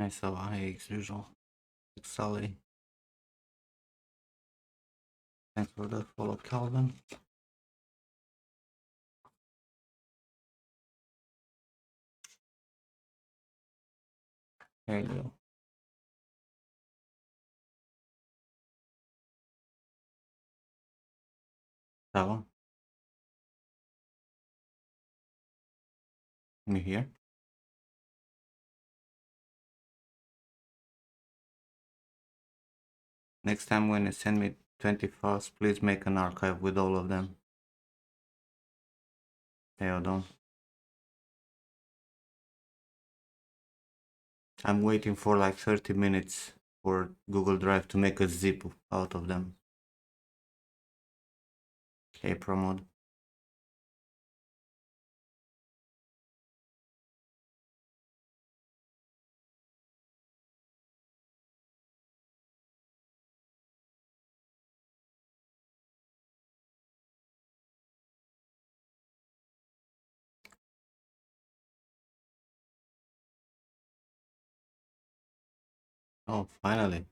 I saw as usual. Sally. Thanks for the follow, Calvin. There you go. That one. You here? Next time when you send me 20 files, please make an archive with all of them. Don't. I'm waiting for like 30 minutes for Google Drive to make a zip out of them. Okay, promote. Oh, finally.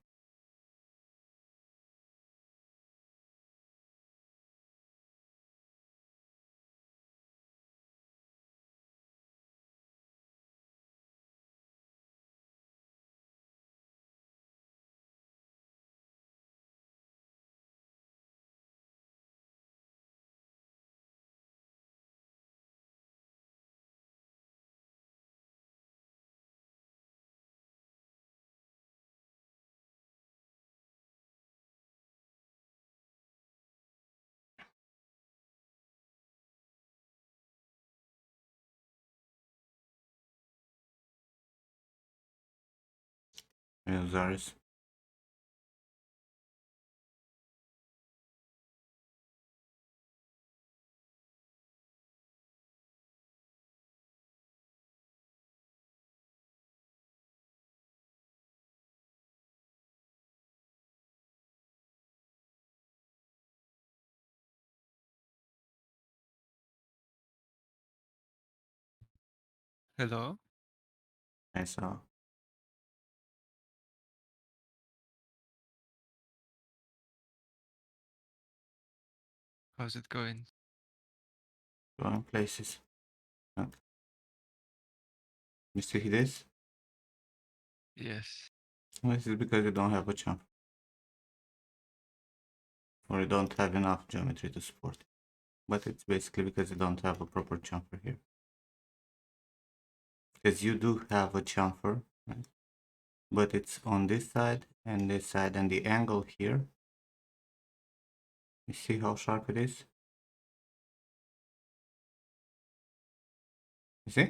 Zaris. Hello, I saw. how's it going? Going places. You see this? Yes. This is because you don't have a chamfer. Or you don't have enough geometry to support it. But it's basically because you don't have a proper chamfer here. Because you do have a chamfer, right? But it's on this side, and the angle here. You see how sharp it is? You see?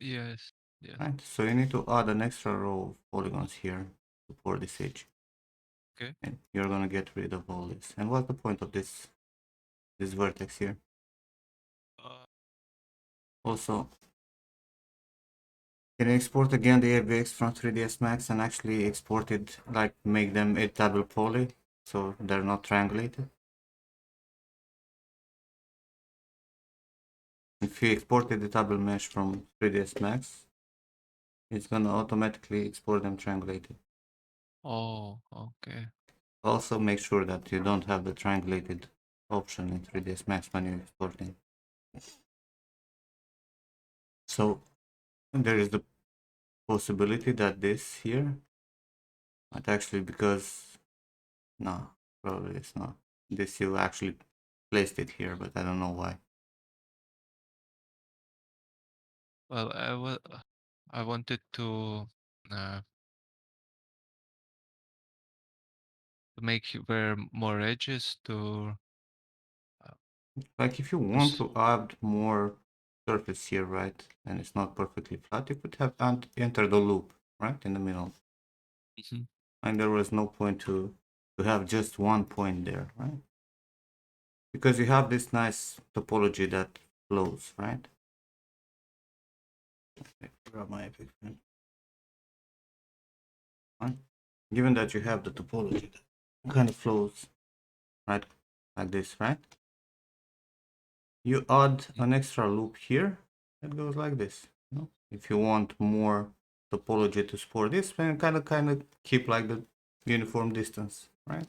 Yes. Yes. Right, so you need to add an extra row of polygons here to pour this edge. Okay. And you're gonna get rid of all this. And what's the point of this vertex here? Uh, Also, can you export again the AVX from 3ds Max and actually export it, like make them editable poly, so they're not triangulated? If you export the editable mesh from 3ds Max, it's gonna automatically export them triangulated. oh, okay. Also make sure that you don't have the triangulated option in 3ds Max when you're exporting. So there is the possibility that this here might actually, because no, probably it's not. This you actually placed it here, but I don't know why. Well, I wanted uh, to make where more edges uh, Like if you to want to add more surface here, right, and it's not perfectly flat, you could have entered the loop, right, in the middle. Mhm. And there was no point to have just one point there, right? Because you have this nice topology that flows, right? Grab my epic pen. Right? Given that you have the topology that kind of flows, right, like this, right? You add an extra loop here that goes like this. You know? If you want more topology to support this, and kind of keep like the uniform distance, right?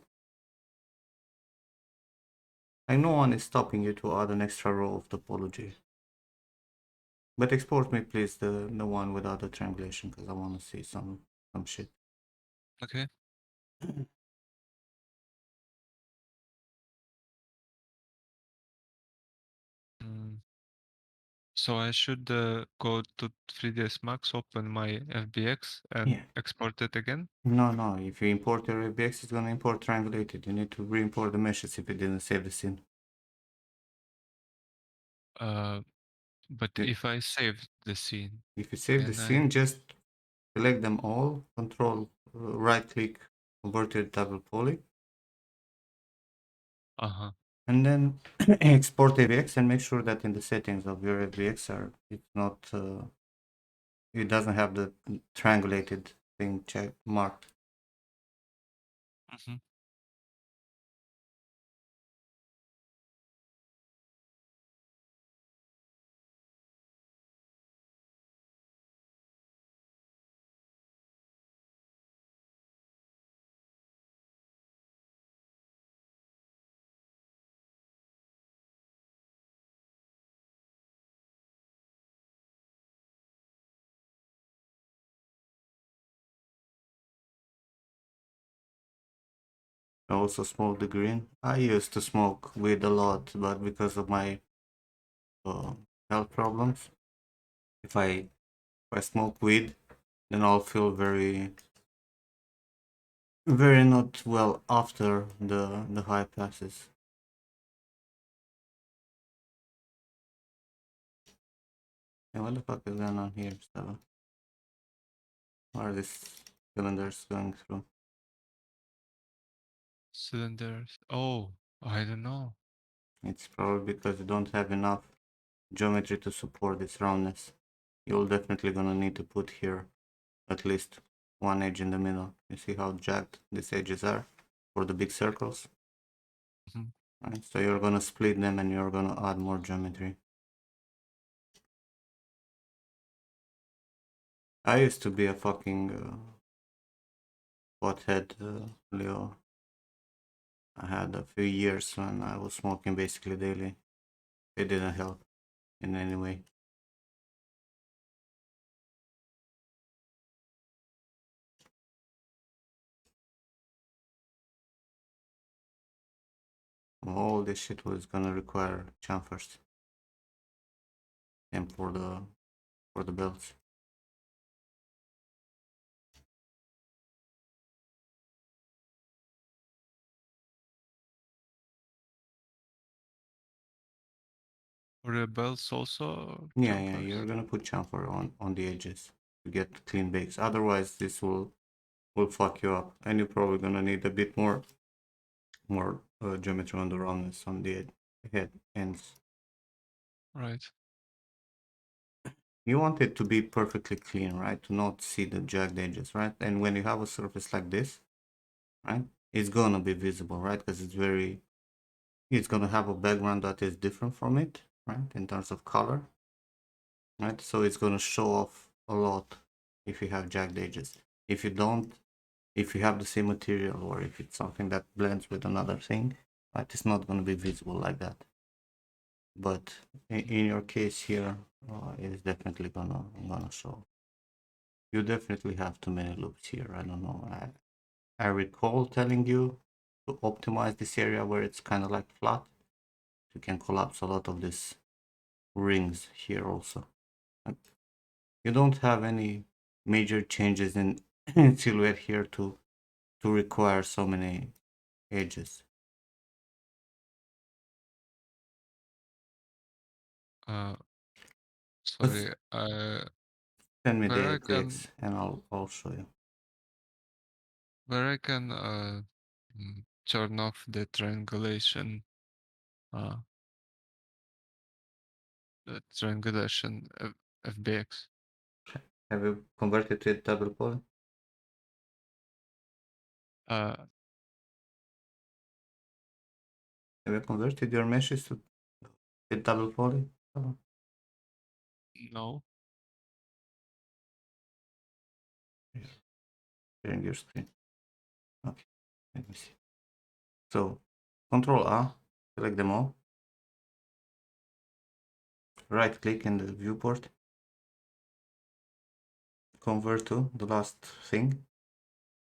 Like no one is stopping you to add an extra row of topology. But export me please the one without the triangulation because I want to see some shit. Okay. Mm. So I should go to 3ds Max, open my FBX, and Yeah. export it again. No. If you import your FBX, it's gonna import triangulated. You need to re-import the meshes if you didn't save the scene. Uh, but Yeah. if I save the scene, If you save the can I? scene, just select them all, control right click, converted double poly, Uh-huh. and then export FBX and make sure that in the settings of your FBX it's not it doesn't have the triangulated thing check marked. Mhm. I also smoke the green. I used to smoke weed a lot, but because of my uh, health problems, if I smoke weed, then I'll feel very not well after the high passes. And what the fuck is going on here, Stella? What are these cylinders going through? Cylinders. Oh, I don't know. It's probably because you don't have enough geometry to support this roundness. You're definitely gonna need to put here at least one edge in the middle. You see how jagged these edges are for the big circles? Mhm. Right, so you're gonna split them and you're gonna add more geometry. I used to be a fucking pothead, Leo. I had a few years when I was smoking basically daily. It didn't help in any way. All this shit was gonna require chamfers and for the belts. Rebels also Yeah, you're jumpers. gonna put chamfer on the edges to get clean bakes. Otherwise, this will fuck you up, and you're probably gonna need a bit more geometry on the roundness on the head ends. Right. You want it to be perfectly clean, right? To not see the jagged edges, right? And when you have a surface like this, right, it's gonna be visible, right? Because it's gonna have a background that is different from it, right? In terms of color, right? So it's gonna show off a lot if you have jagged edges. If you don't, if you have the same material or if it's something that blends with another thing, right, it's not gonna be visible like that. But in your case here, it's definitely gonna show. You definitely have too many loops here. I don't know. I recall telling you to optimize this area where it's kind of like flat. You can collapse a lot of these rings here also. You don't have any major changes in silhouette here to require so many edges. Uh, But sorry. send me Where the I can FBX and I'll show you. where I can turn off the triangulation. Uh, the triangulation FBX. Have you converted to a double poly? Uh, Have you converted your meshes to a double poly? Oh, no. sharing your screen. Okay, let me see. So, Control A, select them all. Right click in the viewport. Convert to the last thing.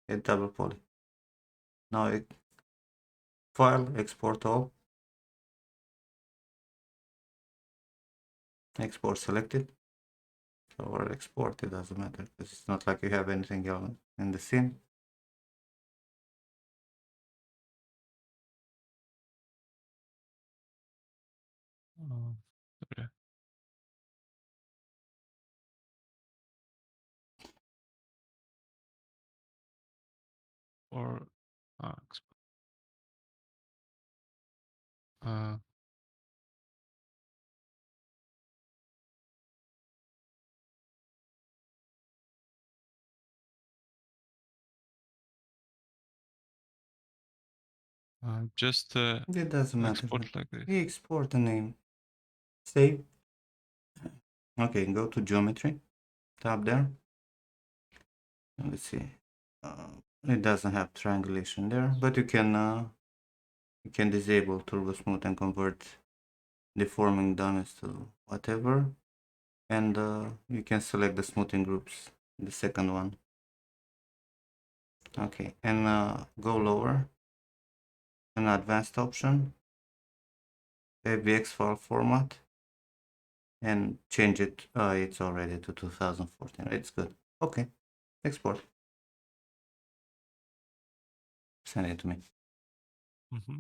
Add double poly. Now file, export all. Export selected. Or export, it doesn't matter because it's not like you have anything else in the scene. Oh, sorry. Or uh, just It doesn't matter. export like this. Export the name. Save. Okay, go to geometry. Tab there. Let's see. It doesn't have triangulation there, but you can disable turbo smooth and convert deforming dunness to whatever, and you can select the smoothing groups, the second one. Okay, and go lower, an advanced option, AVX file format, and change it. It's already to 2014. It's good. Okay, export. Send it to me. Mm-hmm.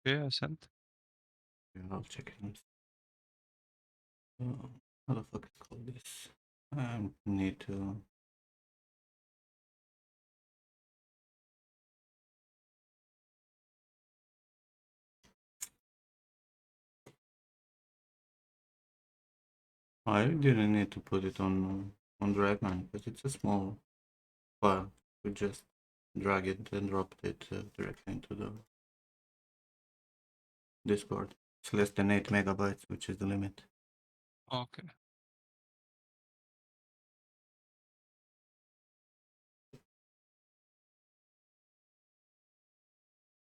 Okay, I sent. I'll check it. How the fuck I call this? I need to. I didn't need to put it on Drive Man because it's a small file. We just drag it and drop it directly into the Discord. It's less than 8 megabytes, which is the limit. Okay.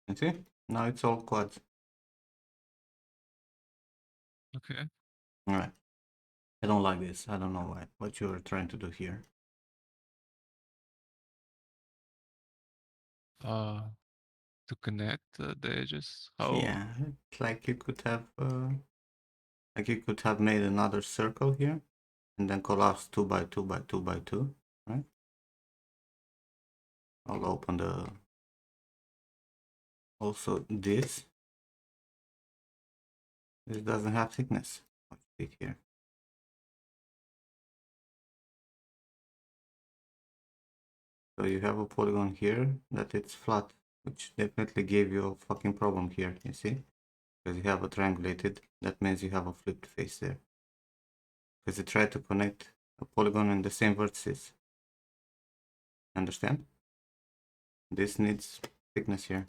You see? Now it's all quads. Okay. Alright. I don't like this. I don't know why. What you're trying to do here. To connect the edges. How? Yeah, it's like you could have made another circle here and then collapse 2 by 2 by 2 by 2, right? I'll open the also this doesn't have thickness. Let's click here. So you have a polygon here that it's flat, which definitely gave you a fucking problem here, you see? Because you have a triangulated, that means you have a flipped face there. Because you try to connect a polygon in the same vertices. Understand? This needs thickness here.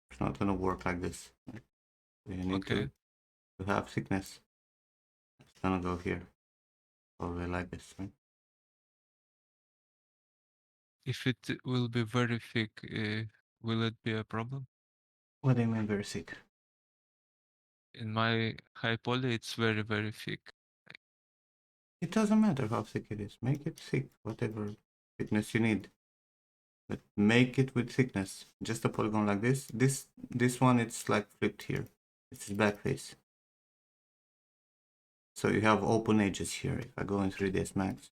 It's not gonna work like this. You need Okay. to have thickness. It's gonna go here. Probably like this, right? If it will be very thick, will it be a problem? What do you mean very thick? In my high poly, it's very, very thick. It doesn't matter how thick it is. Make it thick, whatever thickness you need. But make it with thickness. Just a polygon like this. This one, it's like flipped here. It's back face. So you have open edges here. If I go in 3ds Max,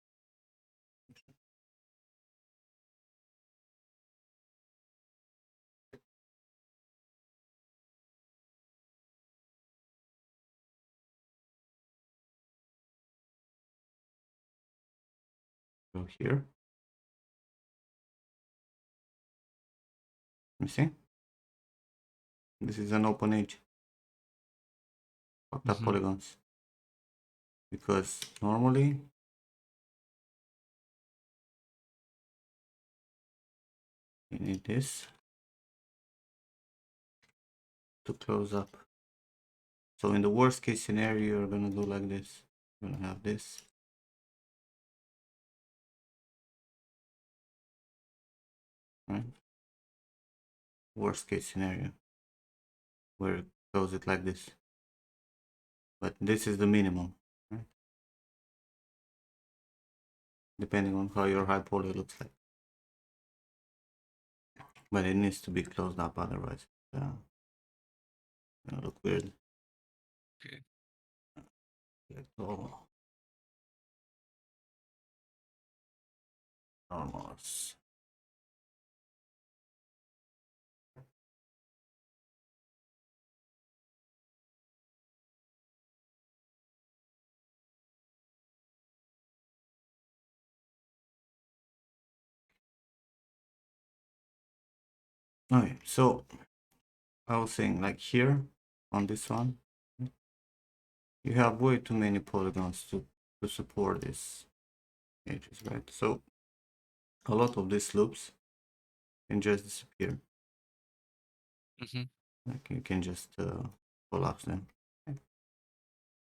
go here. You see? This is an open edge. Fucked up Mm-hmm. polygons. Because normally you need this to close up. So in the worst case scenario, you're gonna do like this. You're gonna have this. Right? Worst case scenario. Where you close it like this. But this is the minimum. Right? Depending on how your high poly looks like. But it needs to be closed up, otherwise it's gonna look weird. Okay. Oh, almost. Okay, so I was saying, like here on this one, you have way too many polygons to support these edges, right? So a lot of these loops can just disappear. Mm-hmm. Like you can just collapse them.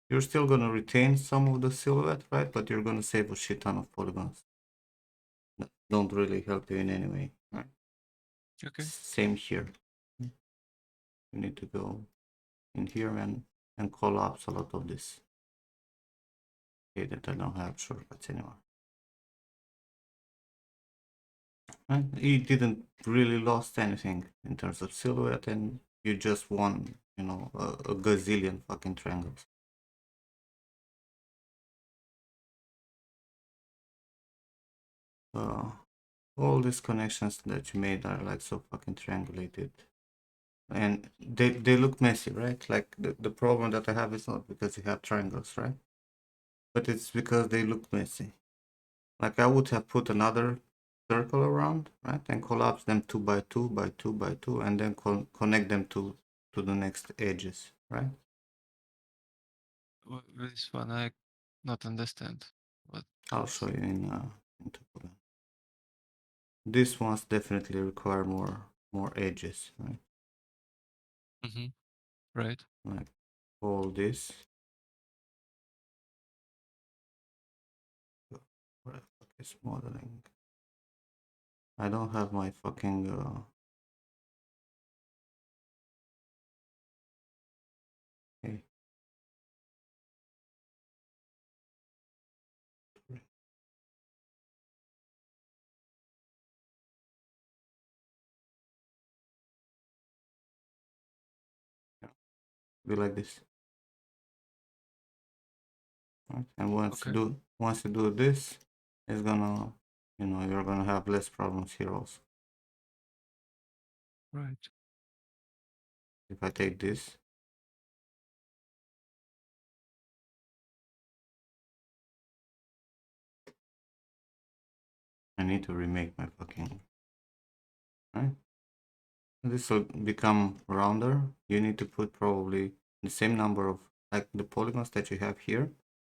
You're still gonna retain some of the silhouette, right? But you're gonna save a shit ton of polygons that don't really help you in any way, right? Okay. Same here. You need to go in here and collapse a lot of this. Okay, that I don't have shortcuts anymore. And you didn't really lost anything in terms of silhouette, and you just won, you know, a gazillion fucking triangles. Uh, all these connections that you made are like so fucking triangulated, and they look messy, right? Like the problem that I have is not because you have triangles, right? But it's because they look messy. Like I would have put another circle around, right, and collapse them 2 by 2 by 2 by 2, and then connect them to the next edges, right? This one I not understand. What I'll is? show you in Topogan. This ones definitely require more edges, right? Mm-hmm. Right. Like all this. What the fuck is modeling? I don't have my fucking okay. Yeah, be like this, right? And Okay. once you do this, it's gonna, you know, you're gonna have less problems here also. Right. If I take this, I need to remake my fucking, right? This will become rounder. You need to put probably the same number of, like the polygons that you have here.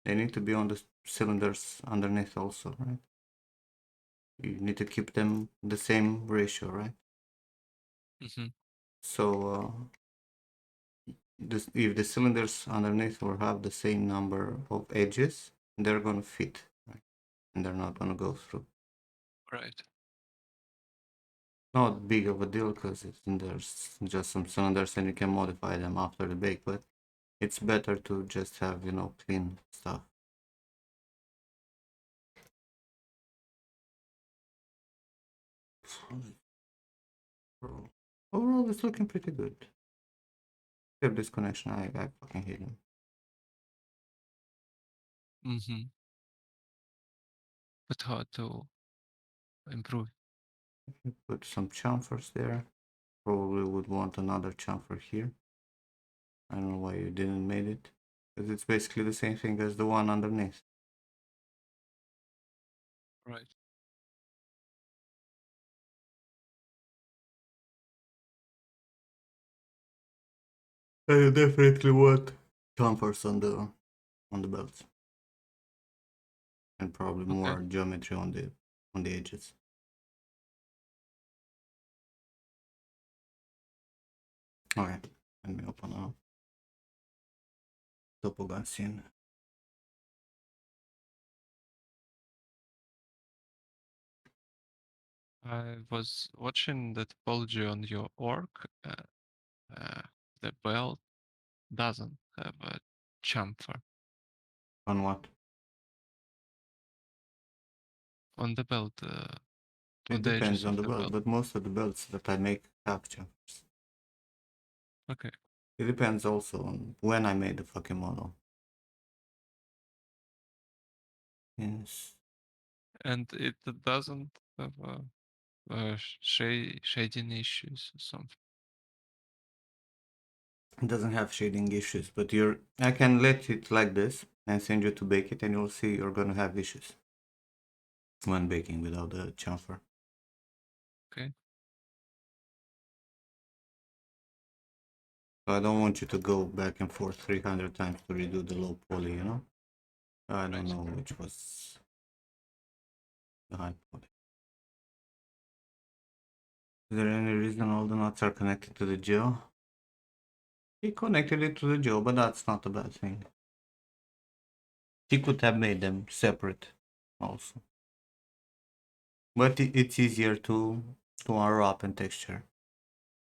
They need to be on the cylinders underneath also, right? You need to keep them the same ratio, right? Mm-hmm. So if the cylinders underneath will have the same number of edges, they're gonna fit, right? And they're not gonna go through. Right. Not big of a deal because there's just some cylinders and you can modify them after the bake, but It's better to just have, clean stuff. Overall, it's looking pretty good. Except this connection, I fucking hate him. Mm-hmm. But how to improve? Put some chamfers there. Probably would want another chamfer here. I don't know why you didn't made it. Because it's basically the same thing as the one underneath. Right. I definitely want chamfers on the belts. And probably Okay. more geometry on the edges. Alright, let me open up Topogun scene. I was watching the topology on your org. Uh, the belt doesn't have a chamfer On what? on the belt, It on the depends edges on of the the belt, belt. but most of the belts that I make have chamfers. Okay. It depends also on when I made the fucking model. Yes. And it doesn't have shading issues or something. It doesn't have shading issues, but I can let it like this and send you to bake it and you'll see you're gonna have issues when baking without the chamfer. Okay. So I don't want you to go back and forth 300 times to redo the low poly. I don't Right. know which was the high poly. Is there any reason all the nuts are connected to the geo? He connected it to the geo, but that's not a bad thing. He could have made them separate also. But it's easier to unwrap and texture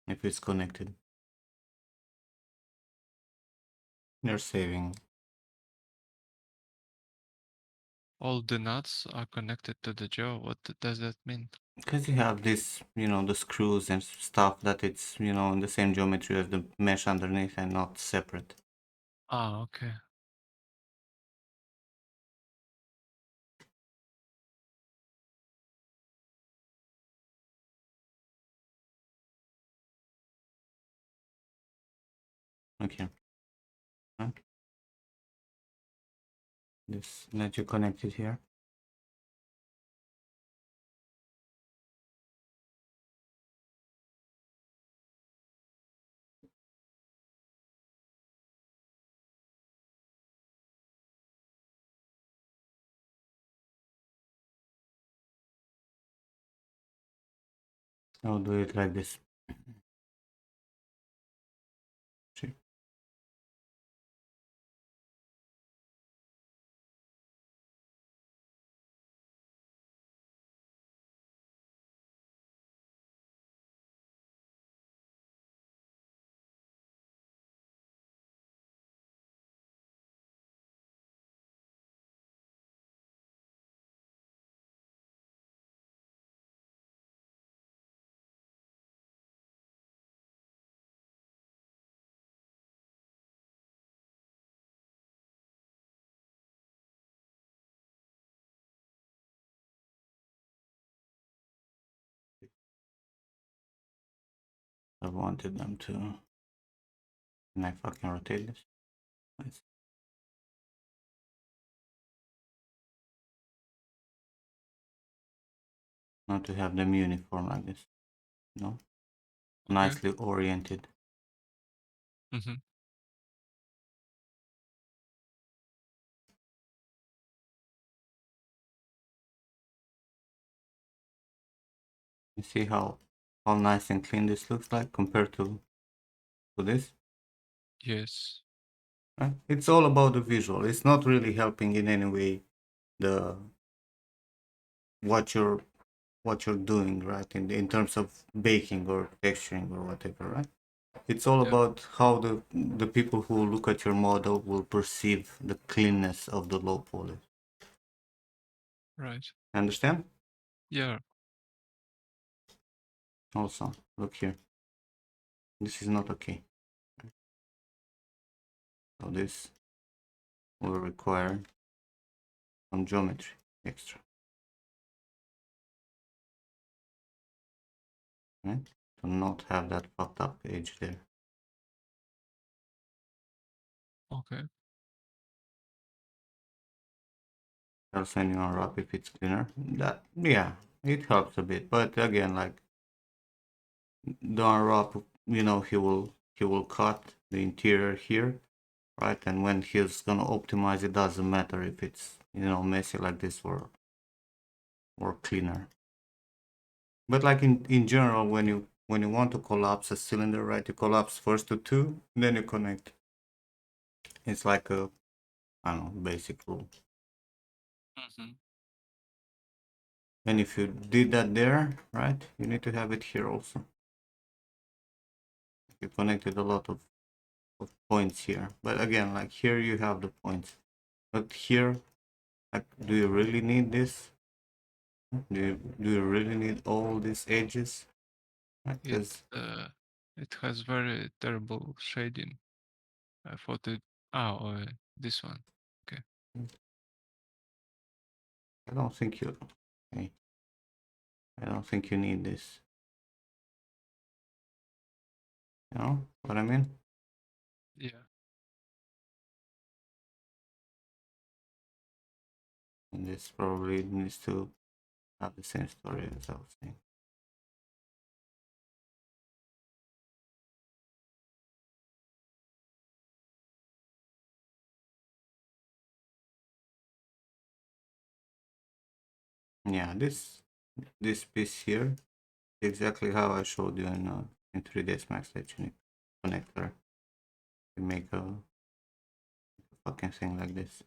if it's connected. You're saving. All the nuts are connected to the jaw. What does that mean? Because you have this, the screws and stuff that it's, in the same geometry as the mesh underneath and not separate. Ah, okay. Okay. Okay. This let you connect it here. I'll do it like this. See? I wanted them to. Can I fucking rotate this? Nice. Not to have them uniform like this. No? Okay. Nicely oriented. Mm-hmm. You see how nice and clean this looks like compared to this? Yes. Right? It's all about the visual. It's not really helping in any way the what you're doing, right? In terms of baking or texturing or whatever, right? It's all Yeah, about how the people who look at your model will perceive the cleanness of the low poly. right. Understand? Yeah, Also, look here. This is not okay. So this will require some geometry extra, right? To not have that fucked up edge there. okay. I'll send you unwrap if it's cleaner. That, yeah, it helps a bit. But again, like the unwrap, he will cut the interior here, right? And when he's gonna optimize, it doesn't matter if it's messy like this or cleaner. But like in general, when you want to collapse a cylinder, right? You collapse first to two, then you connect. It's like a, I don't know, basic rule. Mm-hmm. And if you did that there, right, you need to have it here also. You connected a lot of points here. But again, like here you have the points. But here, like, do you really need this? Do you really need all these edges? It Because it has very terrible shading. I thought it. Oh, this one. Okay. I don't think you. Okay, I don't think you need this. You know what I mean? Yeah. And this probably needs to have the same story as I was saying. Yeah, this piece here, exactly how I showed you in 3ds Max, that you need connector to make a fucking thing like this.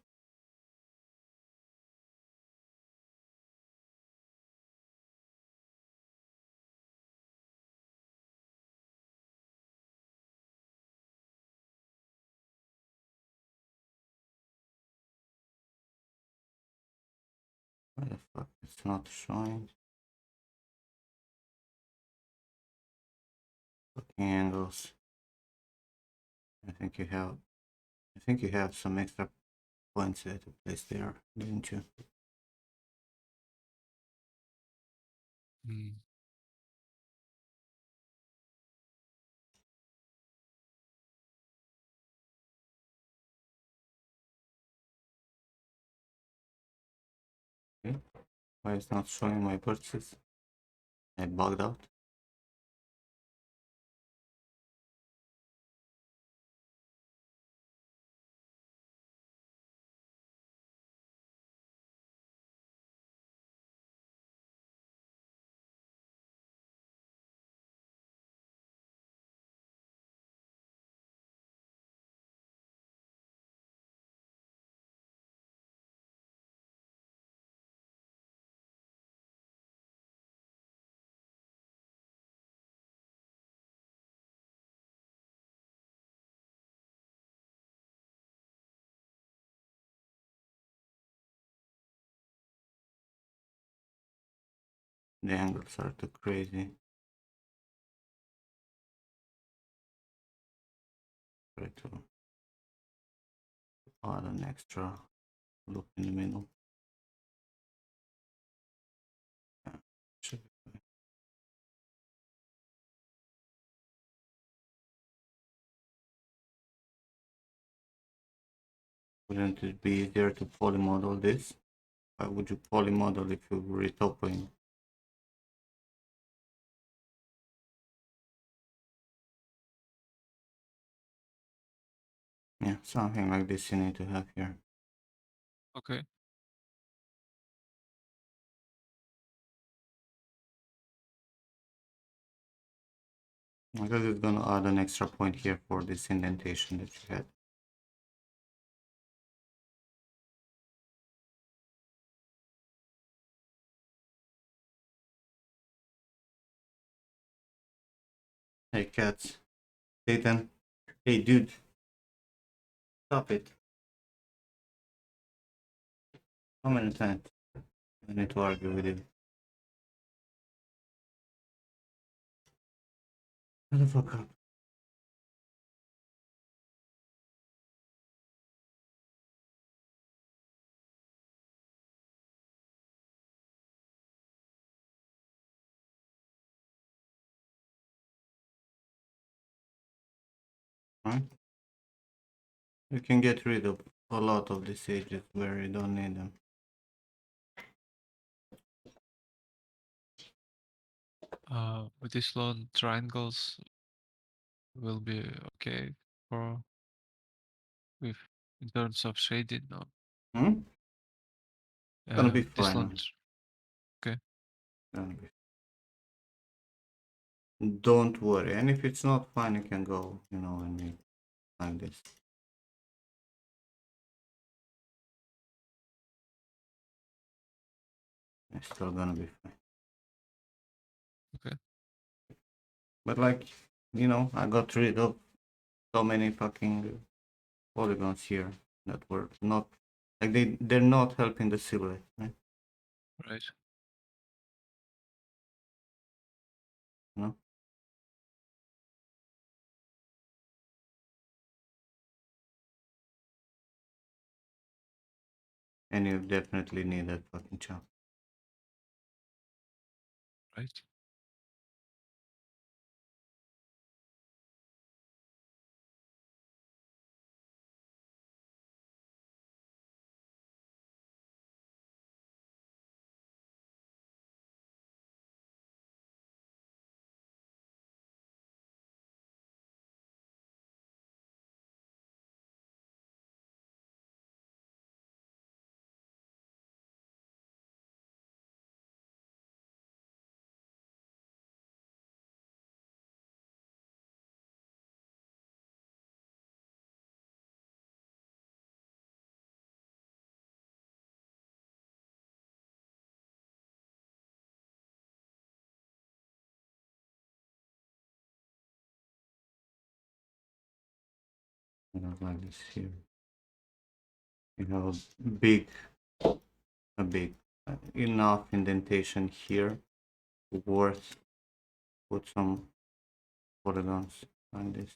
Why the fuck it's not showing? Fucking angles. I think you have some extra points there to place there, didn't you? Mm. Okay. Why it's not showing my purchase? I bugged out. The angles are too crazy. Try to add an extra loop in the middle. Yeah, should be fine. Wouldn't it be easier to polymodel this? Why would you polymodel if you were retopoing? Yeah, something like this you need to have here. Okay. Because it's gonna add an extra point here for this indentation that you had. Hey cats, Satan. Hey, dude, stop it. How many times I need to argue with you? Shut the fuck up. Right? You can get rid of a lot of these ages where you don't need them. With these long triangles will be okay for with in terms of shading. No, Hmm? Gonna be this long. fine. Okay, Gonna be. Don't worry. And if it's not fine, you can go, and make like this. It's still gonna be fine. okay, But like, I got rid of so many fucking polygons here that were not like they're not helping the silhouette, right? right. You know? And you definitely need that fucking chunk. Right. Like this here. You have a big enough indentation here worth put some polygons like this,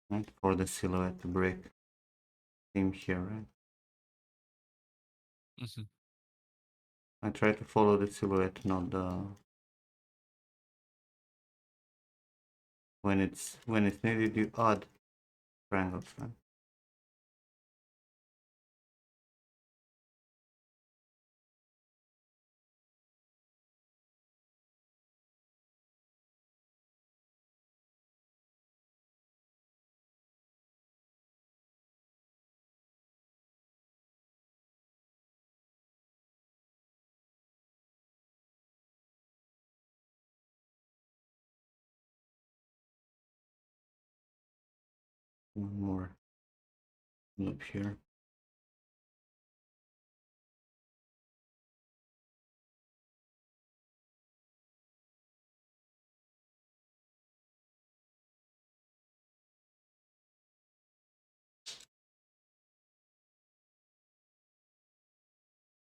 right? For the silhouette to break seam here, right? Hmm. I try to follow the silhouette, not the when it's needed you add triangles, right? One more loop here.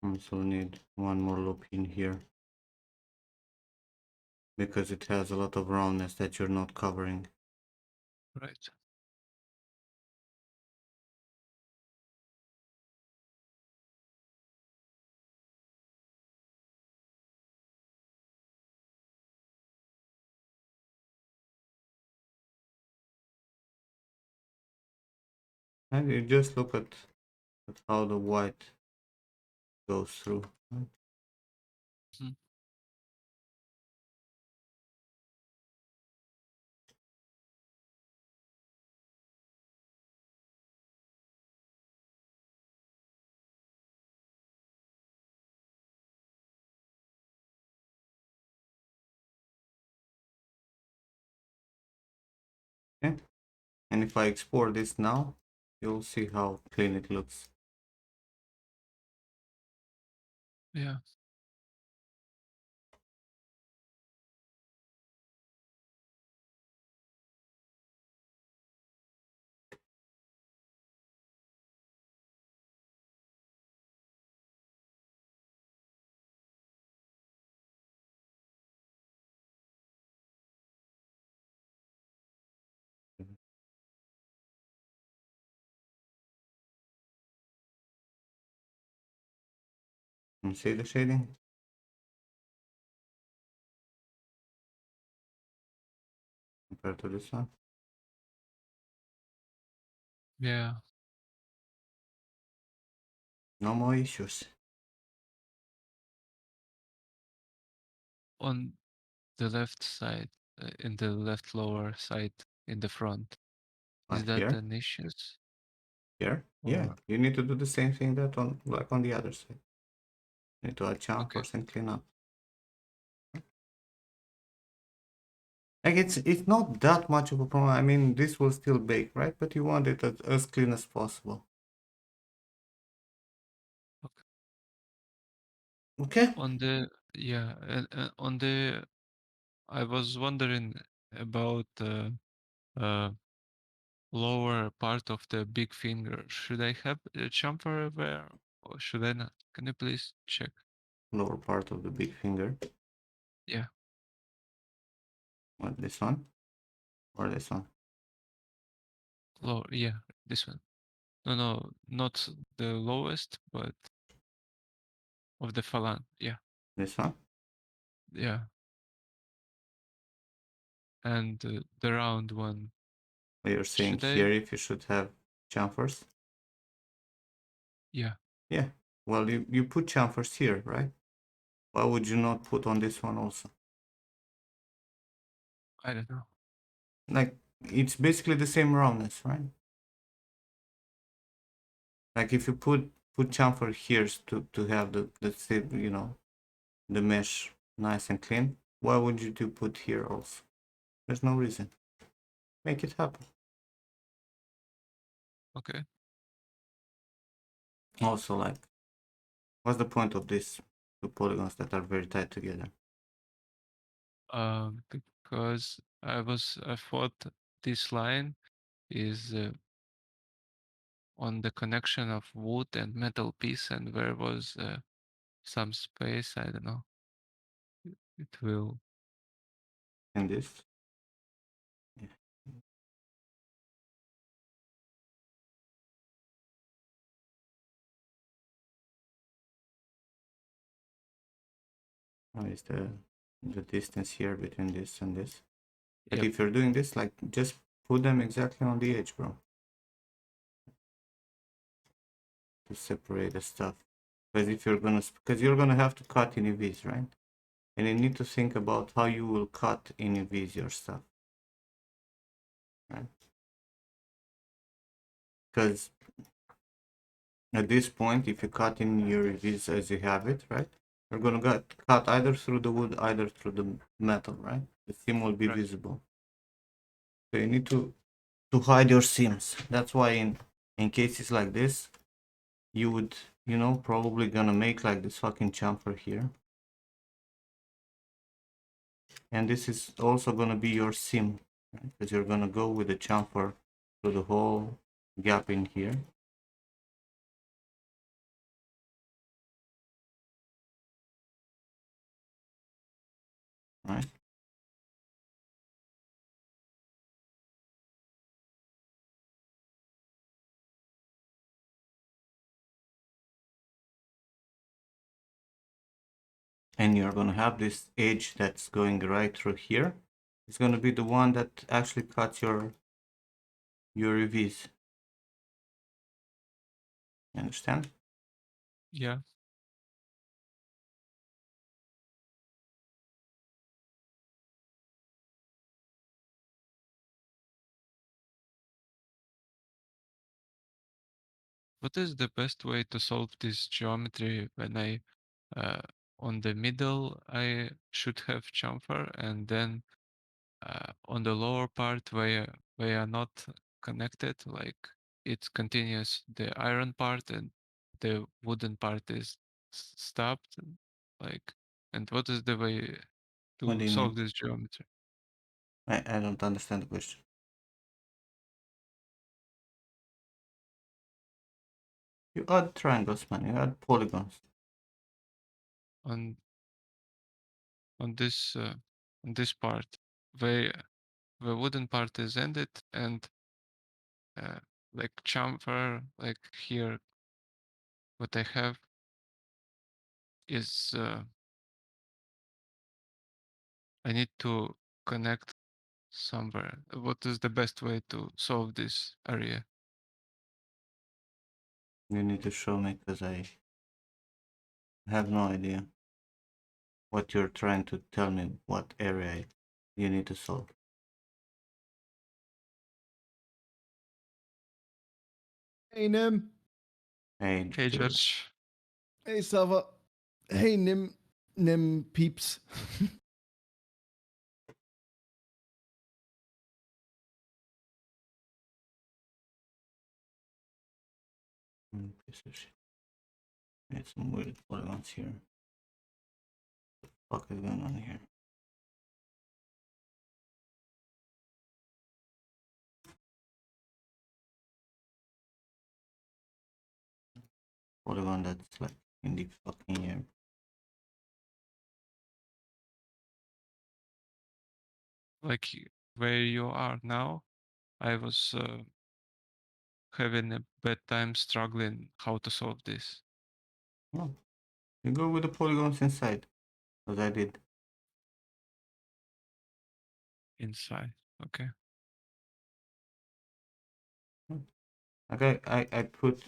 Also need one more loop in here because it has a lot of roundness that you're not covering. Right. And you just look at how the white goes through. Right? Mhm. Okay. And if I export this now, you'll see how clean it looks. Yeah. You see the shading compared to this one? Yeah. No more issues. On the left side, in the left lower side in the front. Is Right that here, an issue? here, yeah. Or You need to do the same thing that on like on the other side. You need to add okay, chamfers and clean up. Like it's not that much of a problem. I mean, this will still bake, right? But you want it as clean as possible. okay. Okay. On the yeah, and on the I was wondering about the uh, lower part of the big finger. Should I have a chamfer there or should I not? Can you please check? Lower part of the big finger. Yeah, What, this one or this one? lower. Yeah, this one. No, no, not the lowest, but of the phalanx. Yeah, This one? yeah, and the round one. You're saying Should I? here if you should have chamfers? Yeah, Yeah. Well, you put chamfers here, right? Why would you not put on this one also? I don't know. Like, it's basically the same roundness, right? Like if you put chamfer here to have the mesh nice and clean, why would you do put here also? There's no reason. Make it happen. Okay. Also, like, what's the point of these two polygons that are very tight together? Because I thought this line is on the connection of wood and metal piece, and where was some space, I don't know. It will. And this? Yeah. What is the distance here between this and this? But Yep. if you're doing this, like, just put them exactly on the edge, bro, to separate the stuff. Because you're gonna have to cut in EVs, right? And you need to think about how you will cut in EVs your stuff, right? Because at this point, if you cut in your EVs as you have it, right, you're gonna get cut either through the wood, either through the metal, right? The seam will be Right. visible. So you need to hide your seams. That's why in cases like this, you would probably gonna make like this fucking chamfer here, and this is also gonna be your seam, right? Because you're gonna go with the chamfer through the whole gap in here, right? And you're gonna have this edge that's going right through here. It's gonna be the one that actually cuts your UVs. You understand? Yeah. What is the best way to solve this geometry when uh, on the middle I should have chamfer, and then on the lower part where they are not connected, like it continues the iron part and the wooden part is stopped, like, and what is the way What to do you solve mean? this geometry? I don't understand the question. You add triangles, man. You add polygons. On on this uh, on this part, they the wooden part is ended, and uh, like chamfer, like here what I have, is I need to connect somewhere. What is the best way to solve this area? You need to show me because I have no idea what you're trying to tell me, what area you need to solve. Hey Nim. Hey, Hey, George. George. Hey Sava. Hey Nim peeps. Piece of shit. There's some weird polygons here. What the fuck is going on here? Polygon that's like in the fucking air. Like where you are now, I was having a bad time struggling how to solve this Oh, you go with the polygons inside, as I did. inside. Okay. Okay, I put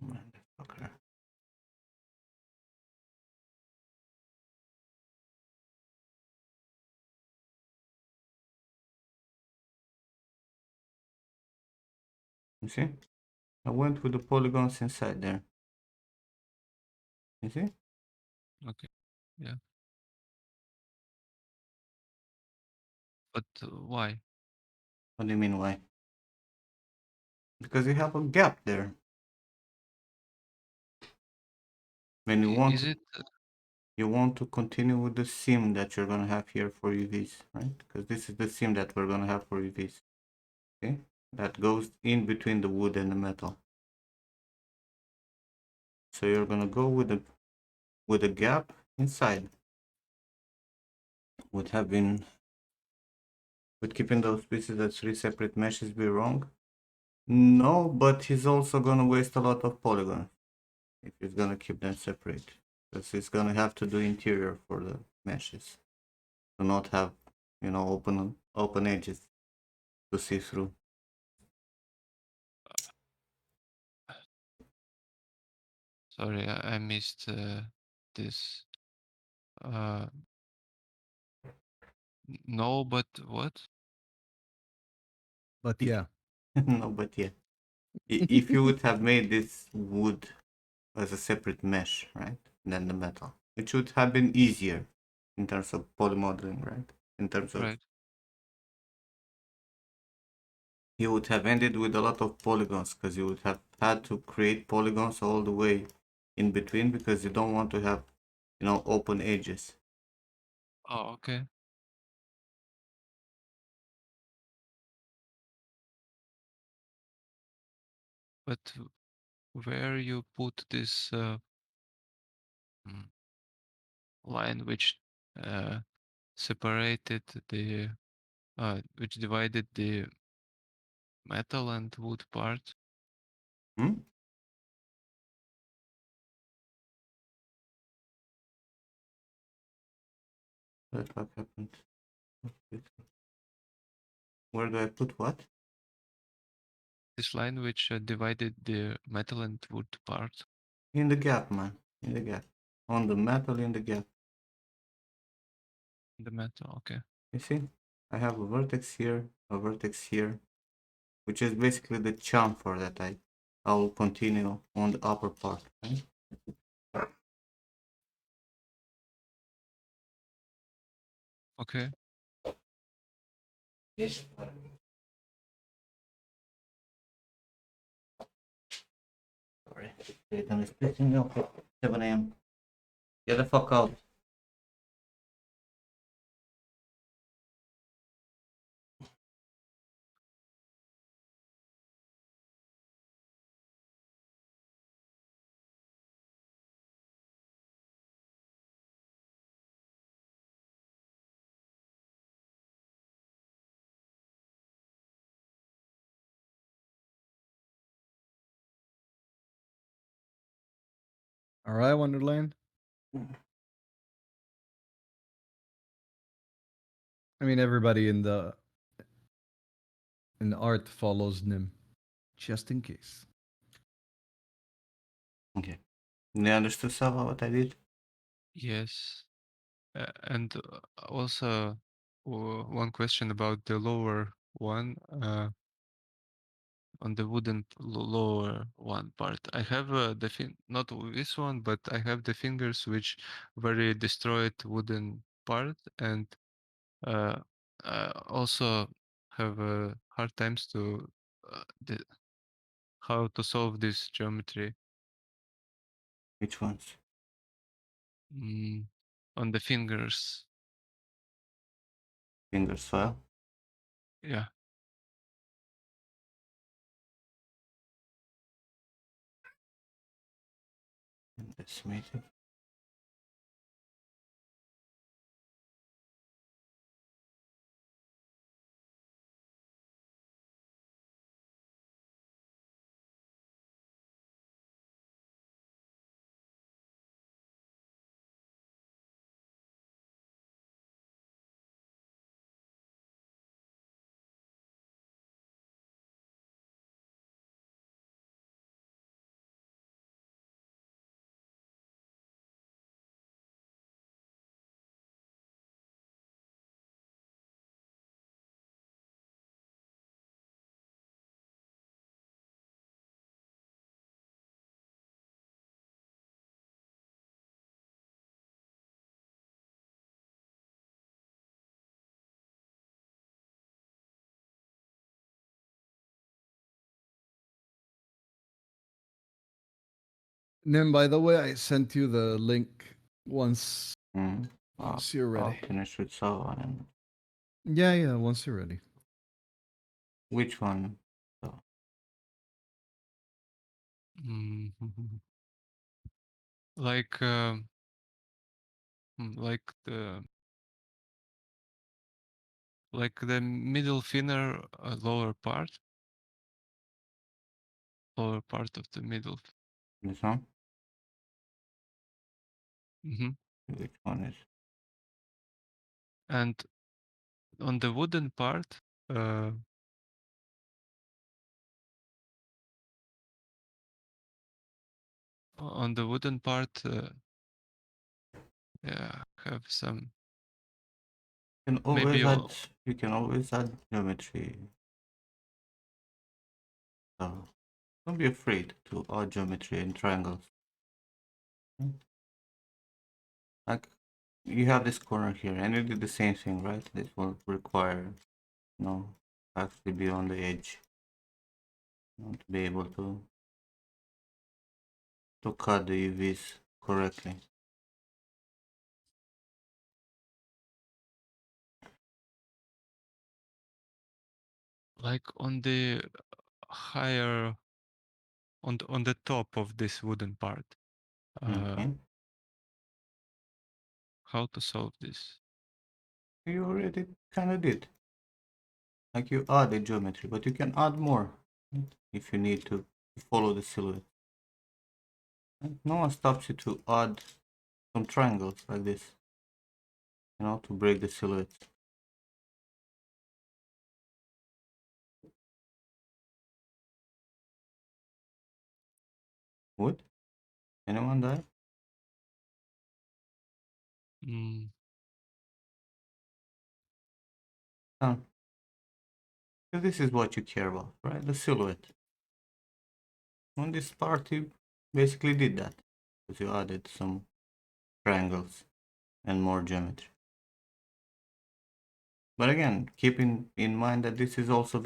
motherfucker. You see? I went with the polygons inside there. You see? Okay. Yeah. But why? What do you mean why? Because you have a gap there. When Is it you want to continue with the seam that you're gonna have here for UVs, right? Because this is the seam that we're gonna have for UVs. Okay? That goes in between the wood and the metal. So you're gonna go with a gap inside. Would have been would keeping those pieces as 3 separate meshes be wrong? No, but he's also gonna waste a lot of polygons if he's gonna keep them separate. Because he's gonna have to do interior for the meshes. To not have, open edges to see through. sorry, I missed this. Uh, no, but what? But yeah. No, but yeah. If you would have made this wood as a separate mesh, right, than the metal, it should have been easier in terms of polymodeling, right? In terms of Right. you would have ended with a lot of polygons because you would have had to create polygons all the way in between because you don't want to have, open edges. Oh, okay. But where you put this mm, line which uh, separated the which divided the metal and wood part? Hmm? What the fuck happened? Where do I put what? This line which divided the metal and wood part. In the gap, man. In the gap. On the metal in the gap. The metal, okay. You see? I have a vertex here, a vertex here, which is basically the chamfer that I will continue on the upper part. Right? Okay. Yes. Sorry. Satan is pissing me off at 7 a.m. Get the fuck out. All right, Wonderland. I mean, everybody in the art follows Nim, just in case. Okay. You understood, Sava, what I did? Yes. And also, one question about the lower one, on the wooden lower one part. I have not this one, but I have the fingers which very destroyed wooden part, and uh, also have hard times to how to solve this geometry. Which ones? Mm, on the fingers. Fingers file. Yeah. And decimated. Nim, by the way, I sent you the link once Mm. once you're I'll ready. finish with Sava. And Yeah, once you're ready. which one? So, Like like the middle finger, lower part of the middle. this one? Hmm. Which one is? And on the wooden part, on the wooden part, yeah, have some You can maybe. always add. You can always add geometry. So don't be afraid to add geometry in triangles. Like you have this corner here, and you did the same thing, right? This will require, actually be on the edge, to be able to cut the UVs correctly. Like on the higher, on the top of this wooden part. Okay. How to solve this? You already kind of did. Like you added geometry, but you can add more if you need to follow the silhouette. And no one stops you to add some triangles like this, to break the silhouette. Would anyone die? Mm, No. So this is what you care about, right? The silhouette. On this part, you basically did that, because you added some triangles and more geometry. But again, keeping in mind that this is also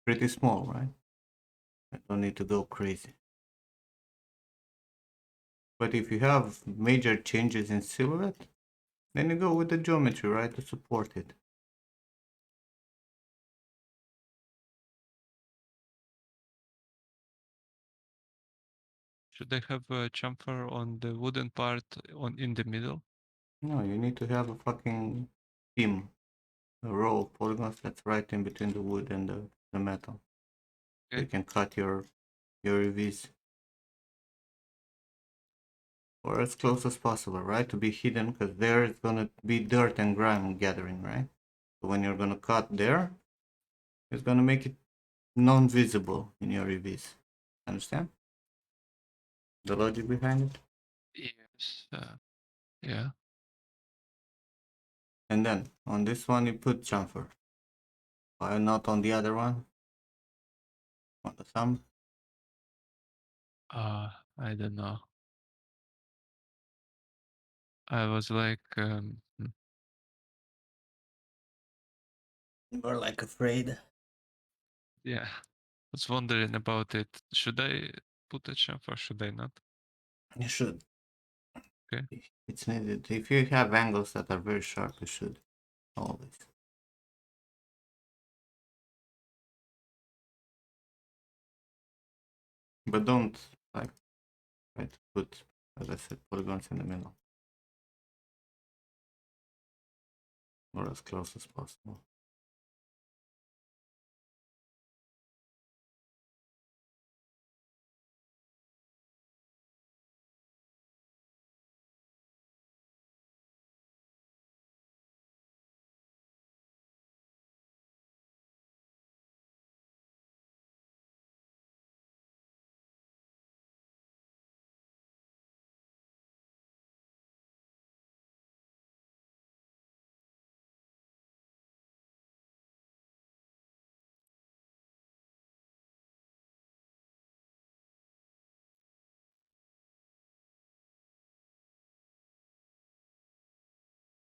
pretty small, right? I don't need to go crazy. But if you have major changes in silhouette, then you go with the geometry, right, to support it. should I have a chamfer on the wooden part in the middle? No, you need to have a fucking beam, a row of polygons that's right in between the wood and the metal. So Okay. you can cut your UVs. or as close as possible, right? To be hidden, because there is gonna be dirt and grime gathering, right? So when you're gonna cut there, it's gonna make it non-visible in your UVs. Understand the logic behind it? Yes. Yeah. And then on this one you put chamfer. Why not on the other one? On the thumb? I don't know. I was like, Or like afraid? yeah, was wondering about it. Should I put a chamfer? Should I not? You should. Okay. It's needed. If you have angles that are very sharp, you should always. But don't like try to put, as I said, polygons in the middle or as close as possible.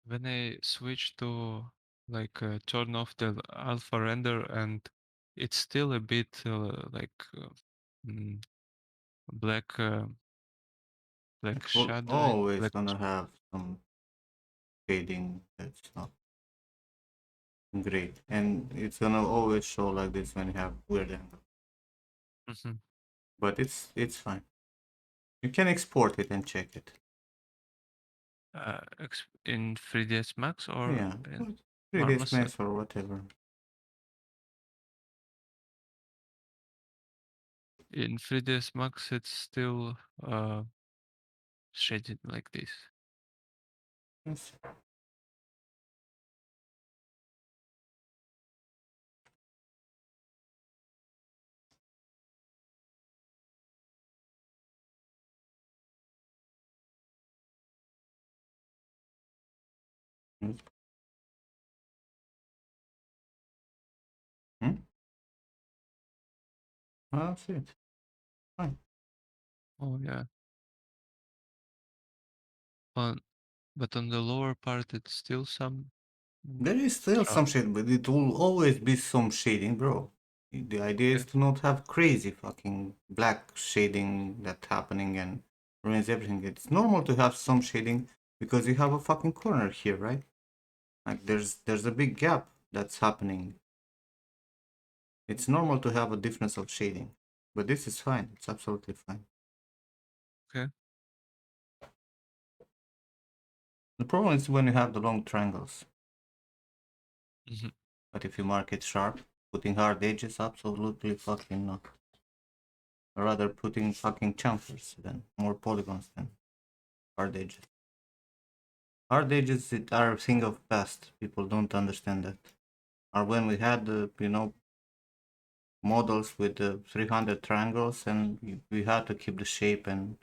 When I switch to like turn off the alpha render, and it's still a bit mm, black, black It will shadowing, always black. gonna have some shading that's not great, and it's gonna always show like this when you have weird angle. Mhm. But it's fine. You can export it and check it. In 3ds Max or Yeah, in 3D Marmoset? Max or whatever. In 3ds Max, it's still shaded like this. Yes. Hmm? Well, that's it. Fine. Oh yeah. On but on the lower part, it's still some. There is still Sharp. some shading, but it will always be some shading, bro. The idea is Okay. to not have crazy fucking black shading that's happening and ruins everything. It's normal to have some shading because you have a fucking corner here, right? Like there's a big gap that's happening. It's normal to have a difference of shading, but this is fine. It's absolutely fine. Okay. The problem is when you have the long triangles. Mhm. But if you mark it sharp, putting hard edges, absolutely fucking not. Rather putting fucking chamfers than more polygons than hard edges. Hard edges are a thing of past. People don't understand that. Or when we had the models with the 300 triangles and we had to keep the shape and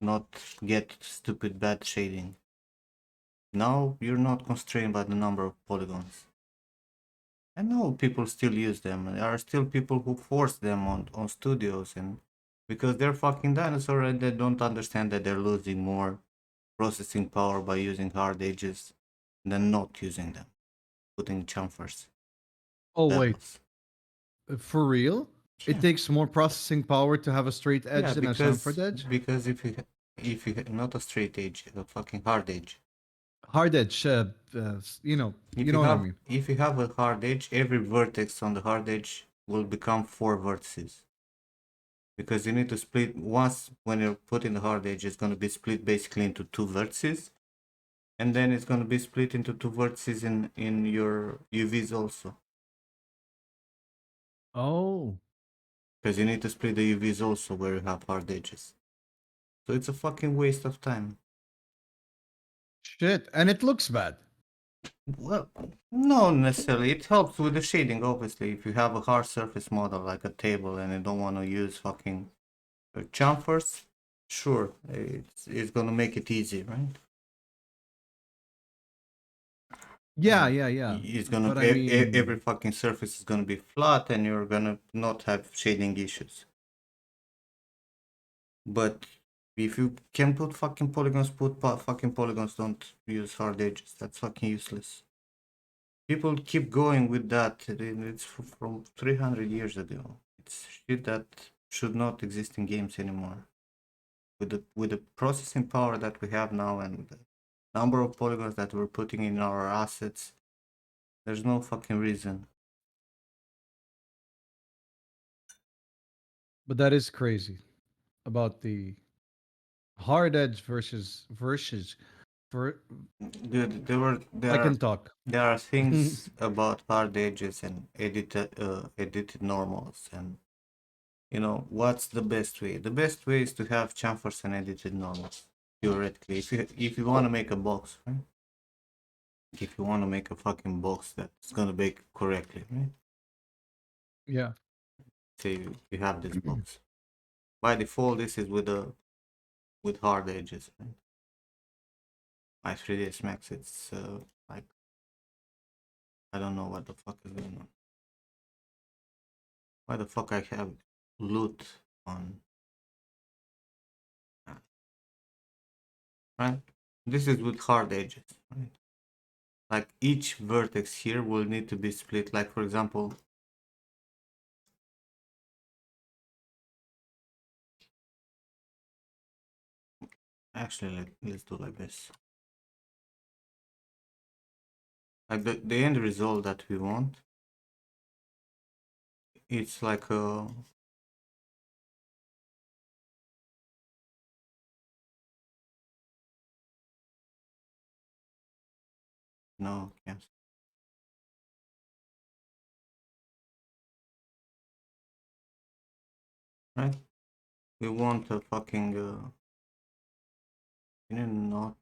not get stupid bad shading. Now you're not constrained by the number of polygons. I know people still use them. There are still people who force them on studios and because they're fucking dinosaur and they don't understand that they're losing more processing power by using hard edges than not using them, putting chamfers, Oh wait, levels. for real? It Yeah, takes more processing power to have a straight edge yeah, than a chamfered edge. because if you not a straight edge, a fucking hard edge. Hard edge, If you you know what I have mean. if you have a hard edge, every vertex on the hard edge will become 4 vertices. Because you need to split once when you're putting the hard edge, it's going to be split basically into 2 vertices, and then it's going to be split into 2 vertices in your UVs also, Oh, because you need to split the UVs also where you have hard edges. So it's a fucking waste of time. Shit, and it looks bad. Well, no necessarily. It helps with the shading, obviously. If you have a hard surface model like a table and you don't want to use fucking chamfers, sure, it's gonna make it easy, right? Yeah, And yeah, yeah. it's gonna But I every mean, fucking surface is gonna be flat, and you're gonna not have shading issues. But if you can put fucking polygons, fucking polygons. Don't use hard edges. That's fucking useless. People keep going with that. It's from 300 years ago. It's shit that should not exist in games anymore. With the processing power that we have now and the number of polygons that we're putting in our assets, there's no fucking reason. but that is crazy about the hard edge versus for Dude, I can talk. there are things about hard edges and edited normals, and you know what's the best way? The best way is to have chamfers and edited normals. Theoretically, if you want to make a box, right? If you want to make a fucking box that's gonna bake correctly, right? Yeah. Say you have this box. By default, this is with hard edges, right? My 3ds Max, it's like I don't know what the fuck is going on. Why the fuck I have loot on? Right? This is with hard edges, right? Like each vertex here will need to be split. Like for example, actually, let's do like this. Like the end result that we want, it's like a no, yes, right? We want a fucking you know, not.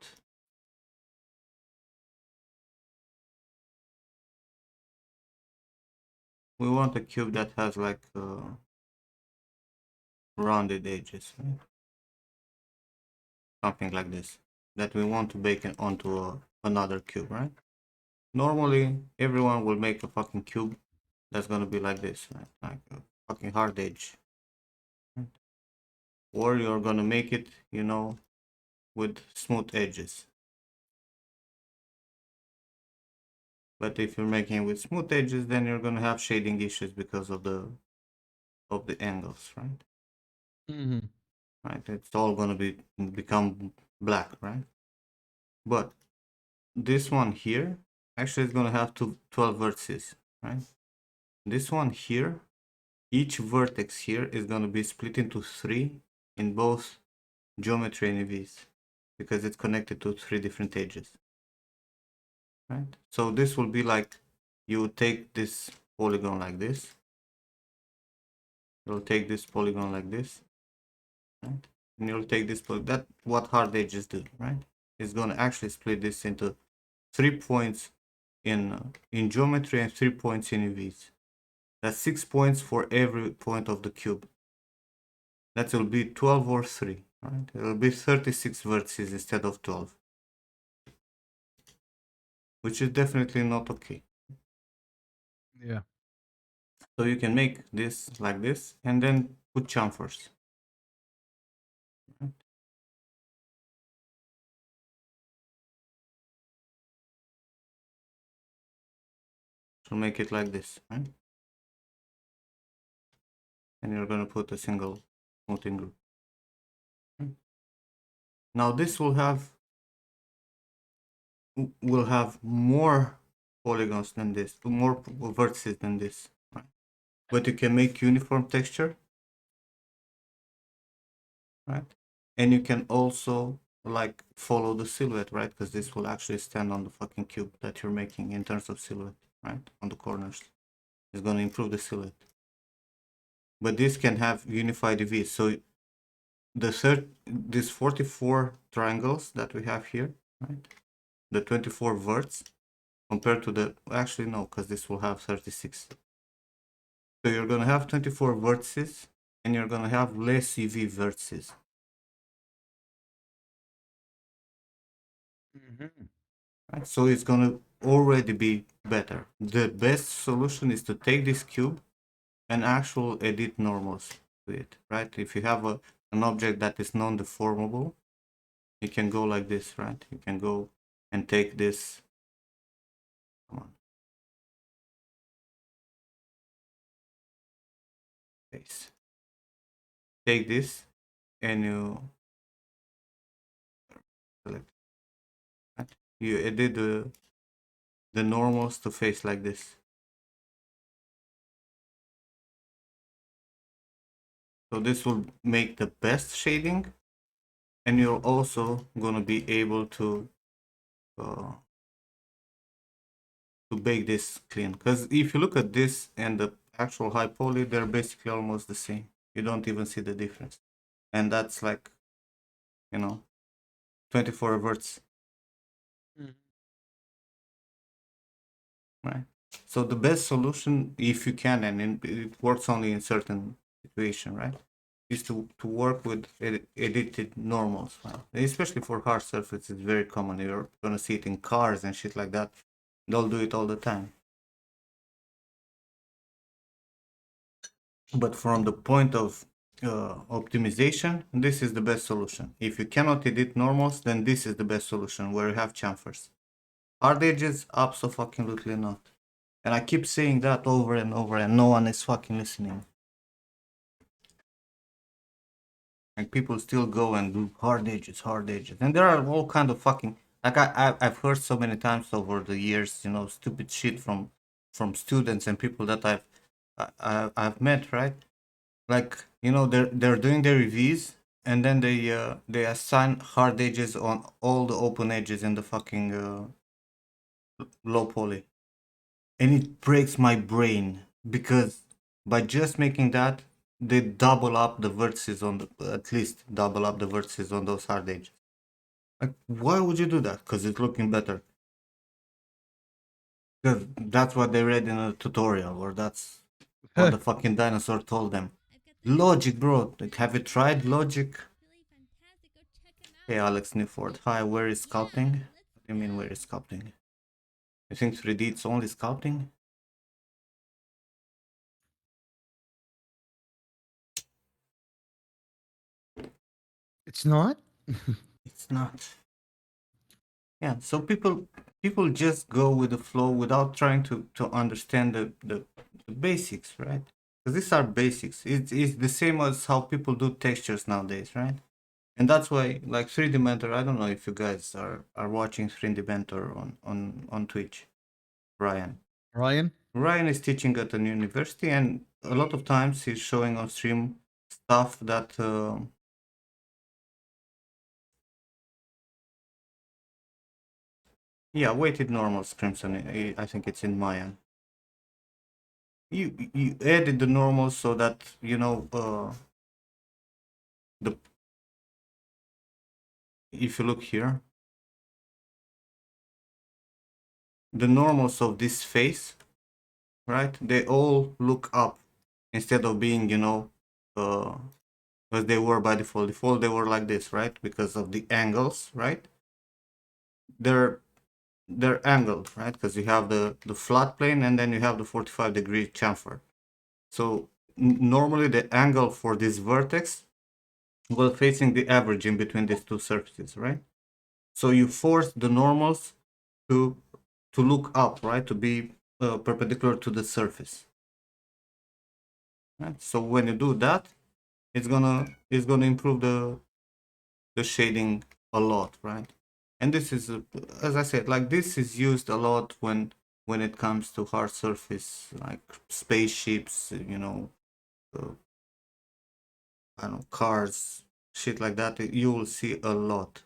We want a cube that has like rounded edges, right? Something like this. That we want to bake it onto another cube, right? Normally, everyone will make a fucking cube that's gonna be like this, right? Like a fucking hard edge. Right? Or you're gonna make it, you know, with smooth edges. But if you're making it with smooth edges, then you're gonna have shading issues because of the angles, right? Hmm. Right? It's all gonna become black, right? But this one here actually is gonna have 12 vertices, right? This one here, each vertex here is gonna be split into 3 in both geometry and EVs because it's connected to 3 different edges, right? So this will be like you take this polygon like this, you'll take this polygon like this, right? And you'll take this polygon. That's what hard edges do, right? It's gonna actually split this into 3 points in geometry and 3 points in EVs. That's 6 points for every point of the cube. That will be 12 or 3, right? It will be 36 vertices instead of 12, which is definitely not okay. Yeah. So you can make this like this and then put chamfers. Right? So make it like this, right? And you're gonna put a single smoothing group. Right? Now this will have more polygons than this, more vertices than this, right? But you can make uniform texture, right? And you can also like follow the silhouette, right? Because this will actually stand on the fucking cube that you're making in terms of silhouette, right? On the corners. It's gonna improve the silhouette. But this can have unified EVs. So these 44 triangles that we have here, right? The 24 verts compared to the, actually no, because this will have 36. So you're gonna have 24 vertices and you're gonna have less EV vertices. Right? So it's gonna already be better. The best solution is to take this cube and actual edit normals to it, right? If you have an object that is non-deformable, you can go like this, right? You can go and take this, come on, face. Take this and you select, right? You edit the normals to face like this. So this will make the best shading, and you're also gonna be able uh, to bake this clean. Because if you look at this and the actual high poly, they're basically almost the same. You don't even see the difference, and that's like, you know, 24 verts, right? So the best solution, if you can, and it works only in certain situation, right, is to work with edited normals, right? Especially for hard surfaces, it's very common. You're gonna see it in cars and shit like that. They'll do it all the time. But from the point of optimization, this is the best solution. If you cannot edit normals, then this is the best solution where you have chamfers. Hard edges, absolutely not. And I keep saying that over and over, and no one is fucking listening. And people still go and do hard edges, and there are all kind of fucking, like I've heard so many times over the years, you know, stupid shit from students and people that I've met, right? Like, you know, they're doing their reviews, and then they assign hard edges on all the open edges in the fucking low poly, and it breaks my brain because by just making that, they double up the vertices on the, at least double up the vertices on those hard edges. Like, why would you do that? Because it's looking better. Because that's what they read in a tutorial, or that's what the fucking dinosaur told them. Logic, bro. Like, have you tried logic? Hey, Alex Newford. Hi, where is sculpting? What do you mean, where is sculpting? You think 3D it's only sculpting? It's not? It's not. Yeah, so people just go with the flow without trying to understand the basics, right? Because these are basics. It's the same as how people do textures nowadays, right? And that's why, like 3D Mentor, I don't know if you guys are watching 3D Mentor on Twitch. Ryan. Ryan? Ryan is teaching at an university, and a lot of times he's showing on stream stuff that yeah, weighted normals, Crimson. I think it's in Mayan. You added the normals so that, you know, the if you look here, the normals of this face, right? They all look up instead of being, you know, as they were by default. Default they were like this, right? Because of the angles, right? They're they're angled, right? Because you have the flat plane and then you have the 45-degree chamfer. So normally the angle for this vertex was facing the average in between these two surfaces, right? So you force the normals to look up, right? To be perpendicular to the surface, right? So when you do that, it's gonna improve the shading a lot, right? And this is, as I said, like this is used a lot when it comes to hard surface, like spaceships, you know, uh, I don't know, cars, shit like that. You will see a lot.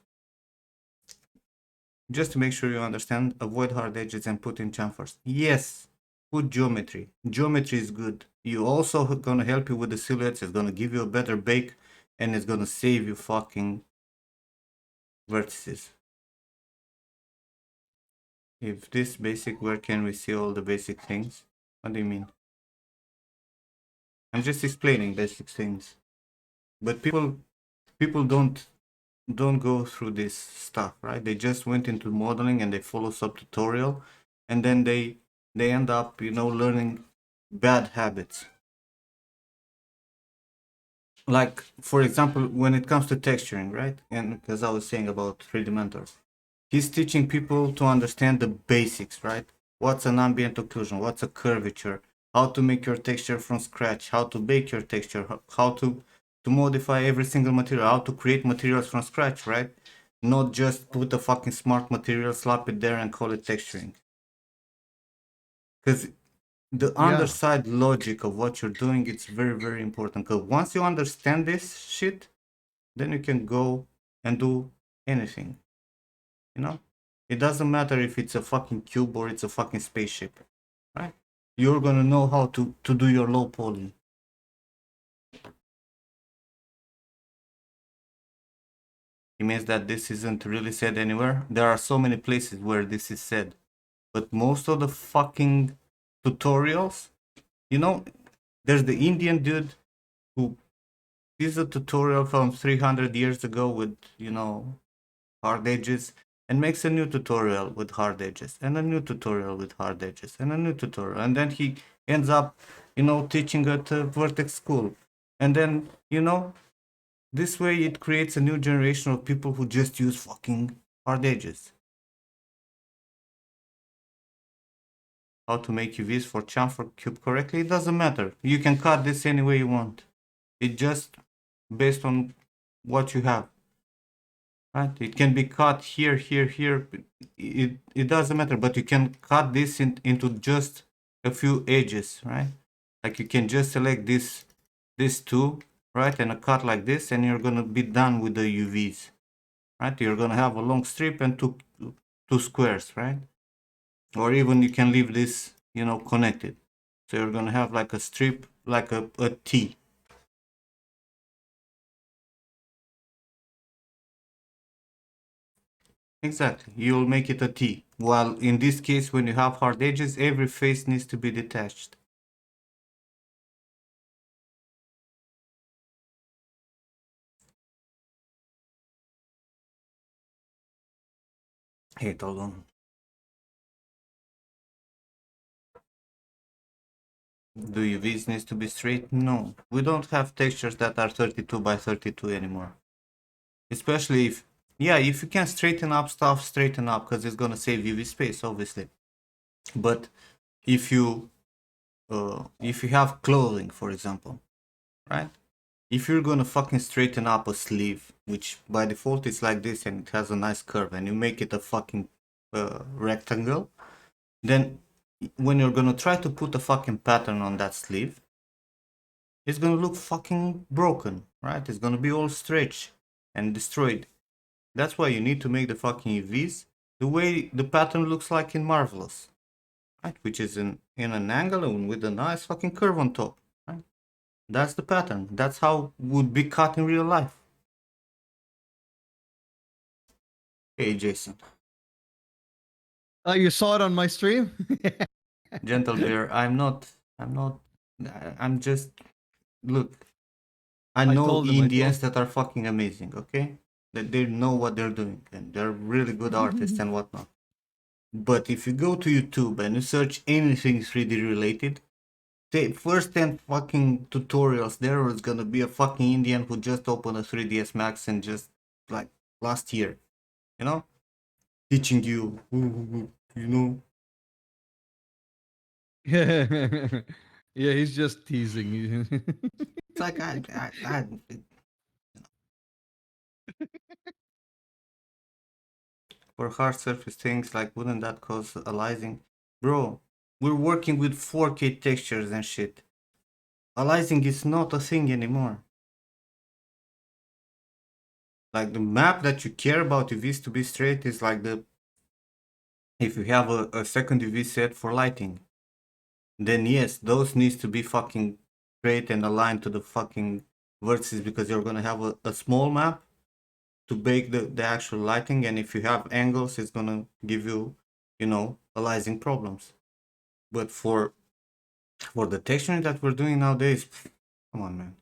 Just to make sure you understand, avoid hard edges and put in chamfers. Yes, put geometry. Geometry is good. You also gonna help you with the silhouettes. It's gonna give you a better bake, and it's gonna save you fucking vertices. If this basic, where can we see all the basic things? What do you mean? I'm just explaining basic things. But people don't go through this stuff, right? They just went into modeling and they follow some tutorial, and then they end up, learning bad habits. Like, for example, when it comes to texturing, right? And because I was saying about 3D mentors, he's teaching people to understand the basics, right? What's an ambient occlusion? What's a curvature? How to make your texture from scratch? How to bake your texture? How to modify every single material? How to create materials from scratch, right? Not just put a fucking smart material, slap it there, and call it texturing. Because the Yeah. underside logic of what you're doing, it's very, very important. Because once you understand this shit, then you can go and do anything. It doesn't matter if it's a fucking cube or it's a fucking spaceship, right? You're gonna know how to do your low poly. It means that this isn't really said anywhere. There are so many places where this is said, but most of the fucking tutorials, there's the Indian dude who is a tutorial from 300 years ago with, hard edges, and makes a new tutorial with hard edges, and a new tutorial with hard edges, and a new tutorial, and then he ends up, teaching at a Vertex school, and then, this way it creates a new generation of people who just use fucking hard edges. How to make UVs for chamfer cube correctly? It doesn't matter. You can cut this any way you want. It just based on what you have. Right? It can be cut here, here, here. It doesn't matter, but you can cut this into just a few edges, right? Like you can just select this two, right, and a cut like this, and you're gonna be done with the UVs, right? You're gonna have a long strip and two squares, right? Or even you can leave this, connected. So you're gonna have like a strip, like a T. Exactly, you'll make it a T. While in this case, when you have hard edges, every face needs to be detached. Hey, hold on. Do UVs needs to be straight? No. We don't have textures that are 32 by 32 anymore. Especially if you can straighten up stuff, straighten up, because it's gonna save UV space, obviously. But if you have clothing, for example, right? If you're gonna fucking straighten up a sleeve, which by default is like this and it has a nice curve, and you make it a fucking rectangle, then when you're gonna try to put a fucking pattern on that sleeve, it's gonna look fucking broken, right? It's gonna be all stretched and destroyed. That's why you need to make the fucking UVs the way the pattern looks like in Marvelous, right? Which is in an angle and with a nice fucking curve on top, right? That's the pattern. That's how it would be cut in real life. Hey, Jason. You saw it on my stream? Gentle Bear, I'm just, look, I I know told him. Indians that are fucking amazing, okay? That they know what they're doing and they're really good artists and whatnot. But if you go to YouTube and you search anything 3D related, the first 10 fucking tutorials there is gonna be a fucking Indian who just opened a 3ds Max and just like last year, teaching you, you know. Yeah, he's just teasing. It's like for hard surface things, like wouldn't that cause aliasing? Bro, we're working with 4K textures and shit. Aliasing is not a thing anymore. Like the map that you care about UVs to be straight is like if you have a second UV set for lighting, then yes, those needs to be fucking straight and aligned to the fucking versus because you're gonna have a small map to bake the actual lighting, and if you have angles, it's gonna give you, aliasing problems. But for the texturing that we're doing nowadays, come on, man.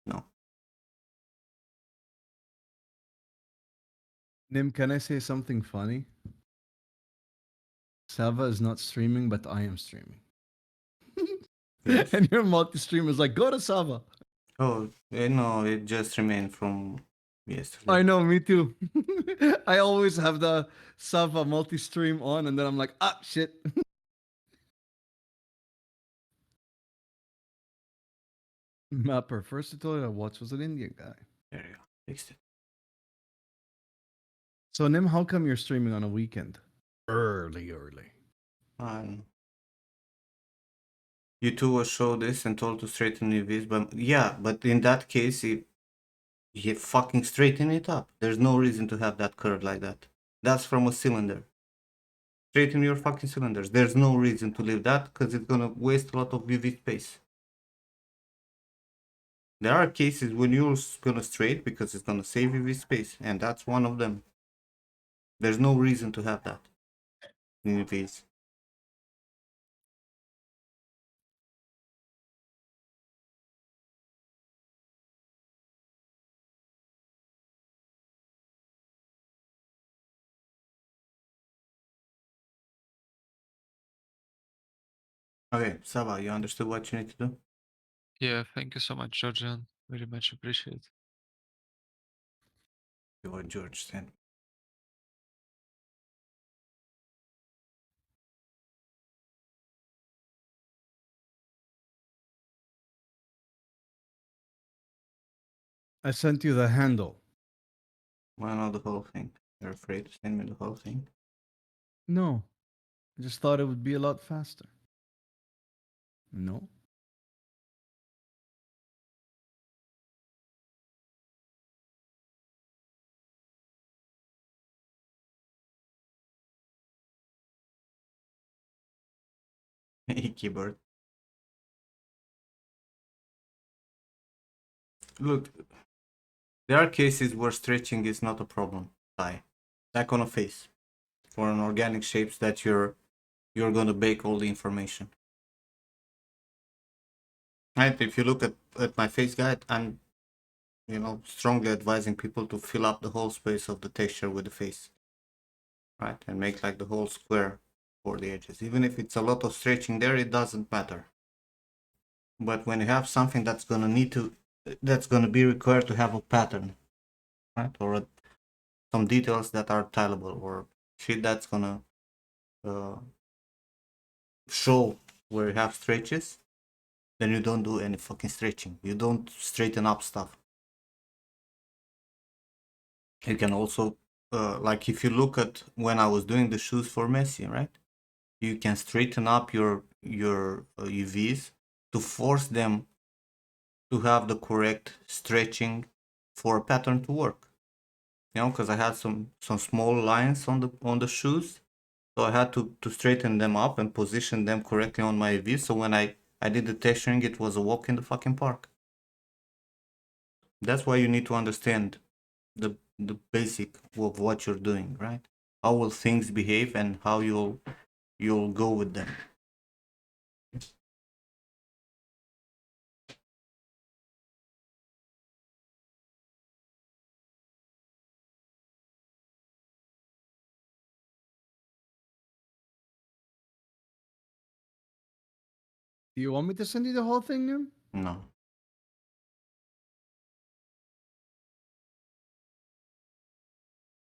No. Nim, can I say something funny? Sava is not streaming, but I am streaming. Yes. And your multi-stream is like, go to Sava. Oh, no, it just remained from yesterday. I know, me too. I always have the Sava multi-stream on, and then I'm like, ah, shit. Mapper, first tutorial I watched was an Indian guy. There you go. Fixed it. So, Nim, how come you're streaming on a weekend? Early. Um, you two will show this and told to straighten UVs, but yeah, but in that case, you fucking straighten it up. There's no reason to have that curve like that. That's from a cylinder. Straighten your fucking cylinders. There's no reason to leave that because it's gonna waste a lot of UV space. There are cases when you're gonna straight because it's gonna save UV space, and that's one of them. There's no reason to have that in UVs. Okay, Sava, you understood what you need to do? Yeah, thank you so much, Georgian. Very much appreciate. You what George said. I sent you the handle. Why not the whole thing? You're afraid to send me the whole thing? No, I just thought it would be a lot faster. No. Keyboard. Look, there are cases where stretching is not a problem. Like on a face or on organic shapes that you're gonna bake all the information. Right? If you look at my face guide, I'm strongly advising people to fill up the whole space of the texture with the face. Right? And make like the whole square for the edges. Even if it's a lot of stretching there, it doesn't matter. But when you have something that's gonna be required to have a pattern, right? Or some details that are tileable, or shit that's gonna uh, show where you have stretches, then you don't do any fucking stretching. You don't straighten up stuff. You can also, like if you look at when I was doing the shoes for Messi, right? You can straighten up your UVs to force them to have the correct stretching for a pattern to work. Because I had some small lines on the shoes, so I had to straighten them up and position them correctly on my UV. So when I did the texturing, it was a walk in the fucking park. That's why you need to understand the basic of what you're doing, right? How will things behave and how you'll go with them. Do you want me to send you the whole thing, Nim? No.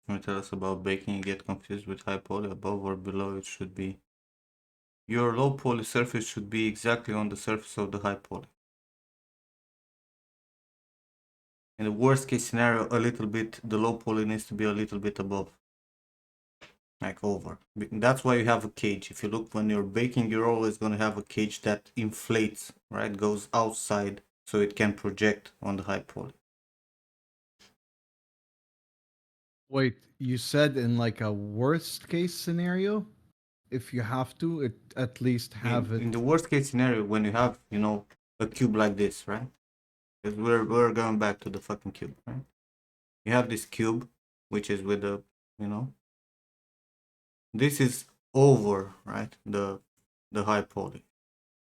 Can you tell us about baking? You get confused with high poly above or below. It should be your low poly surface should be exactly on the surface of the high poly. In the worst case scenario, a little bit, the low poly needs to be a little bit above, like over. That's why you have a cage. If you look when you're baking, you're always going to have a cage that inflates, right? Goes outside so it can project on the high poly. Wait, you said in like a worst case scenario, if you have to, it at least have In it. the worst case scenario, when you have, a cube like this, right? Because we're going back to the fucking cube, right? You have this cube, which is with the, you know, this is over, right? The high poly.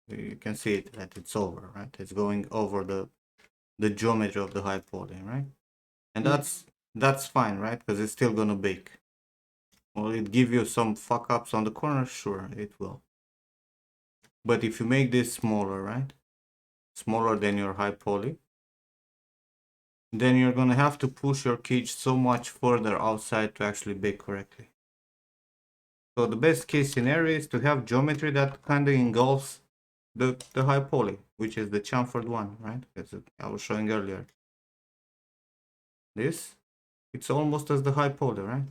You can see it that it's over, right? It's going over the geometry of the high poly, right? And Mm. that's fine, right? Because it's still gonna bake. Will it give you some fuck ups on the corner? Sure, it will. But if you make this smaller, right? Smaller than your high poly, then you're gonna have to push your cage so much further outside to actually bake correctly. So the best case scenario is to have geometry that kind of engulfs the high poly, which is the chamfered one, right? As I was showing earlier. This, it's almost as the high poly, right?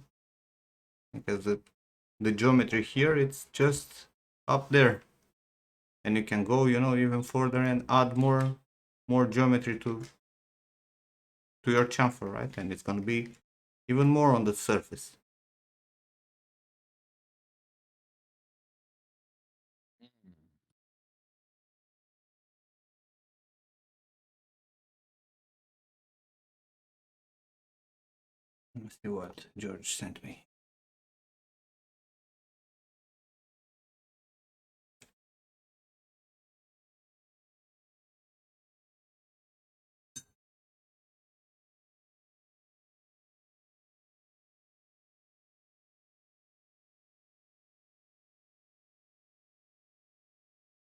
Because the geometry here, it's just up there. And you can go, you know, even further and add more geometry to your chamfer, right? And it's gonna be even more on the surface. Let's see what George sent me.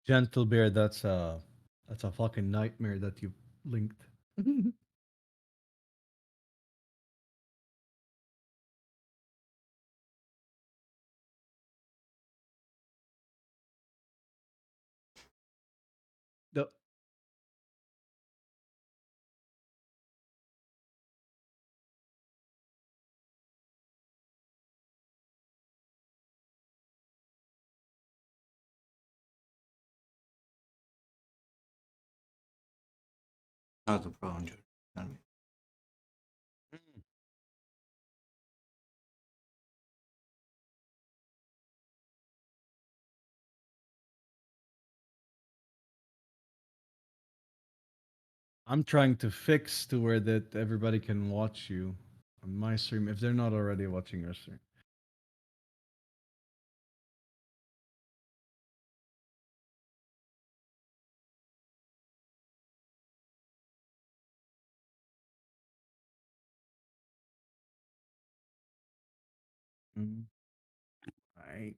Gentle Bear, that's a fucking nightmare that you linked. The- Not a problem, George. Tell me. I'm trying to fix to where that everybody can watch you on my stream if they're not already watching your stream. Mm. Right.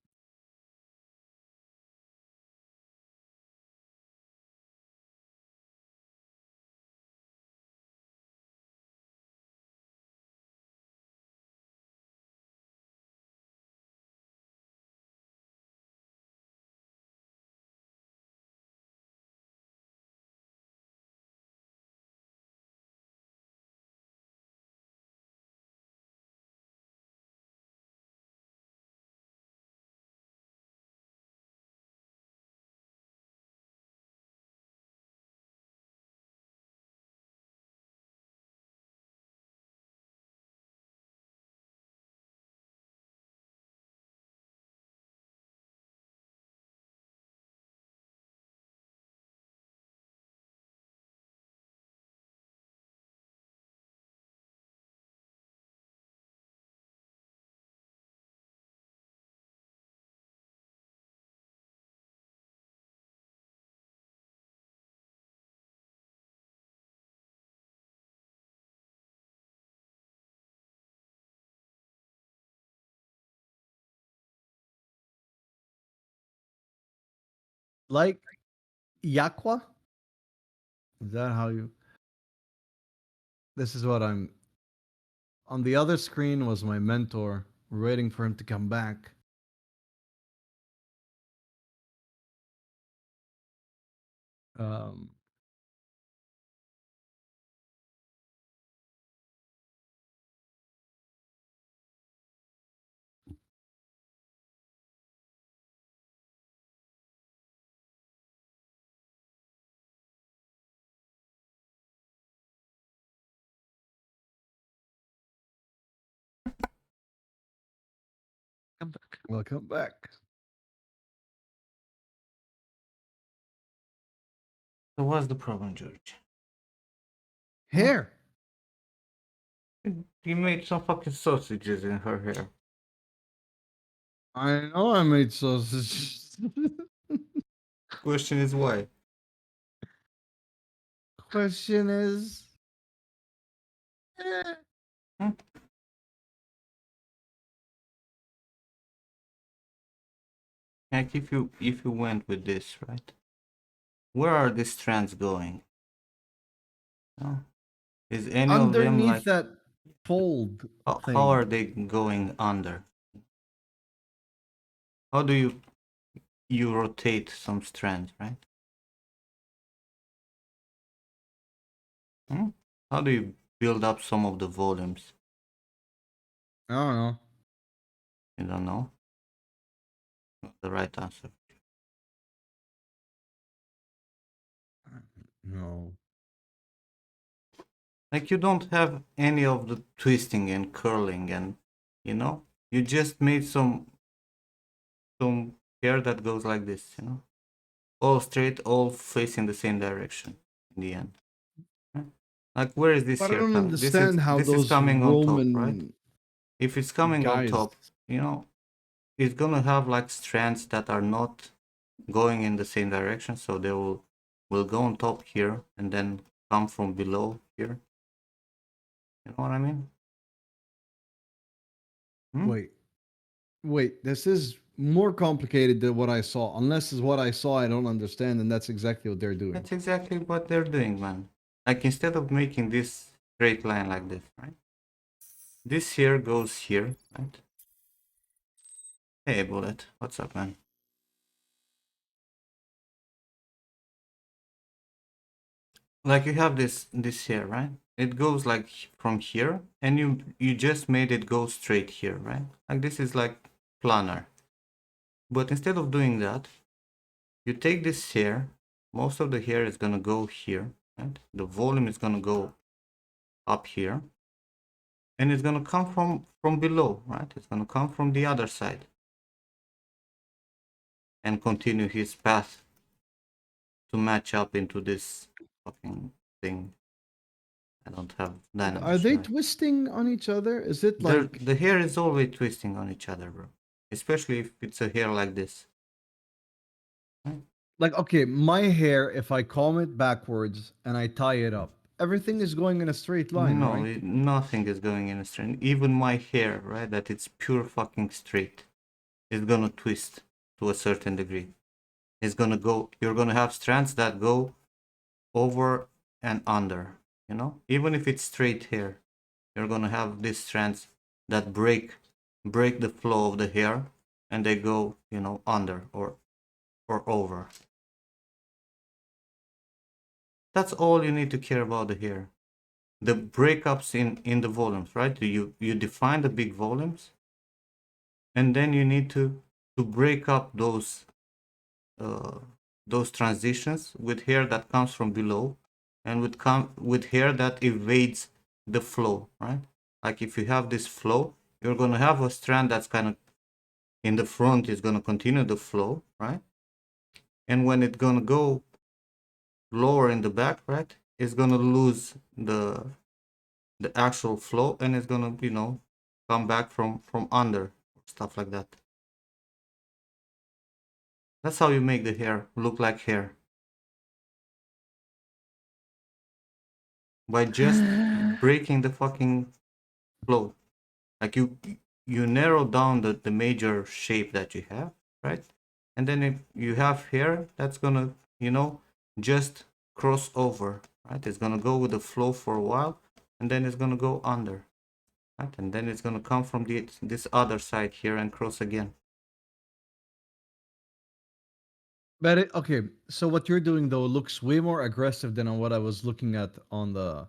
Like Yakwa? Is that how you? This is what I'm. On the other screen was my mentor. We're waiting for him to come back. Um, Come back. welcome back. So what's the problem, George? Hair. You made some fucking sausages in her hair. I know I made sausage. Question is why? Question is, eh, Hmm? Like if you went with this, right? Where are these strands going? No? Is any of them underneath like that fold how thing. are they going under? How do you rotate some strands, right? Hmm? How do you build up some of the volumes? I don't know. You don't know? Not the right answer. No. Like you don't have any of the twisting and curling and you know? You just made some hair that goes like this, you know? All straight, all facing the same direction in the end. Right? Like where is this But I hair don't coming? understand how This is those coming on top, right? Roman If it's coming on guys. top, you know, it's gonna have like strands that are not going in the same direction, so they will go on top here and then come from below here. You know what I mean? Hmm? Wait, wait. This is more complicated than what I saw. Unless is what I saw, I don't understand, and that's exactly what they're doing. That's exactly what they're doing, man. Like instead of making this straight line like this, right? This here goes here, right? Hey, Bullet, what's up, man? Like you have this here, right? It goes like from here, and you just made it go straight here, right? Like this is like planar. But instead of doing that, you take this hair. Most of the hair is gonna go here, right? The volume is gonna go up here, and it's gonna come from below, right? It's gonna come from the other side and continue his path to match up into this fucking thing. I don't have Are dynamics they right. twisting on each other? Is it like The hair is always twisting on each other, bro. Especially if it's a hair like this. Right? okay, my hair, if I comb it backwards and I tie it up, everything is going in a straight line, No, right? nothing is going in a straight. Even my hair, right, that it's pure fucking straight, is gonna twist to a certain degree. It's gonna go. You're gonna have strands that go over and under. You know, even if it's straight hair, you're gonna have these strands that break the flow of the hair, and they go, you know, under or over. That's all you need to care about the hair. The breakups in the volumes, right? You define the big volumes, and then you need to break up uh, those transitions with hair that comes from below, and with hair that evades the flow, right? Like if you have this flow, you're gonna have a strand that's kind of in the front is gonna continue the flow, right? And when it's gonna go lower in the back, right, it's gonna lose the actual flow, and it's gonna, you know, come back from under, stuff like that. That's how you make the hair look like hair, by just breaking the fucking flow. Like you narrow down the major shape that you have, right? And then if you have hair that's gonna, you know, just cross over, right? It's gonna go with the flow for a while, and then it's gonna go under, right? And then it's gonna come from this other side here and cross again. But okay, so what you're doing though looks way more aggressive than on what I was looking at on the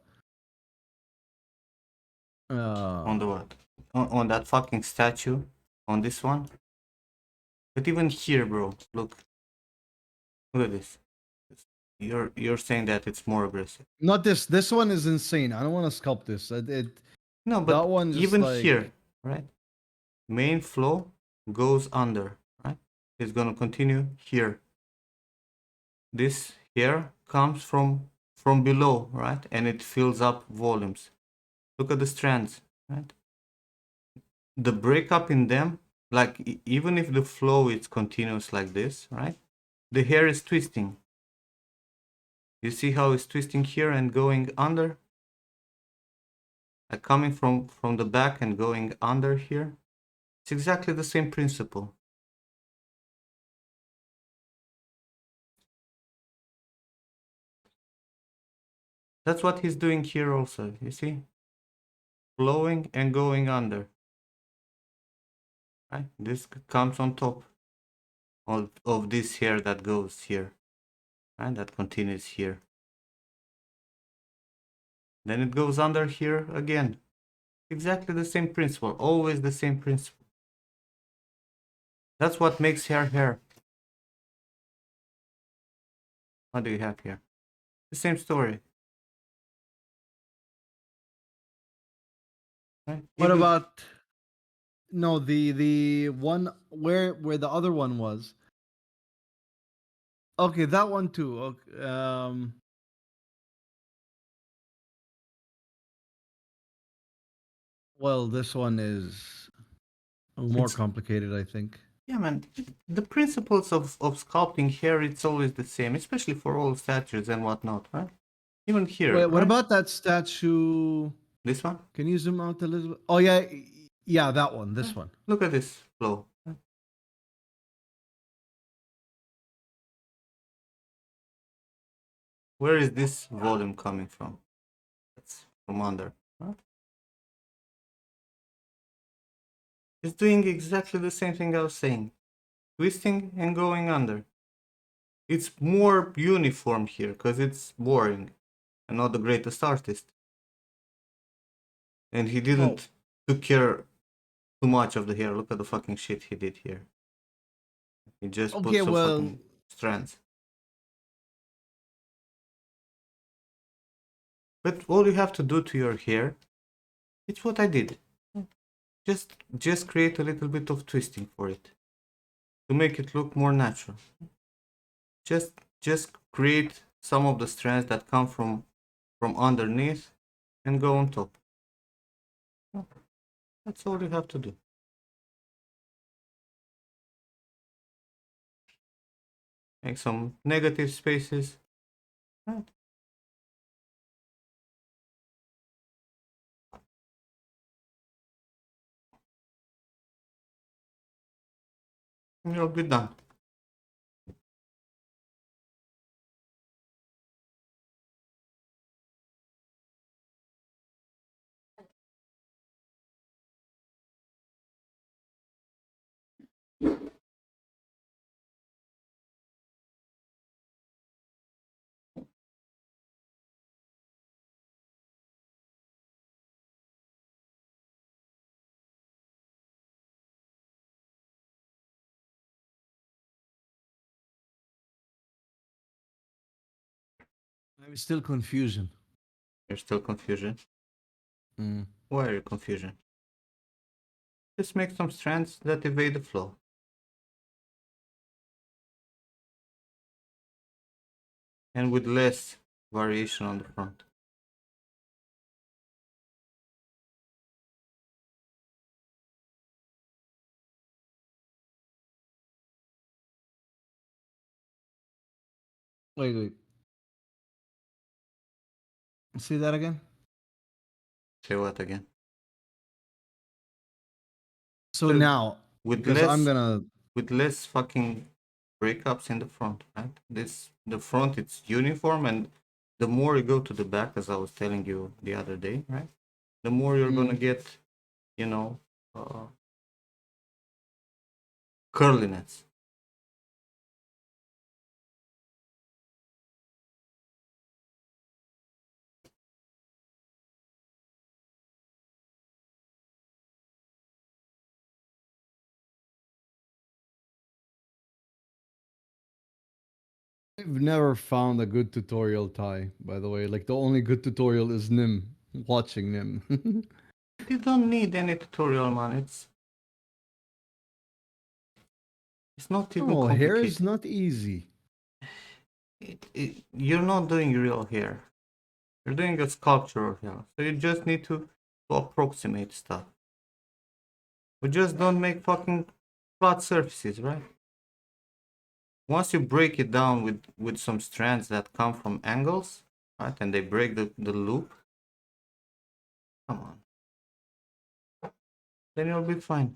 On the uh what? On that fucking statue, on this one. But even here, bro, look at this. You're saying that it's more aggressive. not this. This one is insane. I don't want to sculpt this. No, That but one just even like here, right? Main flow goes under, right? It's gonna continue here. This here comes from below, right? And it fills up volumes. Look at the strands, right? The breakup in them, like even if the flow is continuous like this, right? The hair is twisting. You see how it's twisting here and going under? Like coming from the back and going under here. It's exactly the same principle. That's what he's doing here also, you see? Flowing and going under. Right? This comes on top of this hair that goes here. Right? That continues here. Then it goes under here again. Exactly the same principle, always the same principle. That's what makes hair hair. What do you have here? The same story. Right? What Even about no the one where the other one was? Okay, that one too. Okay, well, this one is more it's, complicated, I think. yeah, man. The principles of sculpting hair, it's always the same, especially for all statues and whatnot, right? Even here, Wait, what right? about that statue? This one. Can you zoom out, Elizabeth? Oh yeah, yeah, that one. This Right? one. Look at this flow. Right? Where is this volume coming from? That's from under. Right? It's doing exactly the same thing I was saying. Twisting and going under. It's more uniform here because it's boring. I'm not the greatest artist. And he Oh, didn't took care too much of the hair. Look at the fucking shit he did here. He just put okay. some Well, fucking strands. But all you have to do to your hair, it's what I did. Just create a little bit of twisting for it to make it look more natural. Just just create some of the strands that come from underneath and go on top. That's all you have to do. Make some negative spaces. Right. And you'll be done. I'm still confusion. There's still confusion. Mm. Why are you confusion? Just make some strands that evade the flow. And with less variation on the front. Wait. See that again? Say what again? So now, With because I'm less gonna. with less fucking breakups in the front, right? The front it's uniform, and the more you go to the back, as I was telling you the other day, right? The more you're gonna Mm. get, you know, uh, curliness. I've never found a good tutorial Thai, by the way. Like the only good tutorial is Nim, watching Nim. You don't need any tutorial, man. It's not even Oh, hair is complicated. not easy. You're not doing real hair. You're doing a sculpture here, so you just need to approximate stuff. We just don't make fucking flat surfaces, right? Once you break it down with some strands that come from angles, right, and they break the loop, come on, then you'll be fine.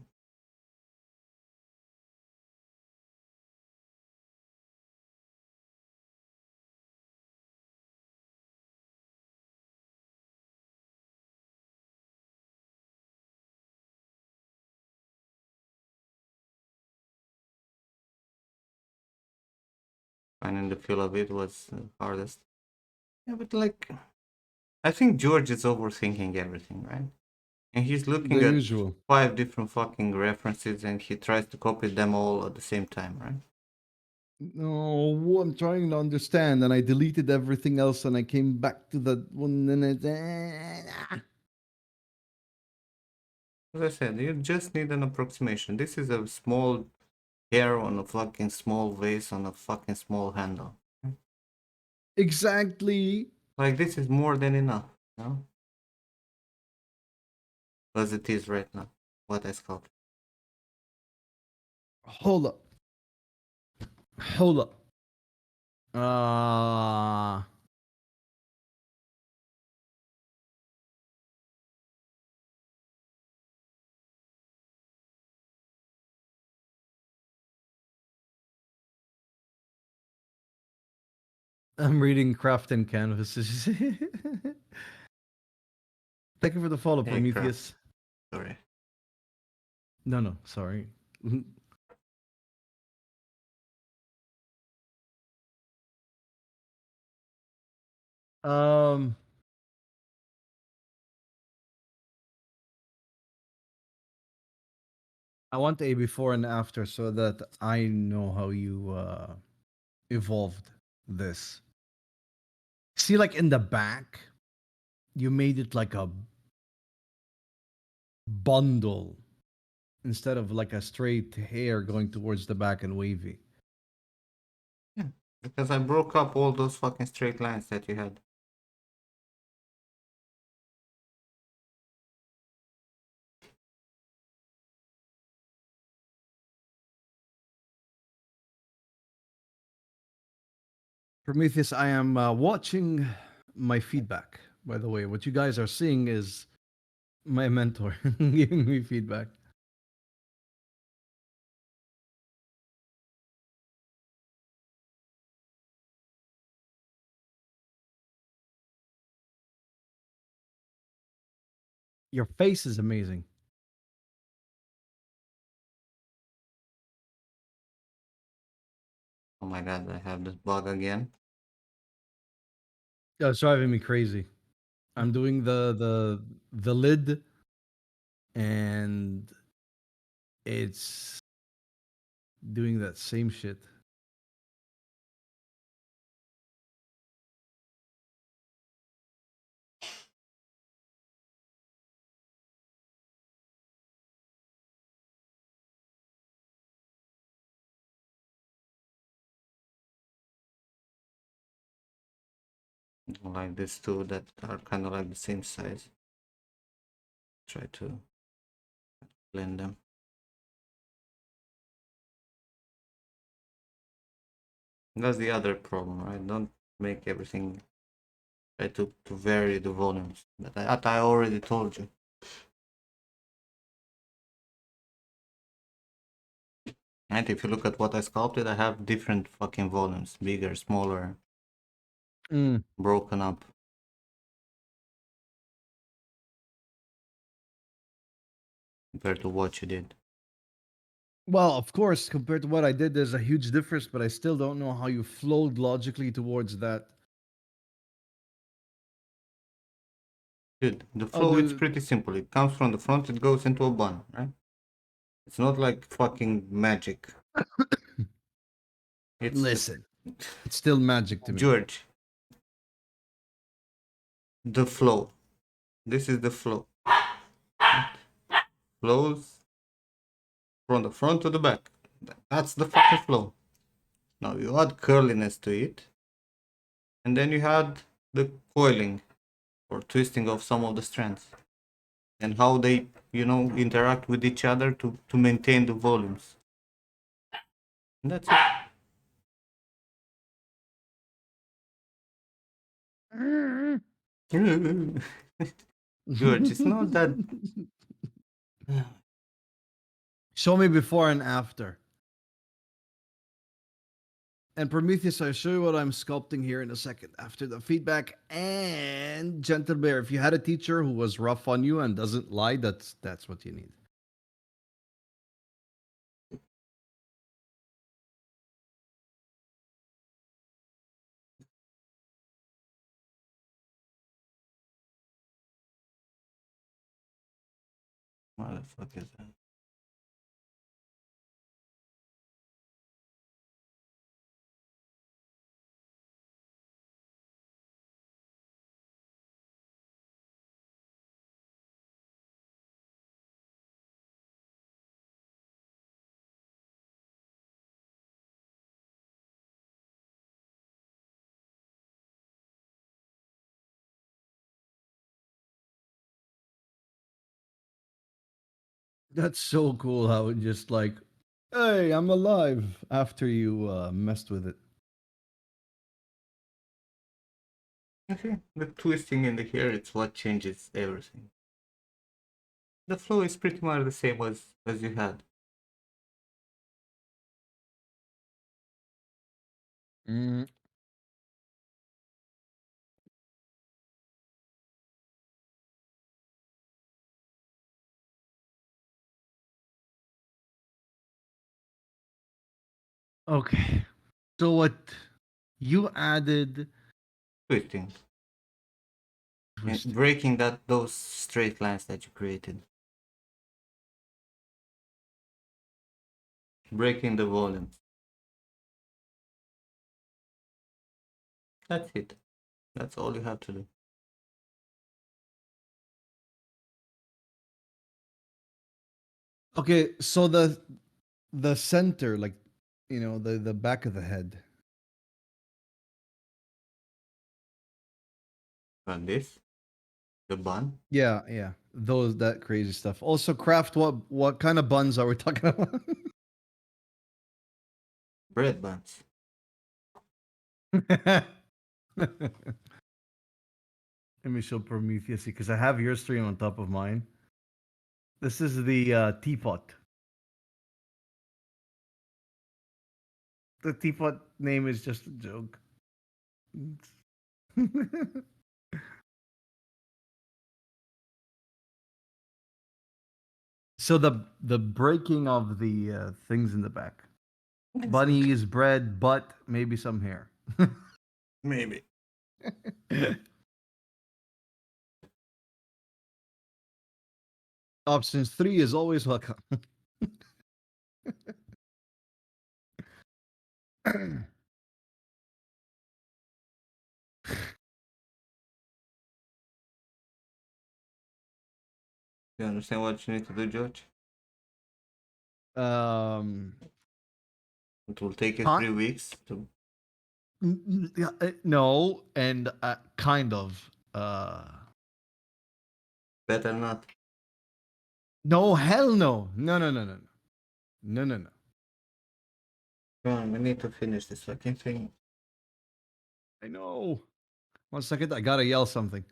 Finding the feel of it was hardest. Yeah, but like, I think George is overthinking everything, right? And he's The looking at usual. 5 different fucking references and he tries to copy them all at the same time, right? No, I'm trying to understand, and I deleted everything else, and I came back to that one, and As I said, you just need an approximation. This is a small hair on a fucking small vase on a fucking small handle. exactly. Like, this is more than enough, you know? As it is right now, what I sculpted. Hold up. Hold up. Uh I'm reading Craft and Canvases. Thank you for the follow, Hey, Craft. Prometheus. Sorry. No, sorry. um, I want a before and after so that I know how you evolved this. See, like in the back, you made it like a bundle instead of like a straight hair going towards the back and wavy. Yeah, because I broke up all those fucking straight lines that you had. Prometheus, I am watching my feedback. By the way, what you guys are seeing is my mentor giving me feedback. Your face is amazing. Oh my god, I have this bug again. Yeah, it's driving me crazy. I'm doing the lid, and it's doing that same shit. Like these two that are kind of like the same size. Try to blend them. That's the other problem, right? Don't make everything, try to vary the volumes. That I already told you. And if you look at what I sculpted, I have different fucking volumes. Bigger, smaller, Mm. broken up. Compared to what you did. Well, of course, compared to what I did, there's a huge difference, but I still don't know how you flowed logically towards that. Dude, the Oh, flow, it's dude, pretty simple. It comes from the front, it goes into a bun, right? It's not like fucking magic. It's listen, it's still magic to me. George, the flow. This is the flow. Flows from the front to the back. That's the fucking flow. Now you add curliness to it, and then you had the coiling. or twisting of some of the strands, and how they, interact with each other to maintain the volumes. And that's it. George, it's not that. Show me before and after. And Prometheus, I'll show you what I'm sculpting here in a second after the feedback. And Gentle Bear, if you had a teacher who was rough on you and doesn't lie, that's what you need. What the fuck is that? That's so cool how it just like, hey, I'm alive after you messed with it. Okay, the twisting in the hair, it's what changes everything. The flow is pretty much the same as you had. Mm. Okay. So what you added Twisting. And twisting. breaking those straight lines that you created. Breaking the volume. That's it. That's all you have to do. Okay, so the center, like the back of the head. And this, the bun, Yeah, yeah. Those that crazy stuff. Also, craft. What kind of buns are we talking about? bread buns. Let me show Prometheus because I have your stream on top of mine. This is the teapot. The teapot name is just a joke. So the breaking of the things in the back. Bunnies, bread, butt, maybe some hair. Maybe. Options 3 is always welcome. You understand what you need to do, George? um, It will take you Con- 3 weeks to. yeah, no, and kind of. Better not. No, hell no. No, no, no, no, no. No, no, no. Come on, we need to finish this fucking thing. I know. 1 second, I gotta yell something.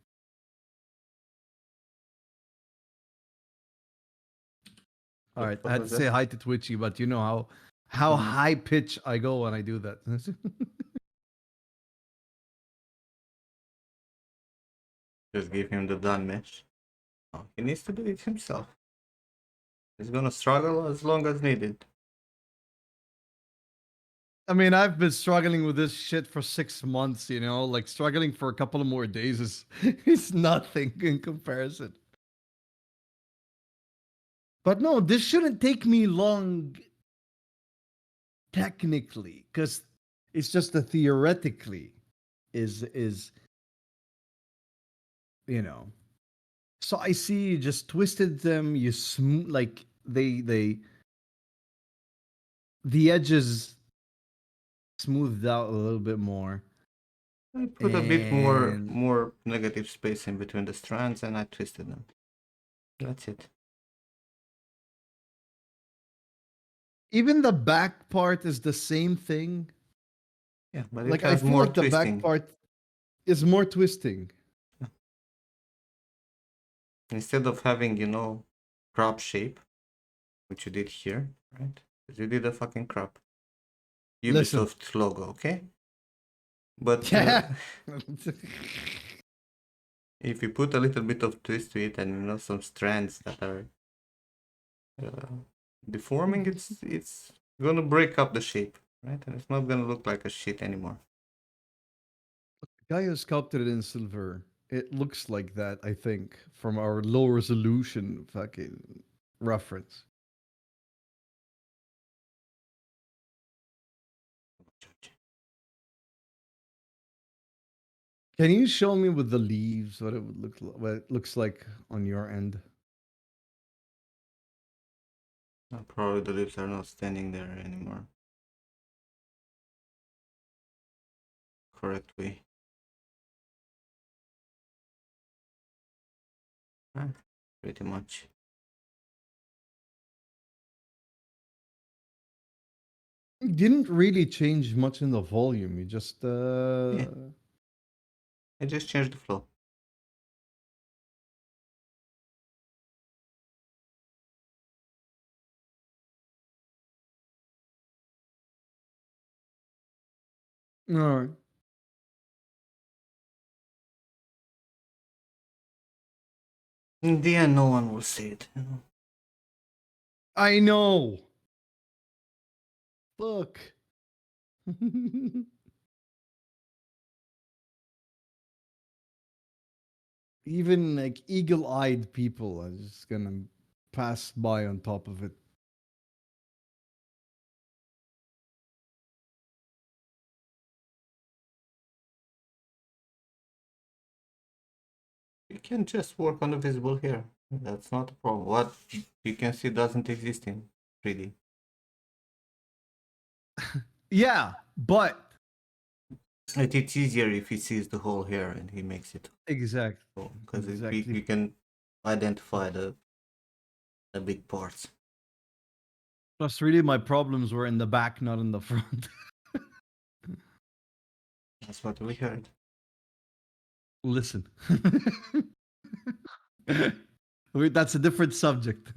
All right, I What had to was say that? hi to Twitchy, but you know how Mhm. high pitch I go when I do that. Just give him the done mesh. Oh, he needs to do it himself. He's gonna struggle as long as needed. I mean, I've been struggling with this shit for 6 months. Like struggling for a couple of more days is nothing in comparison. But no, this shouldn't take me long technically, because it's just a theoretically is you know. So I see you just twisted them. You like the edges smoothed out a little bit more. I put a bit more And negative space in between the strands and I twisted them. That's it. even the back part is the same thing. Yeah, but it Like I has feel more like the back twisting. part is more twisting. Instead of having, crop shape, which you did here, right? 'Cause you did a fucking crop. Listen. Ubisoft logo, okay? But Yeah. if you put a little bit of twist to it and some strands that are uh, deforming, it's gonna break up the shape, right? And it's not gonna look like a shit anymore. Guy who sculpted it in silver. It looks like that, I think, from our low resolution fucking reference. Can you show me with the leaves what it would look like, what it looks like on your end? Probably the lips are not standing there anymore. Correct way. Pretty much. You didn't really change much in the volume. You just Yeah, I just changed the flow. all right. In the end, no one will see it. I know. Fuck. Even like eagle-eyed people are just gonna pass by on top of it. You can just work on the visible hair. That's not a problem. What you can see doesn't exist in 3D. Yeah, but It's easier if he sees the whole hair and he makes it exactly, because exactly. you can identify the big parts. Plus, really, my problems were in the back, not in the front. That's what we heard. Listen, wait, that's a different subject.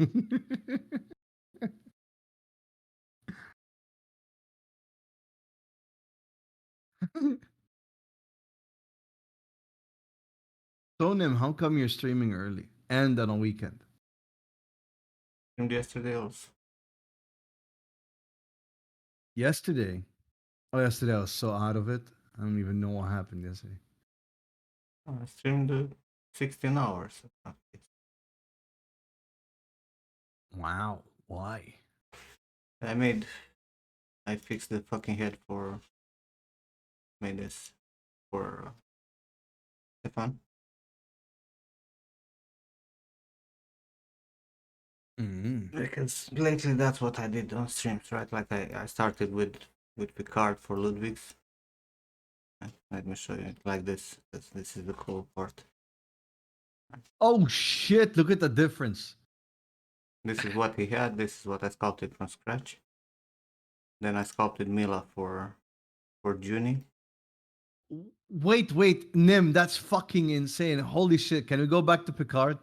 Sonim, how come you're streaming early and on a weekend? From yesterday also. Yesterday, oh, yesterday I was so out of it. I don't even know what happened yesterday. I streamed 16 hours. Wow, why? I fixed the fucking head for made this for Stefan. Because lately that's what I did on streams, right? Like I started with Picard for Ludwig's. Let me show you it like this. This is the cool part. Oh shit! Look at the difference. This is what he had. This is what I sculpted from scratch. Then I sculpted Mila for Junie. Wait, Nim, that's fucking insane. Holy shit! Can we go back to Picard?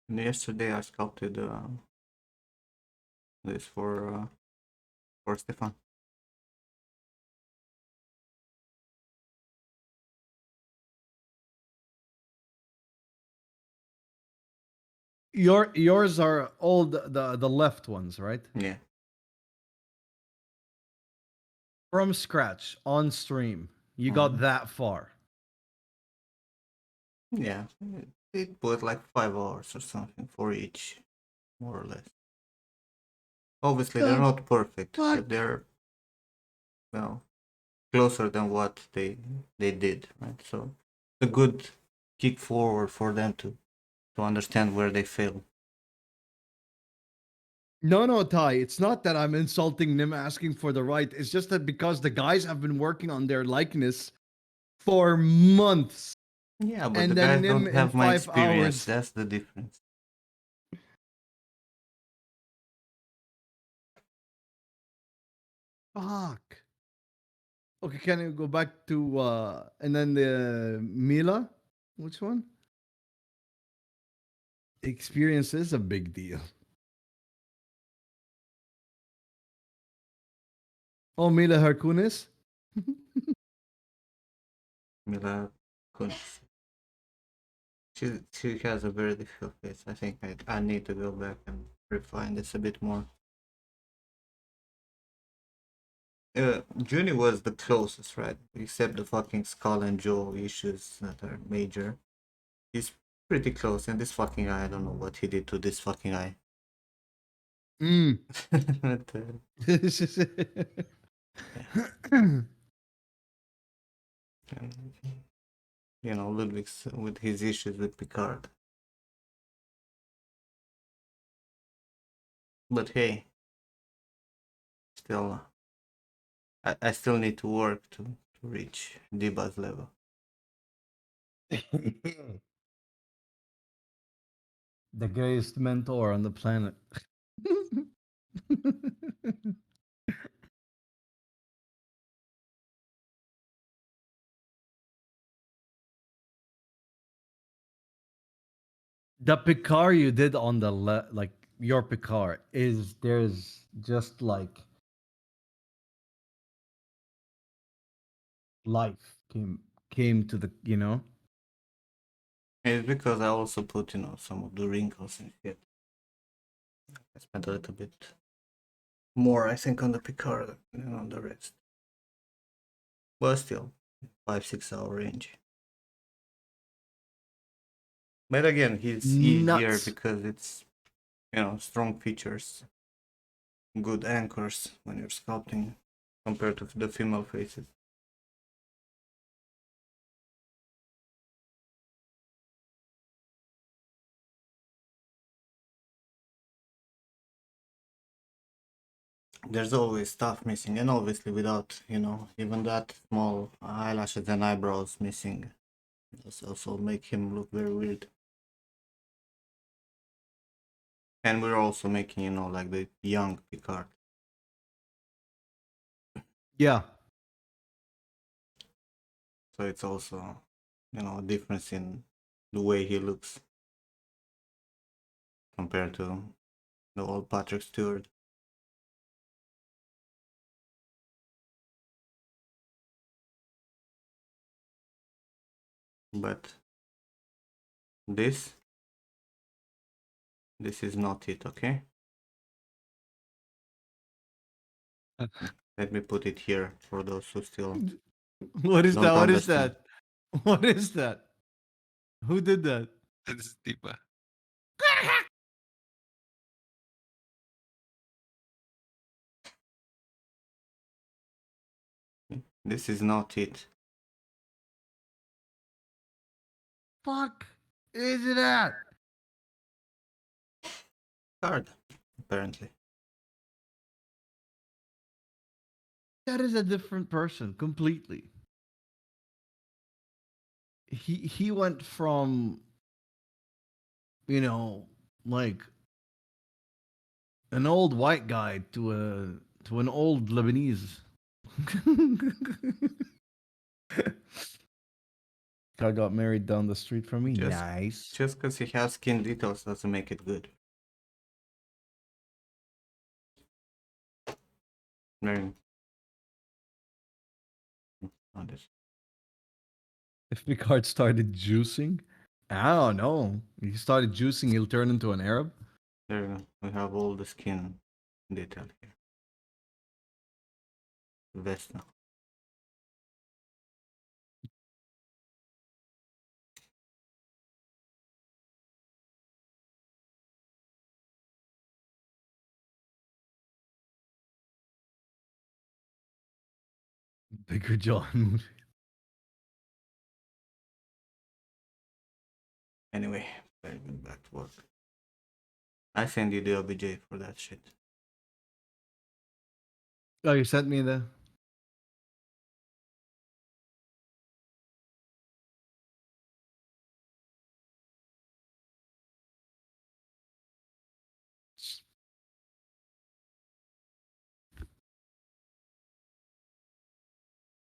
And yesterday I sculpted this for Stefan. Yours are all the left ones, right? Yeah, From scratch on stream. You got that far. yeah. It put like 5 hours or something for each, more or less. Obviously, they're The not perfect, fuck? but they're well closer than what they did, right? So a good kick forward for them to understand where they fail. No, no, Ty. It's not that I'm insulting them asking for the right. It's just that because the guys have been working on their likeness for months, Yeah, but the and then guys Nim don't in have my five experience. hours. That's the difference. Fuck. Okay, can you go back to and then the Mila? Which one? Experience is a big deal. Oh, Mila Harkunis? Mila Kunis. She has a very difficult face. I think I need to go back and refine this a bit more. Junie was the closest, right? Except the fucking skull and jaw issues that are major. He's pretty close, and this fucking guy, I don't know what he did to this fucking eye. Mm. But, yeah. And, you know, Ludwig's with his issues with Picard. But hey, still, I still need to work to reach Diba's level. The greatest mentor on the planet. The Picard you did on the like your Picard is there's just like life came to the It's because I also put, you know, some of the wrinkles in it. I spent a little bit more, I think, on the Picard than on the rest. But still, 5-6 hour range. But again, he's easier nuts. because it's, you know, strong features, good anchors when you're sculpting compared to the female faces. There's always stuff missing, and obviously without, you know, even that small eyelashes and eyebrows missing, this also make him look very weird. And we're also making, you know, like the young Picard. Yeah. So it's also, you know, a difference in the way he looks compared to the old Patrick Stewart. But this this is not it, okay? Let me put it here for those who still What is that? don't What is understand. that? What is that? Who did that? That's Diba. This is not it. Fuck is that? Hard, apparently. That is a different person completely. He went from like an old white guy to an old Lebanese. I got married down the street from me. Just Nice. just because he has skin details doesn't make it good. Very honest. If Picard started juicing, I don't know. He started juicing, he'll turn into an Arab. There you go. We have all the skin detail here. Vesna. Bigger John. Anyway, back to work. I send you the OBJ for that shit. Oh, you sent me the.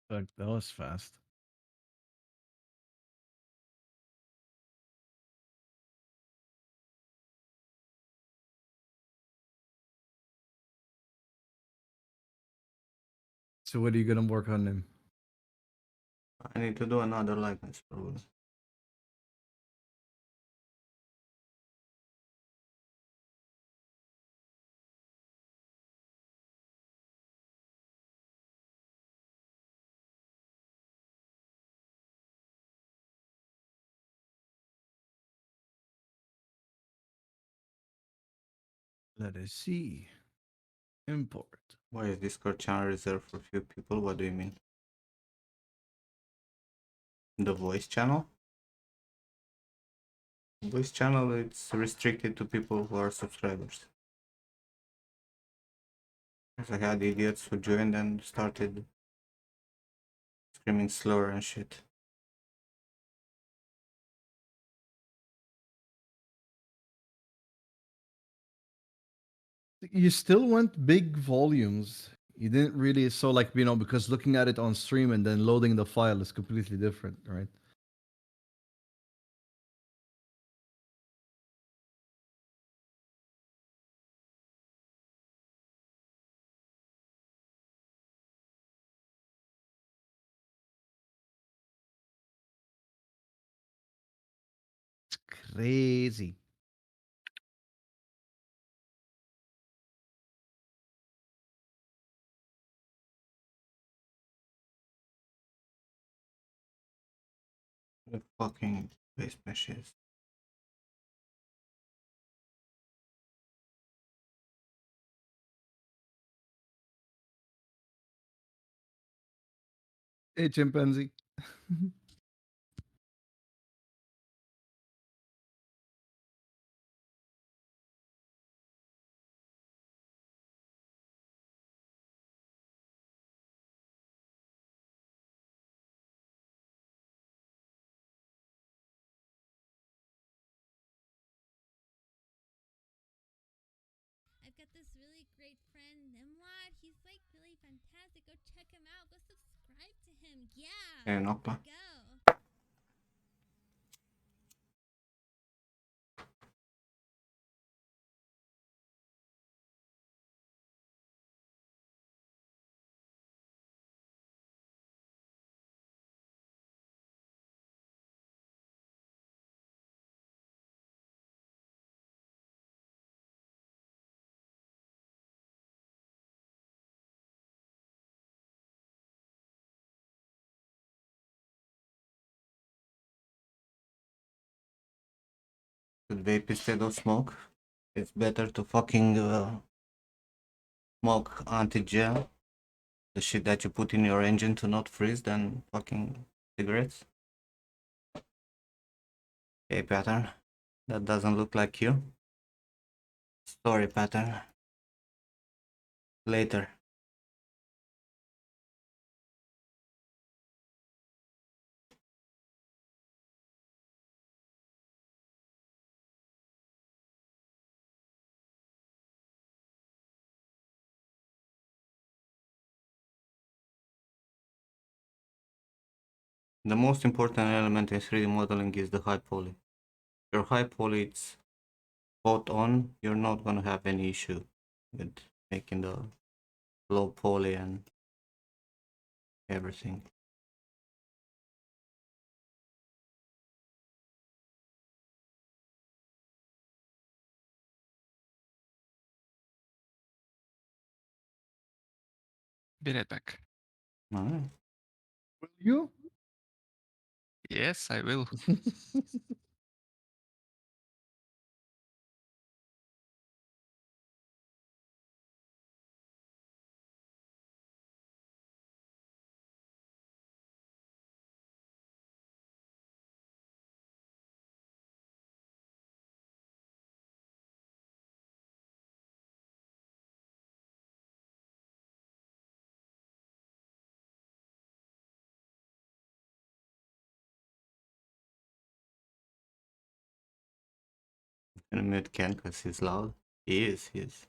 Fuck, that was fast. So what are you gonna work on him? I need to do another likeness probably. Let us see. Import. Why is Discord channel reserved for few people? What do you mean? The voice channel? Voice channel, it's restricted to people who are subscribers. Because I had idiots who joined and started screaming slur and shit. You still went big volumes. You didn't really so like because looking at it on stream and then loading the file is completely different, right? It's crazy. The fucking face meshes. Hey, chimpanzee. I've got this really great friend, Nimlad. He's like really fantastic. Go check him out. Go subscribe to him. Yeah. And Okta. Go. With vape instead of smoke. It's better to fucking smoke anti-gel, the shit that you put in your engine to not freeze, than fucking cigarettes. Hey, pattern. That doesn't look like you. Story pattern. Later. The most important element in 3D modeling is the high poly. Your high poly it's spot on, you're not gonna have any issue with making the low poly and everything. Be right back. Alright. Will you? Yes, I will. Gonna mute Ken because he's loud. He is. He is.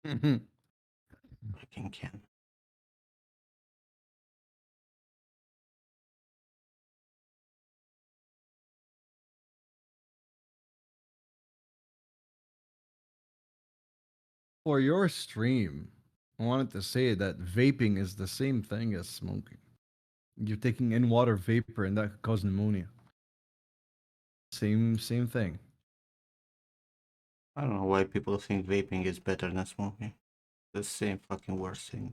Fucking Ken. For your stream, I wanted to say that vaping is the same thing as smoking. You're taking in water vapor and that could cause pneumonia. Same thing. I don't know why people think vaping is better than smoking. The same fucking worst thing.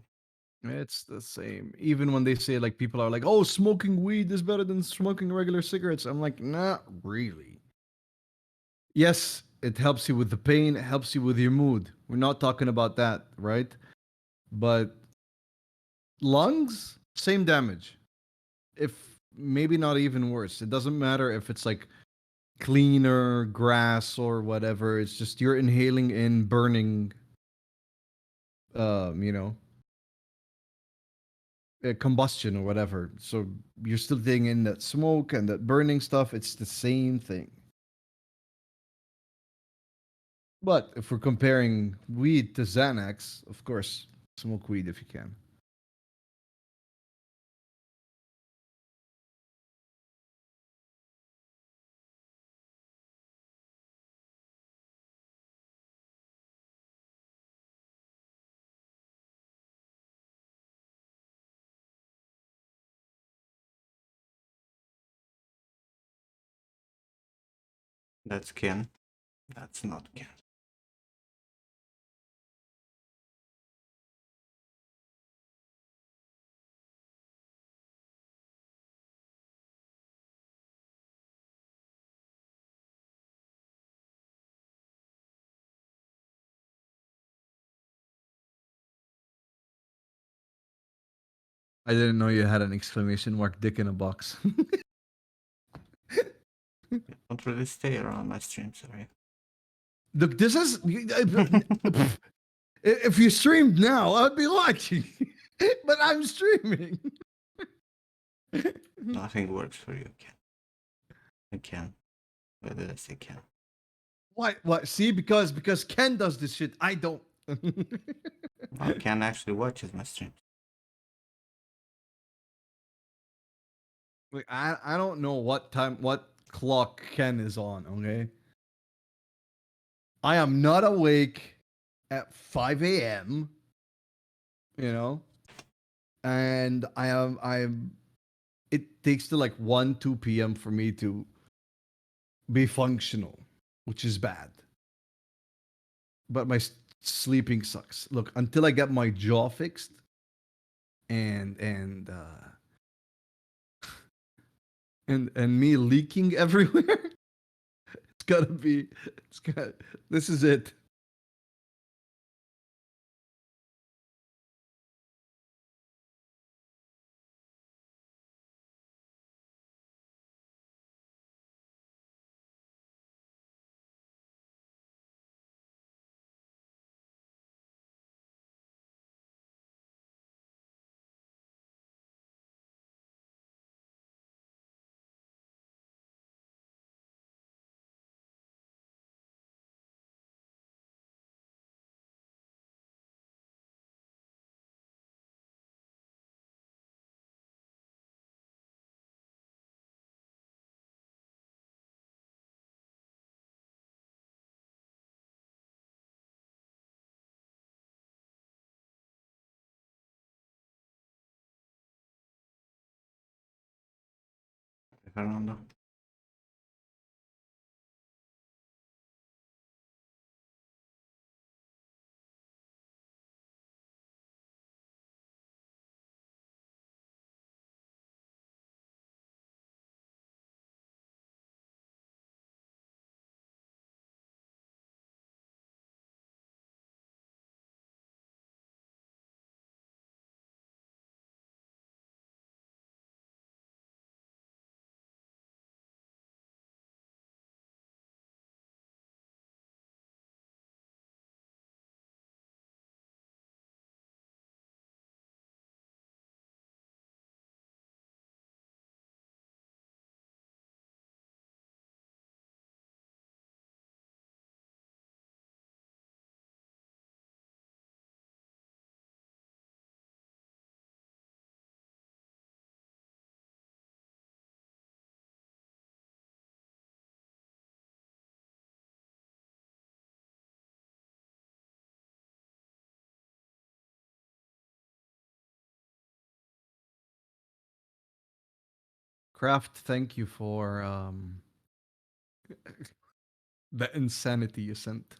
It's the same. Even when they say like people are like, "Oh, smoking weed is better than smoking regular cigarettes." I'm like, "Not really." Yes, it helps you with the pain, it helps you with your mood. We're not talking about that, right? But lungs, same damage. If maybe not even worse. It doesn't matter if it's like cleaner grass or whatever. It's just you're inhaling in burning you know, combustion or whatever. So you're still taking in that smoke and that burning stuff. It's the same thing. But if we're comparing weed to Xanax, of course, smoke weed if you can. That's Ken. That's not Ken. I didn't know you had an exclamation mark dick in a box. Don't really stay around my stream, sorry. Look, this is. If you streamed now, I'd be watching. But I'm streaming. Nothing works for you, Ken. I can. Why did I say Ken? What? What? See, because Ken does this shit. I don't. Well, Ken actually watches my streams. Wait, I don't know what clock Ken is on. Okay, I am not awake at 5 a.m. You know, and I'm. It takes to like 1, 2 p.m. for me to be functional, which is bad. But my sleeping sucks. Look, until I get my jaw fixed, and and me leaking everywhere, it's gotta be. It's got. This is it. Fernando. Craft, thank you for the insanity you sent.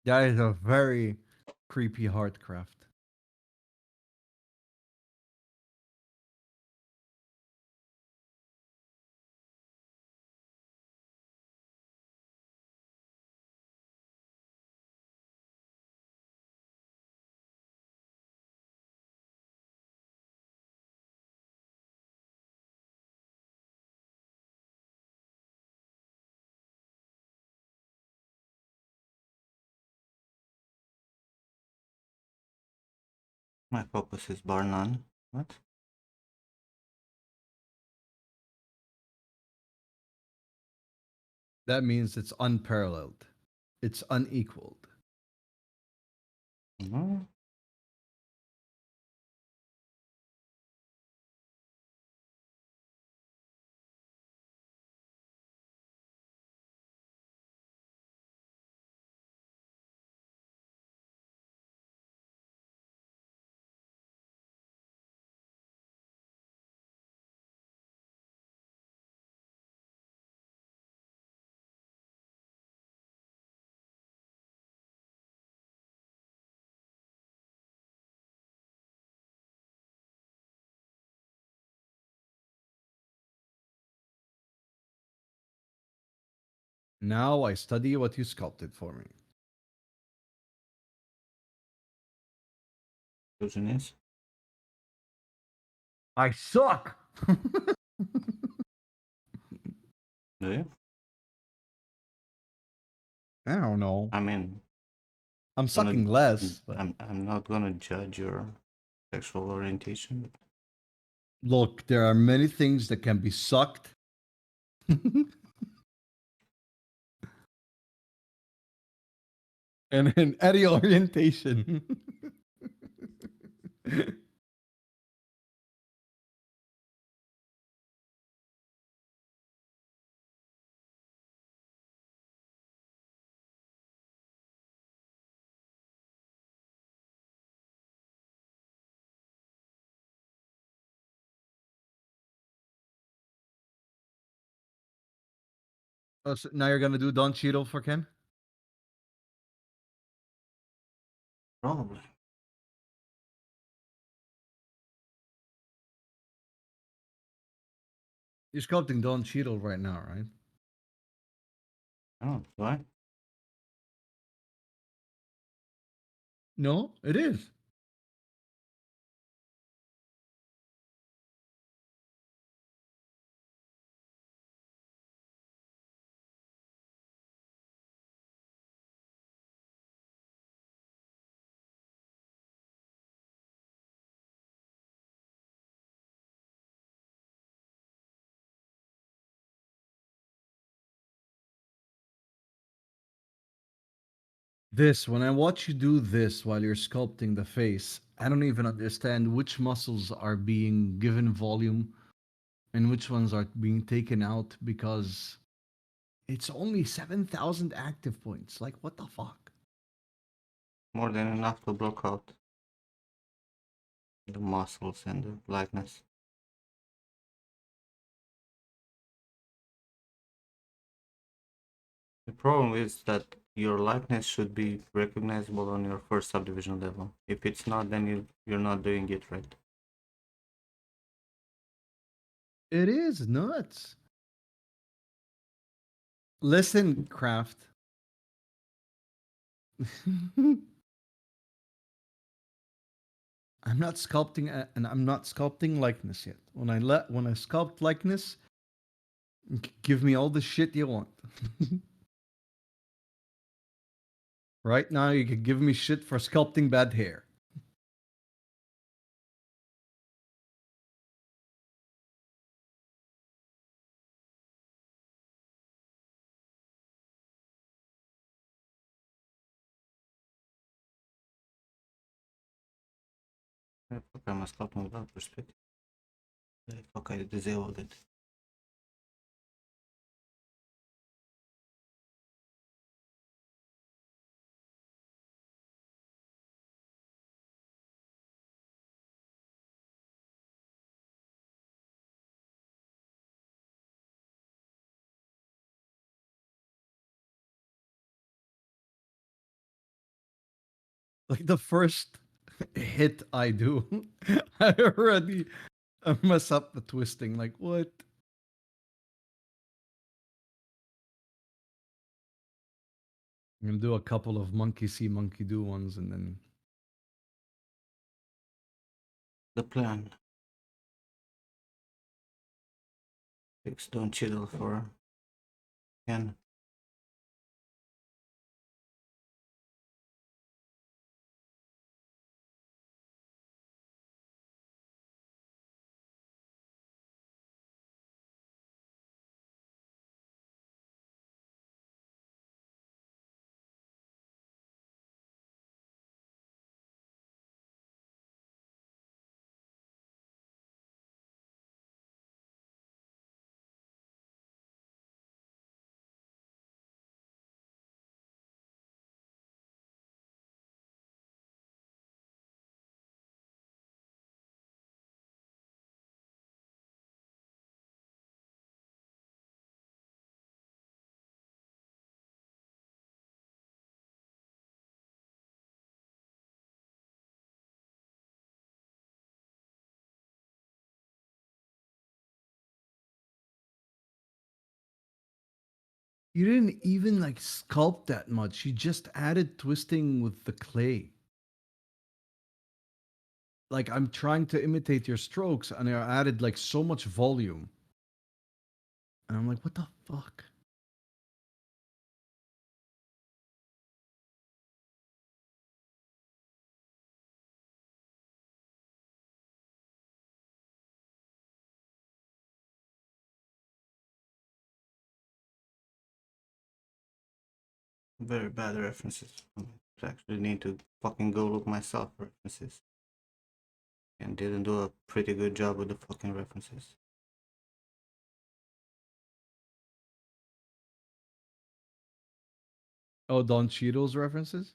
That is a very creepy Heartcraft. My focus is bar none. What? That means it's unparalleled. It's unequaled. No. Now I study what you sculpted for me. Conclusion is I suck. do you? I don't know. I mean, I'm gonna, sucking less, but I'm not gonna judge your sexual orientation. look, there are many things that can be sucked. And an Eddie orientation. Oh, so now you're gonna do Don Cheadle for Ken? Probably. You're sculpting Don Cheadle right now, right? Oh, do I? No, it is. This, when I watch you do this while you're sculpting the face, I don't even understand which muscles are being given volume and which ones are being taken out because it's only 7,000 active points. Like, what the fuck? More than enough to block out the muscles and the likeness. The problem is that your likeness should be recognizable on your first subdivision level. If it's not, then you're not doing it right. It is nuts. Listen, Craft. I'm not sculpting and I'm not sculpting likeness yet. When I sculpt likeness, give me all the shit you want. Right now, you can give me shit for sculpting bad hair. Fuck, I must sculpt without perspective. Fuck, I disabled it. Like the first hit I do, I already mess up the twisting. Like, what? I'm gonna do a couple of monkey see, monkey do ones and then. The plan. Fix Don Cheadle for Ken. You didn't even like sculpt that much. You just added twisting with the clay. Like I'm trying to imitate your strokes and I added like so much volume. And I'm like, what the fuck? Very bad references. I actually need to fucking go look myself references. And didn't do a pretty good job with the fucking references. Oh, Don Cheadle's references?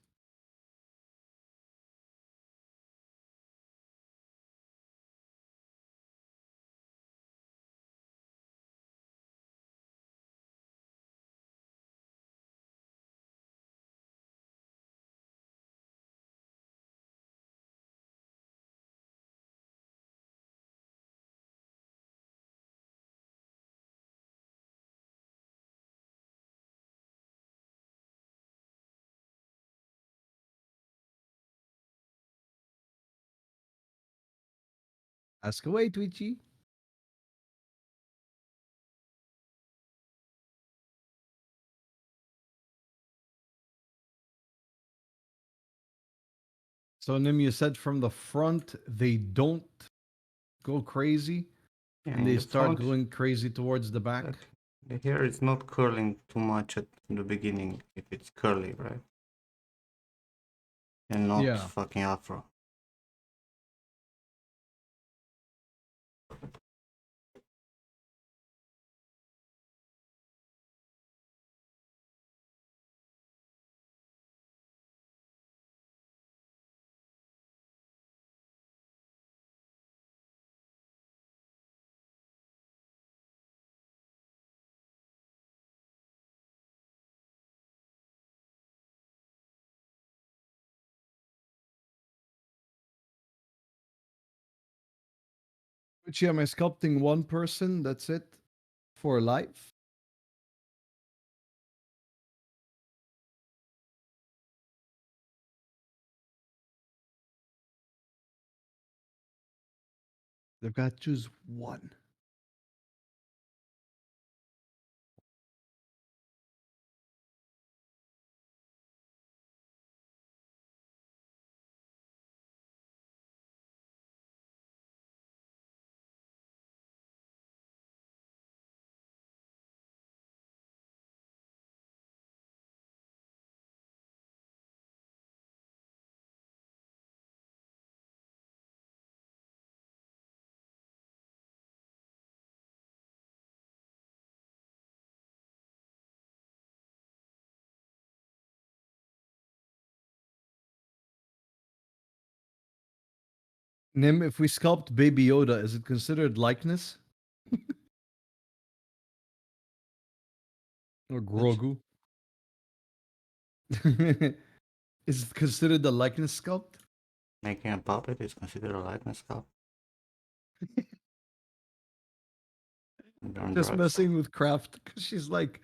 Ask away, Twitchy. So Nim, you said from the front they don't go crazy Yeah, and in they the start front, going crazy towards the back. the hair is not curling too much at the beginning if it's curly, right? and not Yeah. fucking afro. Which am I sculpting one person? That's it for life. They've got to choose one. Nim, if we sculpt Baby Yoda, is it considered likeness? Or Which Grogu? Is it considered a likeness sculpt? making a puppet is considered a likeness sculpt. You're on Just drugs. messing with Kraft because she's like,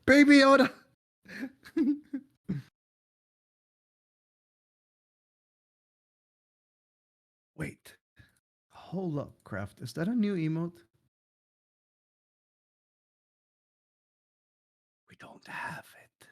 Baby Yoda! Wait. Hold up, Kraft. Is that a new emote? We don't have it.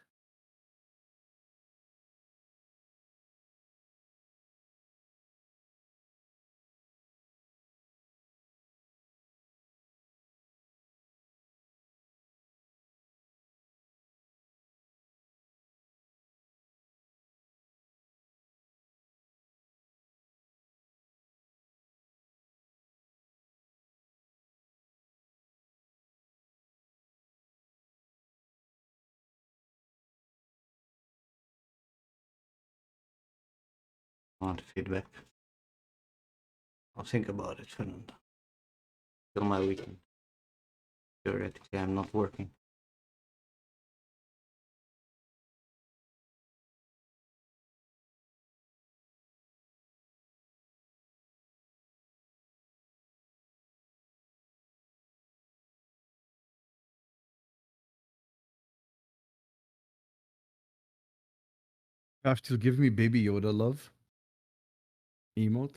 I want feedback. I'll think about it, Fernando. Till my weekend. Theoretically, I'm not working. Kraft, you'll give me Baby Yoda love emote.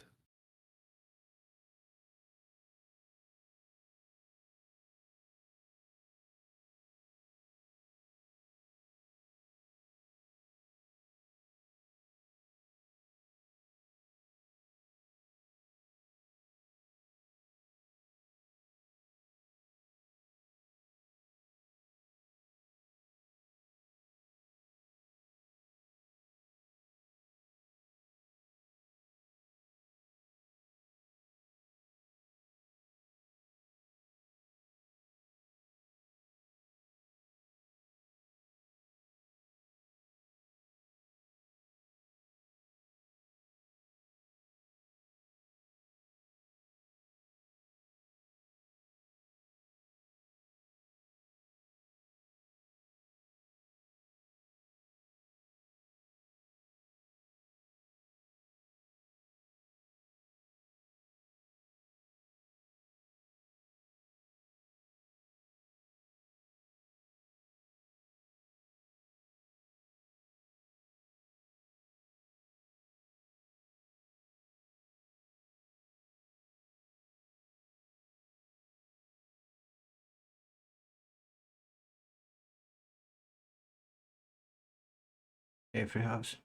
Hey, free house.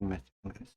messing with this.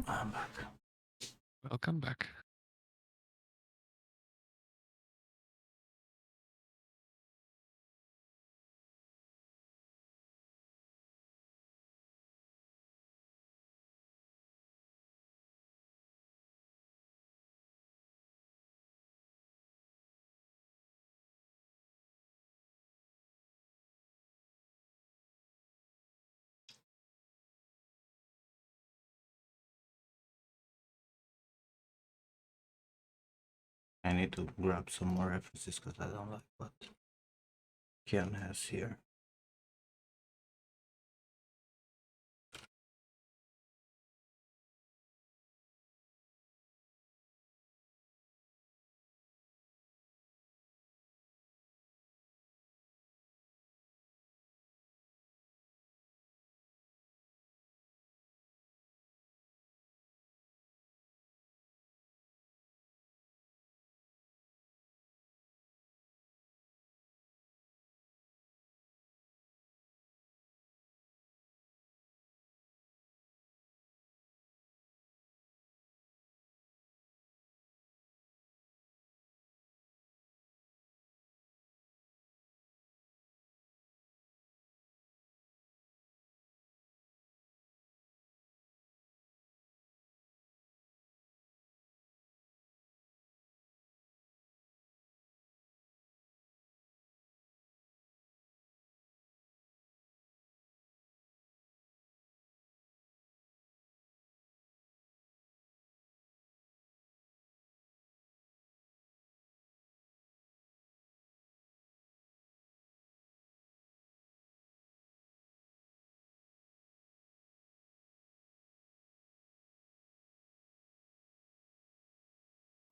I'm back. Welcome back. I need to grab some more references because I don't like what Kian has here.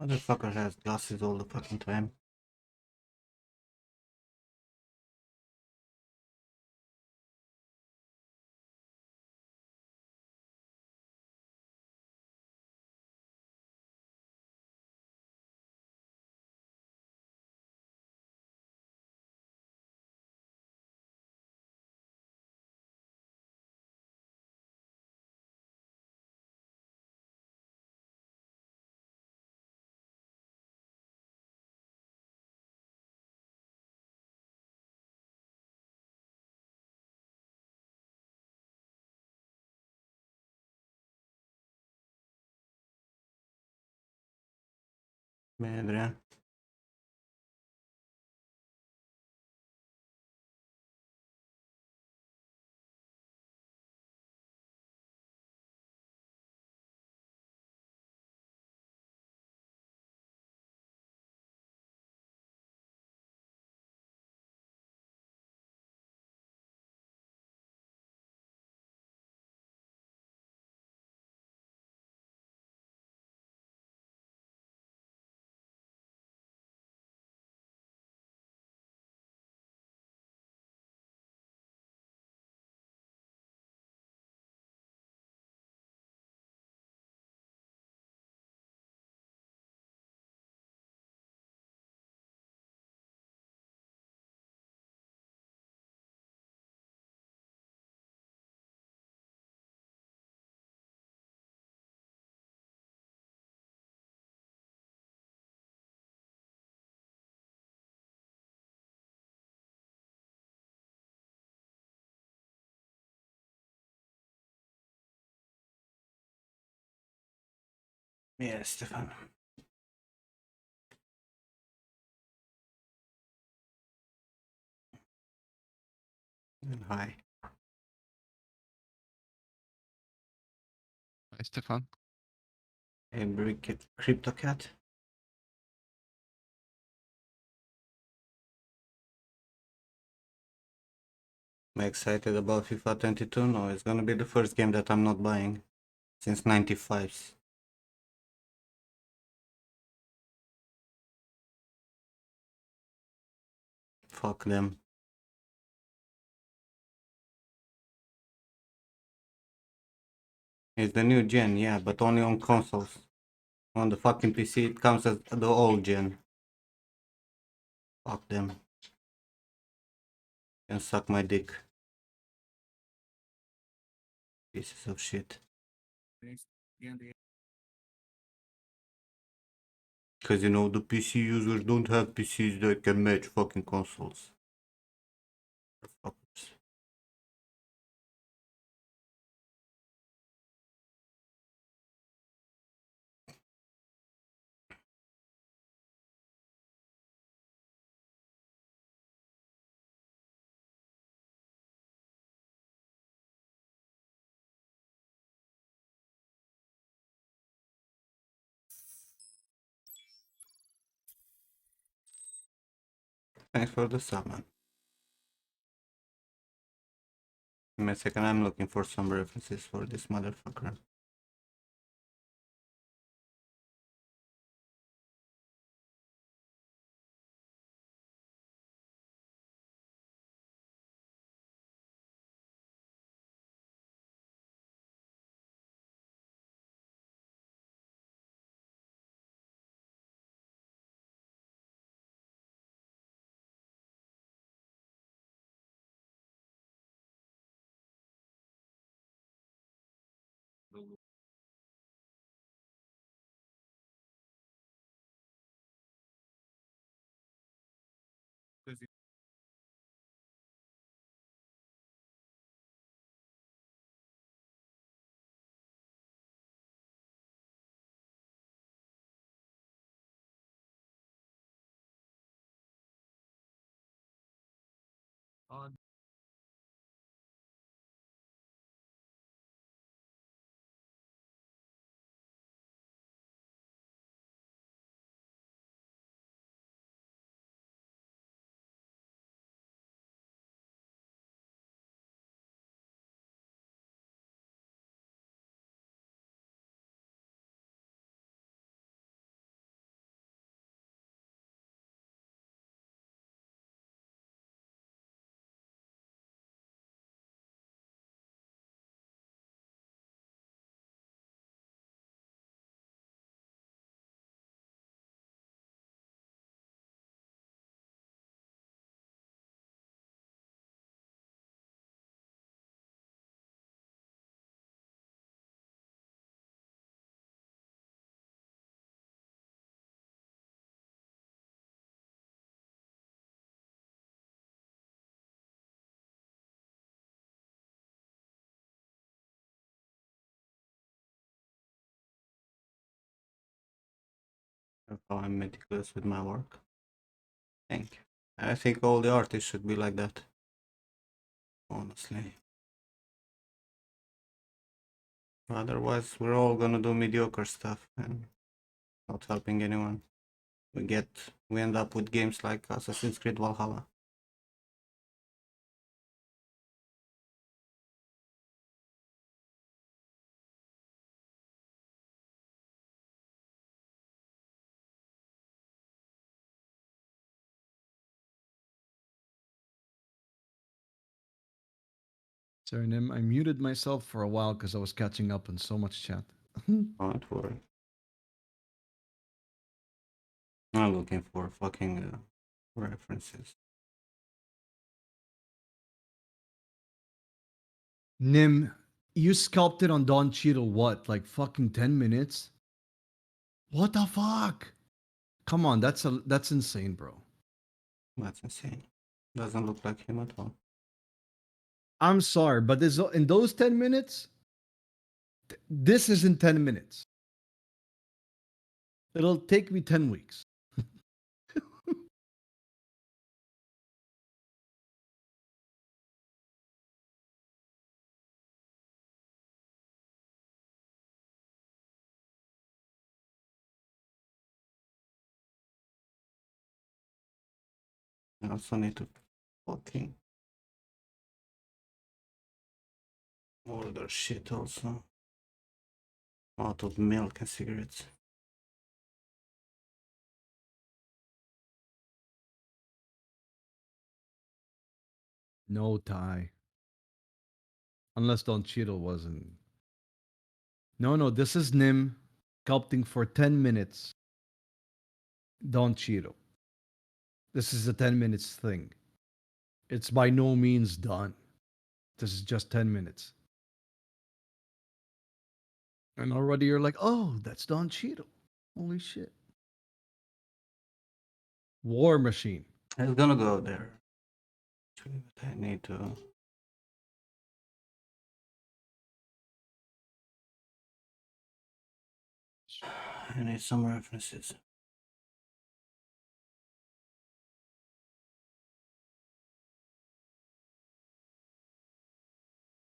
Motherfucker has glasses all the fucking time. Man, Adrian. Yeah, Stefan. Hi. Hi, Stefan. Hey, Brick Crypto Cat. Am I excited about FIFA 22? No, it's gonna be the first game that I'm not buying since 95s. Fuck them. It's the new gen, yeah, but only on consoles. On the fucking PC, it comes as the old gen. Fuck them. Can suck my dick. Pieces of shit. Because you know, the PC users don't have PCs that can match fucking consoles. Fuckers. thanks for the sub, man. Give me a second, I'm looking for some references for this motherfucker. How I'm meticulous with my work. Thank you. I think all the artists should be like that. Honestly. Otherwise, we're all gonna do mediocre stuff and not helping anyone. We end up with games like Assassin's Creed Valhalla. Sorry, Nim. I muted myself for a while because I was catching up on so much chat. Don't worry. I'm looking for fucking references. Nim, you sculpted on Don Cheadle what? Like fucking 10 minutes? What the fuck? Come on, that's insane, bro. That's insane. Doesn't look like him at all. I'm sorry, but this in those 10 minutes, this isn't 10 minutes. It'll take me 10 weeks. I also need to fucking order shit also. Out of milk and cigarettes. No tie. Unless Don Cheadle wasn't. No, this is Nim sculpting for 10 minutes. Don Cheadle. This is a 10 minutes thing. It's by no means done. This is just 10 minutes. And already you're like, oh, that's Don Cheadle. Holy shit. War Machine. I was gonna go there. Actually, but I need to. I need some references.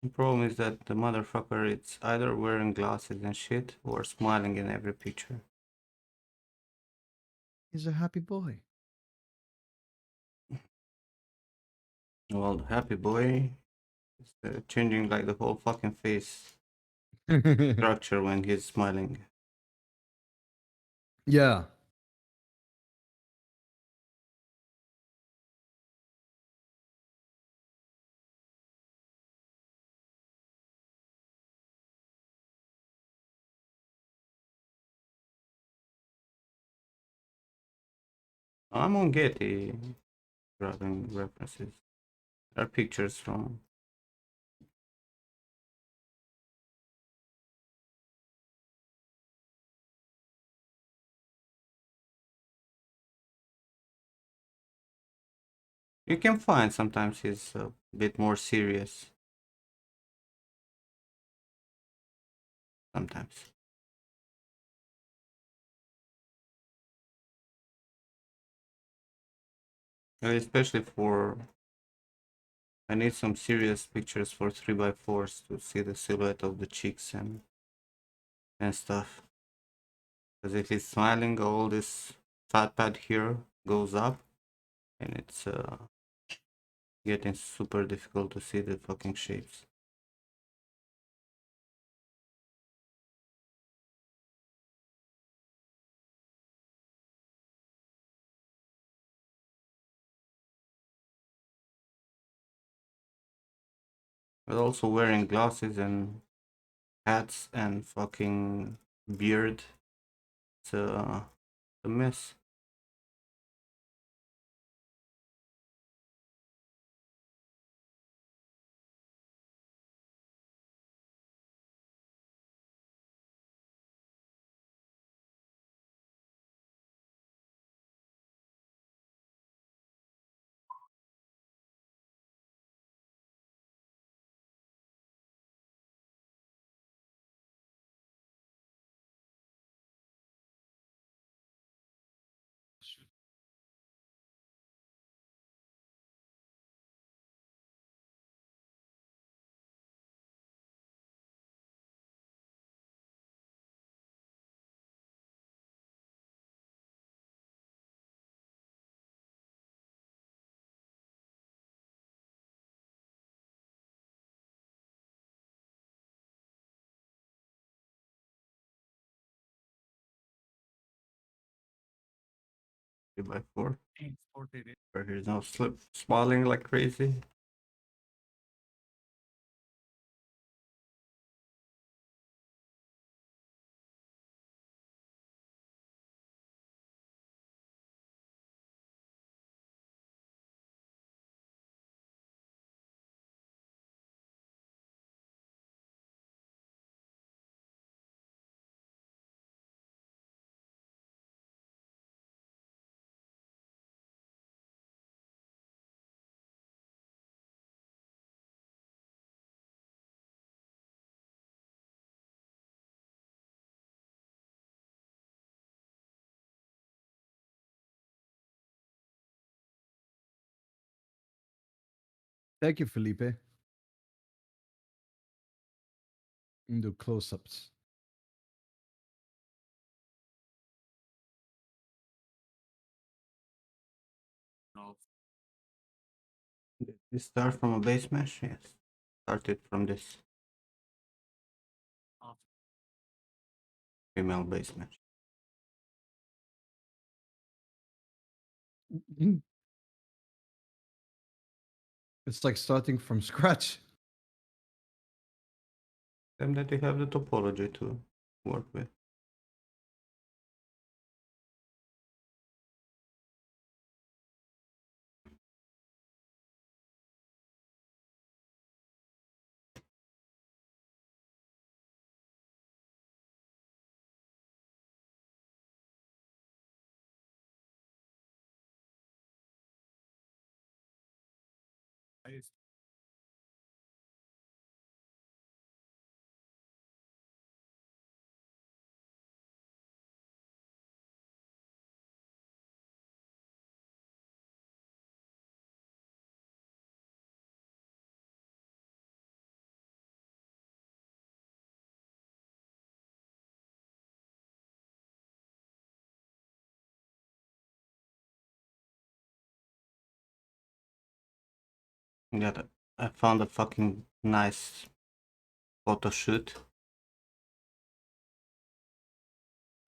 The problem is that the motherfucker it's either wearing glasses and shit or smiling in every picture. He's a happy boy. Well, the happy boy is changing like the whole fucking face structure when he's smiling. Yeah. I'm on Getty grabbing references. There are pictures from. You can find sometimes he's a bit more serious. Sometimes. Especially for. I need some serious pictures for 3x4s to see the silhouette of the cheeks and stuff. Because if he's smiling, all this fat pad here goes up, and it's getting super difficult to see the fucking shapes. But also wearing glasses and hats and fucking beard. It's a mess. Three by four. Where he's now smiling like crazy. Thank you, Felipe. Do close ups. Did we start from a base mesh? Yes. Started from this female base mesh. It's like starting from scratch. And that they have the topology to work with. Yeah, I found a fucking nice photo shoot,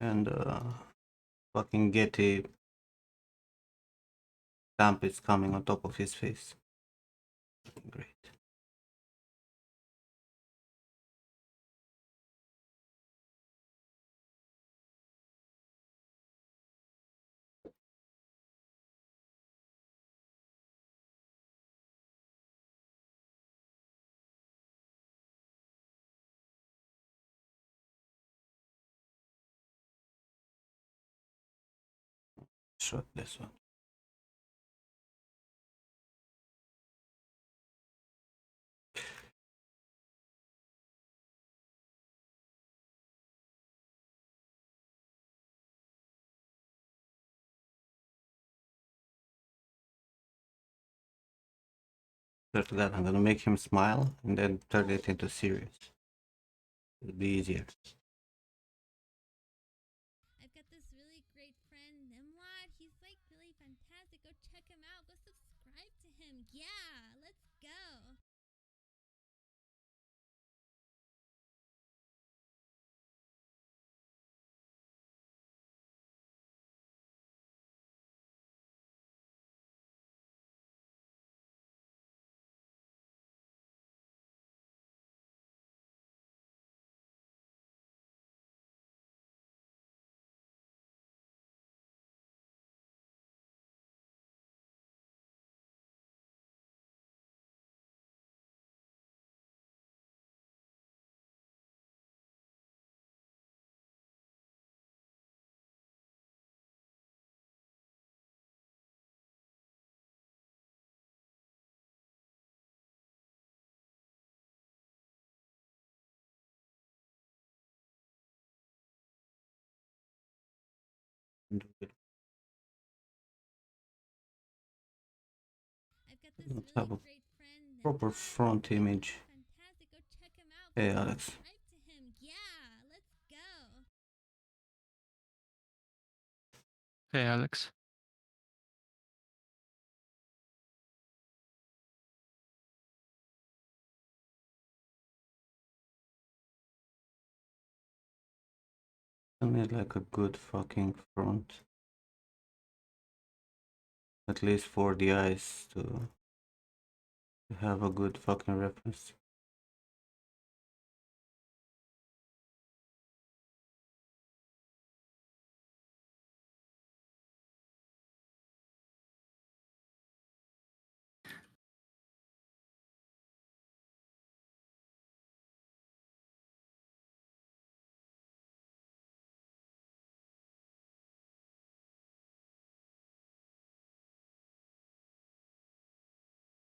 and fucking Getty stamp is coming on top of his face. Great. Shot this one. After that, I'm gonna make him smile and then turn it into serious. It'll be easier. I've got this really great friend, Nimlad. He's like really fantastic. Go check him out. Go subscribe to him. Yeah, let's go. I've got this Let's really have a great friend, proper Nimlad. front He's like image. really fantastic. Go check him out. Go Hey, Alex. subscribe to him. Yeah, let's go. Hey, Alex. I need like a good fucking front. At least for the eyes to have a good fucking reference.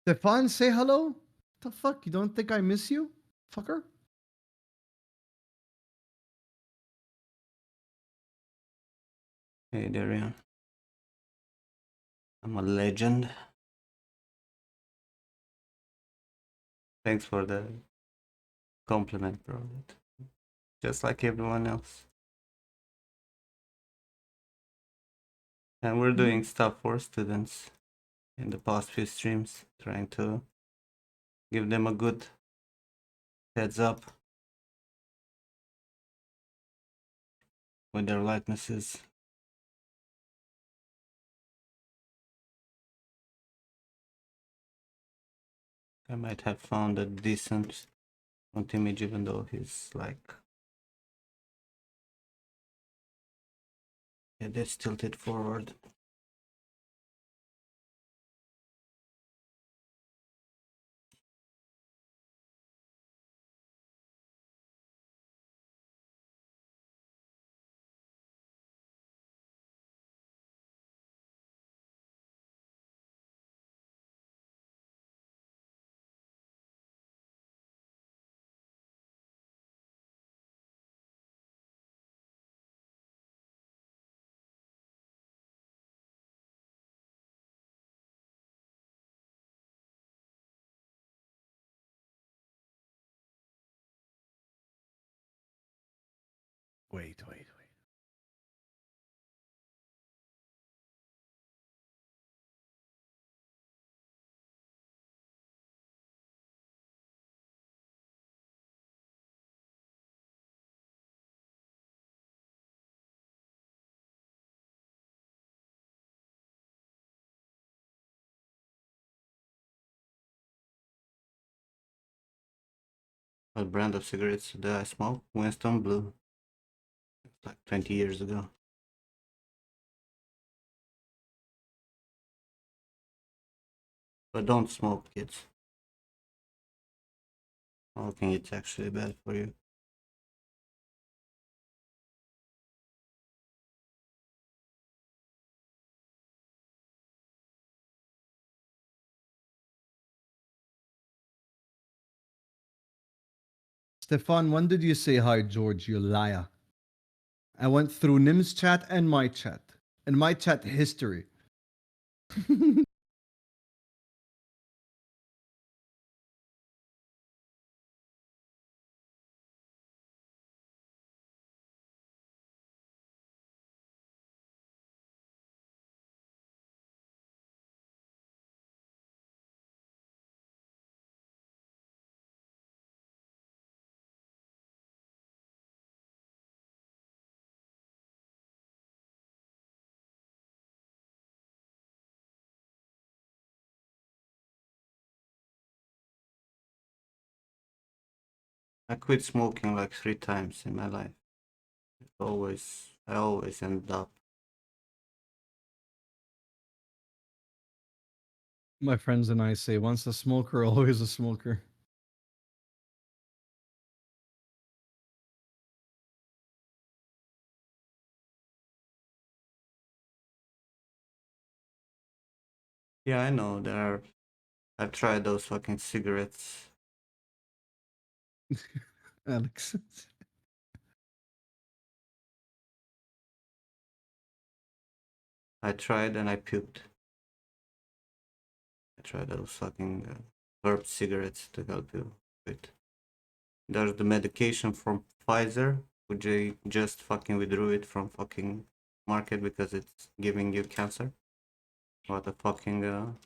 Stefan, say hello. The fuck? You don't think I miss you, fucker? Hey, Darian. I'm a legend. Thanks for the compliment, bro. Just like everyone else. And we're doing stuff for students in the past few streams, trying to give them a good heads up with their likenesses. I might have found a decent font image, even though he's like, yeah, that's tilted forward. Wait. What brand of cigarettes did I smoke? Winston Blue. Like 20 years ago. But don't smoke, kids. Smoking it's actually bad for you. Stefan, when did you say hi, George? You liar. I went through Nim's chat and my chat. And my chat history. I quit smoking like 3 times in my life. I always end up. My friends and I say once a smoker, always a smoker. Yeah, I know I've tried those fucking cigarettes. Alex. I tried and I puked. I tried those fucking herb cigarettes to help you with. There's the medication from Pfizer, which they just fucking withdrew it from fucking market because it's giving you cancer. What a fucking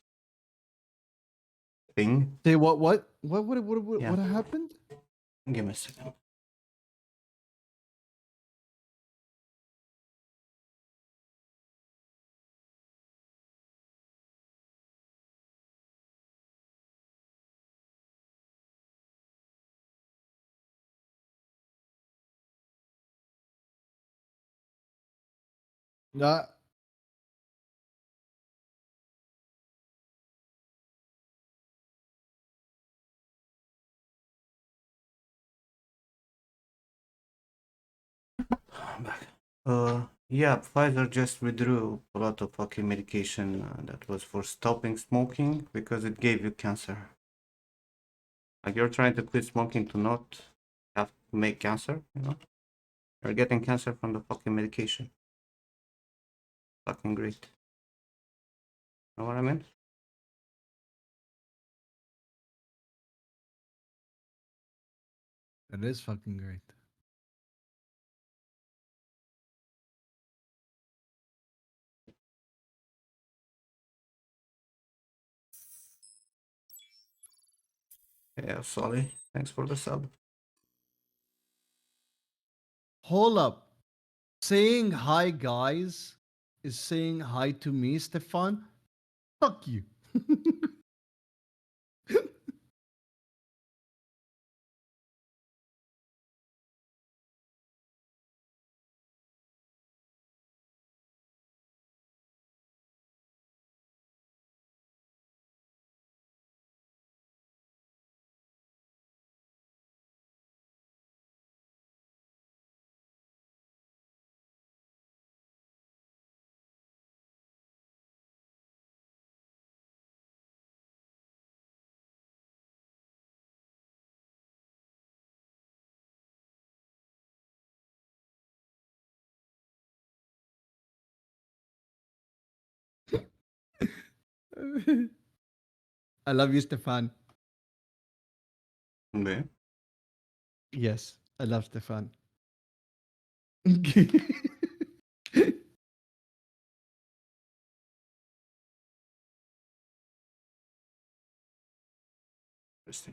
thing. Say what? Yeah, What happened? give me a second. Uh, I'm back. Yeah, Pfizer just withdrew a lot of fucking medication that was for stopping smoking because it gave you cancer. Like you're trying to quit smoking to not have to make cancer, you know? You're getting cancer from the fucking medication. Fucking great. Know what I mean? it is fucking great. Yeah, Solly. Thanks for the sub. Hold up. Saying hi, guys, is saying hi to me, Stefan. Fuck you. I love you, Stefan. Yeah. Yes, I love Stefan. Interesting.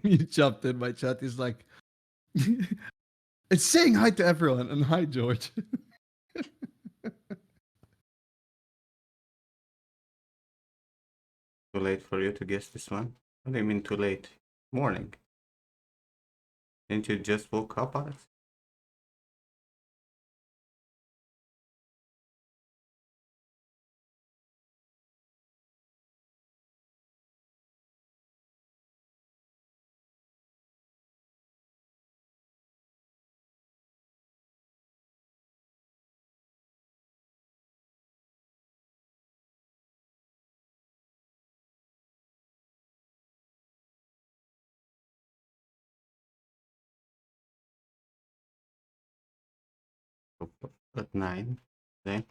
You jumped in my chat. He's like, it's saying hi to everyone and hi, George. Too late for you to guess this one? What do you mean too late? Morning. Didn't you just woke up, Alex? At 9. Okay.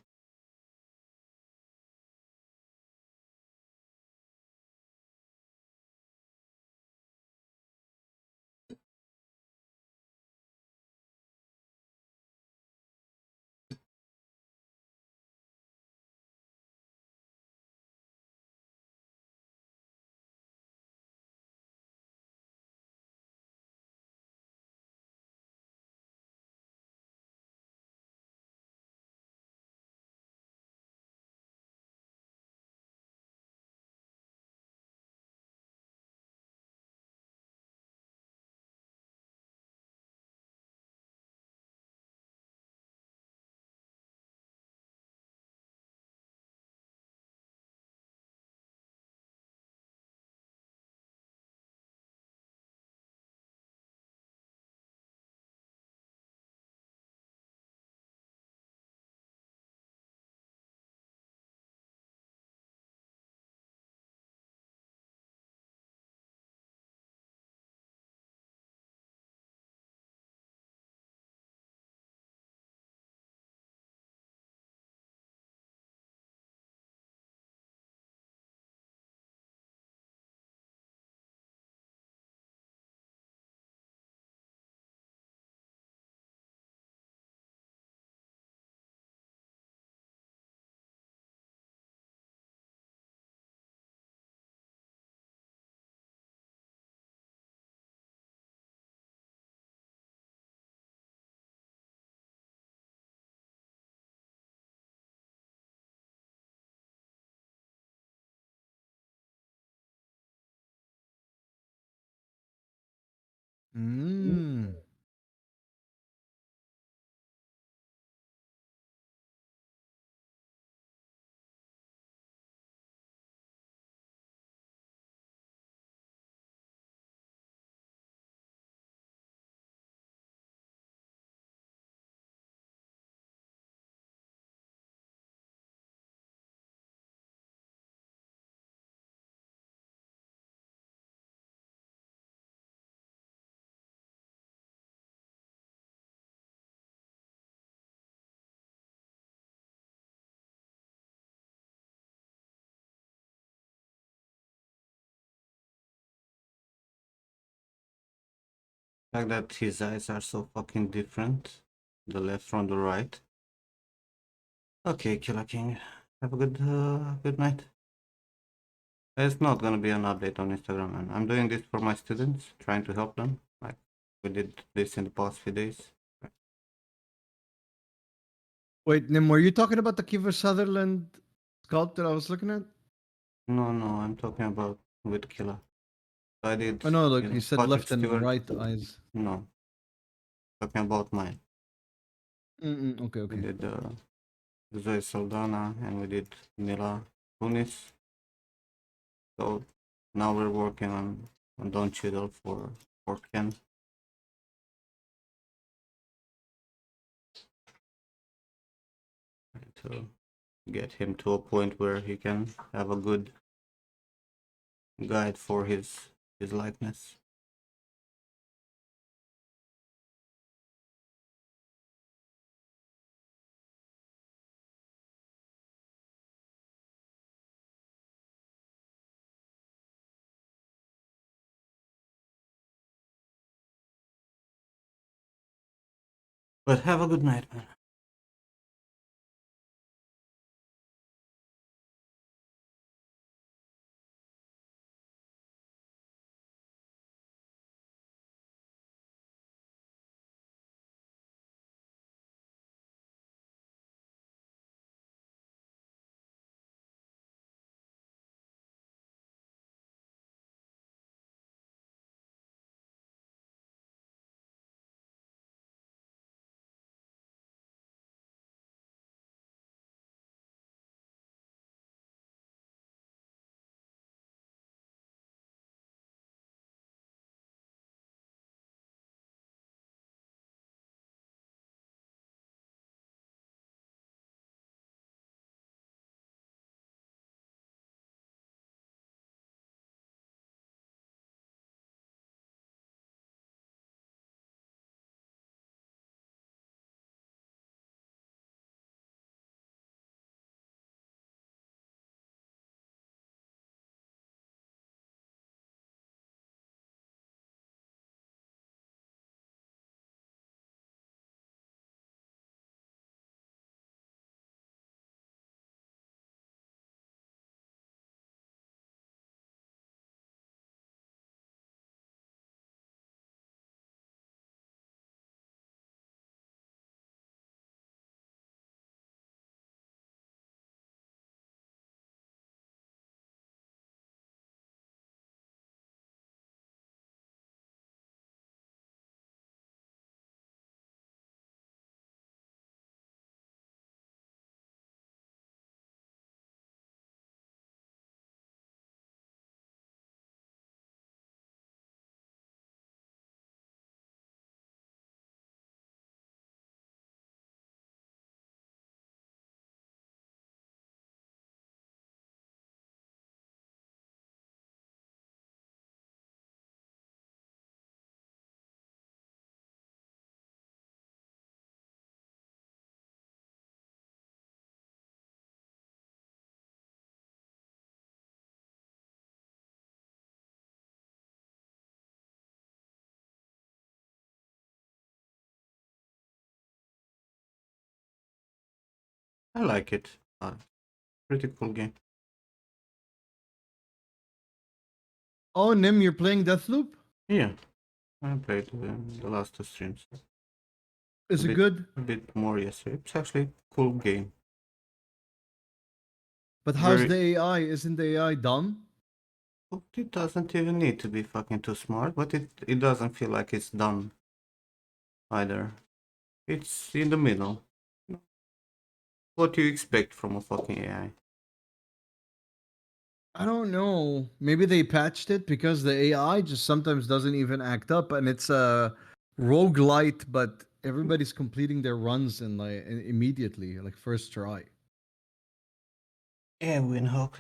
Mm. Like that his eyes are so fucking different. The left from the right. Okay, Killer King. Have a good night. It's not gonna be an update on Instagram, man. I'm doing this for my students, trying to help them. Like we did this in the past few days. Wait, Nim, were you talking about the Kiefer Sutherland sculpt that I was looking at? No, no, I'm talking about with Killer. I did, Oh no, you like you know, said, Patrick left and Stewart. right eyes. No, talking about mine. Okay, We okay. did Zoe Saldana and we did Mila Kunis. So now we're working on Don Cheadle for Ken. To get him to a point where he can have a good guide for his likeness. But have a good night, man. I like it. Pretty cool game. Oh, Nim, you're playing Deathloop? Yeah, I played the last 2 streams. Is it good? A bit more yesterday. It's actually a cool game. But how's the Very. AI? Isn't the AI dumb? It doesn't even need to be fucking too smart, but it doesn't feel like it's dumb either. It's in the middle. What do you expect from a fucking AI? I don't know. Maybe they patched it because the AI just sometimes doesn't even act up, and it's a roguelite, but everybody's completing their runs in like immediately, like first try. Yeah, Windhoek.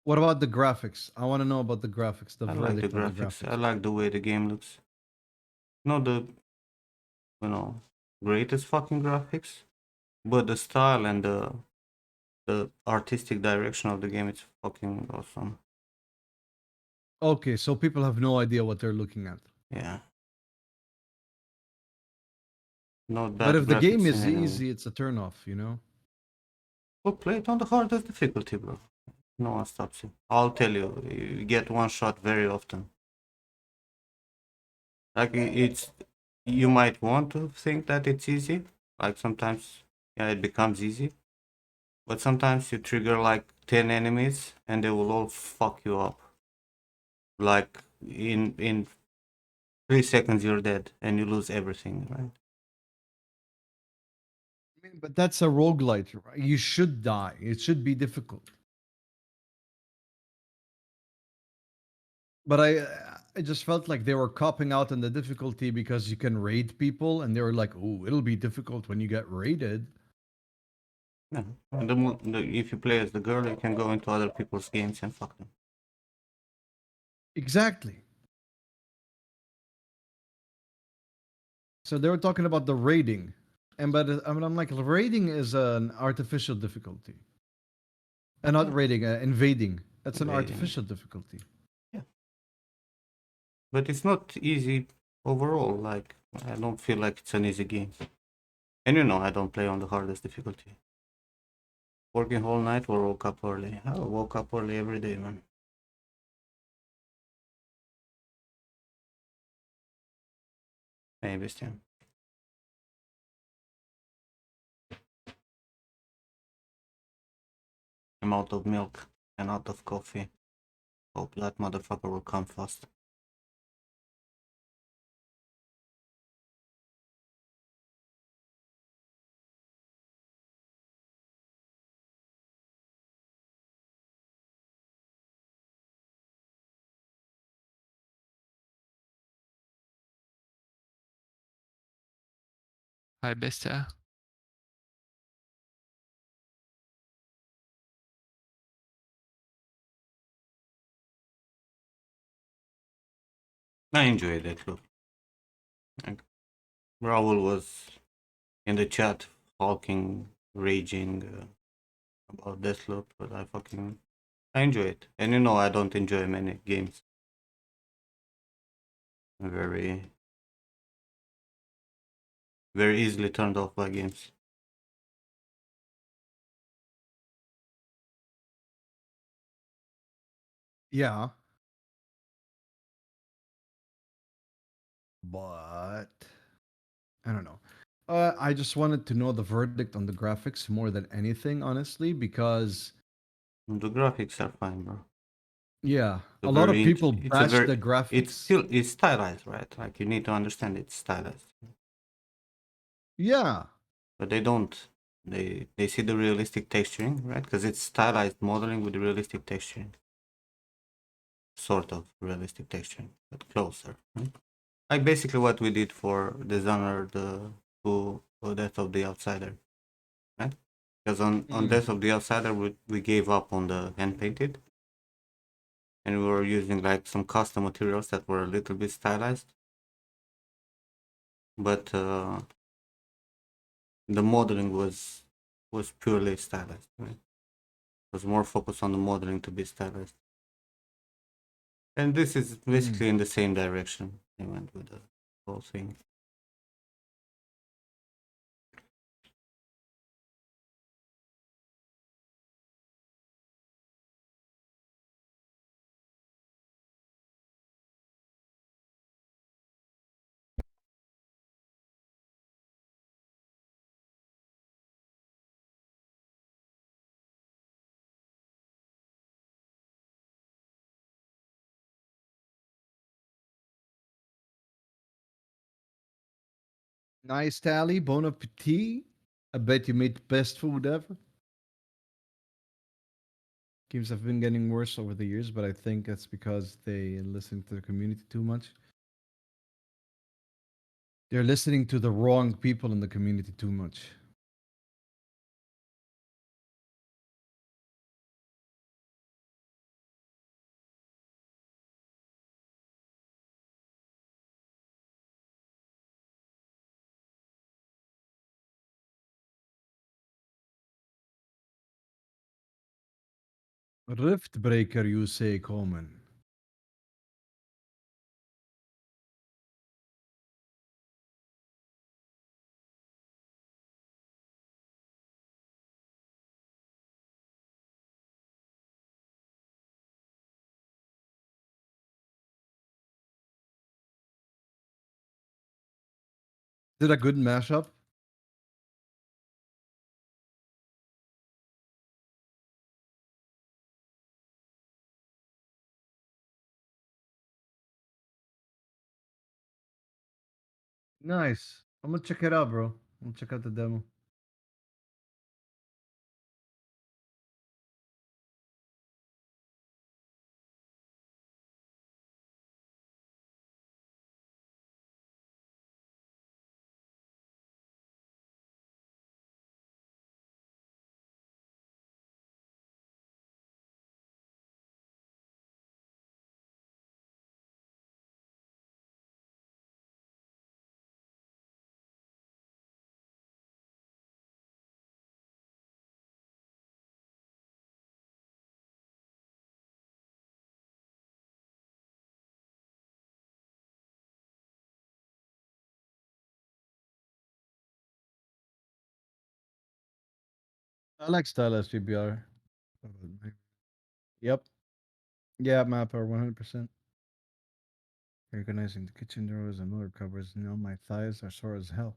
What about the graphics? I want to know about the graphics, the I like the verdict on the graphics. I graphics. like the way the game looks. Not the, you know, greatest fucking graphics, but the style and the artistic direction of the game is fucking awesome. Okay, so people have no idea what they're looking at. Yeah. Not But bad if the game graphics in is any way. easy, it's a turnoff, you know? Well, play it on the hardest difficulty, bro. No one stops you. I'll tell you, you get one shot very often. Like it's, you might want to think that it's easy. Like sometimes, yeah, it becomes easy. But sometimes you trigger like 10 enemies and they will all fuck you up. Like in 3 seconds you're dead and you lose everything, right? I mean, but that's a roguelite, right? You should die. It should be difficult. But I just felt like they were copping out on the difficulty because you can raid people, and they were like, "Oh, it'll be difficult when you get raided." Yeah. And if you play as the girl, you can go into other people's games and fuck them. Exactly. So they were talking about the raiding, and but I mean, I'm like, raiding is an artificial difficulty, and not Yeah. raiding, invading. That's an Invading. artificial difficulty. Yeah. But it's not easy overall. Like I don't feel like it's an easy game. And you know, I don't play on the hardest difficulty. Working whole night or woke up early. I woke up early every day, man. Maybe still. I'm out of milk and out of coffee. Hope that motherfucker will come fast. Hi, Bestia. I enjoyed that look. Like, Raul was in the chat hulking, raging about Deathloop, but I enjoy it. And you know I don't enjoy many games. I'm very easily turned off by games. Yeah, but I don't know. I just wanted to know the verdict on the graphics more than anything, honestly, because The graphics are fine, bro. yeah, a lot of people It's a bash the very it's graphics. still it's stylized, right? Like you need to understand it's stylized. Yeah, But they don't. They see the realistic texturing, right? Because it's stylized modeling with realistic texturing. Sort of realistic texturing, but closer. Right? Like basically what we did for Dishonored who Death of the Outsider, right? Because on Mm. Death of the Outsider we gave up on the hand painted, and we were using like some custom materials that were a little bit stylized, but the modeling was purely stylized, right? was more focused on the modeling to be stylized. And this is Mm. basically in the same direction. I went with the whole thing. Nice tally, bon appetit. I bet you made the best food ever. Games have been getting worse over the years, but I think that's because they listen to the community too much. They're listening to the wrong people in the community too much. Rift breaker, you say, Coleman. Did a good mashup? Nice. I'm gonna check it out, bro. I'm gonna check out the demo. I like stylized PBR. Yep. Yeah, Mapper, 100%. Organizing the kitchen drawers and mirror covers. Now my thighs are sore as hell.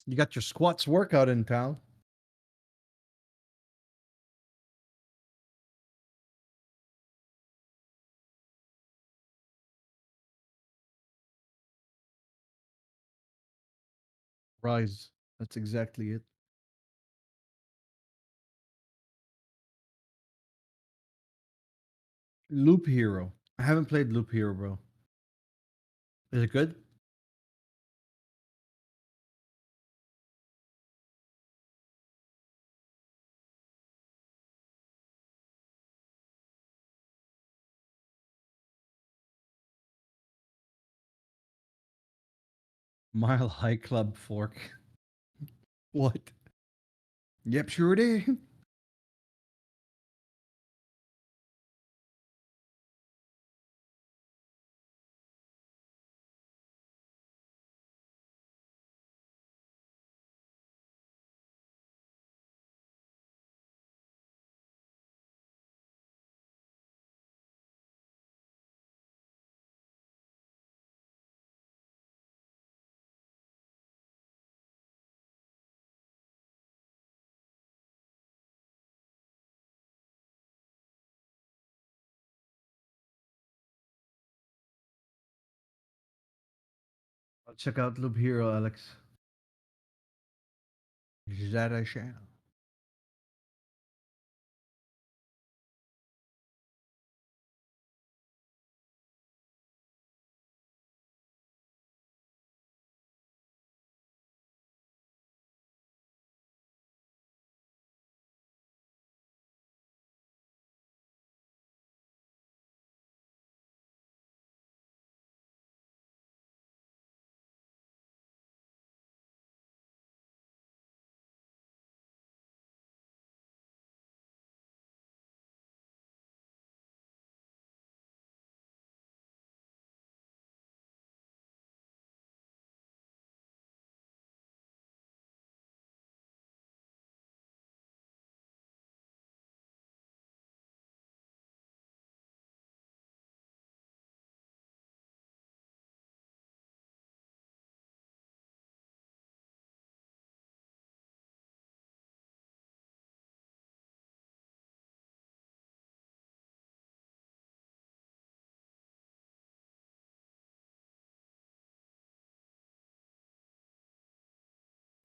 You got your squats workout in, pal. Rise. That's exactly it. Loop Hero. I haven't played Loop Hero, bro. Is it good? Mile High Club fork. What? Yep, sure it is. I'll check out Loop Hero, Alex. That I shall.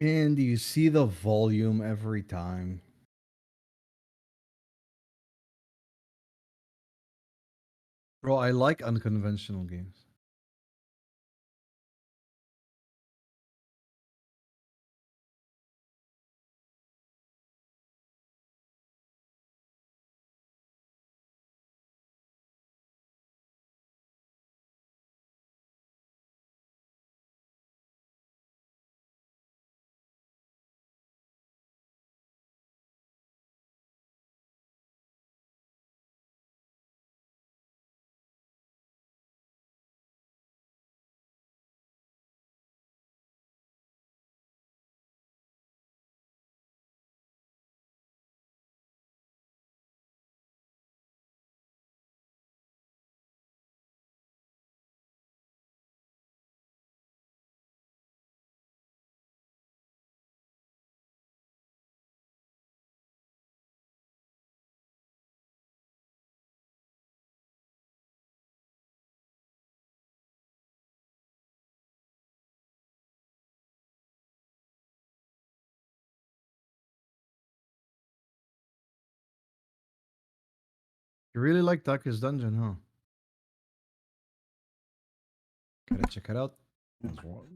And you see the volume every time. Bro, I like unconventional games. You really like Darkest Dungeon, huh? Gotta check it out. As well.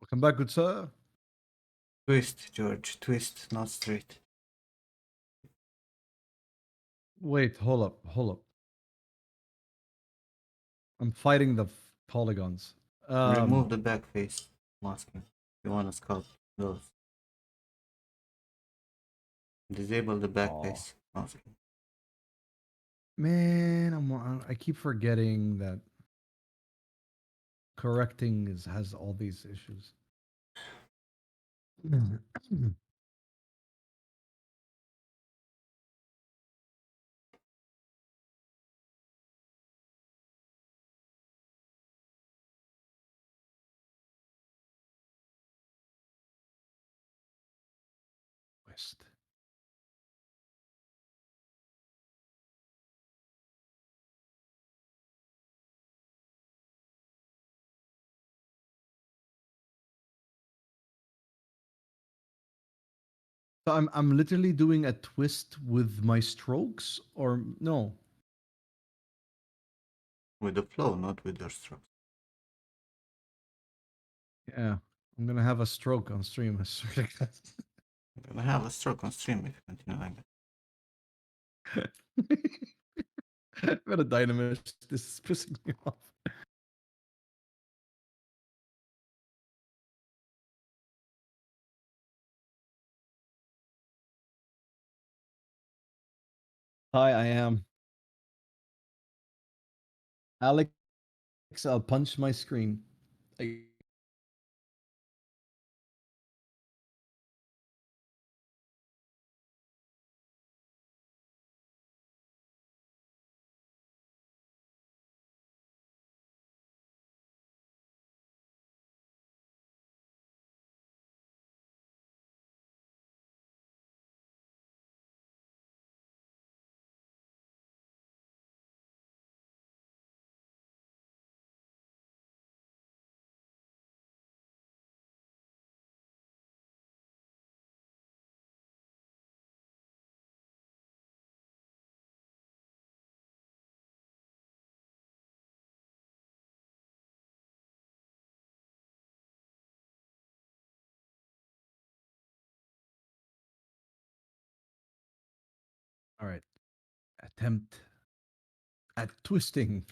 Welcome back, good sir. Twist, George. Twist, not straight. Wait, hold up, hold up. I'm fighting the polygons. Remove the back face masking. You wanna sculpt those. Disable the back Oh. face masking. Man, I keep forgetting that correcting has all these issues. West. So I'm literally doing a twist with my strokes, or no? With the flow, not with your strokes. Yeah, I'm gonna have a stroke on stream. I swear to God. You're gonna have a stroke on stream if you continue like that. I'm gonna dynamish. This is pissing me off. Hi, I am Alex. I'll punch my screen. All right. Attempt at twisting.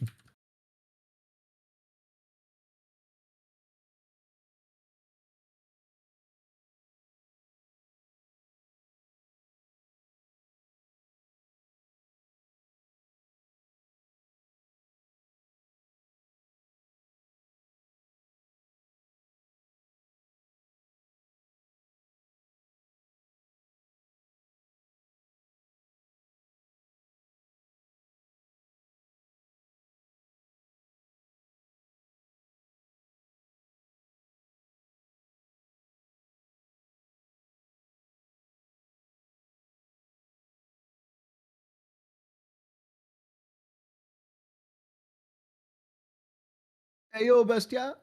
Hey yo, bestia.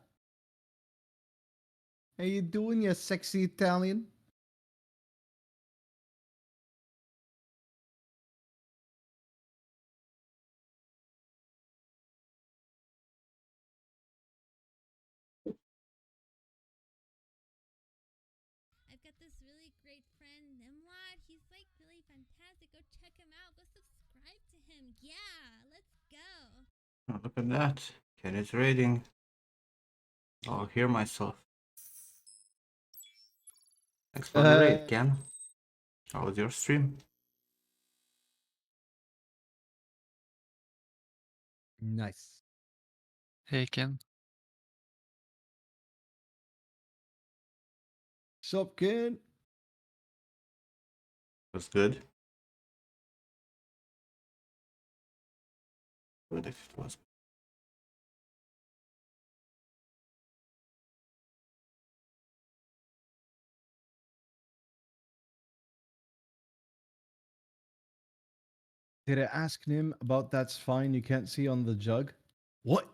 How you doing, you sexy Italian? I've got this really great friend, Nimlad. He's like really fantastic. Go check him out. Go subscribe to him. Yeah, let's go. Oh, look at that. Ken is raiding. I'll hear myself. Thanks for the raid, Ken. How was your stream? Nice. Hey Ken. Sup, kid? Was good. Good if it was. Did I ask Nim about that spine you can't see on the jug? What?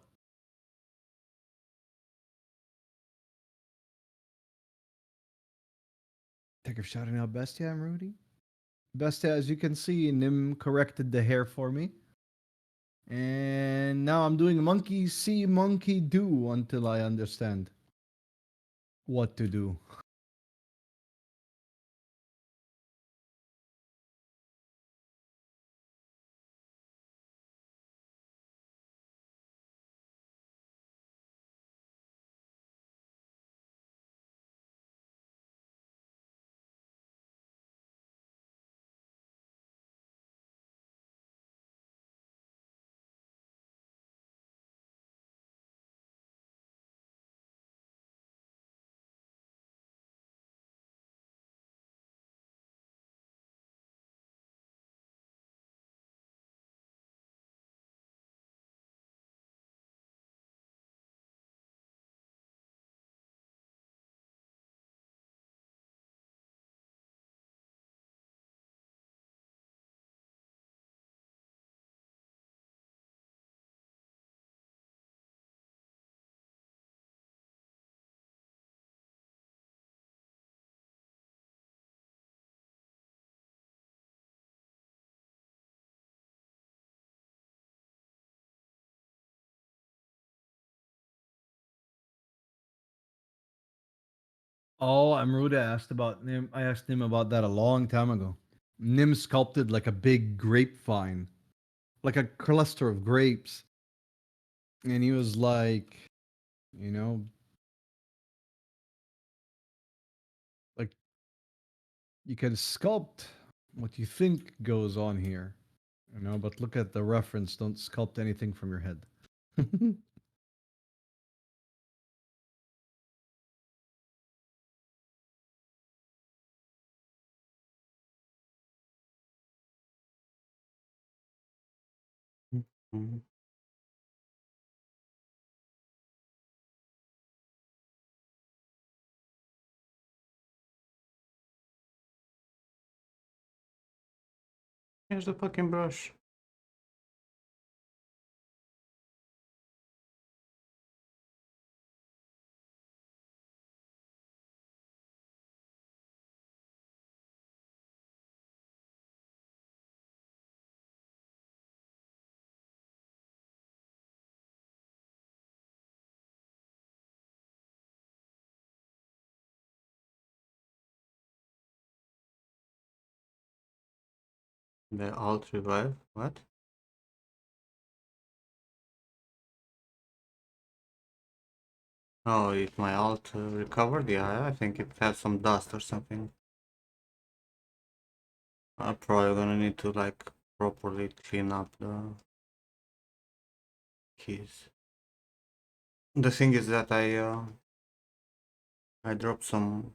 Take a shouting out Bestia, I'm Rudy. Bestia, as you can see, Nim corrected the hair for me. And now I'm doing monkey see, monkey do until I understand what to do. Oh, Amruda asked about Nim. I asked Nim about that a long time ago. Nim sculpted like a big grapevine, like a cluster of grapes. And he was like, you know, like you can sculpt what you think goes on here, but look at the reference. Don't sculpt anything from your head. Mhm. Here's the fucking brush. The alt revive. What? Oh, if my alt recovered? Yeah, I think it had some dust or something. I'm probably gonna need to like properly clean up the keys. The thing is that I dropped some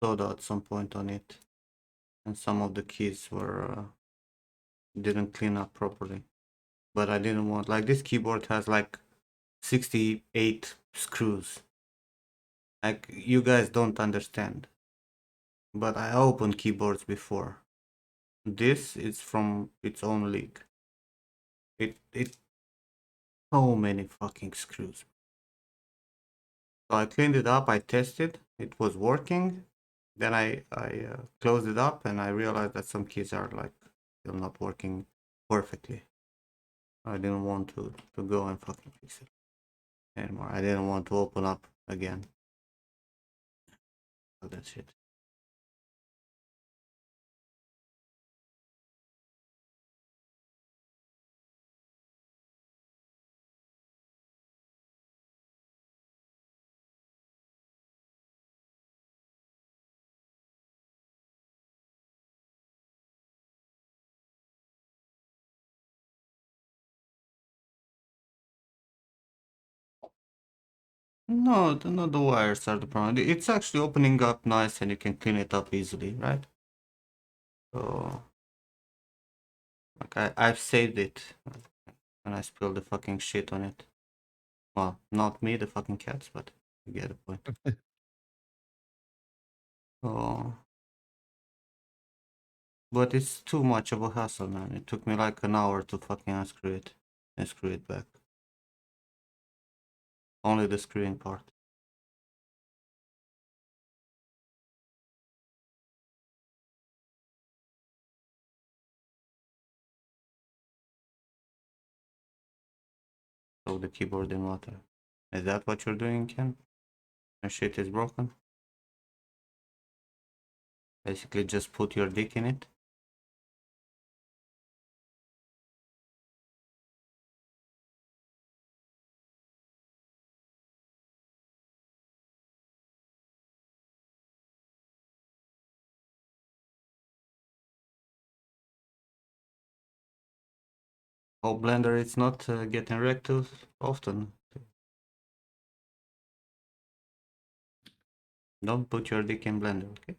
soda at some point on it, and some of the keys were didn't clean up properly. But I didn't want, like, this keyboard has like 68 screws. Like, you guys don't understand. But I opened keyboards before. This is from its own league. It so many fucking screws. So I cleaned it up, I tested, it was working. Then I closed it up and I realized that some keys are like still not working perfectly. I didn't want to go and fucking fix it anymore. I didn't want to open up again. All that shit. No, not the wires are the problem. It's actually opening up nice and you can clean it up easily, right? So, like I've saved it and I spilled the fucking shit on it. Well, not me, the fucking cats, but you get the point. So, but it's too much of a hassle, man. It took me like an hour to fucking unscrew it and screw it back. Only the screwing part. So the keyboard in water. Is that what you're doing, Ken? Your shit is broken? Basically just put your dick in it. Oh, Blender, it's not getting wrecked too often. Don't put your dick in Blender, okay?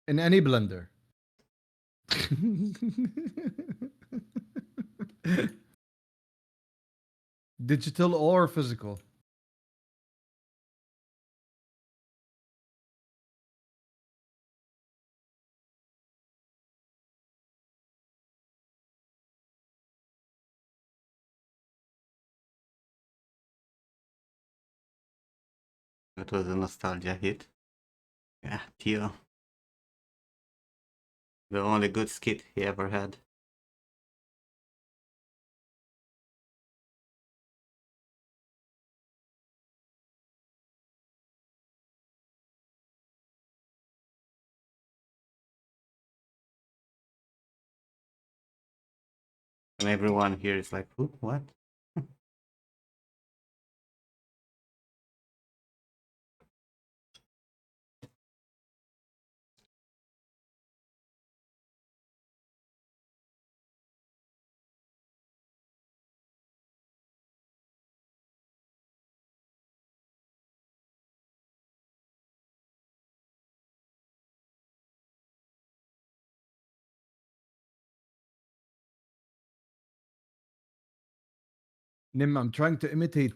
In any blender. Digital or physical. That was a nostalgia hit. Yeah, Tio. The only good skit he ever had. And everyone here is like, who? What? Nim, I'm trying to imitate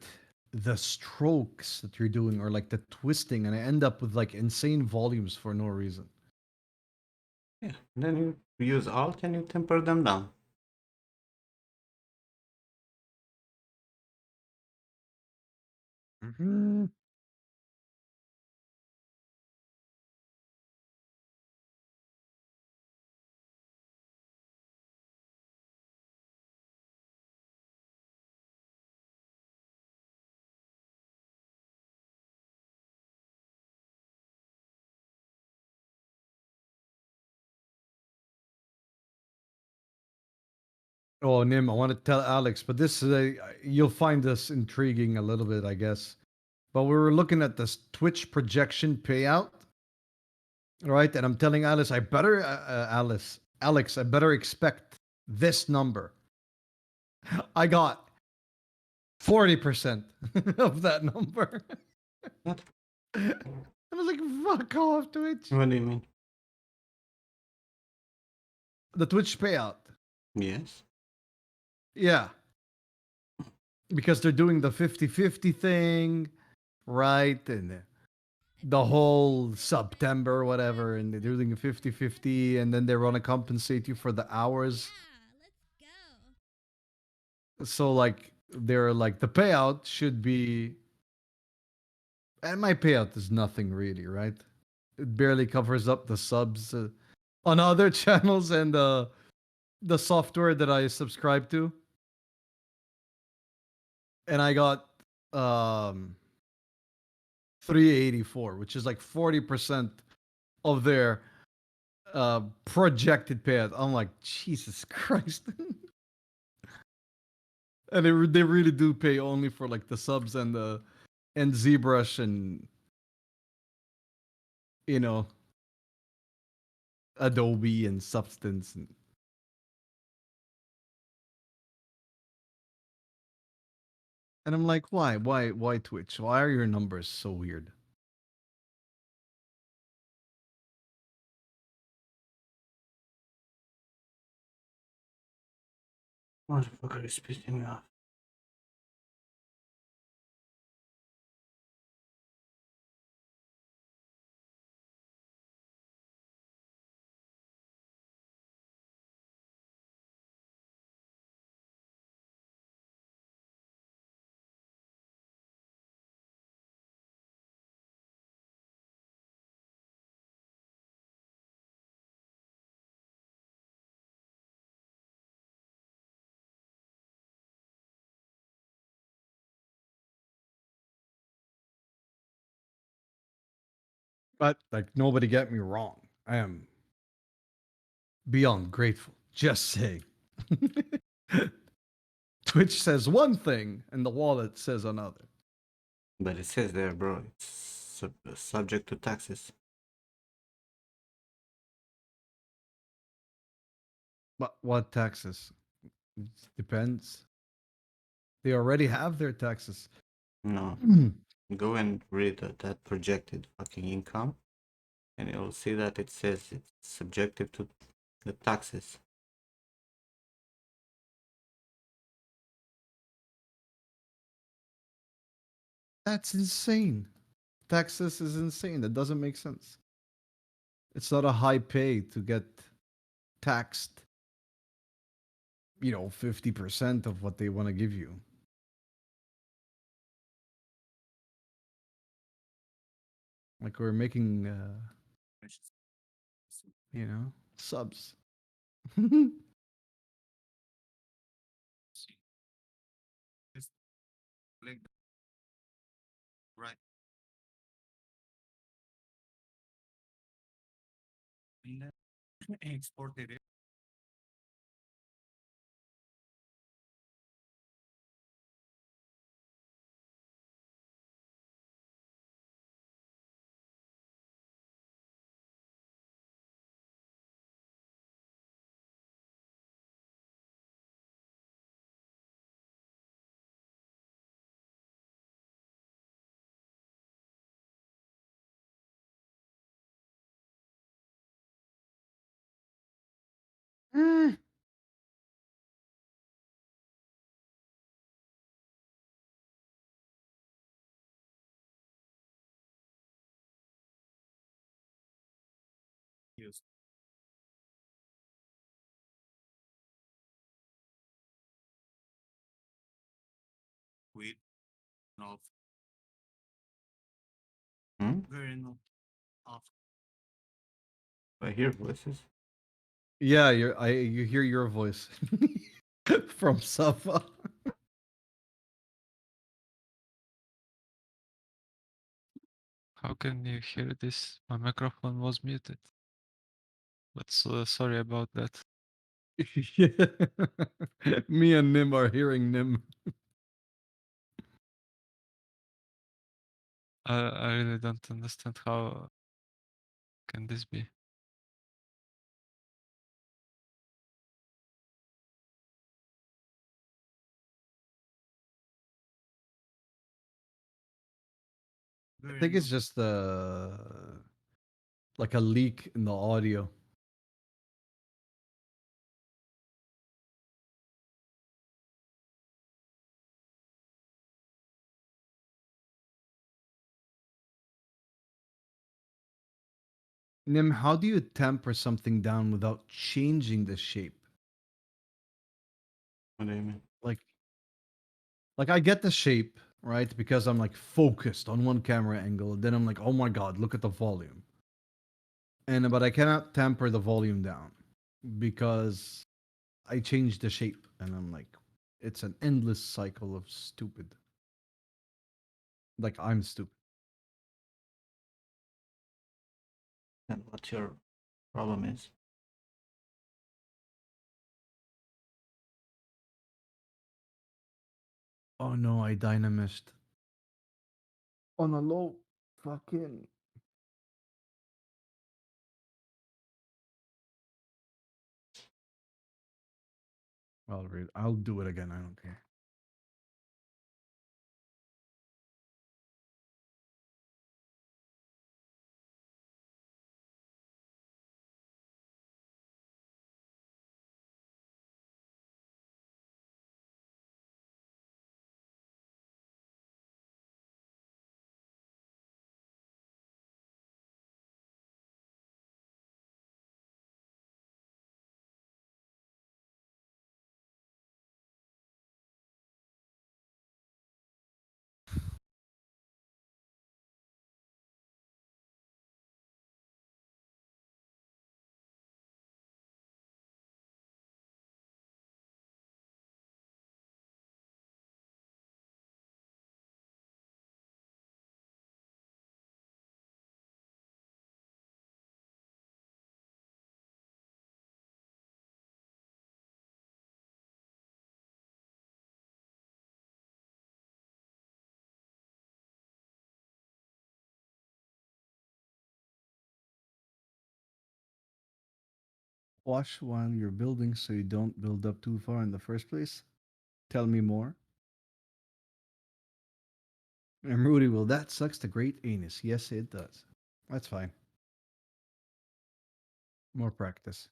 the strokes that you're doing or like the twisting, and I end up with like insane volumes for no reason. Yeah. Then you use Alt and you temper them down. Mhm. Oh, Nim, I want to tell Alex, but this is you'll find this intriguing a little bit, I guess. But we were looking at this Twitch projection payout, right? And I'm telling Alice, Alex, I better expect this number. I got 40% of that number. What? I was like, fuck off, Twitch. What do you mean? The Twitch payout. Yes. Yeah. Because they're doing the 50-50 thing, right? And the whole September, whatever, and they're doing a 50-50, and then they want to compensate you for the hours. Yeah, let's go. So, like, they're like, the payout should be And my payout is nothing really, right? It barely covers up the subs on other channels and the software that I subscribe to. And I got um 384, which is like 40% of their projected payout. I'm like, Jesus Christ. And they really do pay only for like the subs and the and ZBrush and you know Adobe and Substance and I'm like, why Twitch? Why are your numbers so weird? Motherfucker is pissing me off. But like nobody get me wrong. I am beyond grateful. Just saying. Twitch says one thing and the wallet says another. But it says there, bro, it's subject to taxes. But what taxes? It depends. They already have their taxes. No, go and read that projected fucking income, and you'll see that it says it's subjective to the taxes. That's insane. Taxes is insane. That doesn't make sense. It's not a high pay to get taxed, 50% of what they want to give you. Like we're making, subs. Right. Exported it. Mm. Yes. With no. Very not off. I hear voices. Yeah, you hear your voice from Safa. How can you hear this? My microphone was muted. But sorry about that. Yeah. Me and Nim are hearing Nim. I really don't understand how can this be. I think it's just like a leak in the audio. Nim, how do you temper something down without changing the shape? What do you mean? Like I get the shape, right? Because I'm like focused on one camera angle. Then I'm like, oh my god, look at the volume. And but I cannot tamper the volume down because I changed the shape, and I'm like, it's an endless cycle of stupid. Like I'm stupid. And what your problem is? Oh no, I dynamished on a low fucking. I'll do it again. I don't care. Watch while you're building so you don't build up too far in the first place. Tell me more. And Rudy, well, that sucks the great anus. Yes, it does. That's fine. More practice.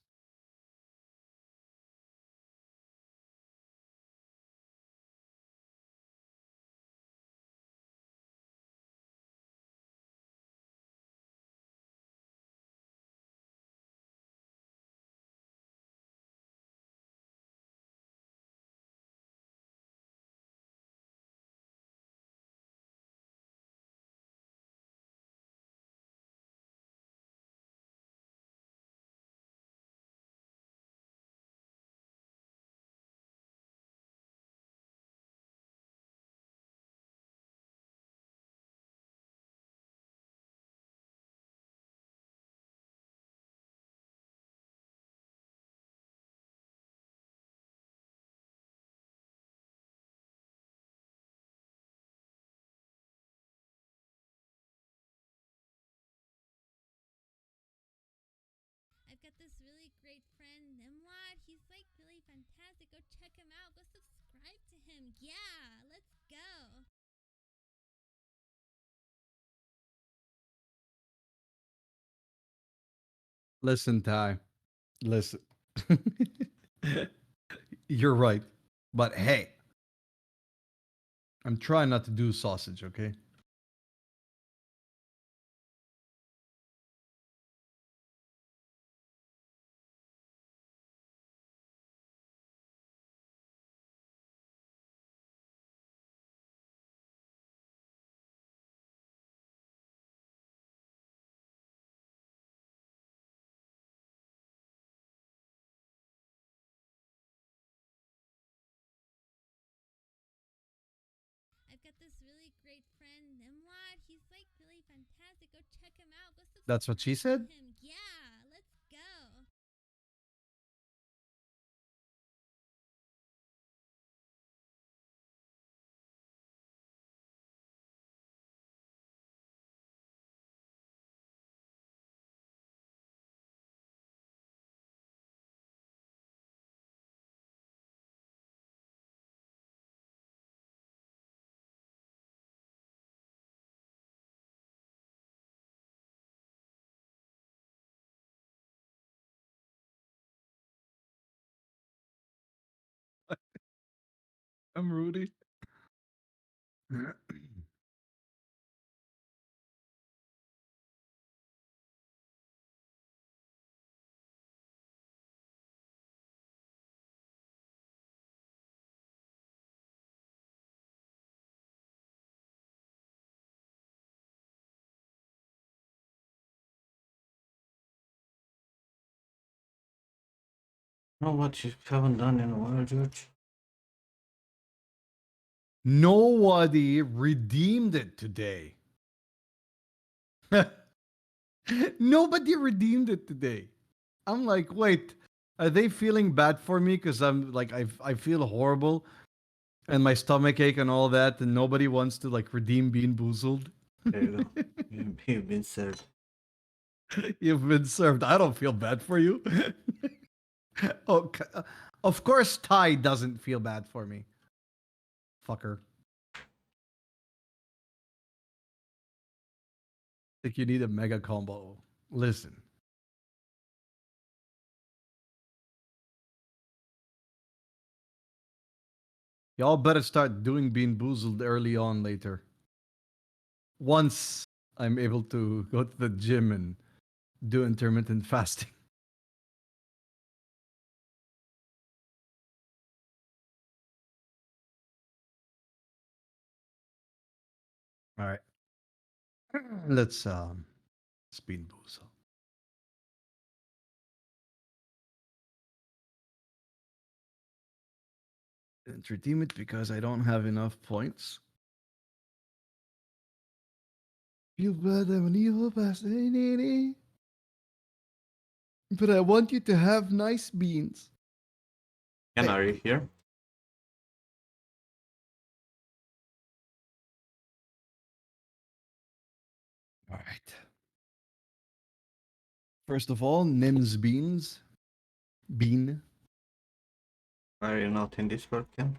I've got this really great friend, Nimlad. He's like really fantastic. Go check him out. Go subscribe to him. Yeah, let's go. Listen, Ty. Listen. You're right. But hey, I'm trying not to do sausage, okay? I've got this really great friend, Nimlad. He's like really fantastic. Go check him out. Go That's what she subscribe said? to him. Yeah, let's go. I'm Rudy. No, what you haven't done in a while, George? Nobody redeemed it today. Nobody redeemed it today. I'm like, wait, are they feeling bad for me because I'm like I feel horrible and my stomach ache and all that, and nobody wants to like redeem Bean Boozled? There you go. You've been served. You've been served. I don't feel bad for you. Okay. Of course, Ty doesn't feel bad for me. Fucker. Think you need a mega combo. Listen. Y'all better start doing Bean Boozled early on later. Once I'm able to go to the gym and do intermittent fasting. All right. Let's Bean Boozle. And redeem it because I don't have enough points. Feel bad I'm an evil bastard. But I want you to have nice beans. Ken, Hey. are you here? All right. First of all, Nim's beans. Bean. Are you not in Discord, Ken?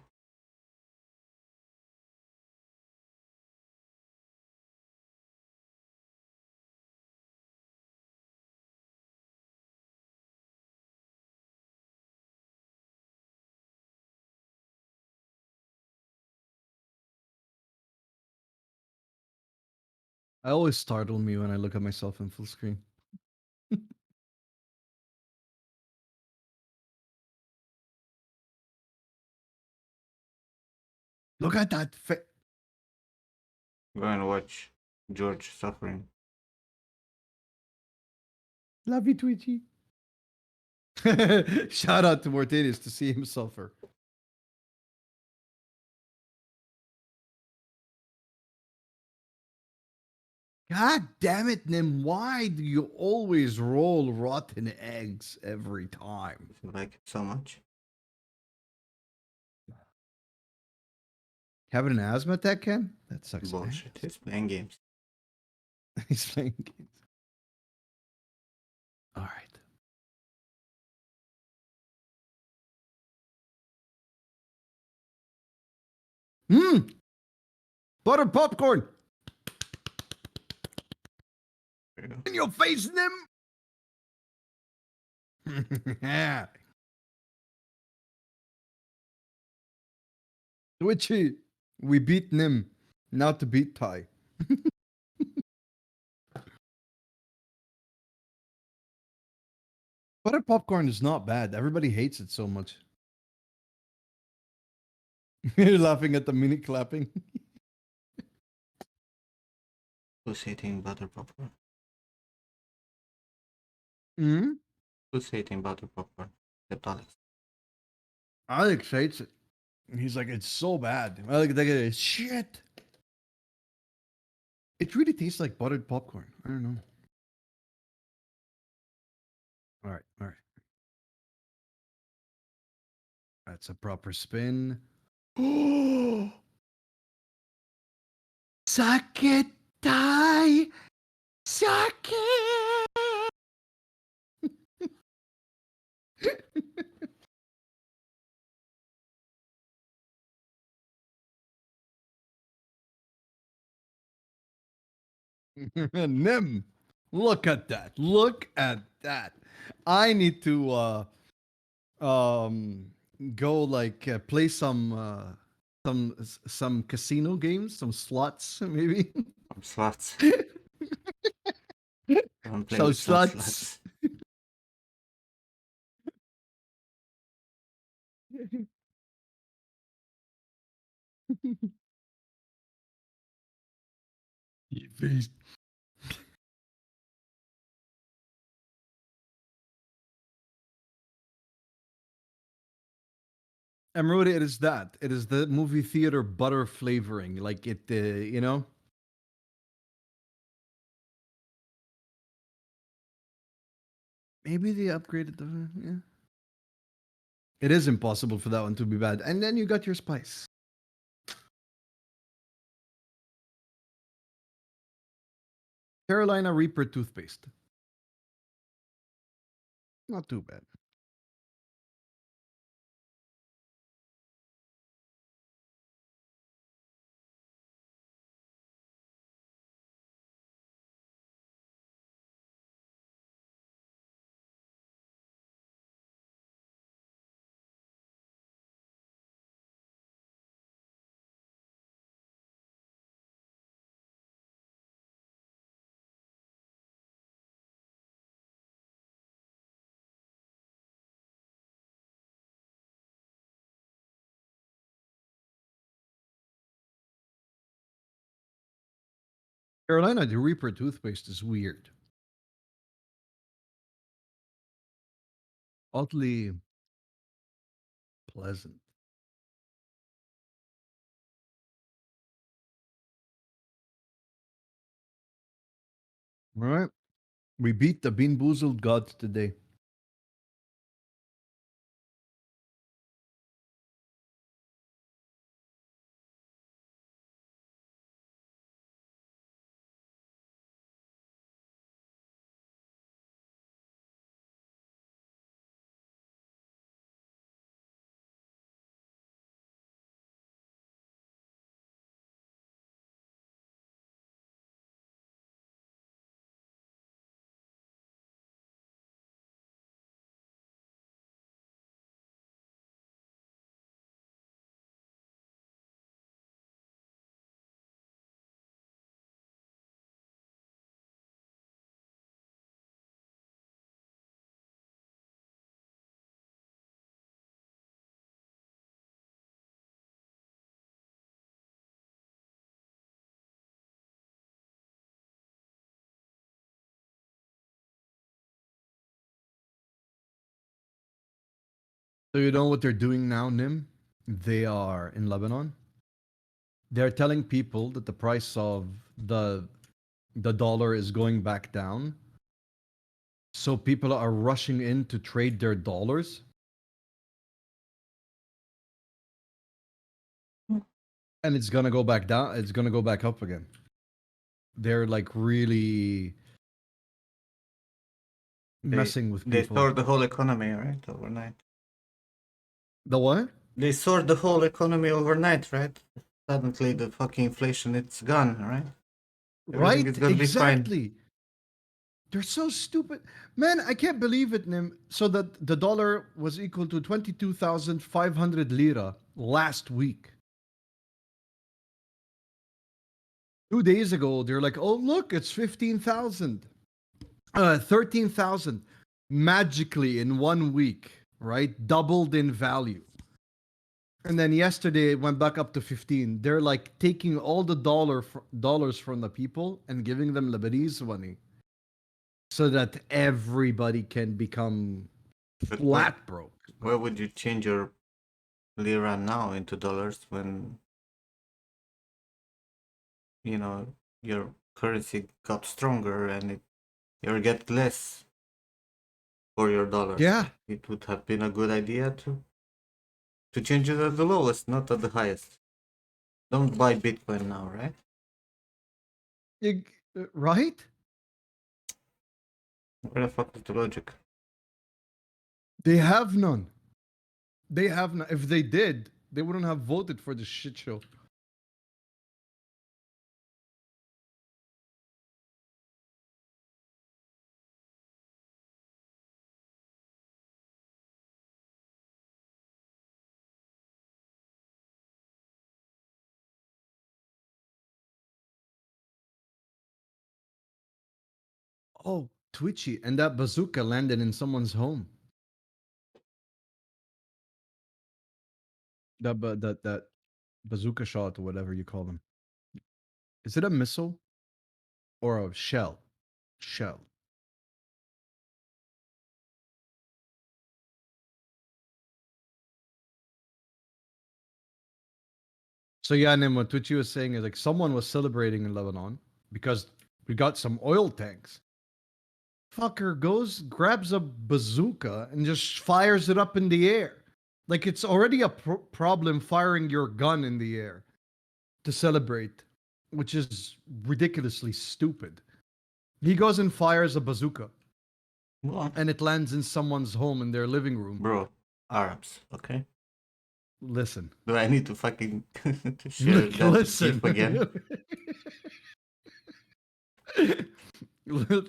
I always startle me when I look at myself in full screen. Look at that Go and watch George suffering. Love you, Twitchy. Shout out to Mortanius to see him suffer. God damn it, Nim. Why do you always roll rotten eggs every time? You like it so much? Having an asthma attack, Ken? That sucks. Bullshit. He's playing games. He's playing games. All right. Mmm. Buttered popcorn. There you go. In your face, Nim. Twitchy. We beat Nim. Now to beat Ty. Butter popcorn is not bad. Everybody hates it so much. You're laughing at the mini clapping. Who's eating butter popcorn? Hmm? Who's eating butter popcorn? Except Alex. Alex hates it. He's like, it's so bad. Alex, like, shit. It really tastes like buttered popcorn. I don't know. All right, all right. That's a proper spin. Oh, suck it, Ty. Suck it. Nim, look at that. Look at that. I need to um go like play some casino games, some slots maybe. Some sluts. I'm playing Some with some sluts. sluts. Face. Emerald, it is that. It is the movie theater butter flavoring. Like it, you know? Maybe they upgraded the. Yeah. It is impossible for that one to be bad. And then you got your spice. Carolina Reaper toothpaste. Not too bad. Carolina the Reaper toothpaste is weird. Oddly pleasant. All right. We beat the Bean Boozled gods today. So you know what they're doing now, Nim? They are in Lebanon. They're telling people that the price of the dollar is going back down. So people are rushing in to trade their dollars. And it's gonna go back down. It's gonna go back up again. They're like really They messing with they people. soared the whole economy, right? Overnight. The what? They soared the whole economy overnight, right? Suddenly the fucking inflation it's gone, right? Everything is Right? gonna be fine. Exactly. They're so stupid. Man, I can't believe it, Nim. So that the dollar was equal to 22,500 lira last week. 2 days ago, they're like, oh, look, it's 15,000, 13,000. Magically in 1 week, right? Doubled in value. And then yesterday it went back up to 15. They're like taking all the dollars from the people and giving them Lebanese money so that everybody can become But flat broke. where would you change your lira now into dollars when you know your currency got stronger and you get less for your dollars? Yeah. It would have been a good idea to change it at the lowest, not at the highest. Don't buy Bitcoin now, right? You- right? Where the fuck is the logic? They have none. They have none. If they did, they wouldn't have voted for this shit show. Oh, Twitchy. And that bazooka landed in someone's home. That bazooka shot or whatever you call them. Is it a missile or a shell? Shell. So yeah, Nim, what Twitchy was saying is like someone was celebrating in Lebanon because we got some oil tanks. Fucker goes, grabs a bazooka, and just fires it up in the air. Like it's already a problem firing your gun in the air to celebrate, which is ridiculously stupid. He goes and fires a bazooka, What? and it lands in someone's home in their living room. Bro, Arabs, okay? Listen, Do I need to fucking to share that listen, gif again?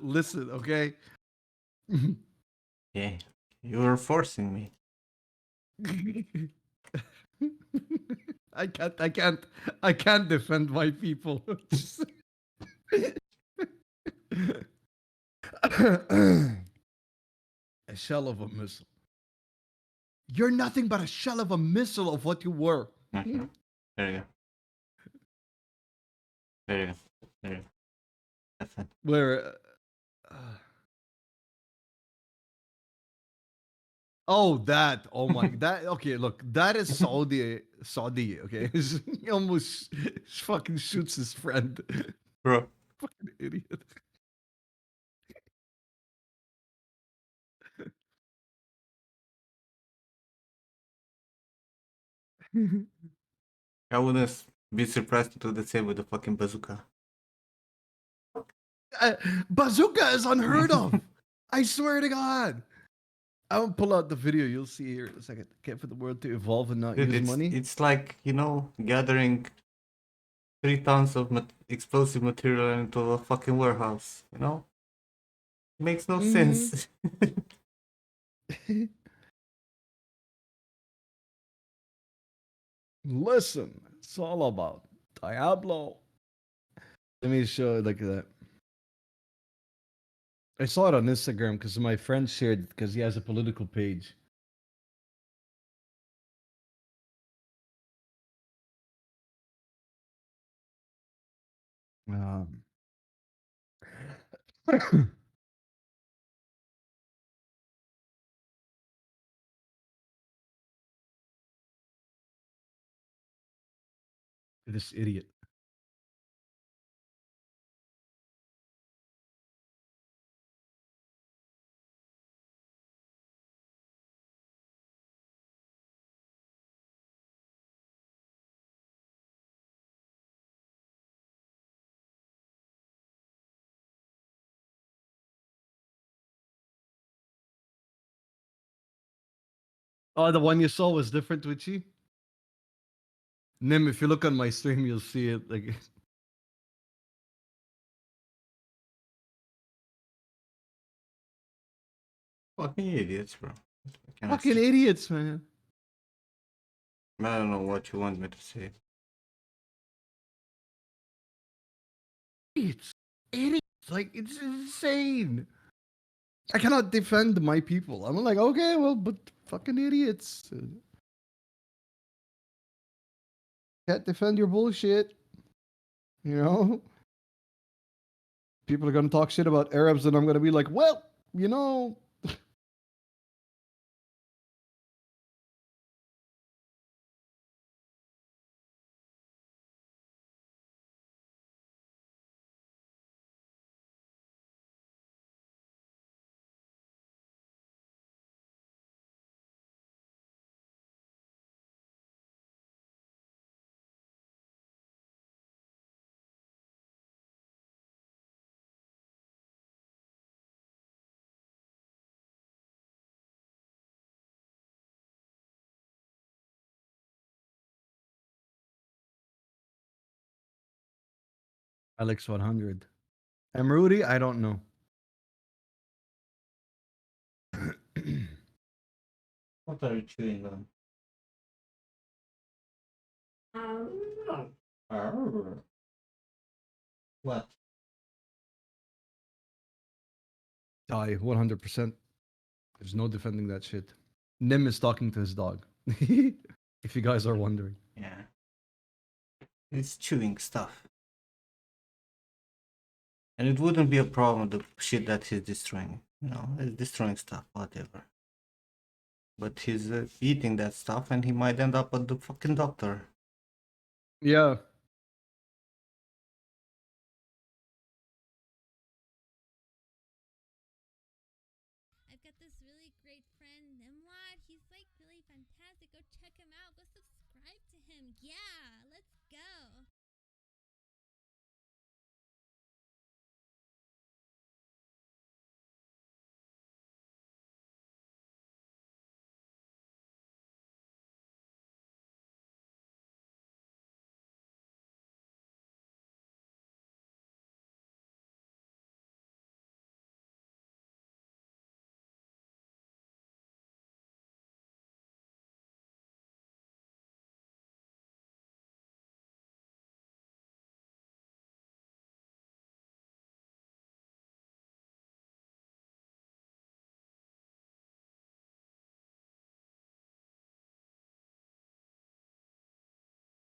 listen, okay? Yeah, you were forcing me. I can't defend my people. A shell of a missile. You're nothing but a shell of a missile of what you were. Okay. There you go. There you go. There you go. That's it. Where? Oh, that. Oh my. That. Okay, look. That is Saudi. Saudi. Okay. He almost fucking shoots his friend. Bro, Fucking idiot. I wouldn't be surprised to do the same with the fucking bazooka. Bazooka is unheard of. I swear to God. I'll pull out the video. You'll see here in a second. Can't for the world to evolve and not Dude, use money. it's like, you know, gathering 3 tons of explosive material into a fucking warehouse, you know? Makes no sense. Listen, it's all about Diablo. Let me show it like that. I saw it on Instagram because my friend shared it because he has a political page. Um, this idiot. Oh, the one you saw was different, Witchy? Nim, if you look on my stream, you'll see it. Like, Fucking idiots, bro. I cannot fucking say. idiots, man. I don't know what you want me to say. Idiots. Idiots. Like, it's insane. I cannot defend my people. I'm like, okay, well, but fucking idiots. Can't defend your bullshit. You know? People are gonna talk shit about Arabs, and I'm gonna be like, well, you know. Alex 100. I'm Rudy. I don't know. What are you chewing on? What? Die 100%. There's no defending that shit. Nim is talking to his dog. If you guys are wondering. Yeah. It's chewing stuff. And it wouldn't be a problem, the shit that he's destroying. You know, he's destroying stuff, whatever. But he's eating that stuff and he might end up at the fucking doctor. Yeah. I've got this really great friend, Nimlad. He's like really fantastic. Go check him out. Go subscribe to him. Yeah, let's go.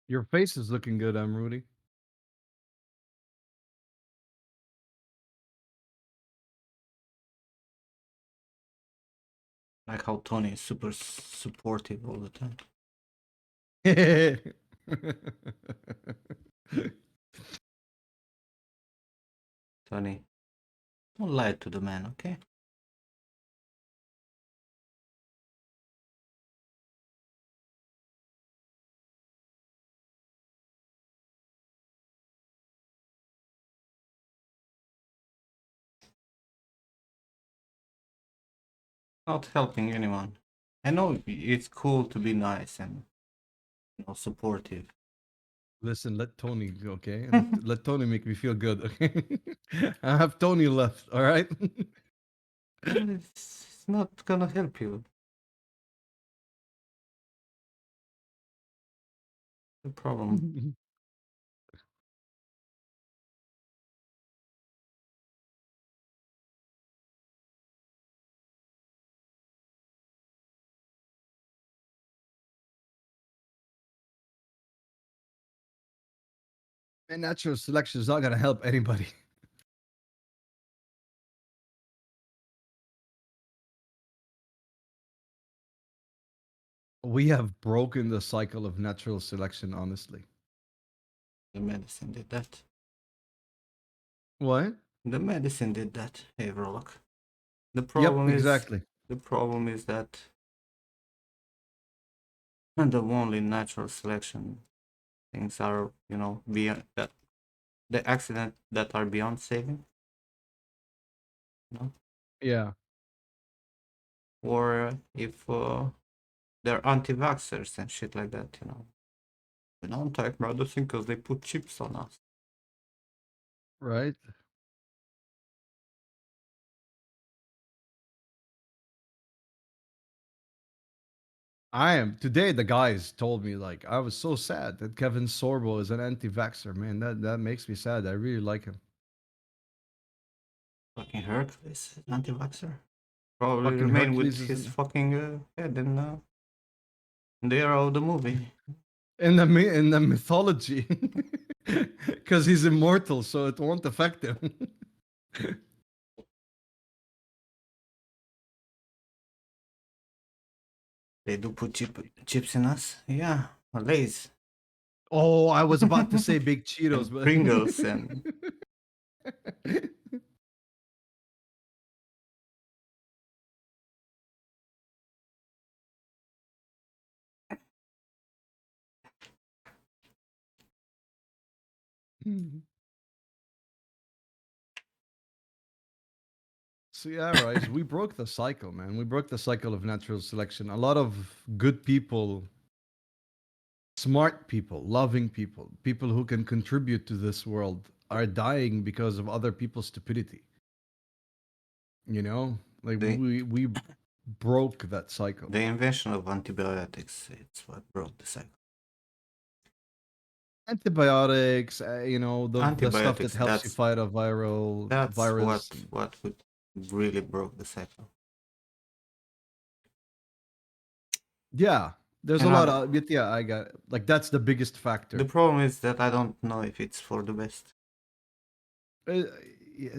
Your face is looking good, I'm Rudy. Like how Tony is super supportive all the time. Tony, don't lie to the man, okay? Not helping anyone. I know it's cool to be nice and supportive. Listen, let Tony go, okay? Let Tony make me feel good, okay? I have Tony left, all right? It's not gonna help you. The problem. And natural selection is not gonna help anybody. We have broken the cycle of natural selection, honestly. The medicine did that. What? The medicine did that. Hey, Rollock. The Yep, problem is, exactly. the problem is that the only natural selection things are, beyond that the accident that are beyond saving, you know, Yeah. or if they're anti-vaxxers and shit like that, We don't take medicine because they put chips on us. Right? I am today. The guys told me like I was so sad that Kevin Sorbo is an anti-vaxxer. Man, that makes me sad. I really like him. Fucking Hercules, anti-vaxxer. Probably Fucking remain with Hercules is his fucking head in the era of the movie. in the mythology, because he's immortal, so it won't affect him. They do put chips in us, yeah. Lays Oh, I was about to say big Cheetos, and but Pringles and So yeah, Rise, we broke the cycle, man. We broke the cycle of natural selection. A lot of good people, smart people, loving people, people who can contribute to this world are dying because of other people's stupidity. You know? Like the we broke that cycle. the invention of antibiotics. It's what broke the cycle. Antibiotics, the stuff that Antibiotics. helps you fight a viral That's virus. what would really broke the cycle. Yeah, there's a And lot I, of but yeah, I got like that's the biggest the factor. problem is that I don't know if it's for the best. Uh, yeah,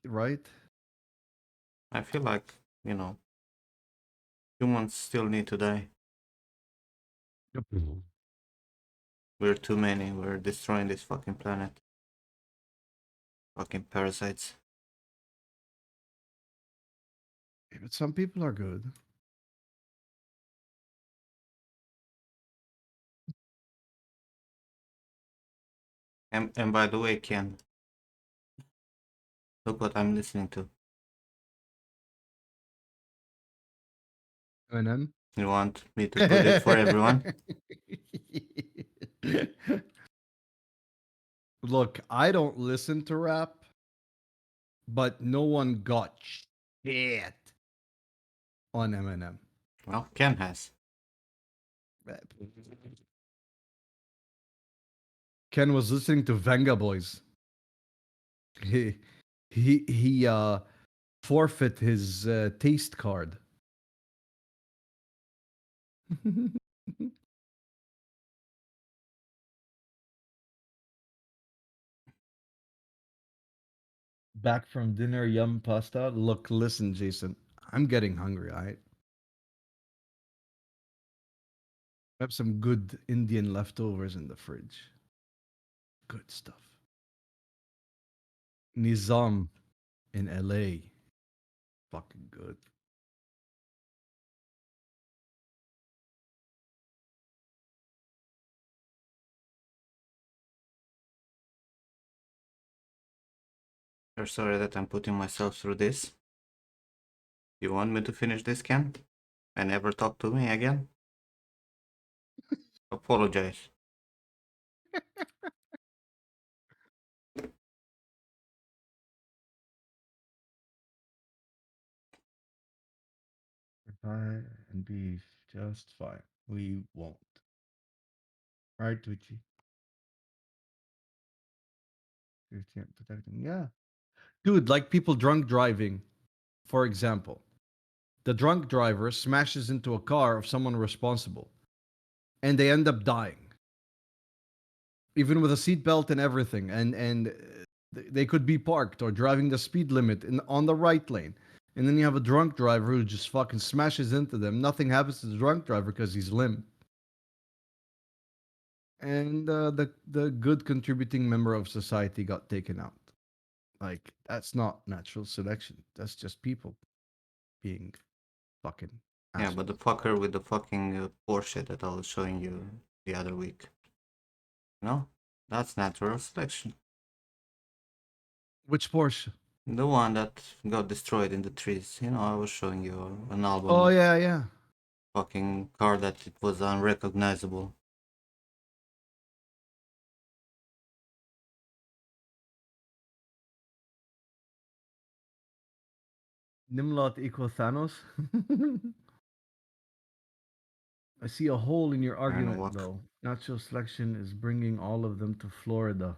right? I feel like humans still need to die. Yep. We're too many. We're destroying this fucking planet. Fucking parasites. But some people are good. And by the way, Ken, look what I'm listening to. Eminem. You want me to put it for everyone? Look, I don't listen to rap, but no one got shit on Eminem. Well, Ken has. Ken was listening to Venga Boys. He he forfeit his taste card. Back from dinner, yum pasta. Look, listen, Jason. I'm getting hungry. I have some good Indian leftovers in the fridge. Good stuff. Nizam in LA. Fucking good. You're sorry that I'm putting myself through this. You want me to finish this, Ken? And never talk to me again? Apologize. Pie and beef, just fine. We won't. Right, Twitchy? You can't protect them. Yeah. Dude, like people drunk driving, for example. The drunk driver smashes into a car of someone responsible and they end up dying, even with a seatbelt and everything. And they could be parked or driving the speed limit on the right lane. And then you have a drunk driver who just fucking smashes into them. Nothing happens to the drunk driver because he's limp. And the good contributing member of society got taken out. Like that's not natural selection. That's just people being fucking Yeah, assholes. but the fucker with the fucking Porsche that I was showing you the other week. No? That's natural selection. Which Porsche? The one that got destroyed in the trees. You know, I was showing you an album Oh of yeah, yeah. fucking car that it was unrecognizable. Nimlot equal Thanos. I see a hole in your I don't know argument, what. though. Natural selection is bringing all of them to Florida.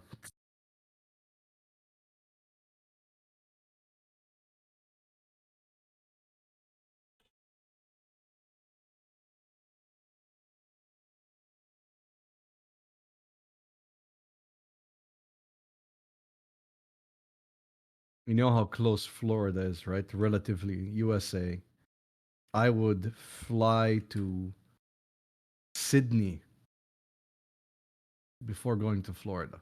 You know how close Florida is, right? Relatively, USA. I would fly to Sydney before going to Florida.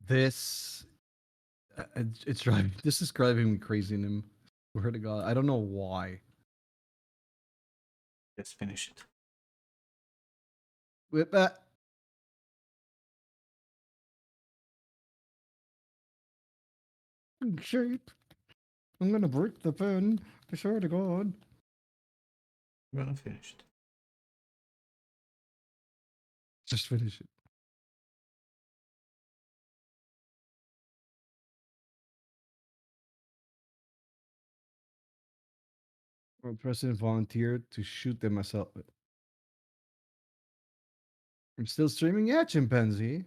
This, it's driving. This is driving me crazy, Nim. Swear to God, I don't know why. Let's finish it. With that. Shape. I'm gonna break the pen. I swear to God. Well, finished. Just finish it. Well, President volunteered to shoot them myself. I'm still streaming? Yeah, chimpanzee.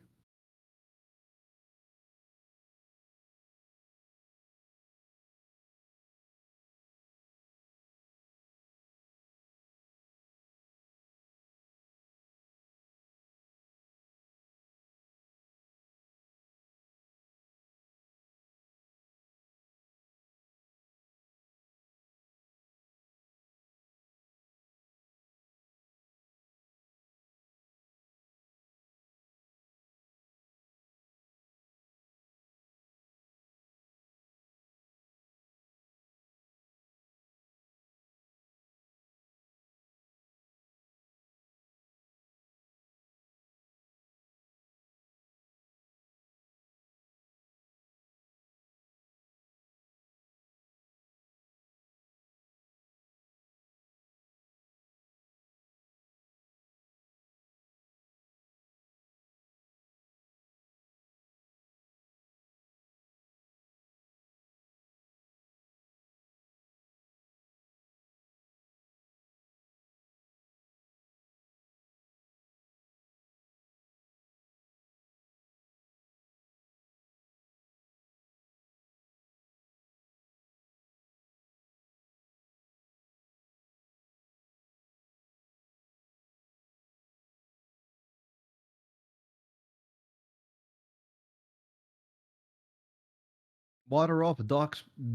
Water off,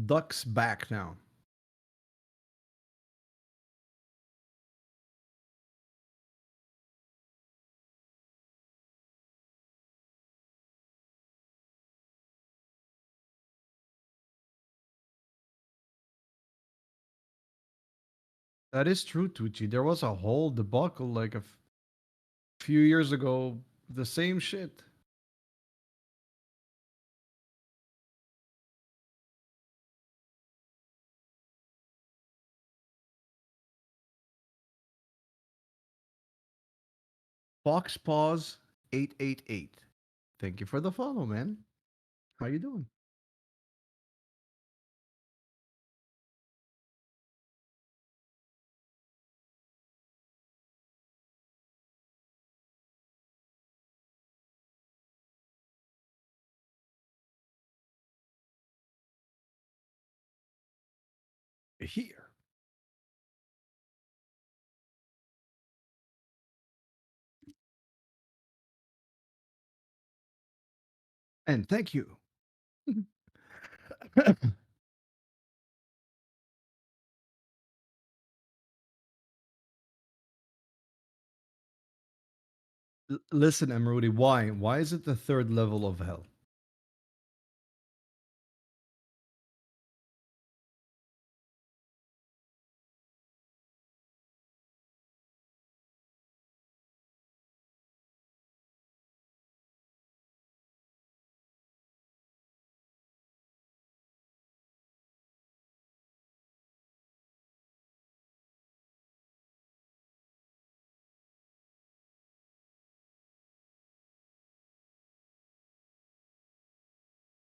ducks back now. That is true, Tucci. There was a whole debacle like few years ago. The same shit. Fox Paws 888. Thank you for the follow, man. How you doing? Here. And thank you. Listen, Emerudi, why? Why is it the third level of hell?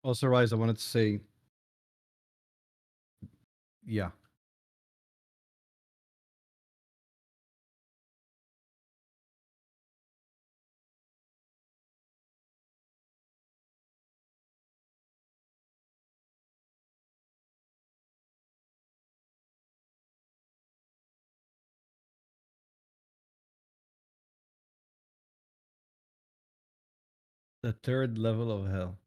Also, Rise, I wanted to say, yeah, the third level of hell.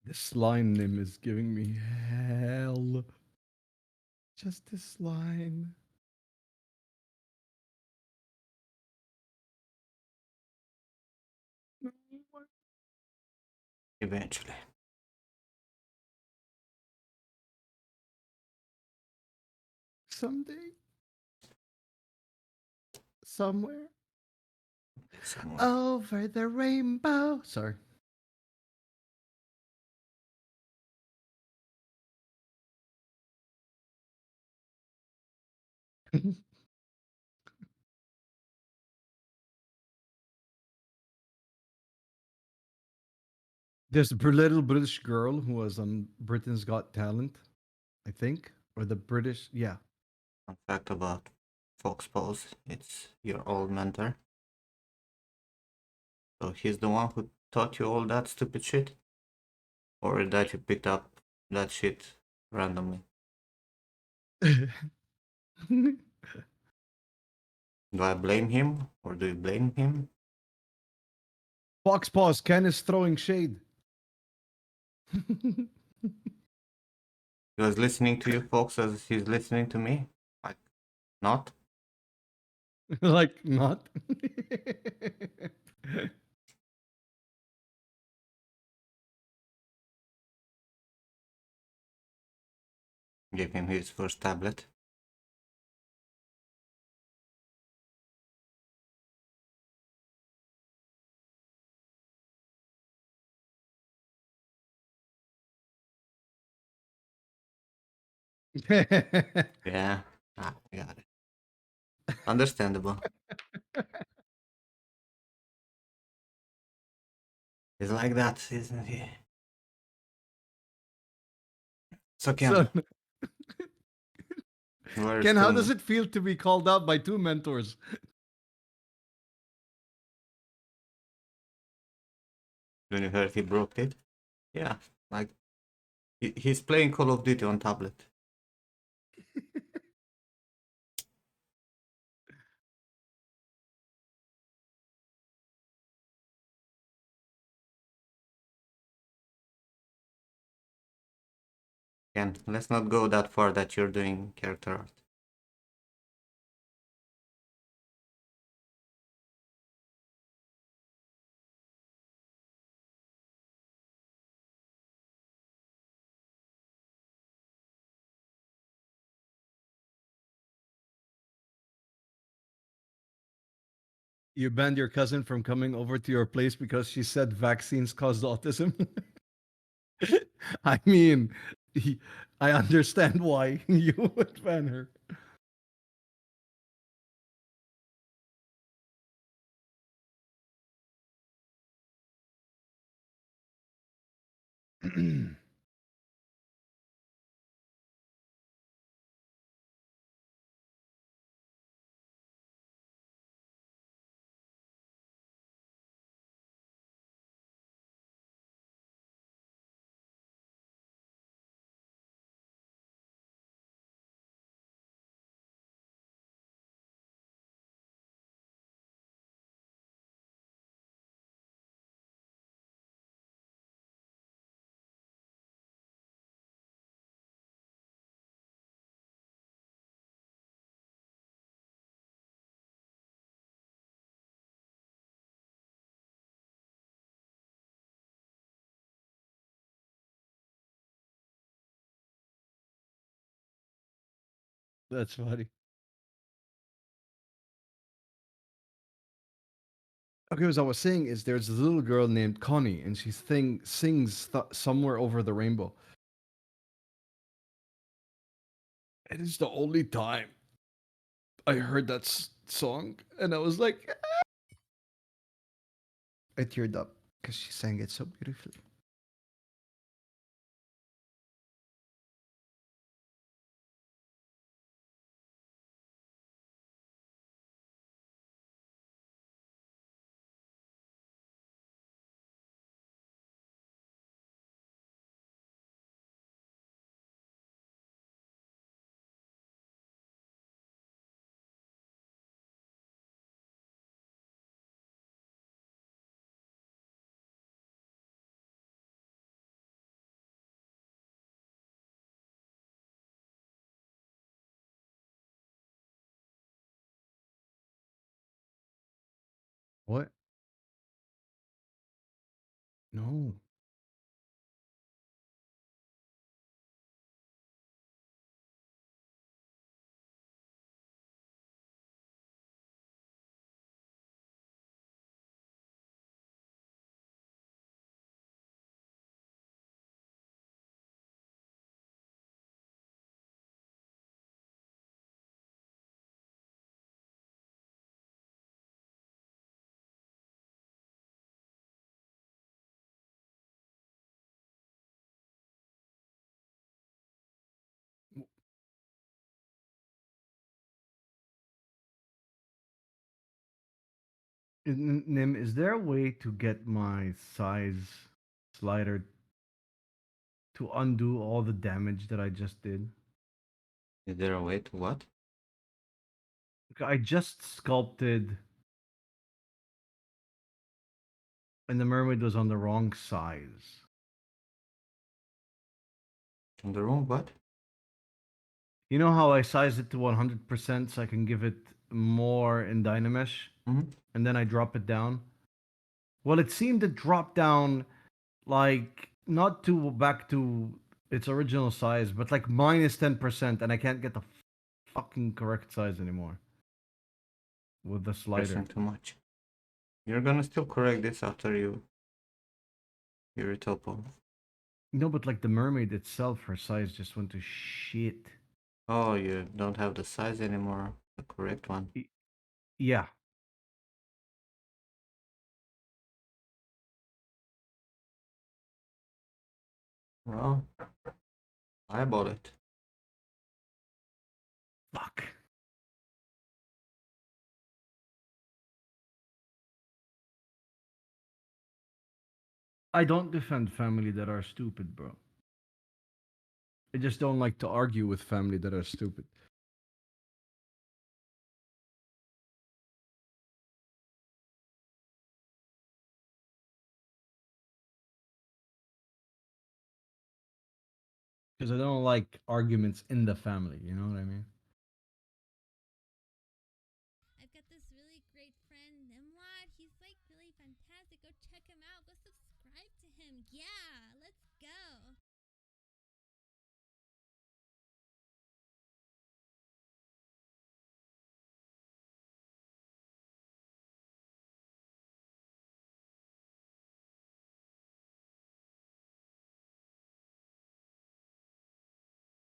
This line name is giving me hell. Just this line. Eventually. Someday, somewhere, Somewhere. over the rainbow. Sorry. There's a little British girl who was on Britain's Got Talent, I think, or the British. Yeah. Fun fact about Fox Pose, it's your old mentor. So he's the one who taught you all that stupid shit? Or that you picked up that shit randomly? Do I blame him or do you blame him? Fox pause. Ken is throwing shade. He was listening to you folks as he's listening to me? Like, not? Like not. Gave him his first tablet. Yeah, I got it. Understandable. He's like that, isn't he? So So, Ken, we're Ken, how still does it feel to be called out by two mentors? when you heard he broke it. Yeah, like he's playing Call of Duty on tablet. Ken, let's not go that far that you're doing character art. You banned your cousin from coming over to your place because she said vaccines caused autism. I mean, he- I understand why you would ban her. That's funny. Okay, as I was saying, is there's a little girl named Connie, and she sings somewhere over the rainbow. It is the only time I heard that song, and I was like, I teared up because she sang it so beautifully. What? No. Nim, is there a way to get my size slider to undo all the damage that I just did? Is there a way to what? I just sculpted and the mermaid was on the wrong size. On the wrong what? You know how I sized it to 100% so I can give it more in Dynamesh? Mm-hmm. And then I drop it down? Well, it seemed to drop down like not to back to its original size, but like minus 10%, and I can't get the fucking correct size anymore with the slider. Pressing too much. You're gonna still correct this after you retopo. No, but like the mermaid itself, her size just went to shit. Oh, you don't have the size anymore. The correct one. Yeah. Well, I bought it. Fuck. I don't defend family that are stupid, bro. I just don't like to argue with family that are stupid. Because I don't like arguments in the family, you know what I mean? I've got this really great friend, Nimlad. He's like really fantastic. Go check him out. Go subscribe to him. Yeah, let's go.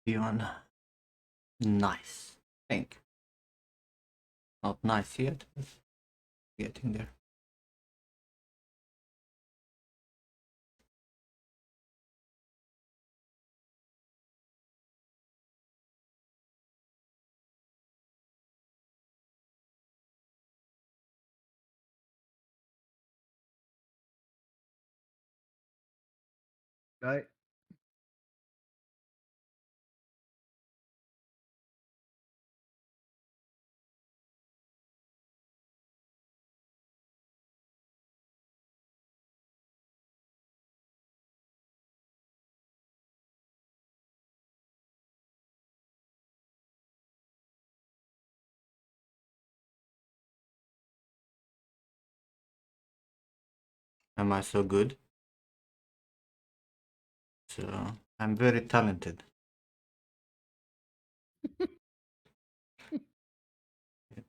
Fiona. Nice. Thank you. Not nice yet, but getting there. I Am I so good? So I'm very talented. It,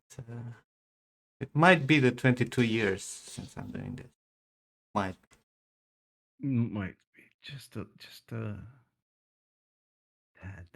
it might be the 22 years since I'm doing this. Might. might be just a tad.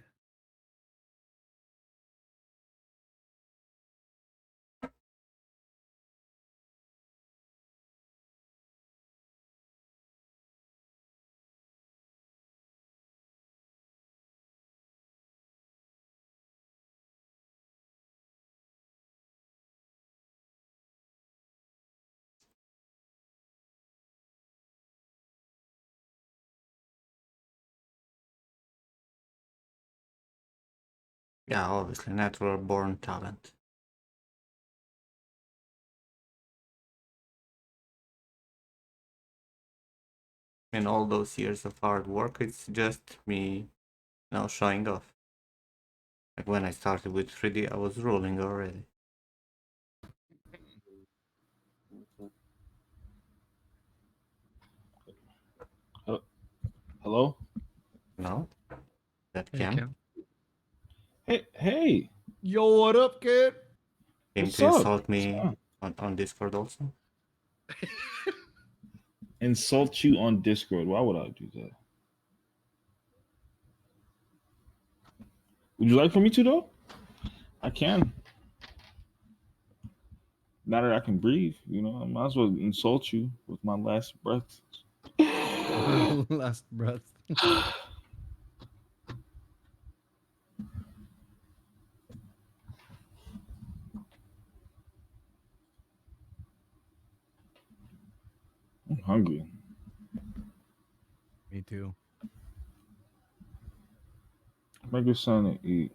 Yeah, obviously, natural born talent. In all those years of hard work, it's just me now showing off. Like when I started with 3D, I was rolling already. Hello? No, that Hey, Cam Ken. Hey, Yo, what up, kid? came what's to up? insult What's me up? on Discord also. Insult you on Discord. Why would I do that? Would you like for me to though? I can. Now that I can breathe, I might as well insult you with my last breath. Last breath. I'm hungry. Me too. Make it something to eat.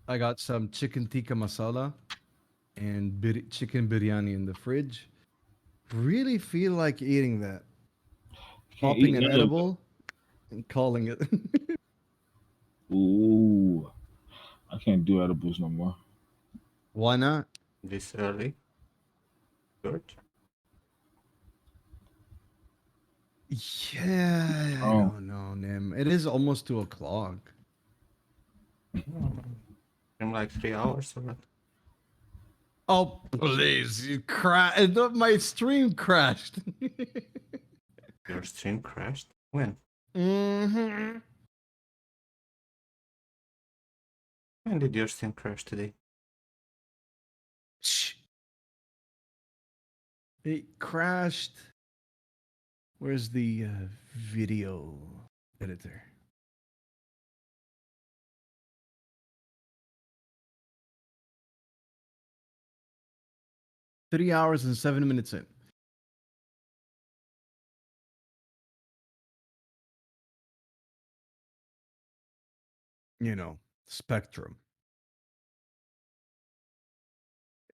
I got some chicken tikka masala and chicken biryani in the fridge. Really feel like eating that. Can't eat Popping an none of edible and calling it. them. Ooh, I can't do edibles no more. Why not? This early, George. Yeah, I Oh, don't know, Nim. It is almost 2 o'clock. In like 3 hours or what? Oh, please. My stream crashed. Your stream crashed? When? hmm When did your stream crash today? It crashed. Where's the video editor? 3 hours and 7 minutes in. Spectrum.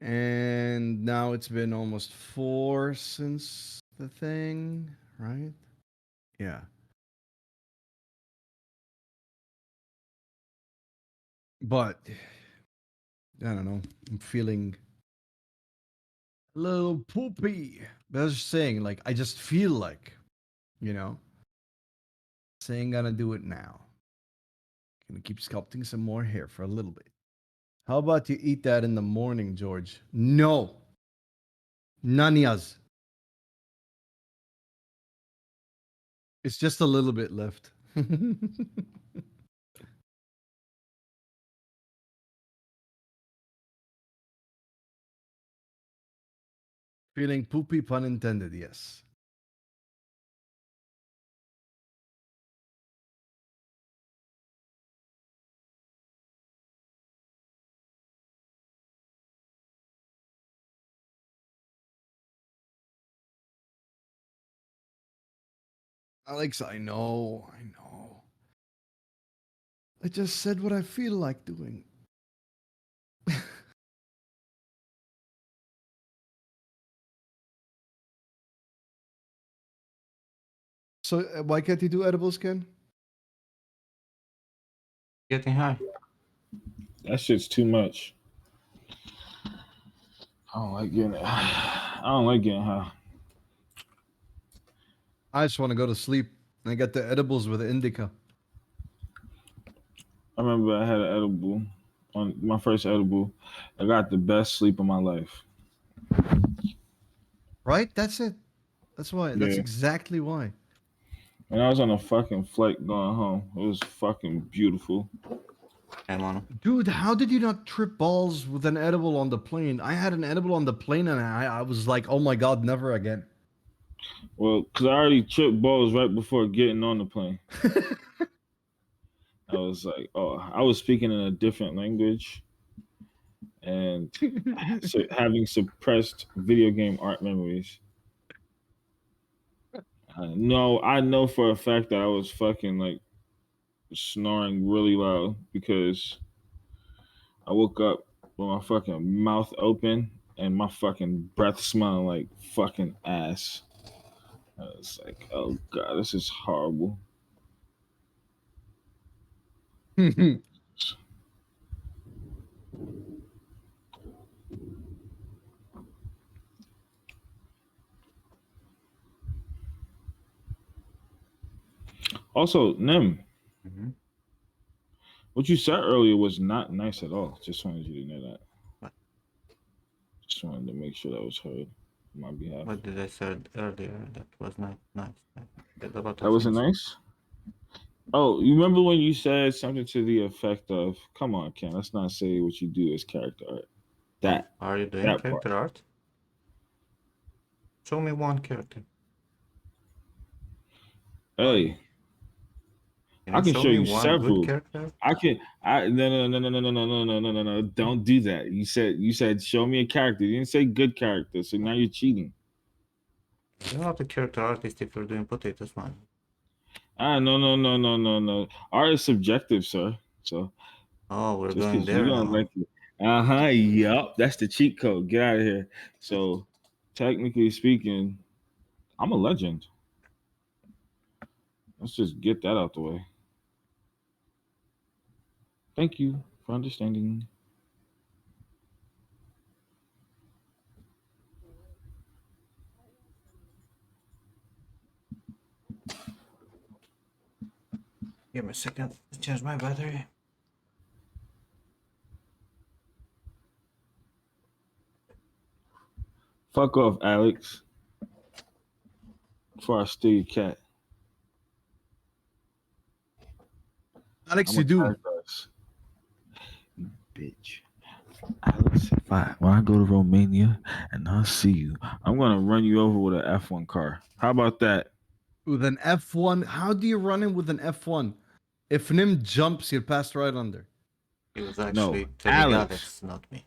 And now it's been almost 4 since the thing, right? Yeah. But I don't know. I'm feeling a little poopy. But I was just saying, like, I just feel like, you know, saying gonna do it now. Gonna keep sculpting some more hair for a little bit. How about you eat that in the morning, George? No. Nanias. It's just a little bit left. Feeling poopy, pun intended, yes. Alex, I know, I know. I just said what I feel like doing. So why can't you do edibles, Ken? Getting high. that shit's too much. I don't like getting. I don't like getting high. I just want to go to sleep. I got the edibles with the indica. I remember I had an edible on my first edible. I got the best sleep of my life. Right? That's it. That's why. That's Yeah. exactly why. And I was on a fucking flight going home. It was fucking beautiful. I'm on. Dude, how did you not trip balls with an edible on the plane? I had an edible on the plane and I was like, oh my God, never again. Well, because I already tripped balls right before getting on the plane. I was like, oh, I was speaking in a different language and so having suppressed video game art memories. I know for a fact that I was fucking like snoring really loud because I woke up with my fucking mouth open and my fucking breath smelling like fucking ass. I was like, oh god, this is horrible. Also, Nim, Hmm. what you said earlier was not nice at all. Just wanted you to know that. What, Just wanted to make sure that was heard on my behalf. what did I said earlier that was not nice? I said a lot That of wasn't things. nice. Oh, you remember when you said something to the effect of, "Come on, Ken, let's not say what you do as character art." Oh, That are you doing that part. character art? Show me one character. Why? Hey, Can I you can show show me you one good several. character? I can. I no. Don't do that. You said show me a character. You didn't say good character. So now you're cheating. You're not a character artist if you're doing potatoes, man. No. Art is subjective, sir. So Oh, we're just going because you there don't now. like it, yup, that's the cheat code. Get out of here. So technically speaking, I'm a legend. Let's just get that out the way. Thank you for understanding. Give me a second to change my battery. Fuck off, Alex. Before I steal your cat, Alex, I'm you a do. character, bitch. Alex, if when I go to Romania and I see you, I'm gonna run you over with an F1 car. How about that? With an F1. How do you run him with an F1? If Nim jumps, he'll pass right under. He was No, actually telling Alex. Alex, not me.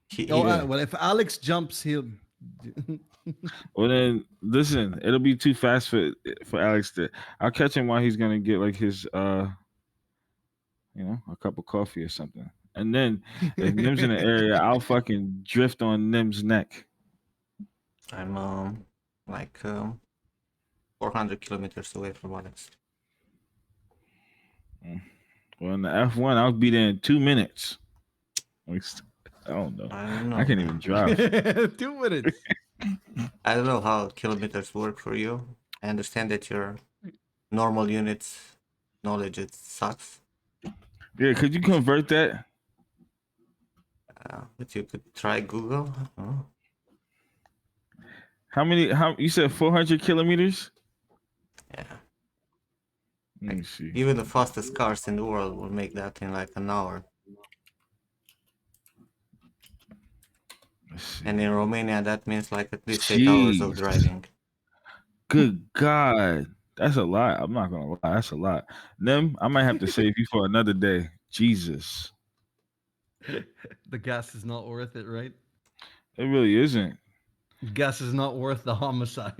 He Oh, even. Yeah. well, if Alex jumps, he'll. Well then, listen. It'll be too fast for Alex to. I'll catch him while he's gonna get like his a cup of coffee or something. And then if Nim's in the area, I'll fucking drift on Nim's neck. I'm like 400 kilometers away from Alex. Mm. Well, in the F1, I'll be there in 2 minutes. At least, I don't know. I don't I know, can't even man. drive. 2 minutes. I don't know how kilometers work for you. I understand that your normal units knowledge it sucks, Yeah, could you convert that? but you could try Google. Oh, How many? How you said 400 kilometers? yeah, Let me like see. even the fastest cars in the world will make that in like an hour. Let's see. And in Romania, that means like at least 8 hours of Jeez. driving. Good God. That's a lot. I'm not gonna lie. That's a lot. Nim, I might have to save you for another day. Jesus. The gas is not worth it, right? It really isn't. Gas is not worth the homicide.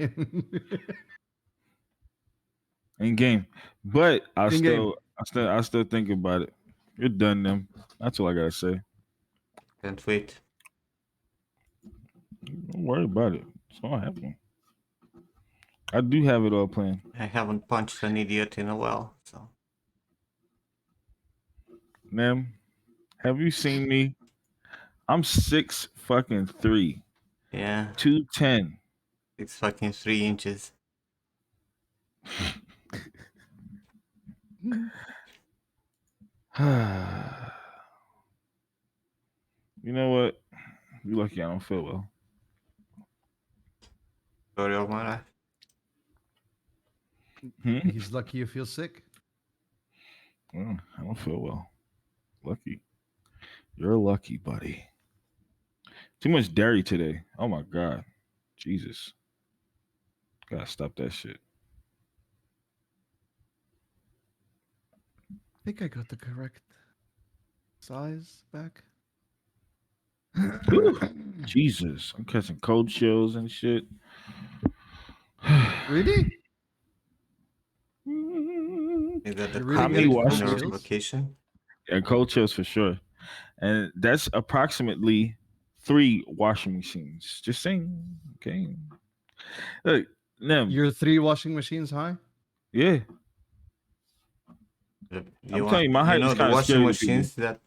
In game. But In game. I still think about it. You're done, Nim. That's all I gotta say. Can't wait. Don't worry about it. It's all happening. I do have it all planned. I haven't punched an idiot in a while, so Nim, have you seen me? I'm 6'3", yeah, 210. it's fucking 3 inches. You know what? You lucky I don't feel well. Story of my life. He's lucky you feel sick. Well, I don't feel well. Lucky. You're lucky, buddy. Too much dairy today. Oh my god. Jesus. Gotta stop that shit. I think I got the correct size back. Whew. Jesus. I'm catching cold chills and shit. Really? You got the You're really How many getting COVID on cold washing your machines? chills? vacation? Yeah, cold chills for sure. And that's approximately 3 washing machines. Just saying. Okay. Look, Nim. You're 3 washing machines high? Yeah. You I'm telling want, you, my height is the kind of washing scary to people. machines that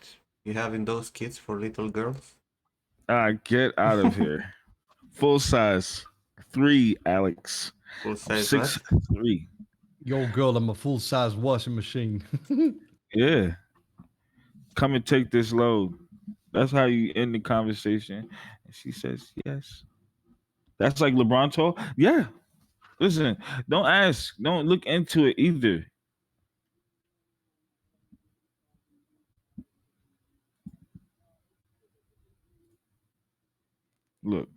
you have in those kits for little girls? Get out of here. Full size. 3, Alex. Full I'm size six what? three. Yo, girl, I'm a full size washing machine. Yeah, come and take this load. That's how you end the conversation. And she says, yes. That's like LeBron told. Yeah. Listen, don't ask. Don't look into it either. Look,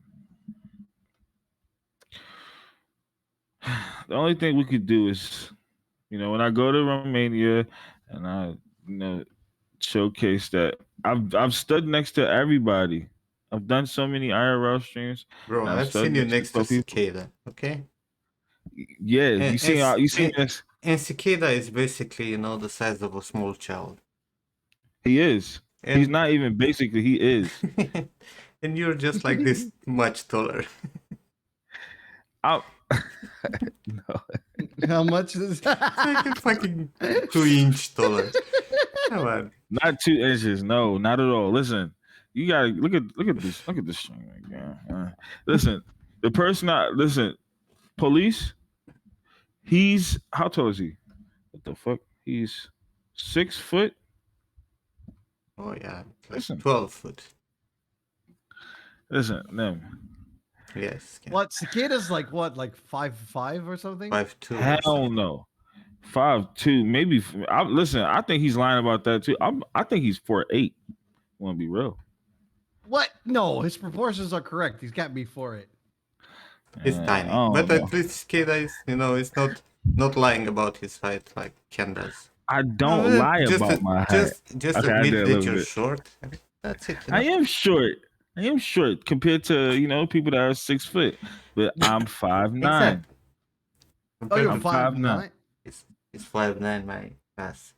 the only thing we could do is, when I go to Romania and I, you know, showcase that I've stood next to everybody. I've done so many IRL streams Bro, and I've I've stood seen you next to next to so people. Cicada, okay? Yeah, And, you and, see, c- you see and, this. and Cicada is basically, the size of a small child. He is. He's And not even basically. He is. and you're just like this much taller. I, no, How much is It's like a fucking 2 inch taller. Come on. not 2 inches. No, not at all. Listen, you gotta look at this. Look at this string right there. Listen, the person. Listen, police. He's how tall is he? What the fuck? He's 6 foot. Oh yeah, it's like Listen, 12 foot. listen, them. Yes, yeah. what? Cicada's like what? Like 5'5" or something? 5'2" or Hell something. no. 5'2", maybe. Listen, I think he's lying about that too. I think he's 4'8". Want to be real? What? No, his proportions are correct. He's got me for it. He's I tiny. don't But know. at least Cicada is, it's not lying about his height like Ken does. I No, don't lie about my height. just Okay, I admit did a that little you're bit. short. And that's it, I am short. I am short compared to people that are 6 foot, but I'm 5'9". Exactly. Oh, Compared you're I'm to 5'9". 5'9". he's 5'9", my pass.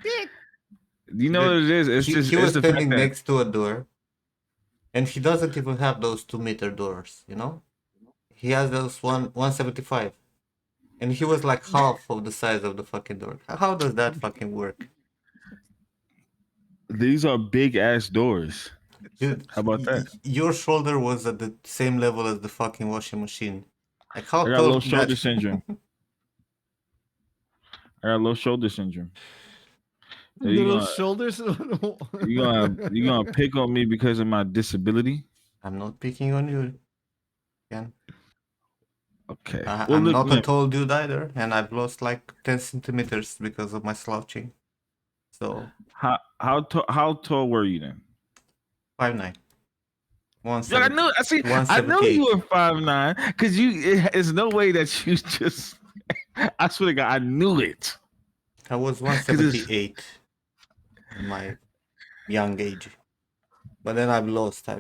Dick. You know what That it is? It's he just it's was the fact standing that next to a door, and he doesn't even have those 2 meter doors. He has those 175, and he was like half of the size of the fucking door. How does that fucking work? these are big ass doors. Dude, How about that? your shoulder was at the same level as the fucking washing machine. Like how I got tall low that? shoulder syndrome. I got low shoulder syndrome. You Little gonna shoulders. you gonna pick on me because of my disability? I'm not picking on you, Ken. Okay. Well, I'm look, not a man. tall dude either, and I've lost like 10 centimeters because of my slouching. So How tall were you then? 5'9", Yeah, I 170, knew. I see. I know you 178. were 5'9" because it's no way that you just. I swear to God, I knew it I was because it's 178 in my young age. But then I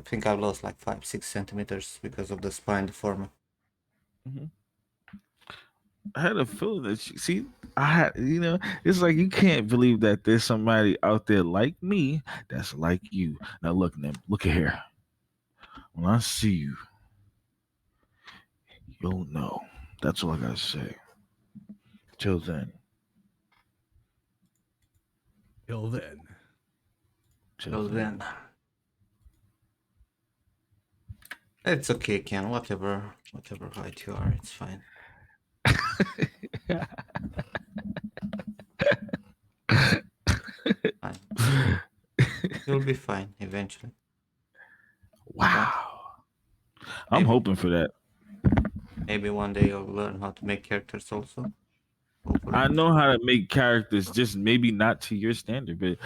think I've lost like 5, 6 centimeters because of the spine deformity. Mhm. I had a feeling that see, I had, it's like you can't believe that there's somebody out there like me that's like you. Now look, man, look at here. When I see you, you'll know. That's all I gotta say. Till then, Till then. till So then. then, it's okay, Ken. Whatever height you are, it's fine. Fine. You'll be fine eventually. One, Wow, I'm maybe hoping for that. maybe one day you'll learn how to make characters also. Hopefully. I know how to make characters, just maybe not to your standard, but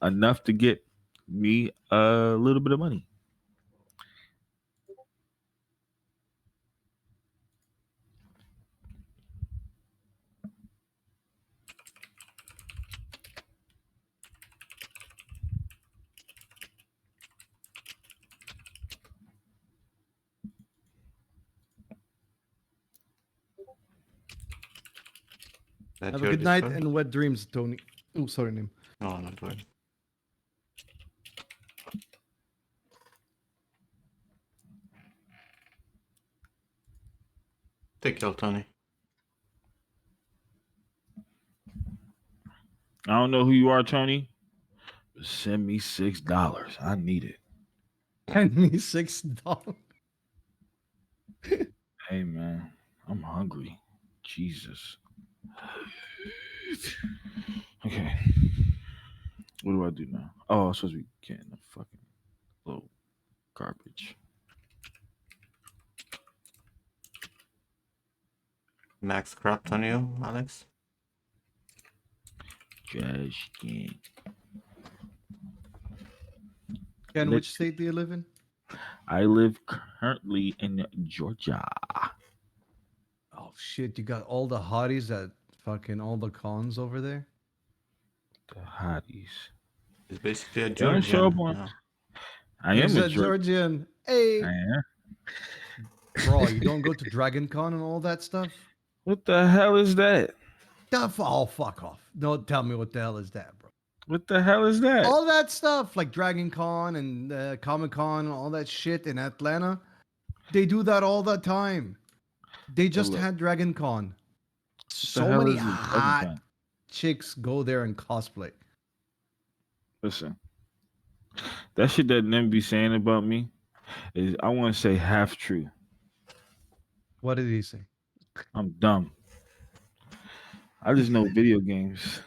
enough to get me a little bit of money. That Have a your good night Discord? and wet dreams, Tony. Oh, sorry, name. No, not worry. Take care, Tony. I don't know who you are, Tony. But send me $6. I need it. Send me $6. Hey man, I'm hungry. Jesus. Okay. What do I do now? Oh, I'm supposed to be getting the fucking little garbage. Max crapped on you, Alex. Trash can. Ken, which Let's. state do you live in? I live currently in Georgia. Oh shit, you got all the hotties at fucking all the cons over there. The hotties. He's basically a They don't show up Georgian. on. Yeah. I He's am a a Georgia. Georgian. I Hey, am. bro, you don't go to Dragon Con and all that stuff? What the hell is that? Oh, fuck off. Don't tell me what the hell is that, bro. What the hell is that? All that stuff, like Dragon Con and Comic Con and all that shit in Atlanta, they do that all the time. They Oh, just look. had Dragon Con. What the So hell many is this Dragon hot Con? chicks go there and cosplay. Listen, that shit that them be saying about me is I want to say half true. What did he say? I'm dumb. I just know video games.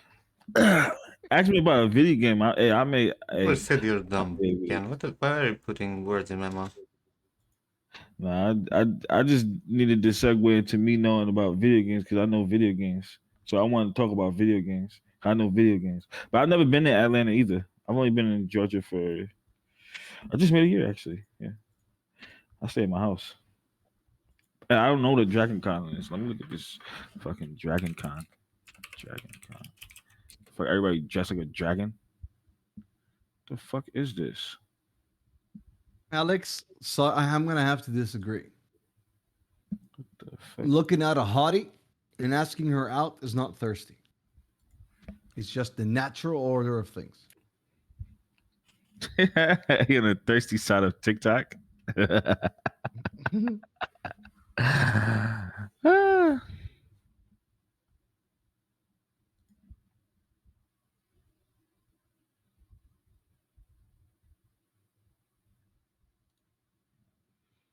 Ask me about a video game. I made. Who Hey, said you're I dumb, made Ken? Why are you putting words in my mouth? nah, I just needed to segue into me knowing about video games because I know video games. So I want to talk about video games. I know video games, but I've never been to Atlanta either. I've only been in Georgia for. I just made a year actually. Yeah, I stay at my house. And I don't know what Dragon Con is. Let me look at this fucking Dragon Con. Dragon Con. For everybody dressed like a dragon. The fuck is this? Alex, so I'm going to have to disagree. The fuck? Looking at a hottie and asking her out is not thirsty. It's just the natural order of things. You on the thirsty side of TikTok? Ah.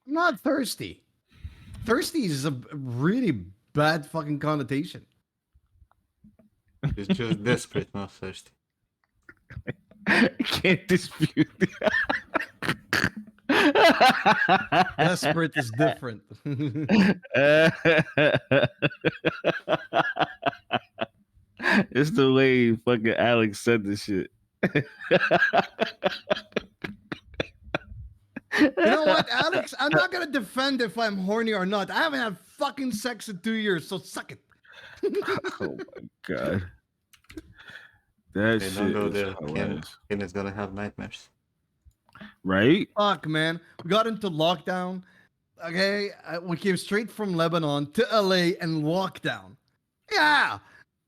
I'm not thirsty. Thirsty is a really bad fucking connotation. He's just desperate, not thirsty. Can't dispute. Desperate is different. It's the way fucking Alex said this shit. You know what, Alex? I'm not gonna defend if I'm horny or not. I haven't had fucking sex in 2 years, so suck it. Oh my god. That They don't shit go is there. hilarious. Ken is gonna have nightmares. Right? Fuck, man. We got into lockdown. Okay, we came straight from Lebanon to LA and lockdown. Yeah,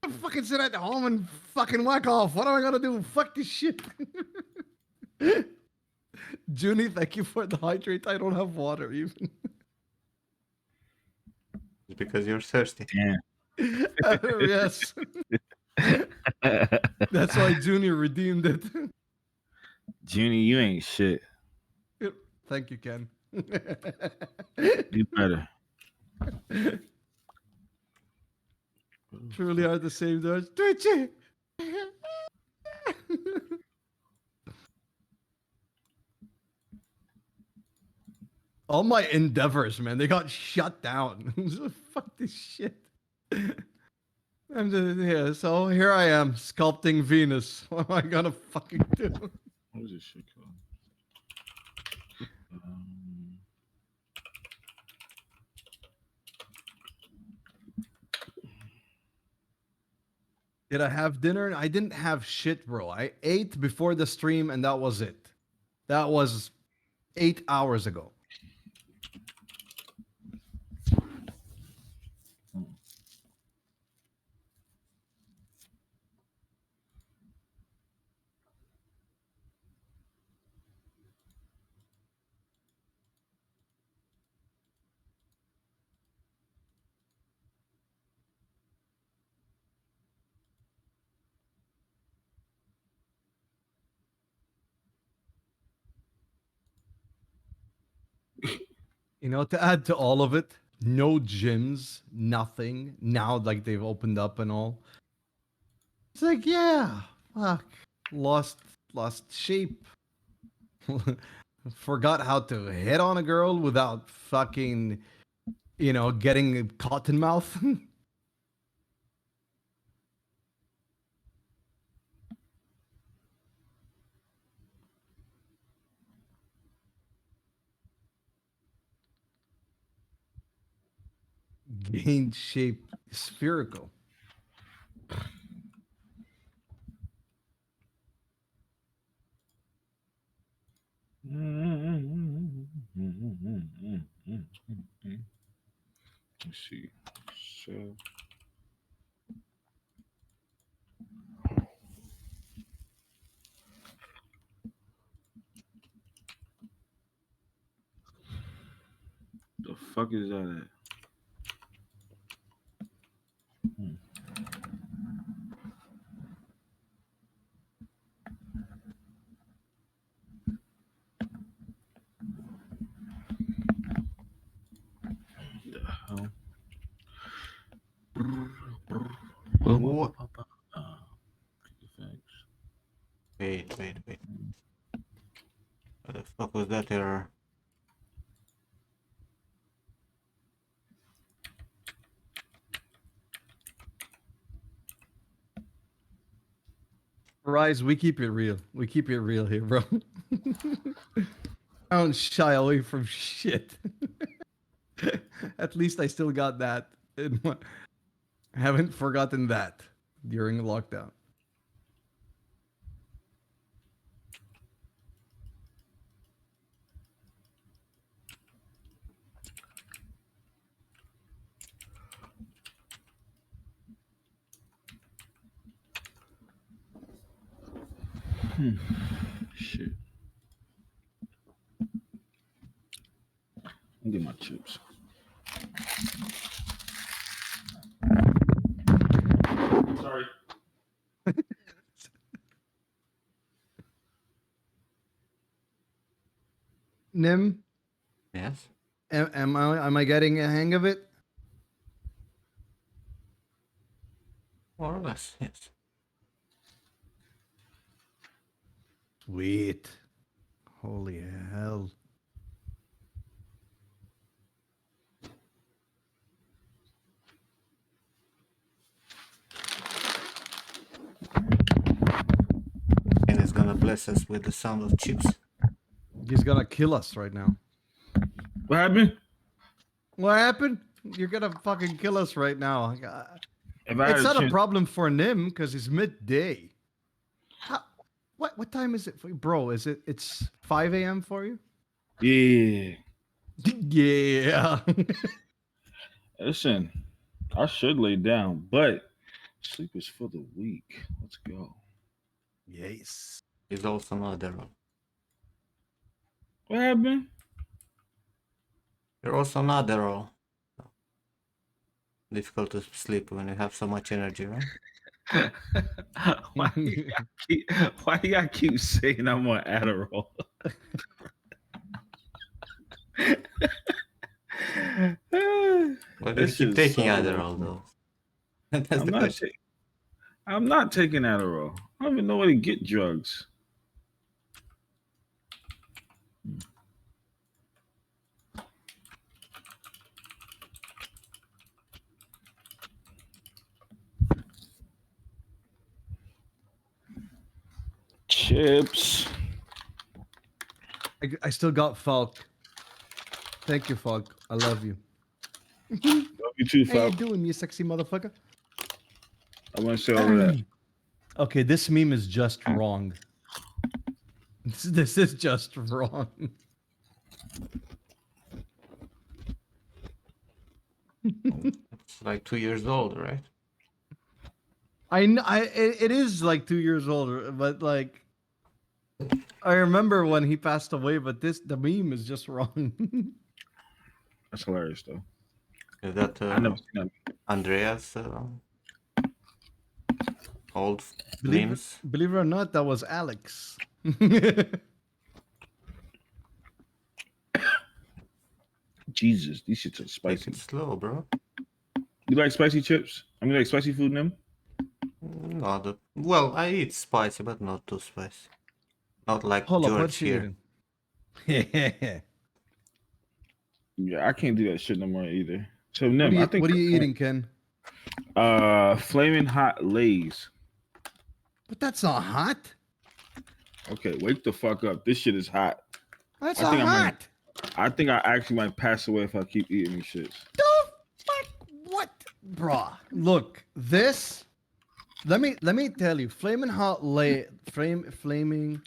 I fucking sit at home and fucking whack off. What am I gonna do? Fuck this shit. Junie, thank you for the hydrate. I don't have water even. It's because you're thirsty. Damn. Yes, that's why Junior redeemed it. Junie, you ain't shit. Thank you, Ken. Do better. Truly are the same doors. Twitchy. All my endeavors, man, they got shut down. Fuck this shit. I'm just, yeah, so here I am sculpting Venus. What am I gonna fucking do? What is this shit called? Did I have dinner? I didn't have shit, bro. I ate before the stream and that was it. That was 8 hours ago. You know, to add to all of it, no gyms, nothing. Now, like they've opened up and all. It's like, yeah, fuck, lost shape. Forgot how to hit on a girl without fucking, getting cotton mouth. Gained shape spherical. Let's see. So the fuck is that at? The hell? What? Uh, thanks. Wait. What the fuck was that error? Rise, we keep it real. We keep it real here, bro. I don't shy away from shit. At least I still got that. I haven't forgotten that during the lockdown. Shit. Let me get my chips. Sorry. Nim, Yes? am I getting a hang of it? More or less, yes. Sweet. Holy hell. And it's gonna bless us with the sound of chips. He's gonna kill us right now. What happened? What happened? You're gonna fucking kill us right now. If I had It's a not a chance, problem for Nim because it's midday. What time is it for you? Bro, it's 5 a.m. for you? yeah. Yeah. Listen, I should lay down, but sleep is for the weak. Let's go. Yes. It's also not there. What happened? You're also not there all. Difficult to sleep when you have so much energy, right? why, do you keep, why do y'all keep saying I'm on Adderall? Why do That you keep shit is taking so Adderall low. though? That's I'm the not. question. I'm not taking Adderall. I don't even know where to get drugs. Chips. I still got Falk. Thank you, Falk. I love you. Love you too, How you Falk. doing, you sexy motherfucker? I want to say all of that. Okay, this meme is just wrong. This is just wrong. It's like 2 years old, right? It is like 2 years older, but like I remember when he passed away, but the meme is just wrong. That's hilarious, though. Is that I never seen that. Andreas old believe memes? believe it or not, that was Alex. Jesus, these shits are Take spicy. it slow, bro. You like spicy chips? I mean, like spicy food, them? Not a, well, I eat spicy, but not too spicy. Not like Hold up, George what you here. eating? Yeah, I can't do that shit no more either. So What Nim, are I you think What are you eating, Ken? flaming hot Lays. But that's not hot. Okay, wake the fuck up. This shit is hot. That's I not think I might. hot. I think I actually might pass away if I keep eating these shits. The fuck? What, bruh? Look, this. Let me tell you, flaming hot flaming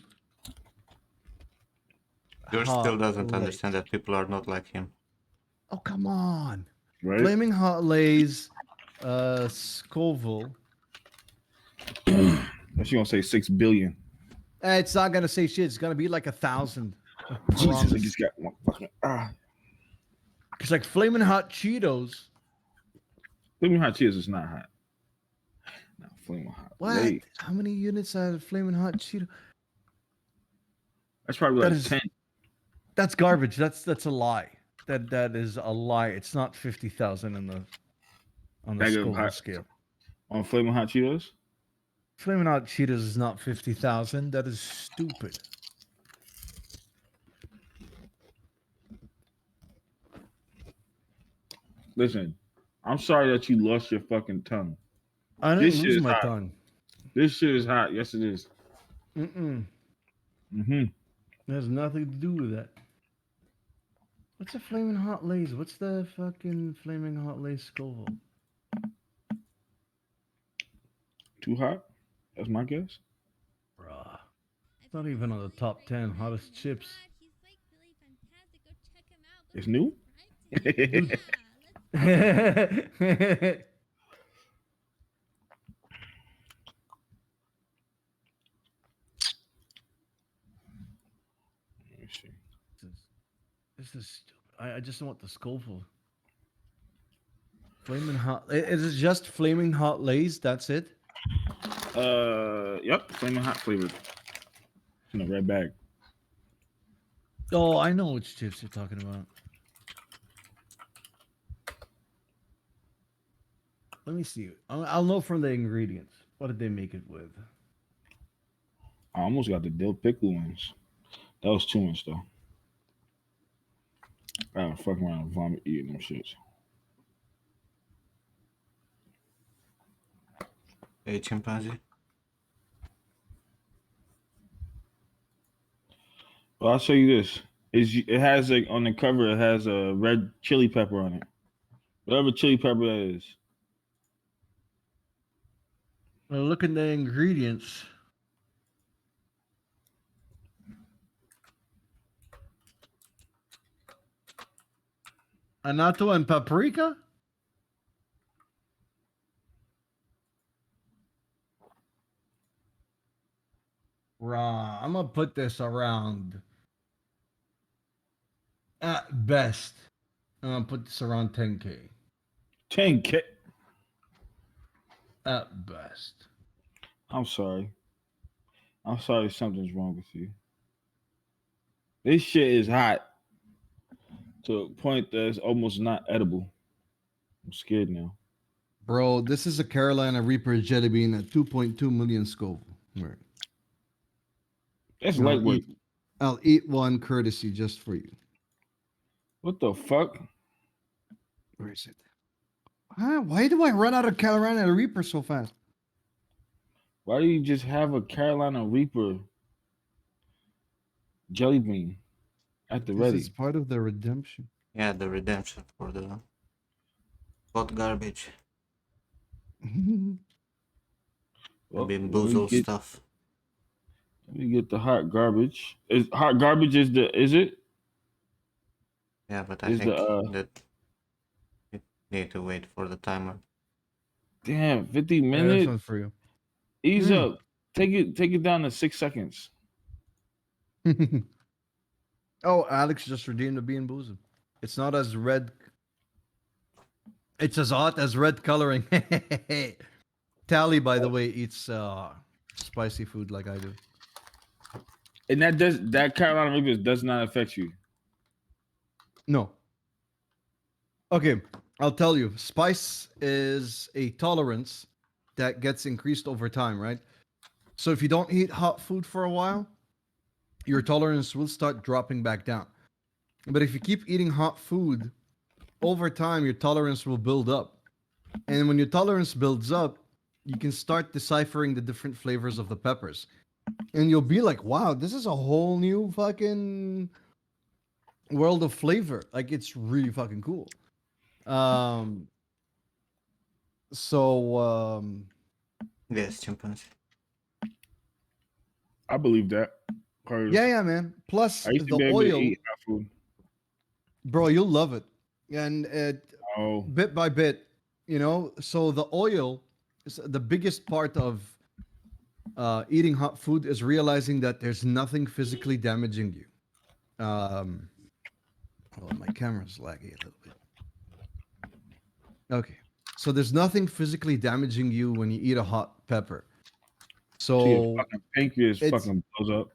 George still hot doesn't Lays. understand that people are not like him. Oh come on, Right? flaming hot Lays, Scoville. She gonna say 6 billion. It's not gonna say shit. It's gonna be like 1,000. I Jesus, I promise. just got one fucking It's like flaming hot Cheetos. Flaming hot cheese is not hot. No, flaming hot What? Lays. How many units are flaming hot Cheeto? That's probably That like is 10. That's garbage. That's a lie. That is a lie. It's not 50,000 on the Bag of Scoville hot scale. on flaming hot Cheetos. Flaming hot Cheetos is not 50,000. That is stupid. Listen, I'm sorry that you lost your fucking tongue. I This didn't shit lose is my hot. tongue. This shit is hot. Yes, it is. Mm-mm. Mm-hmm. It has nothing to do with that. What's a flaming hot Lays? What's the fucking flaming hot Lays Scoville? Too hot? That's my guess. Bruh. It's not even on the top 10 hottest chips. He's like really fantastic. Go check him out. Go It's new? subscribe to him. Let Yeah, let's me see. This is stupid. I just want the Scoville. Flaming hot. Is it just flaming hot Lays? That's it? Yep, flaming hot flavored. In a red bag. Oh, I know which chips you're talking about. Let me see. I'll know from the ingredients. What did they make it with? I almost got the dill pickle ones. That was too much though. I gotta fuck around and vomit eating them shits. Hey, chimpanzee. Well, I'll show you this. It has like on the cover. It has a red chili pepper on it. Whatever chili pepper that is. Well, look at the ingredients. Anato and paprika? Raw. I'm gonna put this around. At best, I'm gonna put this around 10K. 10K. At best. I'm sorry. I'm sorry something's wrong with you. This shit is hot to a point that it's almost not edible. I'm scared now. Bro, this is a Carolina Reaper jelly bean at 2.2 million Scoville. Right. That's And lightweight. I'll eat one courtesy just for you. What the fuck? Where is it? Huh? Why do I run out of Carolina Reaper so fast? Why do you just have a Carolina Reaper jelly bean at the Because ready? it's part of the redemption. Yeah, the redemption for the hot garbage. Well, The bamboozle stuff. let me get the hot garbage. Is hot garbage is it? Yeah, but I Is think the that you need to wait for the timer. damn 50 Yeah, this minutes? one's for you. Ease Mm. up. Take it down to 6 seconds. Oh, Alex just redeemed a bean boozle. It's not as red. It's as hot as red coloring. Tally, by the way, eats spicy food like I do. And that Carolina Reaper does not affect you. No. Okay, I'll tell you. Spice is a tolerance that gets increased over time, right? So if you don't eat hot food for a while, your tolerance will start dropping back down. But if you keep eating hot food over time, your tolerance will build up. And when your tolerance builds up, you can start deciphering the different flavors of the peppers. And you'll be like, wow, this is a whole new fucking world of flavor. Like, it's really fucking cool. Um, so, Yes, chimpanzee. I believe that yeah, because yeah, man. Plus I used to the be able to oil, eat hot food. bro, you'll love it. And Oh, bit by bit, so the oil is the biggest part of eating hot food is realizing that there's nothing physically damaging you. Hold on, my camera's laggy a little bit. Okay. So there's nothing physically damaging you when you eat a hot pepper. so your So fucking pancreas it's fucking blows up.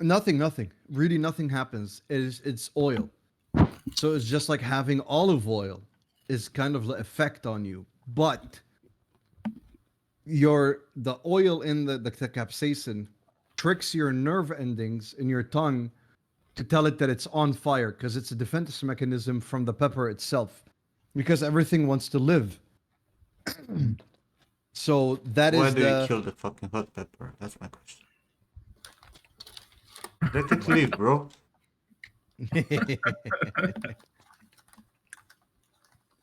nothing. Really nothing happens. It's oil. So it's just like having olive oil is kind of the effect on you. But the oil in the capsaicin tricks your nerve endings in your tongue to tell it that it's on fire because it's a defense mechanism from the pepper itself because everything wants to live. So that Why is do you the kill the fucking hot pepper? That's my question. Let it live, bro.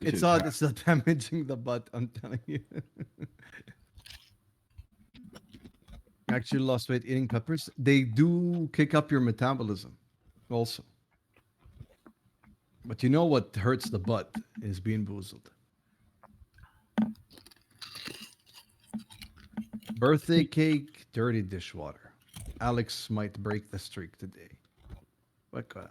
This it's shit's not hot. it's not damaging the butt, I'm telling you. Actually lost weight eating peppers. They do kick up your metabolism also. But you know what hurts the butt is being boozled. Birthday cake, dirty dishwater. Alex might break the streak today. What? All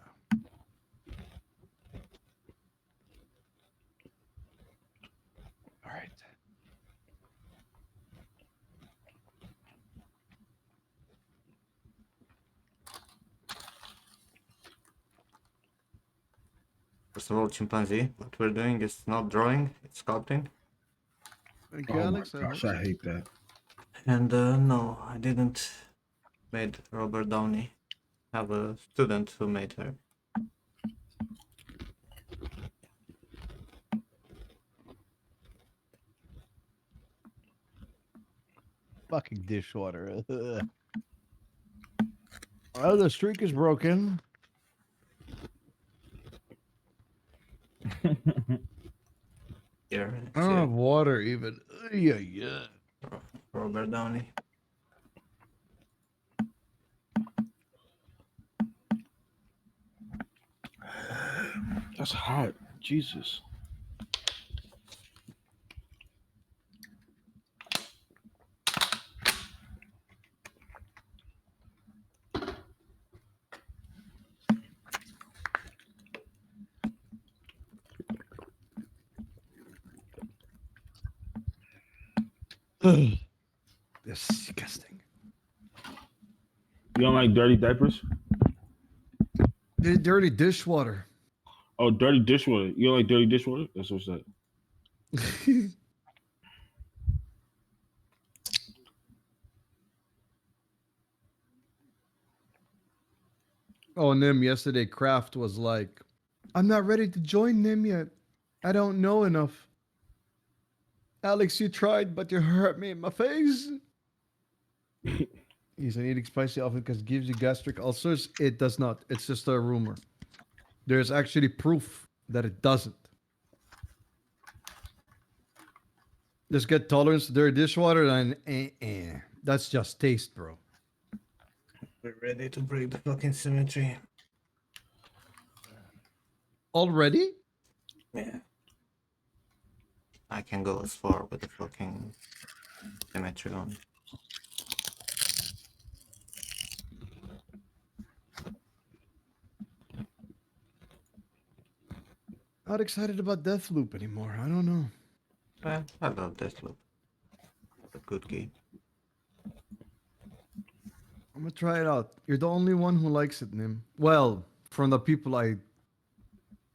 right. First of all, chimpanzee, what we're doing is not drawing, it's sculpting. Thank you, Oh my Alex. I gosh, hope I so. hate that. And no, I didn't made Robert Downey. Have a student who made her. Fucking dishwater. Well, the streak is broken. Here, I see don't have water even. Yeah, yeah. Robert Downey. That's hot. Jesus. Disgusting. You don't like dirty diapers? The dirty dishwater. Oh, dirty dishwater. You don't like dirty dishwater? That's what's that. Oh, Nim, yesterday Kraft was like, I'm not ready to join Nim yet. I don't know enough. Alex, you tried, but you hurt me in my face. He's eating spicy often because it gives you gastric ulcers. It does not. It's just a rumor. There's actually proof that it doesn't. Just get tolerance to dirty dishwater and that's just taste, bro. We're ready to break the fucking symmetry. Already? Yeah. I can go as far with the fucking symmetry on. Not excited about Deathloop anymore. I don't know. Well, I love Deathloop. It's a good game. I'm gonna try it out. You're the only one who likes it, Nim. Well, from the people I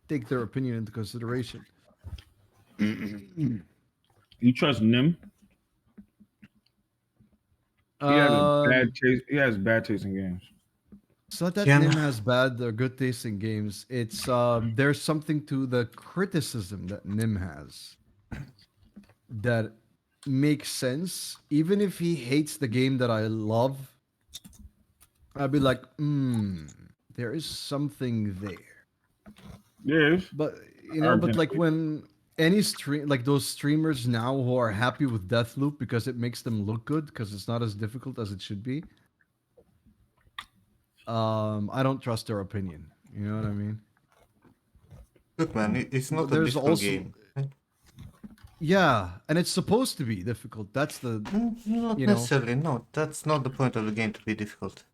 take their opinion into consideration. You trust Nim? He has a bad Um, taste. He has bad taste in games. it's not that Can Nim has bad or good taste in games. It's there's something to the criticism that Nim has that makes sense. Even if he hates the game that I love, I'd be like, there is something there. Yes, But I but can. like when any stream, like those streamers now who are happy with Deathloop because it makes them look good because it's not as difficult as it should be. I don't trust their opinion. You know what I mean? look, man, it's But not a there's difficult also, game. Right? yeah, and it's supposed to be difficult. That's the, Not you know, necessarily. No, that's not the point of the game to be difficult.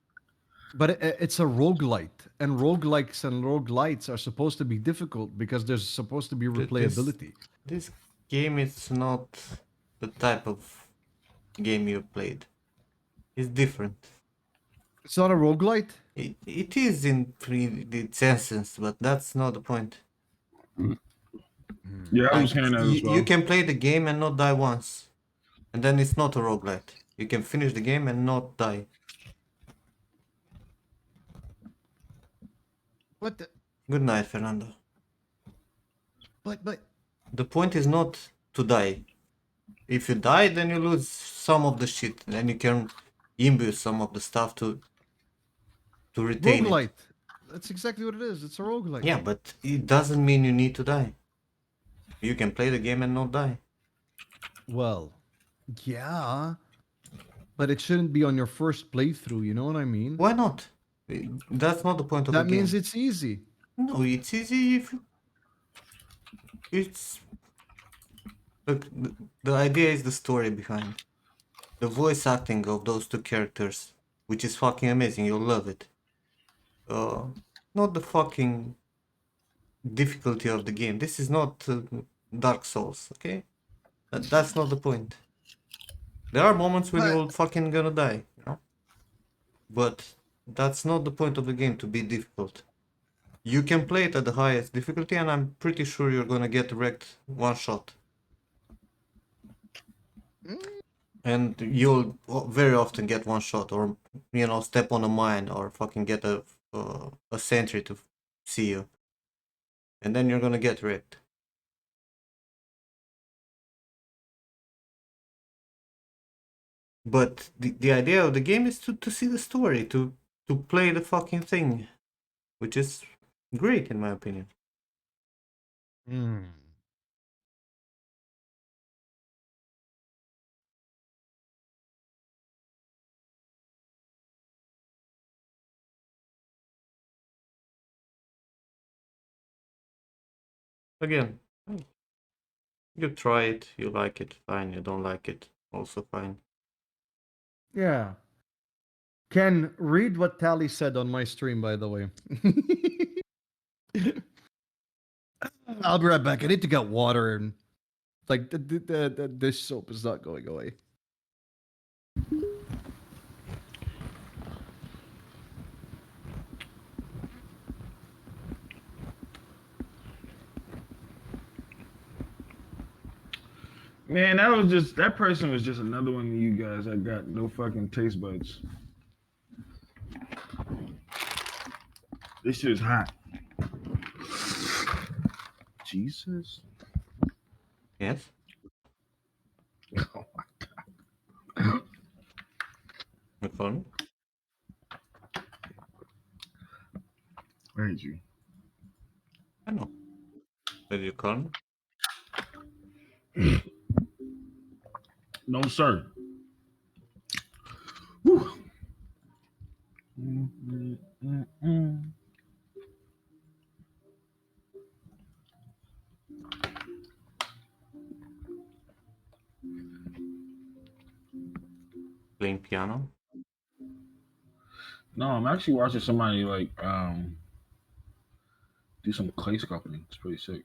but it's a roguelite, and roguelikes and roguelites are supposed to be difficult because there's supposed to be Th- This replayability. this game is not the type of game you played. It's different. It's not a roguelite. It is in its essence, but that's not the point. Yeah, I was Like hearing that as you well. can play the game and not die once, and then it's not a roguelite. You can finish the game and not die. But the, Good night, Fernando. but The point is not to die. If you die, then you lose some of the shit. Then you can imbue some of the stuff to retain it. roguelite. That's exactly what it is. It's a roguelite. Yeah, but it doesn't mean you need to die. You can play the game and not die. Well, yeah, but it shouldn't be on your first playthrough. You know what I mean? Why not? That's not the point of the That means game. it's easy. No, it's easy if it's look. The idea is the story behind the voice acting of those two characters, which is fucking amazing. You'll love it. Uh, not the fucking difficulty of the game. This is not Dark Souls, okay? That's not the point. There are moments when But you're fucking gonna die, you know? But that's not the point of the game to be difficult. You can play it at the highest difficulty, and I'm pretty sure you're gonna get wrecked one shot. And you'll very often get one shot, or step on a mine, or fucking get a sentry to see you, and then you're gonna get wrecked. But the idea of the game is to see the story, to play the fucking thing, which is great in my opinion. Again, you try it, you like it, fine. You don't like it, also fine. yeah, Ken, read what Tally said on my stream, by the way. I'll be right back. I need to get water and like the dish soap is not going away. Man, that person was just another one of you guys that got no fucking taste buds. This shit is hot. Jesus. Yes. Oh, You call me? I hate you. I know. Did you call me? No, sir. Whew. Playing piano? No, I'm actually watching somebody like do some clay sculpting. It's pretty sick.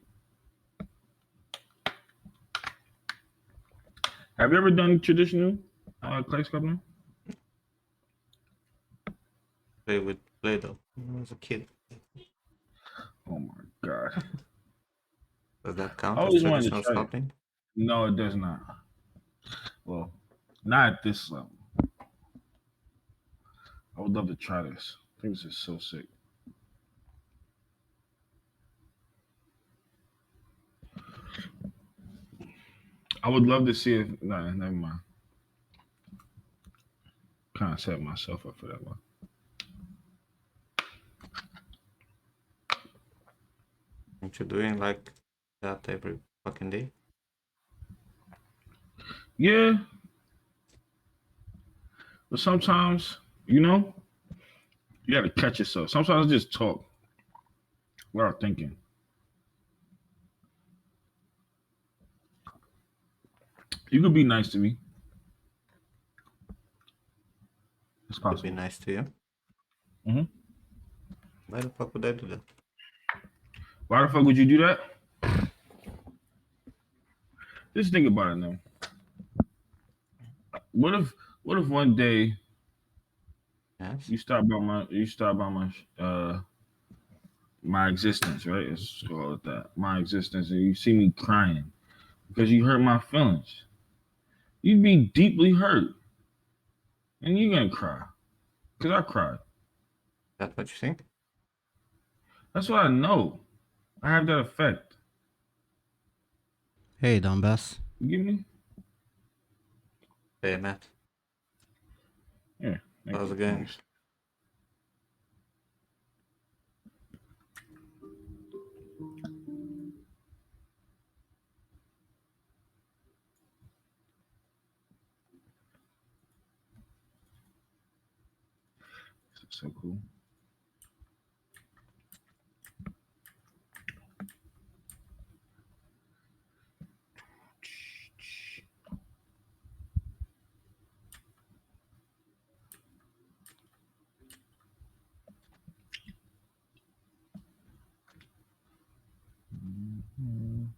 Have you ever done traditional clay sculpting? Play with Play-Doh when I was a kid. Oh my god. Does that I count as always wanted to traditional try it. sculpting? No, it does not. Well, not at this level. I would love to try this. I think this is so sick. I would love to see if. Nah, never mind. Kind of set myself up for that one. Aren't you doing like that every fucking day? Yeah, but sometimes, you got to catch yourself. Sometimes I just talk without thinking. You could be nice to me. It's To be possible. nice to you. Hmm. Why the fuck would I do that? Why the fuck would you do that? Just think about it now. What if what if one day Yes. you stop by my existence, right? Let's call it that. My existence, and you see me crying because you hurt my feelings. You'd be deeply hurt, and you're gonna cry because I cried. That's what you think? That's what I know. I have that effect. Hey, Donbass. You get me? Hey, Matt. Yeah. Thank How's you. it going? Thanks. So cool. Mhm.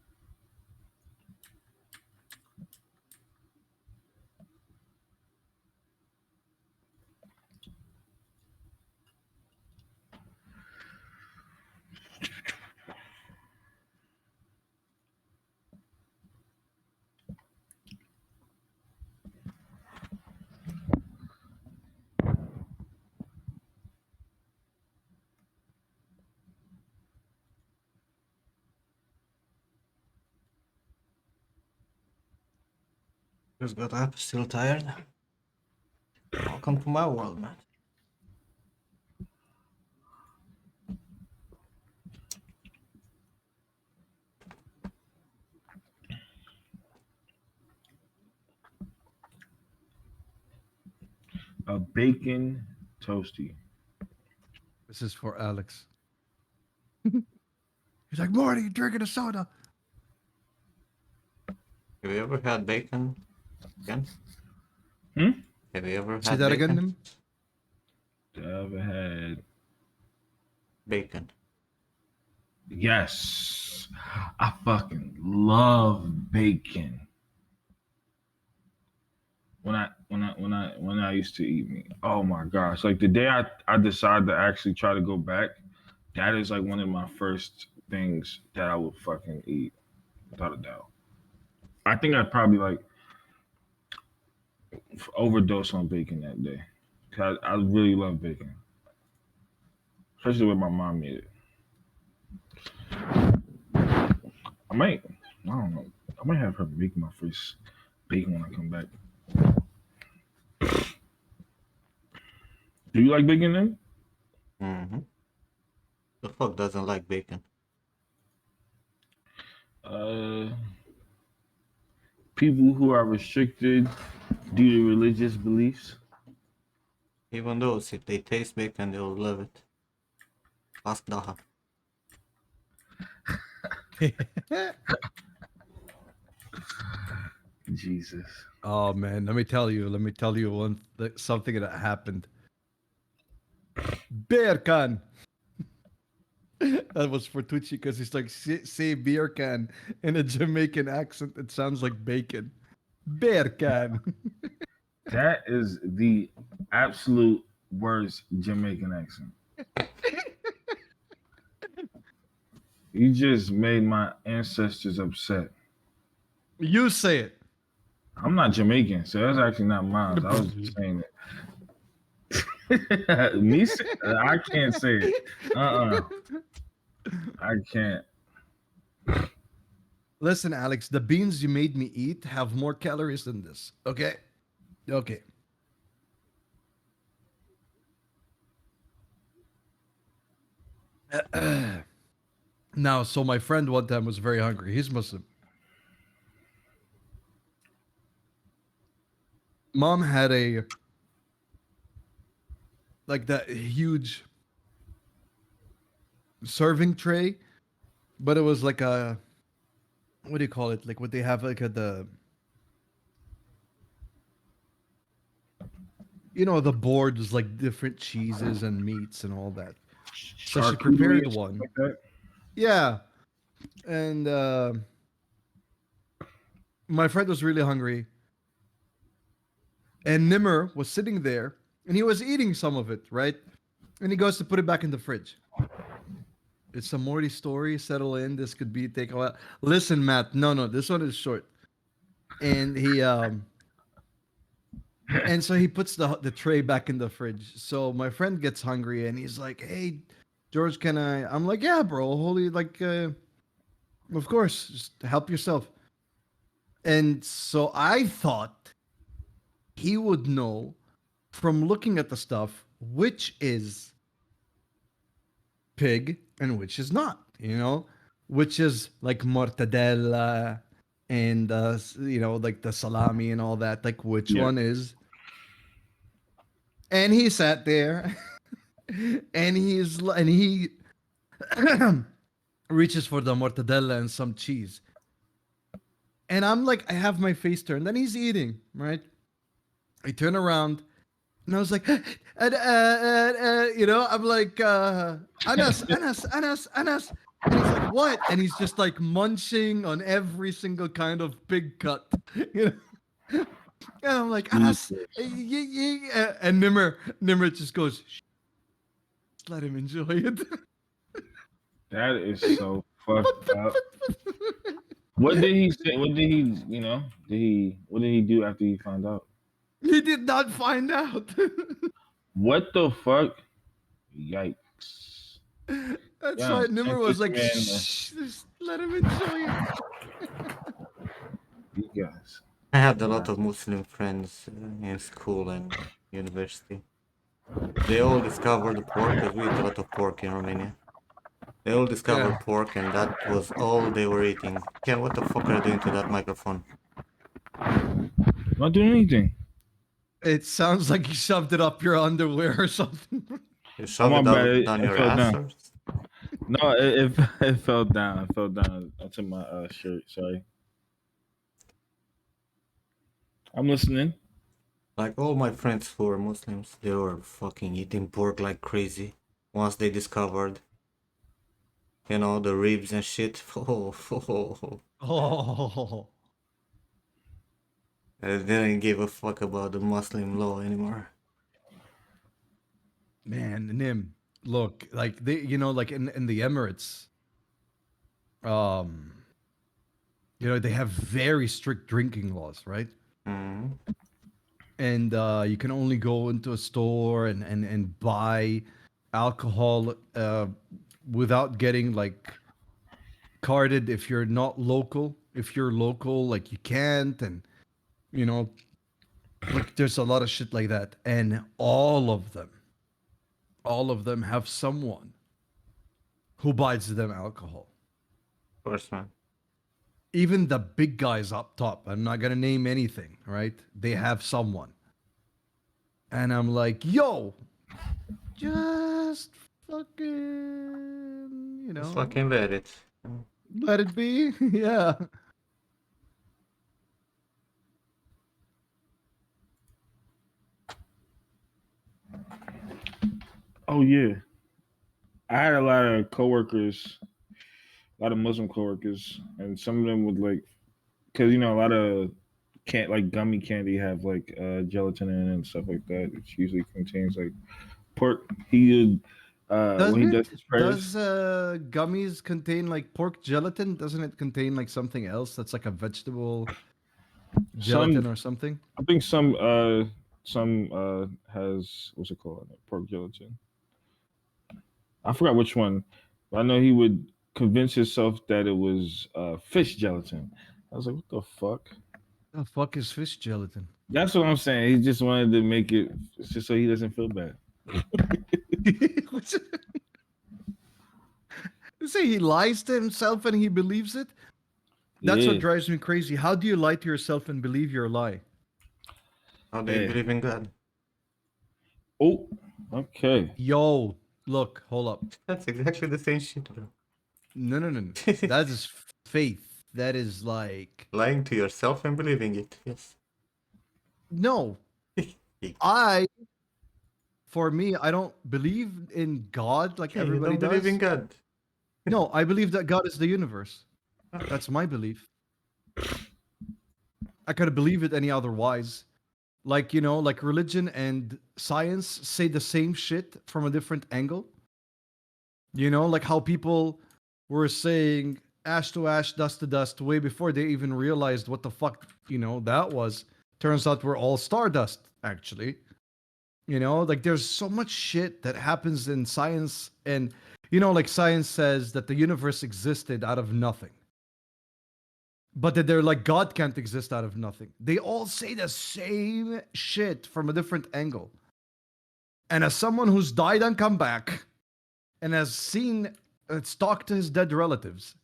Just got up, still tired. Welcome to my world, Matt. A bacon toasty. This is for Alex. He's like, Morty, you drinking a soda? Have you ever had bacon? Again? Hmm? Have you ever Say had that again, bacon? Have I ever had? Bacon. Yes. I fucking love bacon. When I used to eat meat. Oh my gosh. Like the day I decided to actually try to go back, that is like one of my first things that I would fucking eat, without a doubt. I think I'd probably like overdose on bacon that day. 'Cause I really love bacon. Especially when my mom made it. I might I don't know. I might have her make my first bacon when I come back. Do you like bacon then? Mm-hmm. The fuck doesn't like bacon? Uh People who are restricted due to religious beliefs. Even those, if they taste bacon, they'll love it. Ask Daha. Jesus. Oh man, let me tell you. Let me tell you something that happened. Beer can. That was for Tucci because he's like, say beer can in a Jamaican accent. It sounds like bacon. Beer can. That is the absolute worst Jamaican accent. You just made my ancestors upset. You say it. I'm not Jamaican, so that's actually not mine. I was just saying it. I can't say it. I can't. Listen, Alex, the beans you made me eat have more calories than this. Okay? Okay. Now, so my friend one time was very hungry. He's Muslim. Mom had a like that huge serving tray, but it was like a what do you call it? Like what they have like at the the board was like different cheeses and meats and all that. So she Charcuterie prepared or something one. like that. Yeah, and my friend was really hungry, and Nimmer was sitting there, and he was eating some of it, right? And he goes to put it back in the fridge. It's a Morty story. Settle in. This could be take a while. Listen, Matt. No, no, this one is short. And so he puts the tray back in the fridge. So my friend gets hungry, and he's like, "Hey, George, can I?" I'm like, "Yeah, bro. Holy, like, of course, just help yourself." And so I thought he would know from looking at the stuff which is pig and which is not, which is like mortadella and like the salami and all that, like which Yeah. one is. And he sat there and he reaches for the mortadella and some cheese. And I'm like, I have my face turned. Then he's eating, right? I turn around and I was like, I'm like, Anas, Anas, Anas, Anas. And he's like, what? And he's just like munching on every single kind of pig cut, you know? And I'm like, Anas, Jesus. and Nimmer just goes, "Shh, let him enjoy it." That is so fucked up. What did he say? What did he, what did he do after he found out? He did not find out. What the fuck? Yikes. That's Yeah, why sent Nimmer was this like, man, shh, just let him enjoy it. you guys. I had a lot Wow. of Muslim friends in school and university. They all discovered pork because we eat a lot of pork in Romania. They all Yeah. discovered pork and that was all they were eating. Ken, what the fuck are you doing to that microphone? Not doing anything. It sounds like you shoved it up your underwear or something. You Oh shove my it bad. down It your fell ass down. or? No, it fell down. It fell down onto my shirt. Sorry. I'm listening. Like all my friends who were Muslims, they were fucking eating pork like crazy. Once they discovered, the ribs and shit. Oh, They didn't give a fuck about the Muslim law anymore. man, Nim. Look, like like in the Emirates, um, they have very strict drinking laws, right? Mm. And you can only go into a store and buy alcohol without getting like carded if you're not local. If you're local, like you can't, and you know, like there's a lot of shit like that, and all of them have someone who buys them alcohol. Of course, man. Even the big guys up top, I'm not gonna name anything, right? They have someone, and I'm like, yo, just fucking, Just fucking let it. let it be. Yeah. Oh yeah. I had a lot of coworkers, a lot of Muslim coworkers, and some of them would like, because a lot of can't like gummy candy have like gelatin in it and stuff like that, which usually contains like pork. He would Does when he does it? his Does prayers. gummies contain like pork gelatin? Doesn't it contain like something else that's like a vegetable Some, gelatin or something? I think some has what's it called? Pork gelatin. I forgot which one, but I know he would convince himself that it was fish gelatin. I was like, what the fuck? The fuck is fish gelatin? That's what I'm saying. He just wanted to make it just so he doesn't feel bad. What's it- You say he lies to himself and he believes it? That's what Yeah. drives me crazy. How do you lie to yourself and believe your lie? How do you Yeah. believe in God? Oh, okay. Yo, look, hold up. That's exactly the same shit, bro. No, no, no, no. That is faith. That is like Lying to yourself and believing it. Yes. no. I, for me, I don't believe in God like Okay, you everybody don't believe in does. God. No, I believe that God is the universe. Okay. That's my belief. I could believe it any otherwise. Like, like religion and science say the same shit from a different angle. Like how people were saying ash to ash, dust to dust way before they even realized what the fuck, that was. Turns out we're all stardust, actually. Like there's so much shit that happens in science. And, like science says that the universe existed out of nothing. But that they're like, God can't exist out of nothing. They all say the same shit from a different angle. And as someone who's died and come back and has seen, talked to his dead relatives,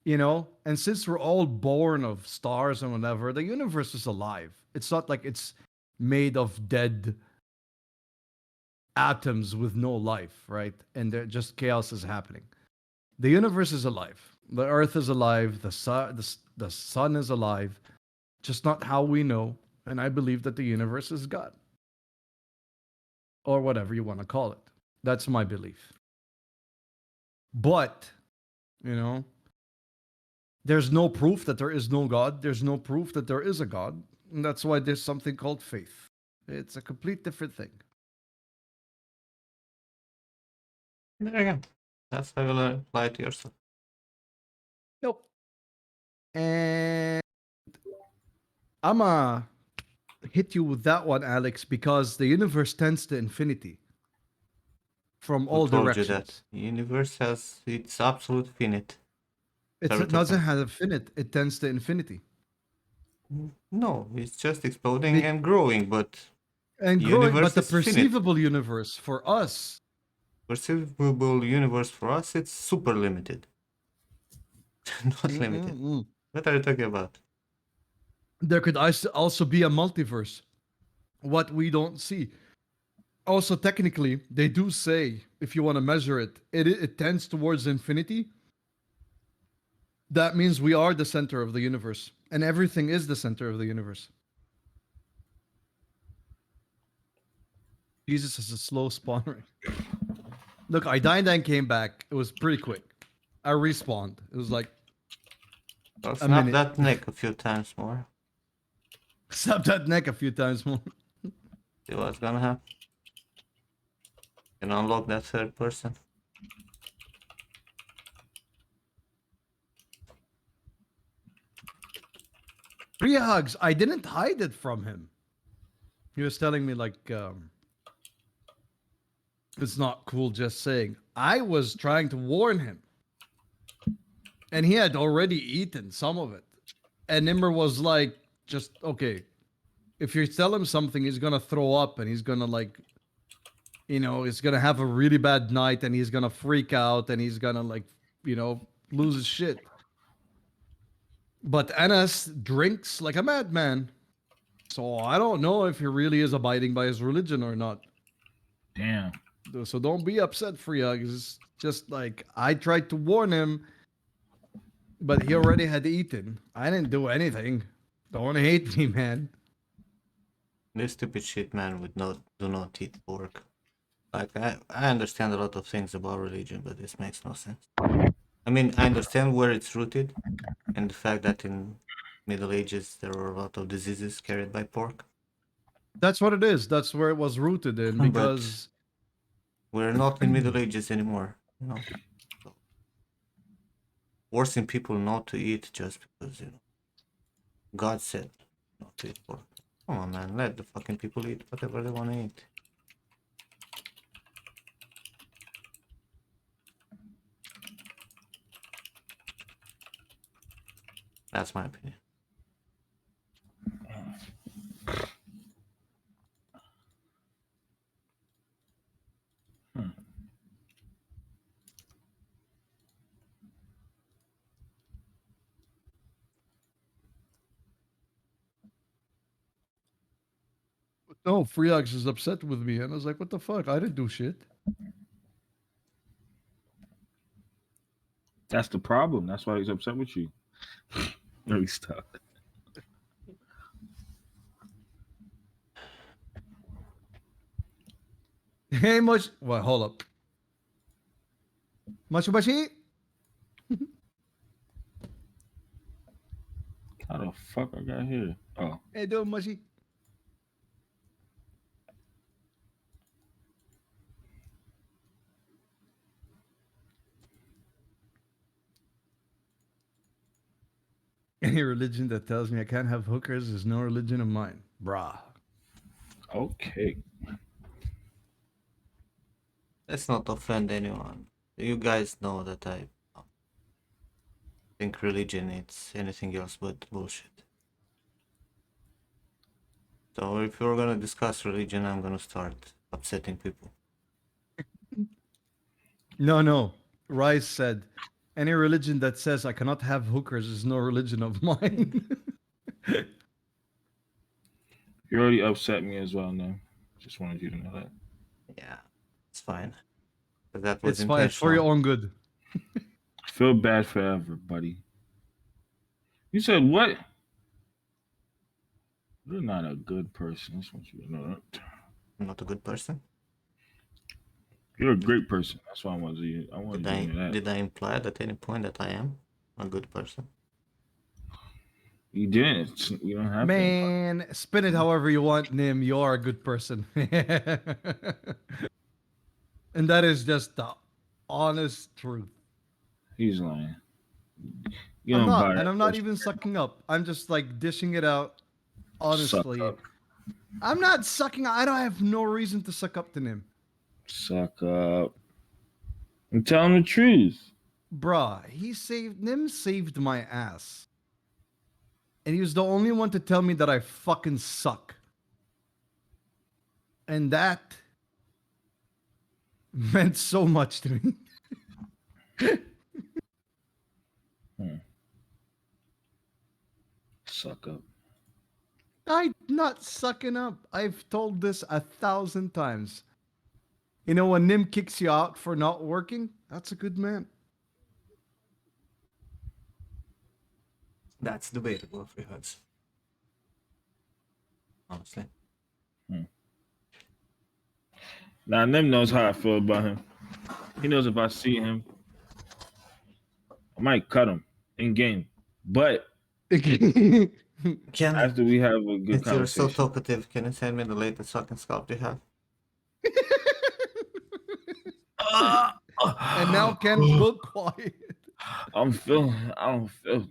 and since we're all born of stars and whatever, the universe is alive. It's not like it's made of dead atoms with no life, right? And just chaos is happening. The universe is alive. The earth is alive. The sun is alive. Just not how we know. And I believe that the universe is God, or whatever you want to call it. That's my belief. But, you know, there's no proof that there is no God. There's no proof that there is a God. And that's why there's something called faith. It's a complete different thing. There you go. That's how you lie to yourself. Nope. And I'm going to hit you with that one, Alex, because the universe tends to infinity from Who all told you that? directions. The universe has its absolute finite. It doesn't have infinite, it tends to infinity. No, it's just exploding Be- and growing, but and the growing, but universe the is finite. perceivable universe for us, Perceivable universe for us, it's super limited. Not limited. mm-mm-mm. What are you talking about? There could also be a multiverse, what we don't see. Also, technically, they do say, if you want to measure it, it tends towards infinity. That means we are the center of the universe, and everything is the center of the universe. Jesus is a slow spawner. Look, I died and came back. It was pretty quick. I respawned. It was like Well, a snap minute. that neck a few times more. Snapped that neck a few times more. See what's gonna happen. Can unlock that third person. Three hugs. I didn't hide it from him. He was telling me like it's not cool just saying. I was trying to warn him. And he had already eaten some of it. And Nimmer was like, just okay. If you tell him something, he's gonna throw up and he's gonna like, he's gonna have a really bad night and he's gonna freak out and he's gonna like, lose his shit. But Anas drinks like a madman. So I don't know if he really is abiding by his religion or not. Damn. So don't be upset, Freya. It's just like I tried to warn him, but he already had eaten. I didn't do anything. Don't hate me, man. This stupid shit man would not do not eat pork. Like I understand a lot of things about religion, but this makes no sense. I mean, I understand where it's rooted, and the fact that in Middle Ages there were a lot of diseases carried by pork. That's what it is. That's where it was rooted in But because We're not in Middle Ages anymore, you know. So forcing people not to eat just because, God said not to eat pork. Come on, man, let the fucking people eat whatever they want to eat. That's my opinion. Hmm. No, Freox is upset with me, and I was like, "What the fuck? I didn't do shit." That's the problem. That's why he's upset with you. No, he's stuck. Hey, much. Well, hold up. Mushy mushy. How the fuck I got here? Oh, Hey, doing mushy. Any religion that tells me I can't have hookers is no religion of mine, brah. okay. Let's not offend anyone. You guys know that I think religion is anything else but bullshit. So if you're gonna discuss religion, I'm gonna start upsetting people. No. Rice said, any religion that says I cannot have hookers is no religion of mine. You already upset me as well, no. Just wanted you to know that. Yeah, it's fine. But that was It's fine. It's for your intentional. own good. Feel bad forever, buddy. You said what? You're not a good person. I just want you to know that. I'm not a good person. You're a great person. That's why I wanted you. I Did wanted you to I know that. did I imply at any point that I am a good person? You didn't. You don't have to. Man, spin it however you want, Nim. You are a good person. And that is just the honest truth. He's lying. You I'm don't buy not, that and I'm not bullshit. even sucking up. I'm just like dishing it out Suck honestly. up. I'm not sucking. I don't have no reason to suck up to Nim. Suck up. I'm telling the truth. Bruh, Nim saved my ass. And he was the only one to tell me that I fucking suck. And that meant so much to me. Hmm. Suck up. I'm not sucking up. I've told this 1,000 times. You know, when Nim kicks you out for not working, that's a good man. That's debatable if we had. Honestly. Now, Nim knows how I feel about him. He knows if I see him, I might cut him in game. But Can after we have a good Since you're so conversation, talkative, can you send me the latest fucking sculpt you have? And now Ken's book quiet. I don't feel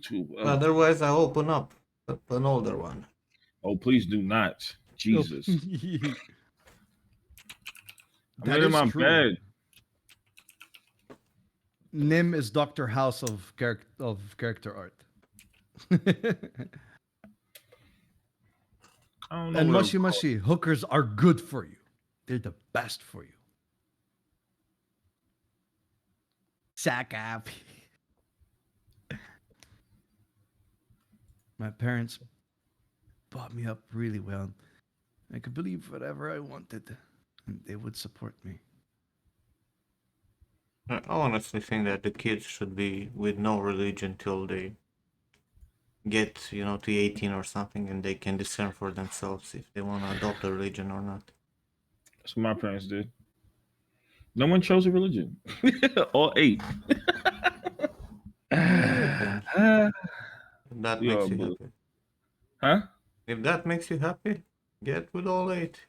too well. Otherwise, I open up an older one. Oh, please do not. Jesus. I'm That laying in is my true. bed. Nim is Dr. House of character art. I don't know And what mushy mushy, hookers are good for you. They're the best for you. Sack up. My parents brought me up really well. I could believe whatever I wanted, and they would support me. I honestly think that the kids should be with no religion till they get, to 18 or something, and they can discern for themselves if they want to adopt a religion or not. That's what my parents did. No one chose a religion. All 8. Depends. If that Yo, makes you boo. happy. Huh? If that makes you happy, get with all 8.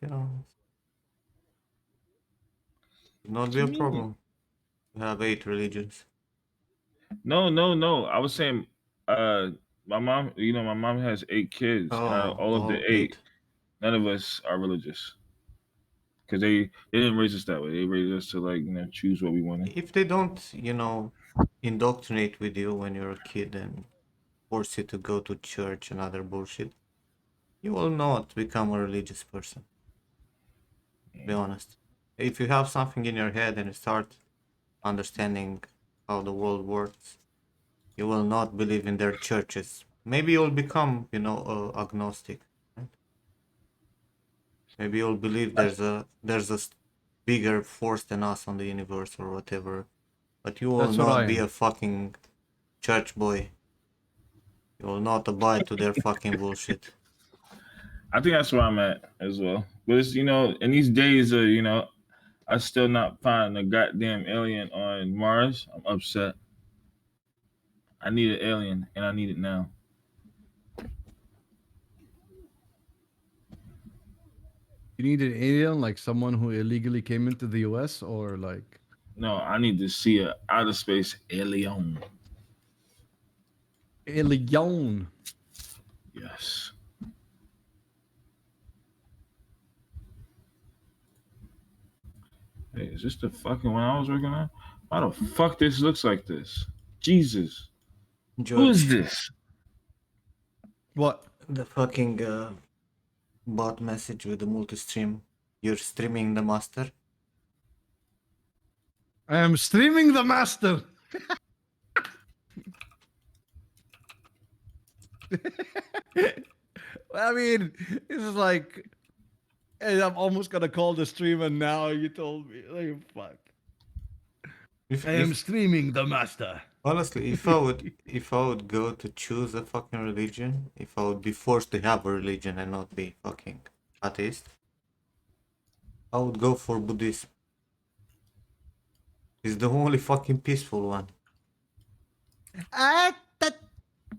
Would not What be you a mean? problem. We have 8 religions. No. I was saying, my mom. My mom has 8 kids, and out of Oh, all of the all eight, 8. none of us are religious because they didn't raise us that way. They raised us to like choose what we wanted. If they don't, indoctrinate with you when you're a kid and force you to go to church and other bullshit, you will not become a religious person, to be honest. If you have something in your head and you start understanding how the world works, you will not believe in their churches. Maybe you'll become, agnostic. Right? Maybe you'll believe there's a bigger force than us on the universe or whatever, but you will That's what not I be a am. fucking church boy. You will not abide to their fucking bullshit. I think that's where I'm at as well. But it's in these days of I still not find a goddamn alien on Mars. I'm upset. I need an alien, and I need it now. You need an alien, like someone who illegally came into the US, or like No, I need to see a outer space alien. alien. Yes. Hey, is this the fucking one I was working on? Why the fuck this looks like this? Jesus. Who is George, this? What? the fucking bot message with the multi-stream. You're streaming the master. I am streaming the master. I mean, this is like, hey, I'm almost gonna call the stream, and now you told me, like, fuck. If I am if streaming the master. honestly, if I would go to choose a fucking religion, if I would be forced to have a religion and not be fucking atheist, I would go for Buddhism. It's the only fucking peaceful one. That.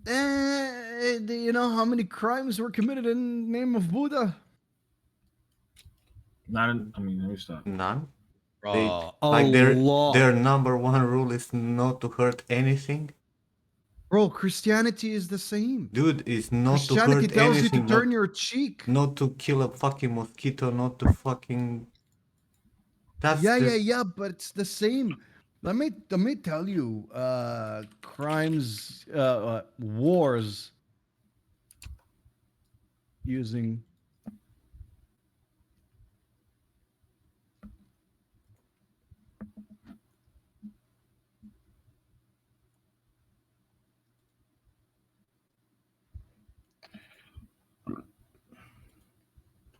Do you know how many crimes were committed in the name of Buddha? I mean, let me stop. None. They A like their lot. number one rule is not to hurt anything. Bro, Christianity is the same. Dude, is not to Christianity hurt tells you to anything, turn not your cheek. not to kill a fucking mosquito, not to fucking. That's the Yeah, but it's the same. Let me tell you, crimes, wars using.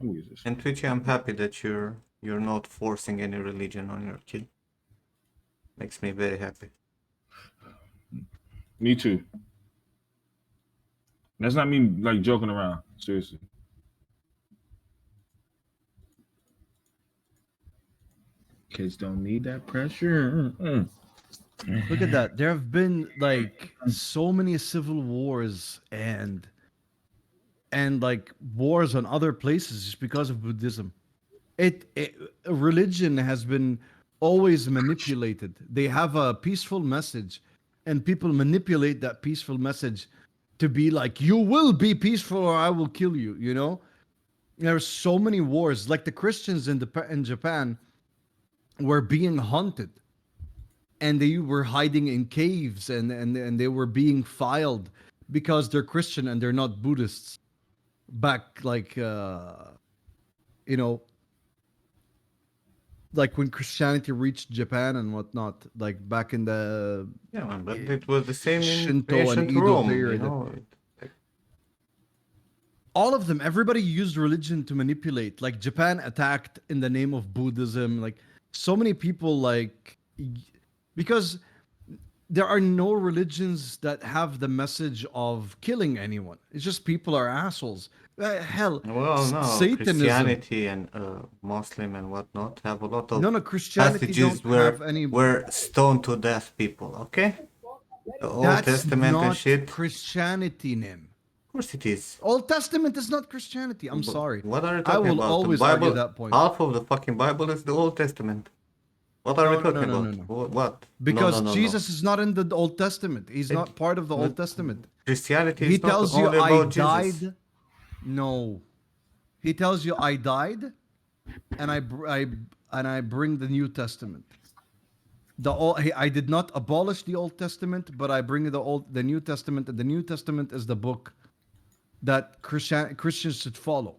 Who is this? And Twitchy, I'm happy that you're not forcing any religion on your kid. Makes me very happy. Me too. That's not me like joking around. Seriously. Kids don't need that pressure. Look at that. There have been like so many civil wars and like wars on other places just because of Buddhism. It religion has been always manipulated. They have a peaceful message, and people manipulate that peaceful message to be like, "You will be peaceful, or I will kill you." You know, there's so many wars. Like the Christians in Japan were being hunted, and they were hiding in caves, and they were being filed because they're Christian and they're not Buddhists. Back like you know like when Christianity reached Japan and whatnot, like back in the Yeah, man, but eh, it was the same in Shinto and ancient Edo Rome, period. Like, All of them, everybody used religion to manipulate. Like Japan attacked in the name of Buddhism. Like so many people, because there are no religions that have the message of killing anyone. It's just people are assholes. Hell, well, no, Satanism. Christianity and Muslim and whatnot have a lot of No, Christianity passages don't where have any. where stoned to death people. Okay, the Old That's Testament and not shit. Of Christianity, Nim. course it is. Old Testament is not Christianity. I'm But sorry. what are you I talking will about? The always argue Bible, that point. half of the fucking Bible is the Old Testament. What are we No, no, talking no, no, about? no. What? No, Because no, no, no. Jesus is not in the Old Testament. He's It- not part of the Old but Testament. Christianity He is not tells you, only I about Jesus. died. No. He tells you, I died, and I bring the New Testament. I did not abolish the Old Testament, but I bring the New Testament, and the New Testament is the book that Christians should follow.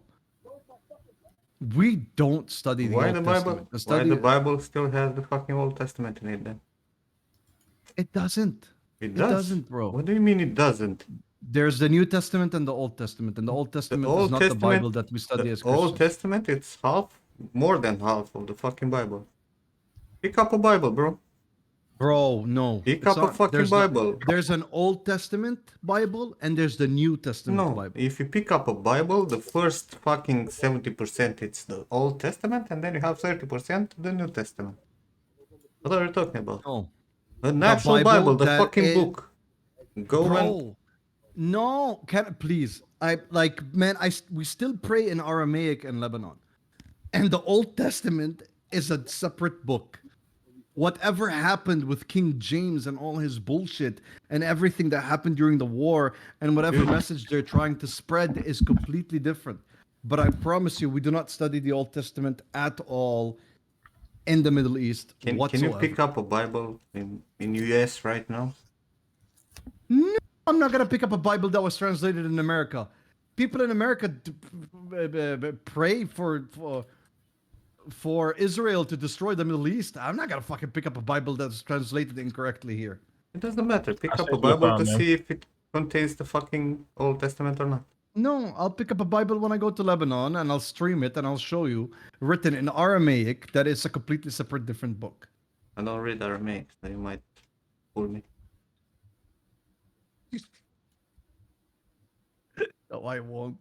We don't study the Why Old the Testament. Bible? The Why the study Bible still has the fucking Old Testament in it then? it doesn't. It It does. doesn't, bro. What do you mean it doesn't? There's the New Testament and the Old Testament, and the Old The Testament is Old not the Bible Testament, that we study the as Old Christians. Testament, it's half, more than half of the fucking Bible. Pick up a Bible, bro. Bro, no, Pick it's up a not. fucking Bible. There's an Old Testament Bible and there's the New Testament No, Bible. if you pick up a Bible, the first fucking 70% it's the Old Testament, and then you have 30% the New Testament. What are you talking about? No, An the actual Bible Bible, the that fucking is, book. Go and bro. No, can please. I like, man. We still pray in Aramaic in Lebanon, and the Old Testament is a separate book. Whatever happened with King James and all his bullshit and everything that happened during the war and whatever Dude. message they're trying to spread is completely different. But I promise you, we do not study the Old Testament at all in the Middle East can you whatsoever. pick up a Bible in US right now? No, I'm not gonna pick up a Bible that was translated in America. People in America pray for Israel to destroy the Middle East. I'm not gonna fucking pick up a Bible that's translated incorrectly here. It doesn't matter. Pick I up a sent you a Bible file, to man. see if it contains the fucking Old Testament or not. No, I'll pick up a Bible when I go to Lebanon and I'll stream it and I'll show you written in Aramaic that it's a completely separate different book. I don't read Aramaic, so you might fool me. No, I won't.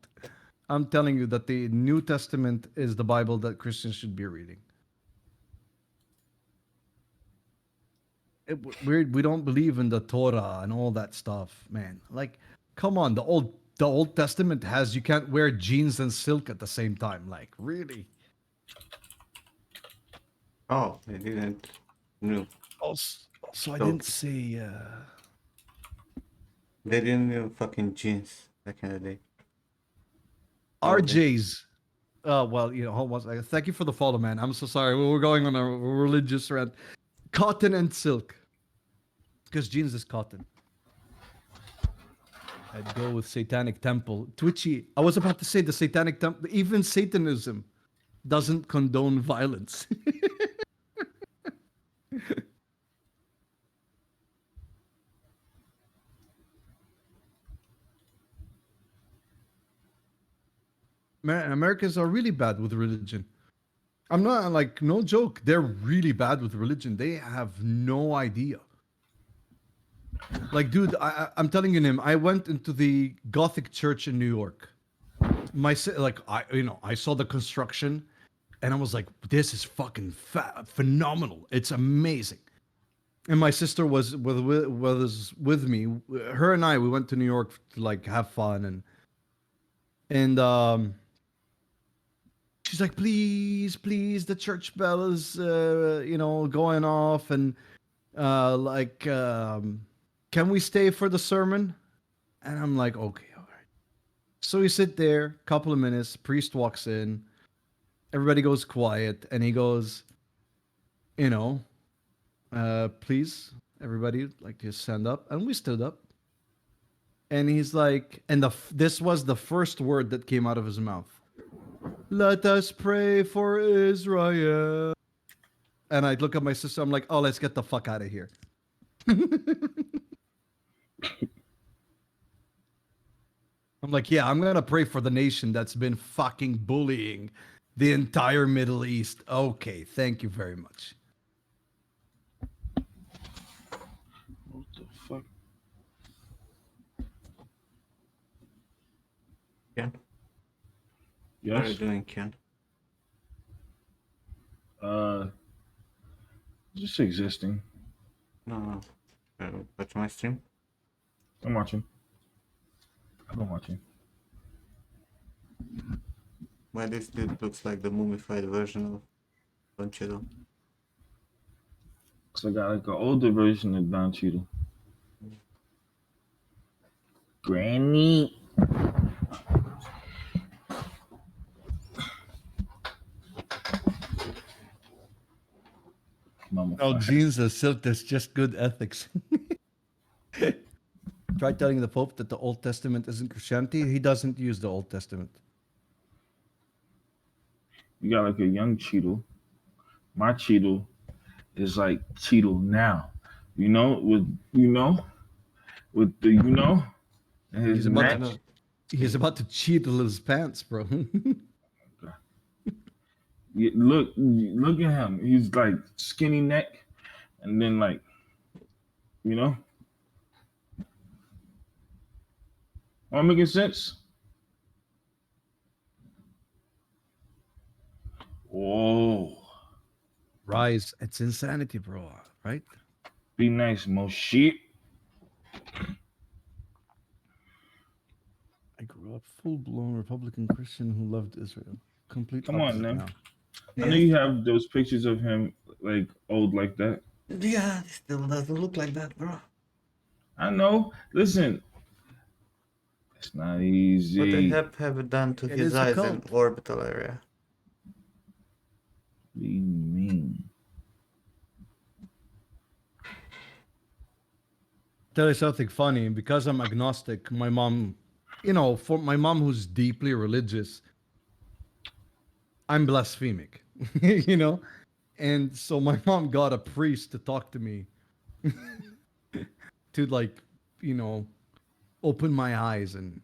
I'm telling you that the New Testament is the Bible that Christians should be reading. We don't believe in the Torah and all that stuff, man. Like, come on, the Old Testament has you can't wear jeans and silk at the same time. Like, really? Oh, they didn't know. Also, I So- didn't say. They didn't know fucking jeans back in the day. Oh, okay. RJ's. Well, hold on a second. Thank you for the follow, man. I'm so sorry. We're going on a religious rant. Cotton and silk. Because jeans is cotton. I'd go with Satanic Temple. Twitchy. I was about to say the Satanic Temple. Even Satanism doesn't condone violence. Americans are really bad with religion. I'm not like, no joke. They're really bad with religion. They have no idea. Like, dude, I'm telling you, Nim, I went into the Gothic church in New York. I saw the construction, and I was like, this is fucking phenomenal. It's amazing. And my sister was with me. Her and I, we went to New York to like have fun, and she's like, please, please, the church bell is going off, and can we stay for the sermon? And I'm like, okay, all right. So we sit there, couple of minutes, priest walks in, everybody goes quiet, and he goes, please, everybody, like, just stand up. And we stood up. And he's like, and this was the first word that came out of his mouth. Let us pray for Israel. And I look at my sister, I'm like, oh, let's get the fuck out of here. I'm like, yeah, I'm going to pray for the nation that's been fucking bullying the entire Middle East. Okay, thank you very much. What the fuck? Ken? What are you Yes. doing, Ken? Just existing. No. Watch my stream. I'm watching. I'm watching. Why this dude looks like the mummified version of Don Cheadle? So I got like an older version of Don Cheadle. Granny. Mama No, fire. jeans are silk. That's just good ethics. Try telling the Pope that the Old Testament isn't Christianity. He doesn't use the Old Testament. You got like a young Cheadle. My Cheadle is like Cheadle now. With the and his He's about I to neck. know. he's He, about to cheatle his pants, bro. Look at him. He's like skinny neck, and then like you know, am I making sense? Oh, Rise, it's insanity, bro. Right? be nice, Mo shit. I grew up full blown Republican Christian who loved Israel. Complete Come on, opposite man. now. I know yes. you have those pictures of him like old like that. Yeah, it still doesn't look like that, bro. I know. Listen, it's not What the easy. heck have you done to It his is a eyes and cult. orbital area? What do you mean? Tell you something funny. Because I'm agnostic, my mom, for my mom who's deeply religious, I'm blasphemic, you know? And so my mom got a priest to talk to me to like, you know, open my eyes and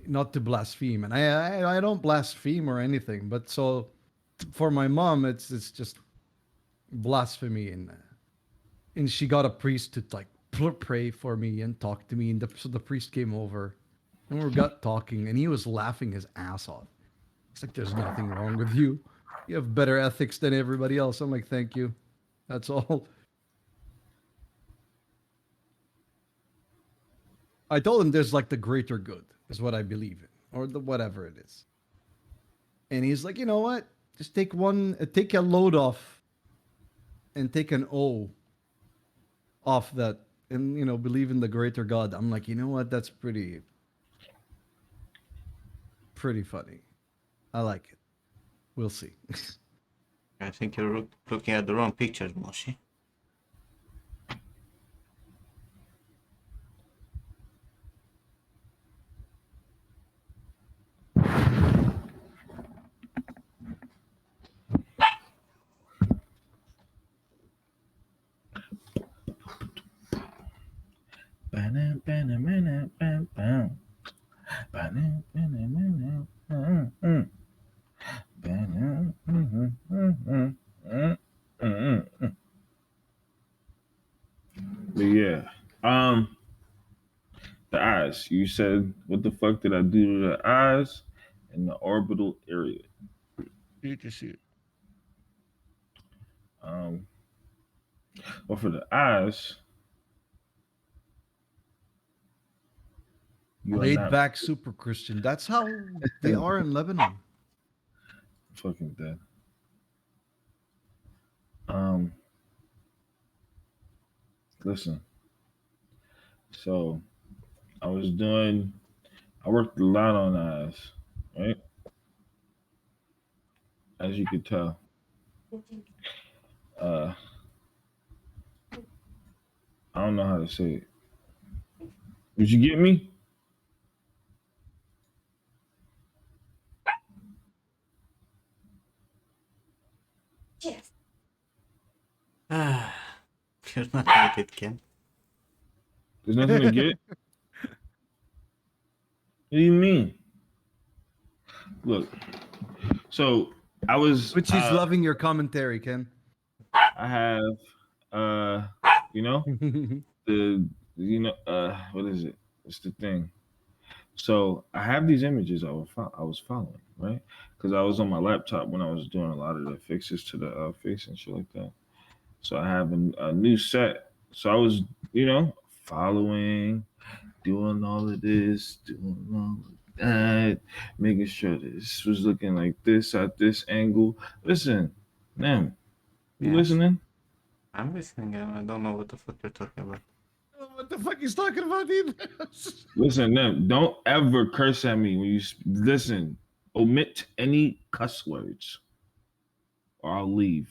not to blaspheme. And I don't blaspheme or anything, but so for my mom, it's just blasphemy, and she got a priest to like pray for me and talk to me, and so the priest came over, and we got talking, and he was laughing his ass off. It's like there's nothing wrong with you. You have better ethics than everybody else. I'm like, thank you. That's all. I told him there's like the greater good is what I believe in, or the whatever it is. And he's like, you know what? Just take a load off, and take an O off that, and believe in the greater God. I'm like, you know what? That's pretty funny. I like it. We'll see. I think you're looking at the wrong picture, Moshi. But yeah. Um, the eyes. You said, what the fuck did I do to the eyes in the orbital area? Good to see it. Um, well, for the eyes, you are Laid not back, super Christian. That's how they are in Lebanon. fucking dead. Um, listen. So I worked a lot on eyes, right? As you could tell. Uh, I don't know how to say it. Did you get me? Ah, you're not like it, Ken. There's nothing to get. What do you mean? Look, so I was Which he's loving your commentary, Ken. I have uh you know the what is it? It's the thing. So I have these images I was following, right? Because I was on my laptop when I was doing a lot of the fixes to the face and shit like that. So I have a new set. So I was, following, doing all of this, doing all of that, making sure this was looking like this at this angle. Listen, man, you Yes. listening? I'm listening. I don't know what the fuck you're talking about. I don't know what the fuck he's talking about either. Listen, them. Don't ever curse at me when you listen. Omit any cuss words, or I'll leave.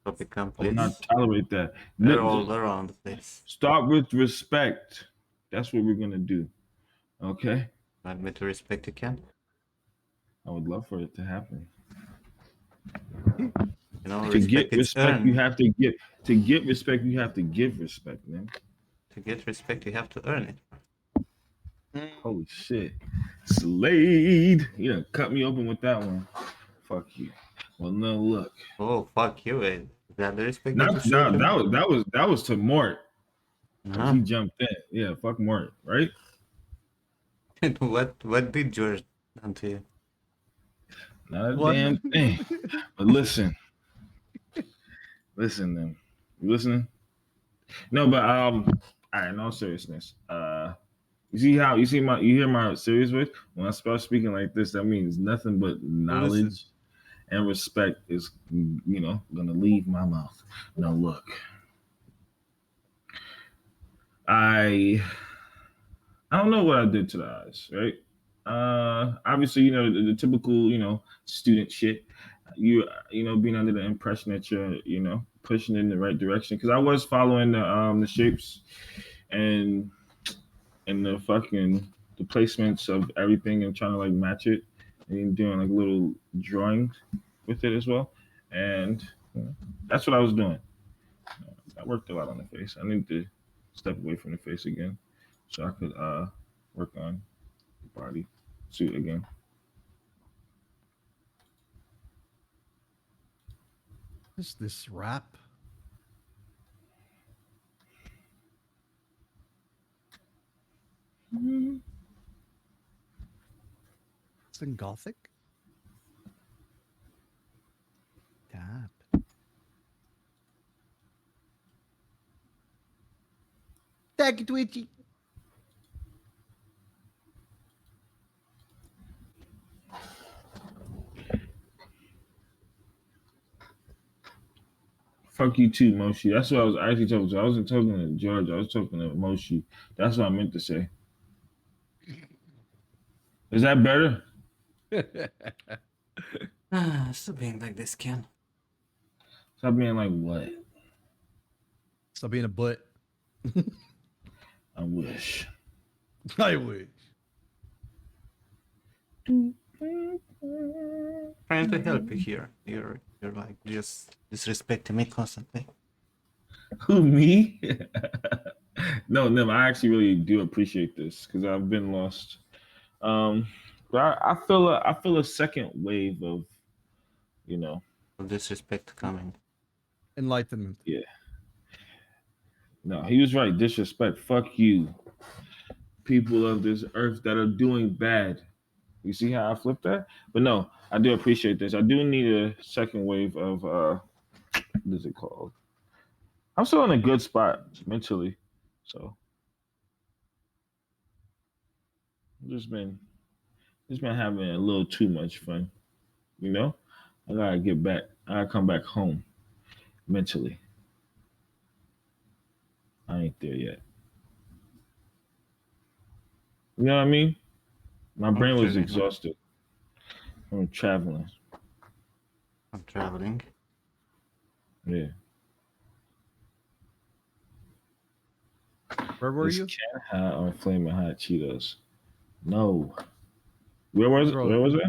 Topic come, I will not please. tolerate that. They're all around the place. Start with respect. That's what we're gonna do. Okay. Want me to respect you, Ken? I would love for it to happen. You know, To get respect it's respect, you earned. have to give. To get respect, you have to give respect, man. To get respect, you have to earn it. Holy shit, Slade! You done cut me open with that one. Fuck you. Well, no, look. Oh, fuck you, Ed. Is that the respect that you Not show no, to me? that was to Mort because Uh-huh. he jumped in. Yeah, fuck Mort, right? And what did George done to you? Not a What? damn thing. But listen, then. You listening? No, but all right, in all seriousness, you hear my serious voice? When I start speaking like this, that means nothing but Listen. knowledge and respect is gonna leave my mouth. Now look, I I don't know what I did to the eyes, right? Obviously, the typical, student shit. Being under the impression that you're, pushing in the right direction. Because I was following the shapes and the fucking the placements of everything and trying to like match it and doing like little drawings with it as well. And that's what I was doing. I worked a lot on the face. I need to step away from the face again so I could work on the body suit again. What's this rap? It's in Gothic? Tab. Tag it, Twitchy. Fuck you too, Moshi. That's what I was actually talking to. I wasn't talking to George. I was talking to Moshi. That's what I meant to say. Is that better? Stop being like this, Ken. Stop being like what? Stop being a butt. I wish. I wish. Trying to help you here. You're like just disrespecting me constantly. Who, me? No, Nim, I actually really do appreciate this because I've been lost. But I feel a second wave of, you know, Of disrespect coming. Enlightenment. yeah. No, he was right. Disrespect. Fuck you, people of this earth that are doing bad. You see how I flipped that? But no, I do appreciate this. I do need a second wave of what is it called? I'm still in a good spot mentally, so I've just been having a little too much fun. You know, I gotta get back. I gotta come back home mentally. I ain't there yet. You know what I mean? My I'm brain was feeling it. exhausted from traveling. I'm traveling. Yeah. Where were It's you? can hot on flaming hot Cheetos. No. Where was it? Bro, Where was it?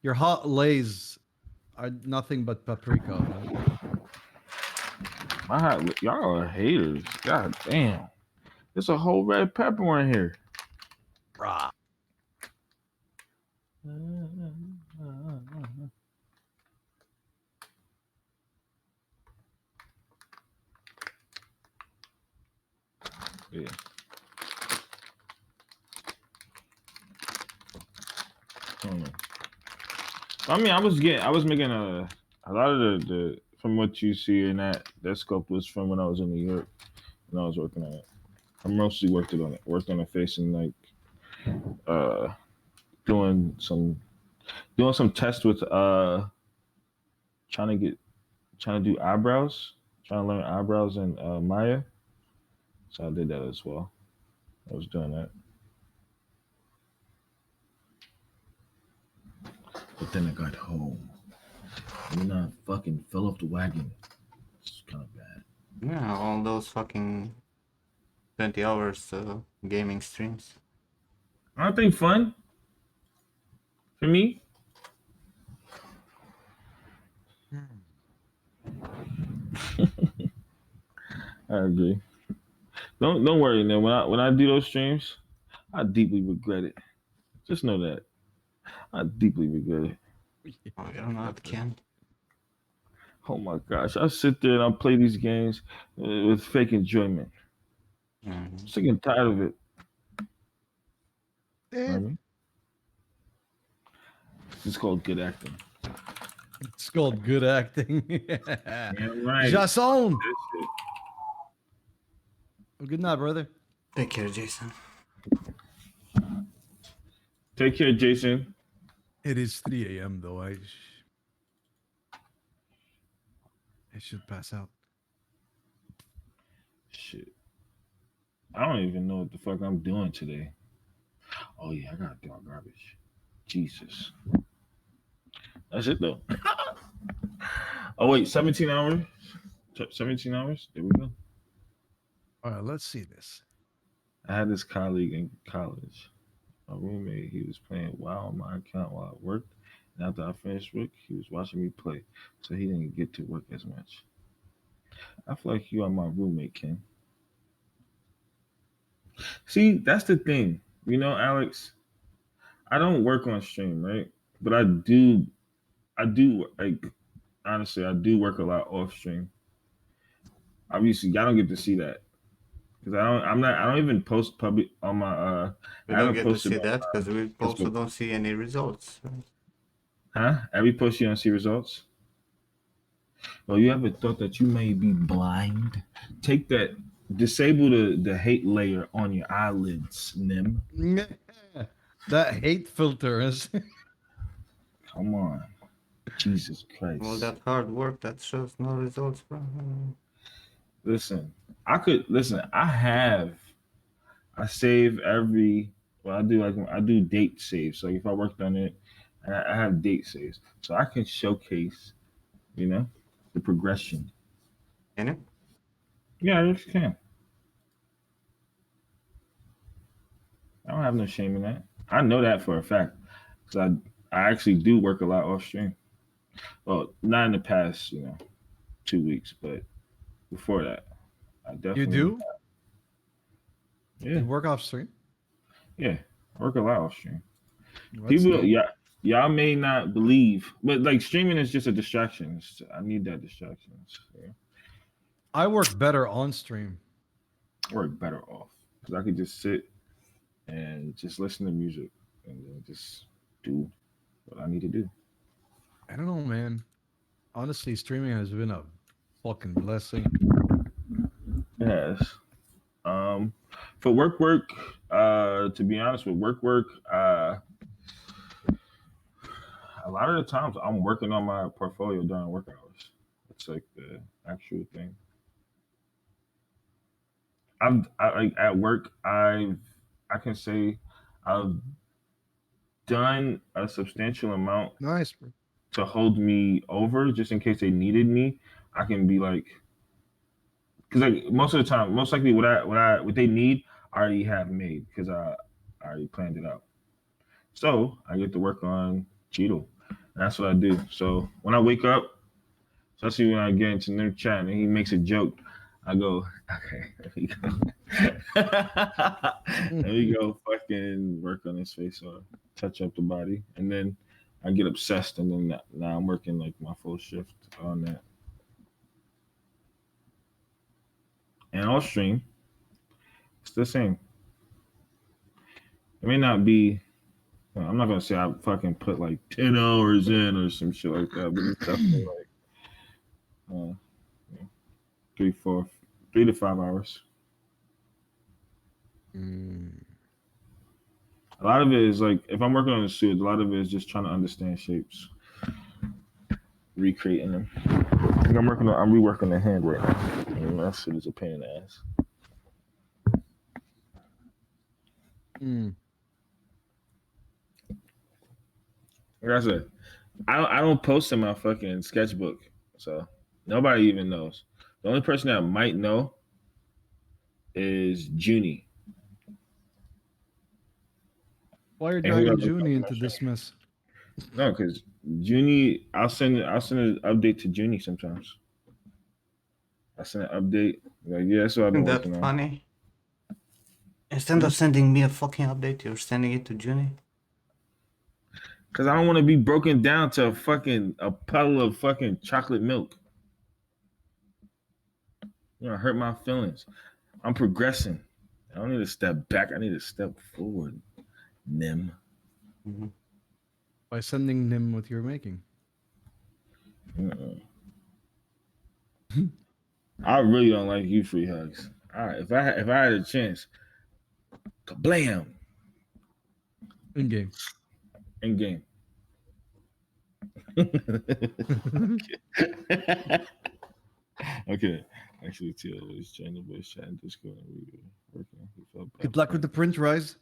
your hot lays are nothing but paprika. Huh? My hot, y'all are haters. God damn. There's a whole red pepper in here. Brah. Yeah. I don't know. I mean, I was making a lot of the from what you see in that scope was from when I was in New York when I was working on it. I mostly worked on the face and like uh doing some tests with trying to do eyebrows trying to learn eyebrows in Maya. So I did that as well. I was doing that. But then I got home. And then I fucking fell off the wagon. It's kind of bad. Yeah, all those fucking 20 hours gaming streams. Aren't they fun? For me? I agree. Don't worry, man. When I do those streams, I deeply regret it. Just know that. I deeply regret it. Oh, you're not Ken. Oh my gosh. I sit there and I play these games with fake enjoyment. Mhm. Sick and tired of it. You know what I Eh, mean? It's called good acting. it's called good acting. Damn right. Jason. That shit. Good night, brother. Take care, Jason. Take care, Jason. It is 3 a.m. though. I should pass out. Shit. I don't even know what the fuck I'm doing today. Oh yeah, I gotta do my garbage. Jesus. That's it though. Oh wait, 17 hours? 17 hours? There we go. All right, let's see this. I had this colleague in college, my roommate. He was playing WoW on my account while I worked. And after I finished work, he was watching me play. So he didn't get to work as much. I feel like you are my roommate, Ken. See, that's the thing. You know, Alex, I don't work on stream, right? But I do like honestly, I do work a lot off stream. Obviously, y'all don't get to see that because I don't even post public on my We I don't haven't get to posted see on that because we also Facebook. don't see any results. Right? Huh? Every post you don't see results. Well, you ever thought that you may be blind? Take that, disable the hate layer on your eyelids, Nim. That hate filter is. Come on, Jesus All Christ. that hard work that shows no results, bro. Listen, listen. I save every. Well, I do date saves. So if I worked on it, I have date saves, so I can showcase, you know, the progression. Can you? Yeah, I just can. I don't have no shame in that. I know that for a fact because I actually do work a lot off stream. Well, not in the past, 2 weeks, but before that, I You definitely, do? yeah, You work off stream? yeah, I work a lot off stream. That's People, dope. yeah, y'all may not believe, but like streaming is just a distraction. I need that distraction. So, I work better on stream. I work better off because I could just sit and just listen to music and then just do what I need to do. I don't know, man. Honestly, streaming has been a fucking blessing. Yes. Um, for work, to be honest, with work, a lot of the times I'm working on my portfolio during work hours. It's like the actual thing. Like at work. I can say I've done a substantial amount Nice, bro. to hold me over, just in case they needed me. I can be like, because like most of the time, most likely what they need, I already have made because I already planned it out. So I get to work on Cheadle. And that's what I do. So when I wake up, especially when I get into new chat and he makes a joke, I go, okay, there we go. There we go, fucking work on his face or touch up the body. And then I get obsessed and then now I'm working like my full shift on that. And off stream, it's the same. It may not be, I'm not gonna say I fucking put like 10 hours in or some shit like that, but it's definitely like uh, 3 to 5 hours. Mm. A lot of it is like if I'm working on a suit, a lot of it is just trying to understand shapes, recreating them. I'm reworking the hand right now. And that shit is a pain in the ass. Mm. Like I said, I don't post in my fucking sketchbook, so nobody even knows. The only person that might know is Junie, Why are you and who dragging else is Junie fucking my into shit? this mess? No, because Junie, I'll send an update to Junie sometimes. I send an update. Like, yeah, that's what I've been Isn't that working on. funny? Instead Hmm? of sending me a fucking update, you're sending it to Junie. Cause I don't want to be broken down to a puddle of fucking chocolate milk. You know, hurt my feelings. I'm progressing. I don't need to step back. I need to step forward. Nim. Mhm. By sending them what you're making. Mm-mm. I really don't like you free hugs. All right, if I had a chance, kablam In game. in game. Okay. Actually, Teal was trying to voice chat and Discord and we were working. He felt bad Good for luck with calling the print, Rise.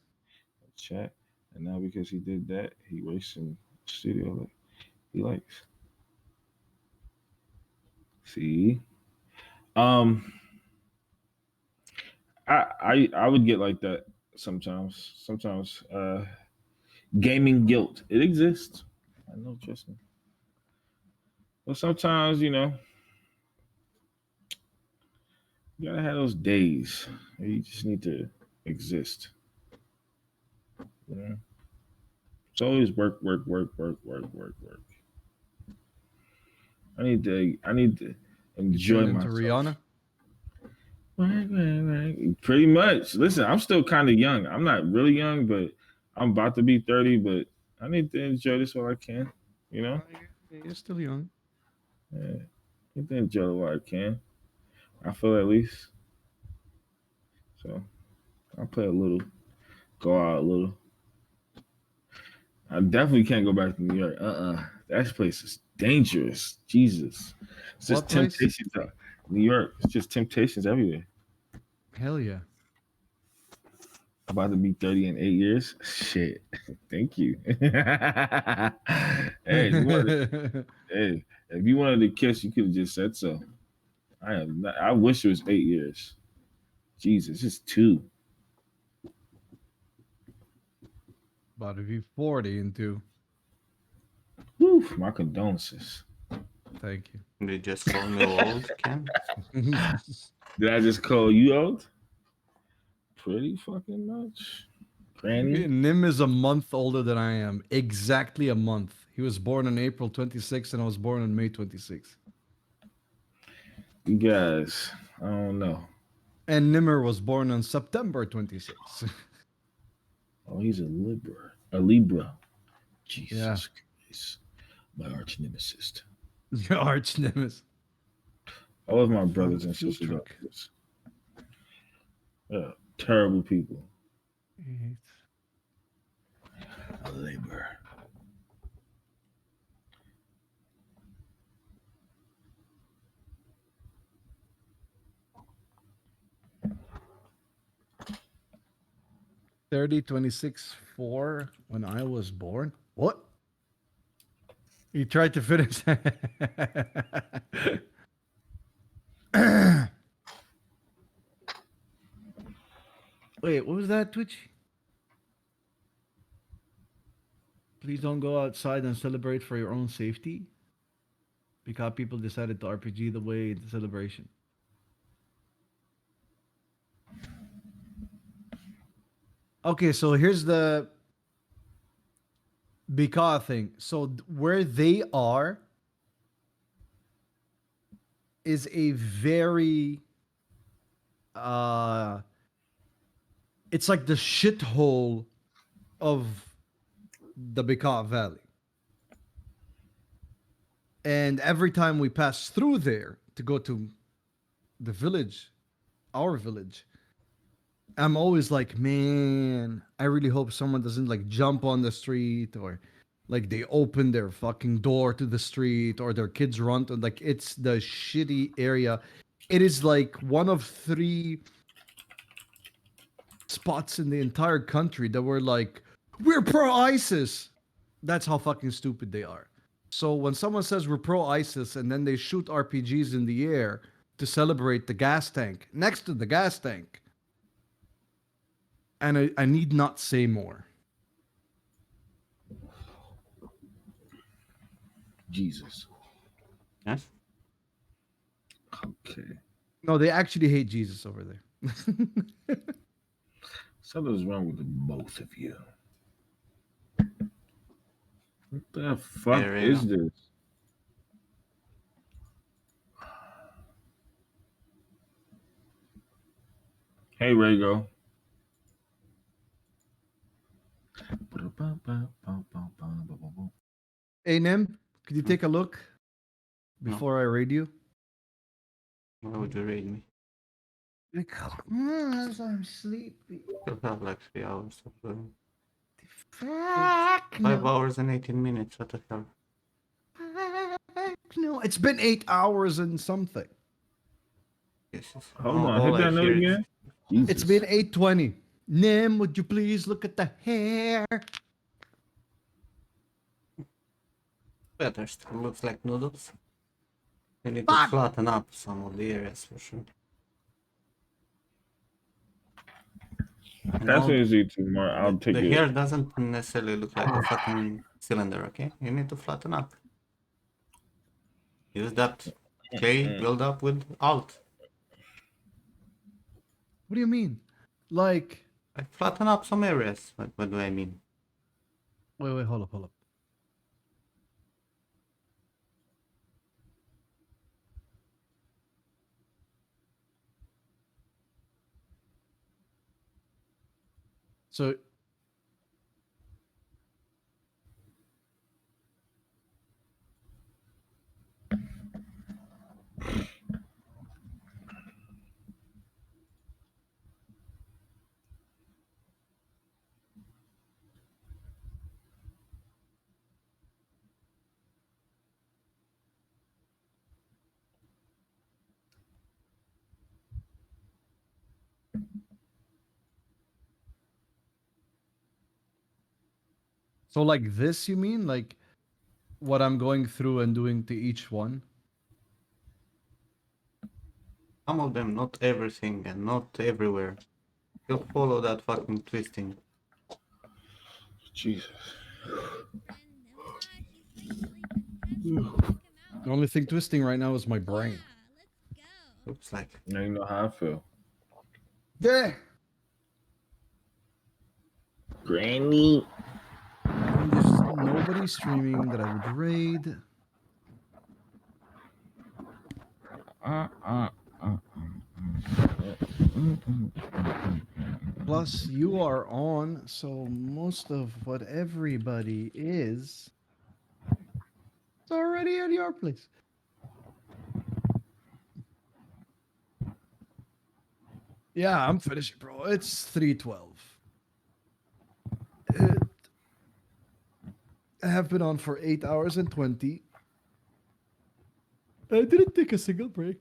chat, and now because he did that, he wastes in studio like he likes. See, um, I would get like that sometimes. Sometimes, gaming guilt it exists. I know, trust me. But sometimes, you gotta have those days where you just need to exist. You know, it's always work, work, work, work, work, work, work. I need to You enjoy turned into myself. Rihanna. Right. Pretty much. Listen, I'm still kind of young. I'm not really young, but I'm about to be 30. But I need to enjoy this while I can. You know, You're still young. yeah, I need to enjoy it while I can. I feel at least. So I'll play a little, go out a little. I definitely can't go back to New York. That place is dangerous. Jesus, it's just What place? temptations. New York, it's just temptations everywhere. Hell yeah. About to be 30 in 8 years. Shit. Thank you. Hey, hey, if you wanted to kiss, you could have just said so. I wish it was 8 years. Jesus, it's two. About to be 40 in 2. Whew, my condolences. Thank They just call me old, Ken. you. Did I just call you old? Pretty fucking much. Granny. Nim is a month older than I am. Exactly a month. He was born on April 26th and I was born on May 26th. You guys, I don't know. And Nimmer was born on September 26th. Oh, he's a Libra. A Libra. Yeah. Jesus Christ. My arch nemesis. Your arch nemesis. All of my From brothers the and fuel sisters are truck. this. Terrible people. A labor. '30, 26, 4 when I was born. What? You tried to finish. Wait, what was that, Twitch? Please don't go outside and celebrate for your own safety because people decided to RPG the way the celebration. Okay, so here's the Bika thing. So where they are is a very uh it's like the shithole of the Bika Valley. And every time we pass through there to go to the village, our village, I'm always like, man, I really hope someone doesn't like jump on the street or Like they open their fucking door to the street or their kids run to like it's the shitty area. It is like one of three spots in the entire country that were like, we're pro ISIS. That's how fucking stupid they are. So when someone says we're pro ISIS and then they shoot RPGs in the air to celebrate the gas tank next to the gas tank, and I need not say more. Jesus. Yes. Okay. No, they actually hate Jesus over there. Something's wrong with the both of you. What the fuck There you is go. this? Hey, Rago. Hey, Nim, could you Hmm? take a look No. before I raid you? Why would you read me? Because I'm sleepy. You'll have like 3 hours of doing. Fuck 5 hours and 18 minutes. What the hell? Fuck no. It's been 8 hours and something. Jesus. Hold All, on. all Hit I that note hear is again. It's Jesus. been 8:20. Nim, would you please look at the hair? better. Still looks like noodles. You need to Fuck! flatten up some of the areas for sure. And That's all easy too, Mark. I'll take the it. hair doesn't necessarily look like a fucking cylinder, okay? You need to flatten up. Use that clay Mm. build up with alt. What do you mean? Like, Like flatten up some areas. What do I mean? wait, hold up. So, so like this, you mean? Like what I'm going through and doing to each one? Some of them, not everything and not everywhere. You'll follow that fucking twisting. Jesus. Friend Nimrod, he's like really fantastic. Go check him out. The only thing twisting right now is my brain. Yeah, let's go. Looks like. Now you know how I feel. Yeah. Granny. And there's nobody streaming that I would raid. Uh, uh, uh, Plus, you are on, so most of what everybody is already at your place. Yeah, I'm finishing, bro. It's 3:12. I have been on for 8 hours and 20. I didn't take a single break.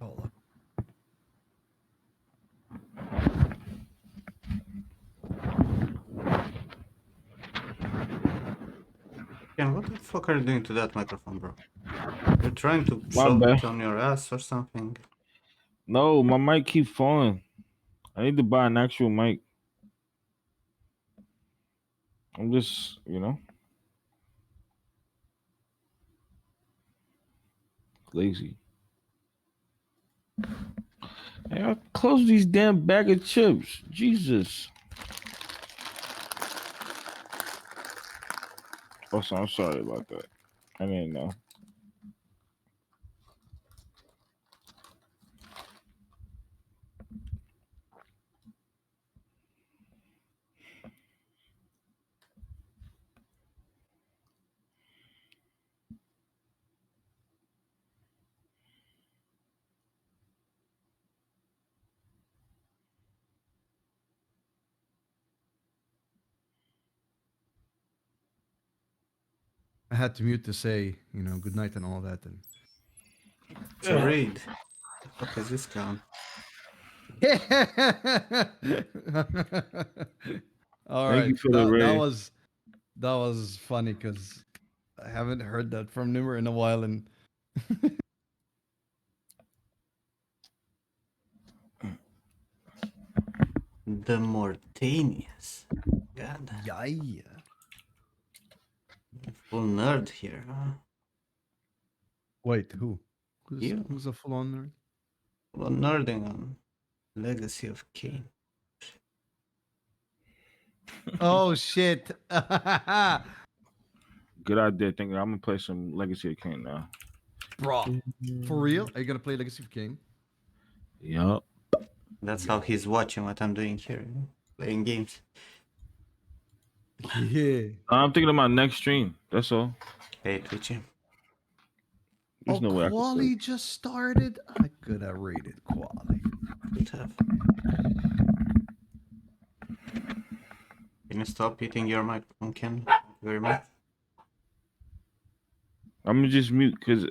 Hold up. Ken, what the fuck are you doing to that microphone, bro? You're trying to My shove bad. it on your ass or something? No, my mic keeps falling. I need to buy an actual mic. I'm just, lazy. Hey, I close these damn bag of chips. Jesus. Oh, so I'm sorry about that. I didn't know. I had to mute to say, good night and all that. And It's a raid. The fuck is this clown? all Thank right, you for the that raid. was that was funny because I haven't heard that from Nimmer in a while, and The Mortanius. God, yeah. full nerd here, huh? Wait, who? Who's You. who's a full-on nerd? Well, nerding on Legacy of Kain. Oh shit! Good idea. Thinking I'm gonna play some Legacy of Kain now. Bro, for real? Are you gonna play Legacy of Kain? Yup. That's how he's watching what I'm doing here, playing games. Yeah. I'm thinking of my next stream. That's all. Hey, Twitchy. There's Oh, no way I could play. Quali just started. I could have rated Quali. Good have. Can you stop hitting your microphone, Ken? Thank you very much. I'm gonna just mute because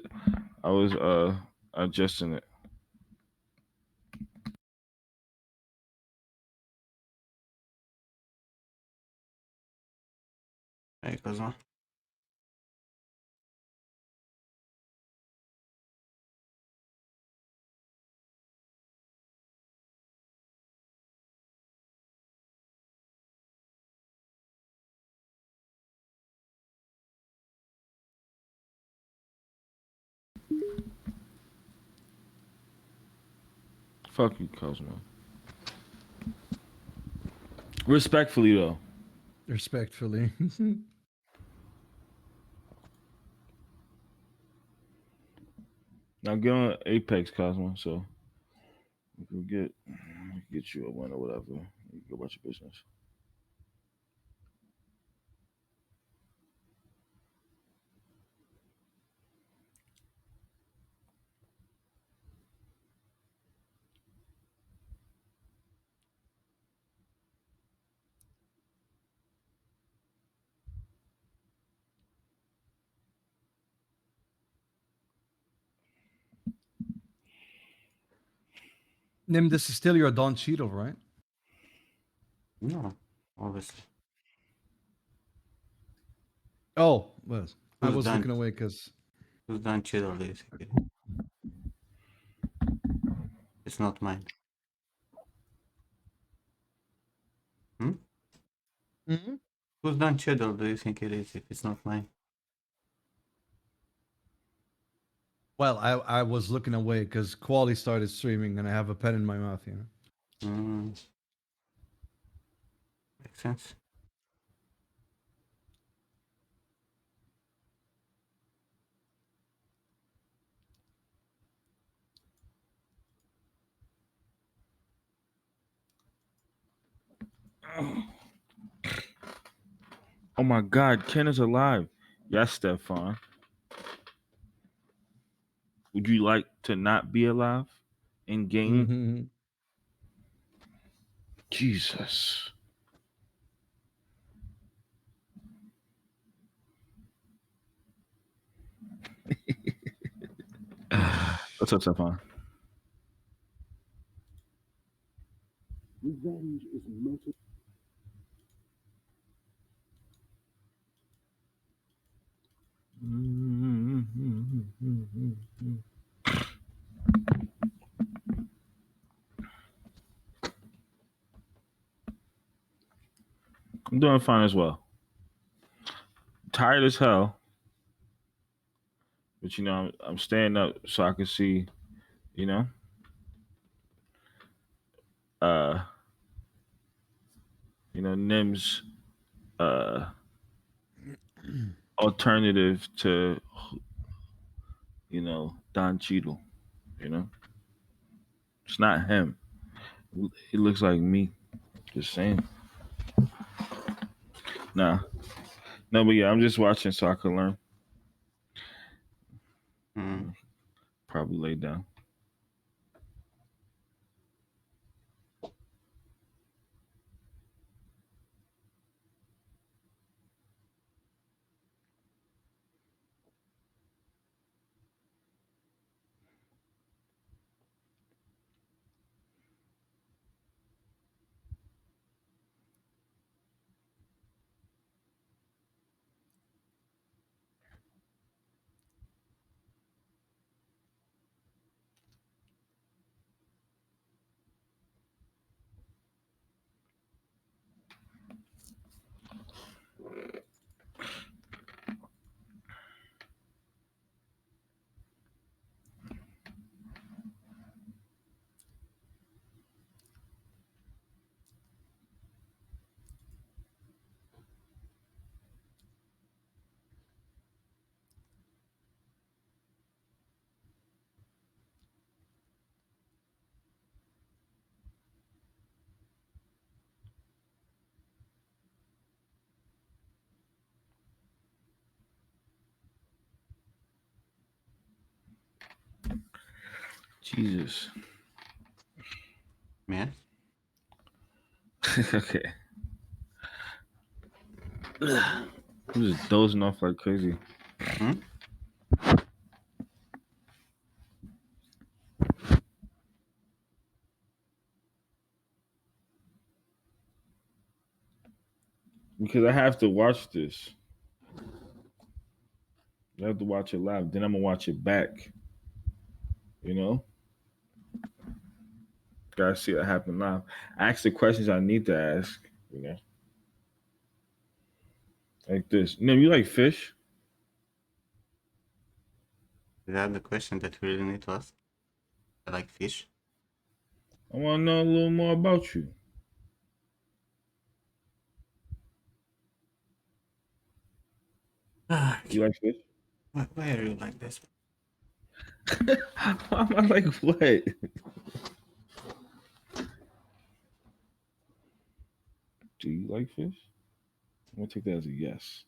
I was adjusting it. Hey, Cosmo. Fuck you, Cosmo. Respectfully though. Respectfully. Now get on Apex, Cosmo, so we can get you a win or whatever. You go about your business. Nim, this is still your Don Cheadle, right? No, obviously. Oh, well, I Who's was Don? looking away because Who's Don Cheadle? Do you think it is? It's not mine. Hmm? Who's Don Cheadle? Do you think it is? If it's not mine. well, I was looking away because Quali started streaming and I have a pen in my mouth, Mm, makes sense. Oh my God, Ken is alive. Yes, Stefan. Would you like to not be alive in game? Mm-hmm. Jesus. What's up, Stefan? I'm doing fine as well. Tired as hell, but I'm staying up so I can see, you know, uh, Nim's uh alternative to Don Cheadle. You know, it's not him. He looks like me. Just saying. Nah, no, but yeah, I'm just watching so I can learn. Mm. Probably lay down. Jesus. Man, Okay. I'm just dozing off like crazy. hmm? Because I have to watch this. I have to watch it live. Then I'm gonna watch it back. You know? Gotta see what happened live. Ask the questions I need to ask, you know. Like this. Nim, you like fish? Is that the question that we really need to ask? I like fish. I wanna know a little more about you. Ah, You like fish? why are you like this? Why am I like what? Do you like fish? I'm gonna take that as a yes.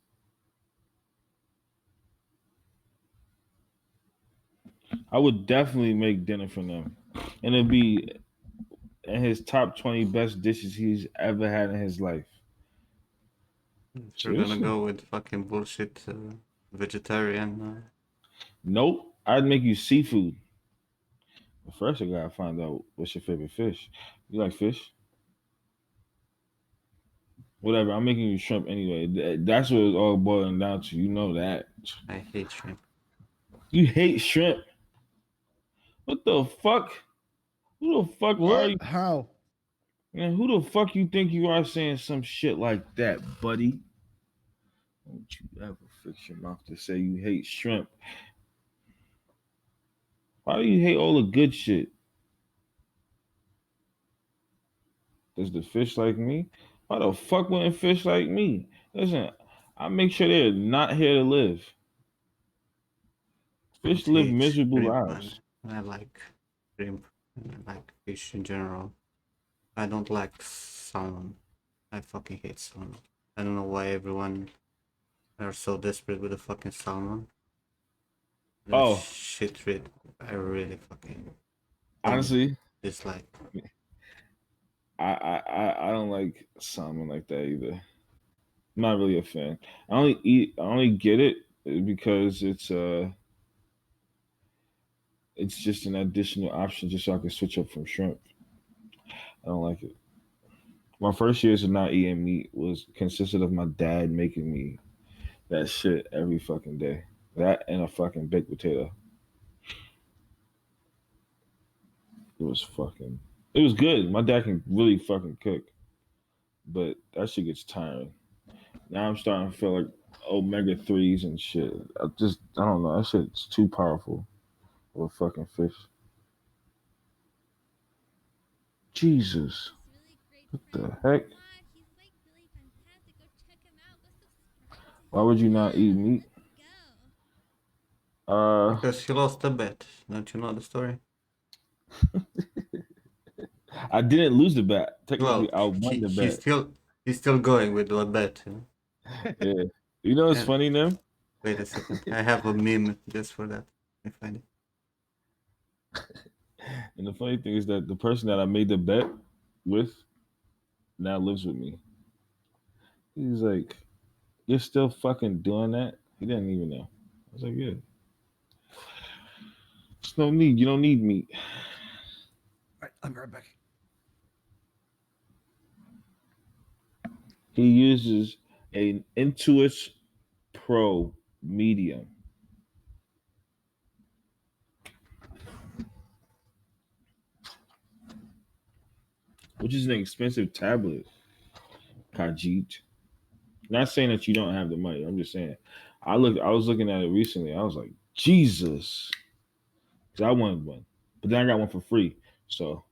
I would definitely make dinner for them. And it'd be in his top 20 best dishes he's ever had in his life. If you're gonna Seriously? go with fucking bullshit vegetarian, Nope. I'd make you seafood. But first, I gotta find out what's your favorite fish. You like fish? Whatever. I'm making you shrimp anyway. That's what it's all boiling down to. You know that. I hate shrimp. You hate shrimp. What the fuck? Who the fuck are What? you? How? Man, who the fuck you think you are saying some shit like that, buddy? Don't you ever fix your mouth to say you hate shrimp. Why do you hate all the good shit? Does the fish like me? Why the fuck wouldn't fish like me? Listen, I make sure they're not here to live. Don't Fish live hate miserable shrimp, man. lives. I like shrimp. I like fish in general. I don't like salmon. I fucking hate salmon. I don't know why everyone are so desperate with the fucking salmon. That Oh, shit red. I really fucking don't honestly, dislike. I don't like salmon like that either. I'm not really a fan. I only get it because it's just an additional option just so I can switch up from shrimp. I don't like it. My first years of not eating meat was consisted of my dad making me that shit every fucking day. That and a fucking baked potato. It was fucking. It was good. My dad can really fucking cook, but that shit gets tiring. Now I'm starting to feel like omega 3s and shit. I don't know. That shit's too powerful with fucking fish. Jesus, This really great what the friend heck? Nimrod, he's like really fantastic. Go check him out. Go subscribe to Why him. would you not eat Yeah, meat? let's go. Uh, Because he lost the bet. Don't you know the story? I didn't lose the bet. Technically, Well, I won he, the he's bet. still he's still going with the bet. You know? Yeah. You know what's And funny, Nim? wait a second, I have a meme just for that. I find it. And the funny thing is that the person that I made the bet with now lives with me. He's like, "You're still fucking doing that?" He didn't even know. I was like, "Yeah, there's no need. You don't need meat." Right, I'll be right back. He uses an Intuos Pro Medium, which is an expensive tablet. Kajit. Not saying that you don't have the money. I'm just saying. I was looking at it recently. I was like, Jesus, because I wanted one, but then I got one for free. So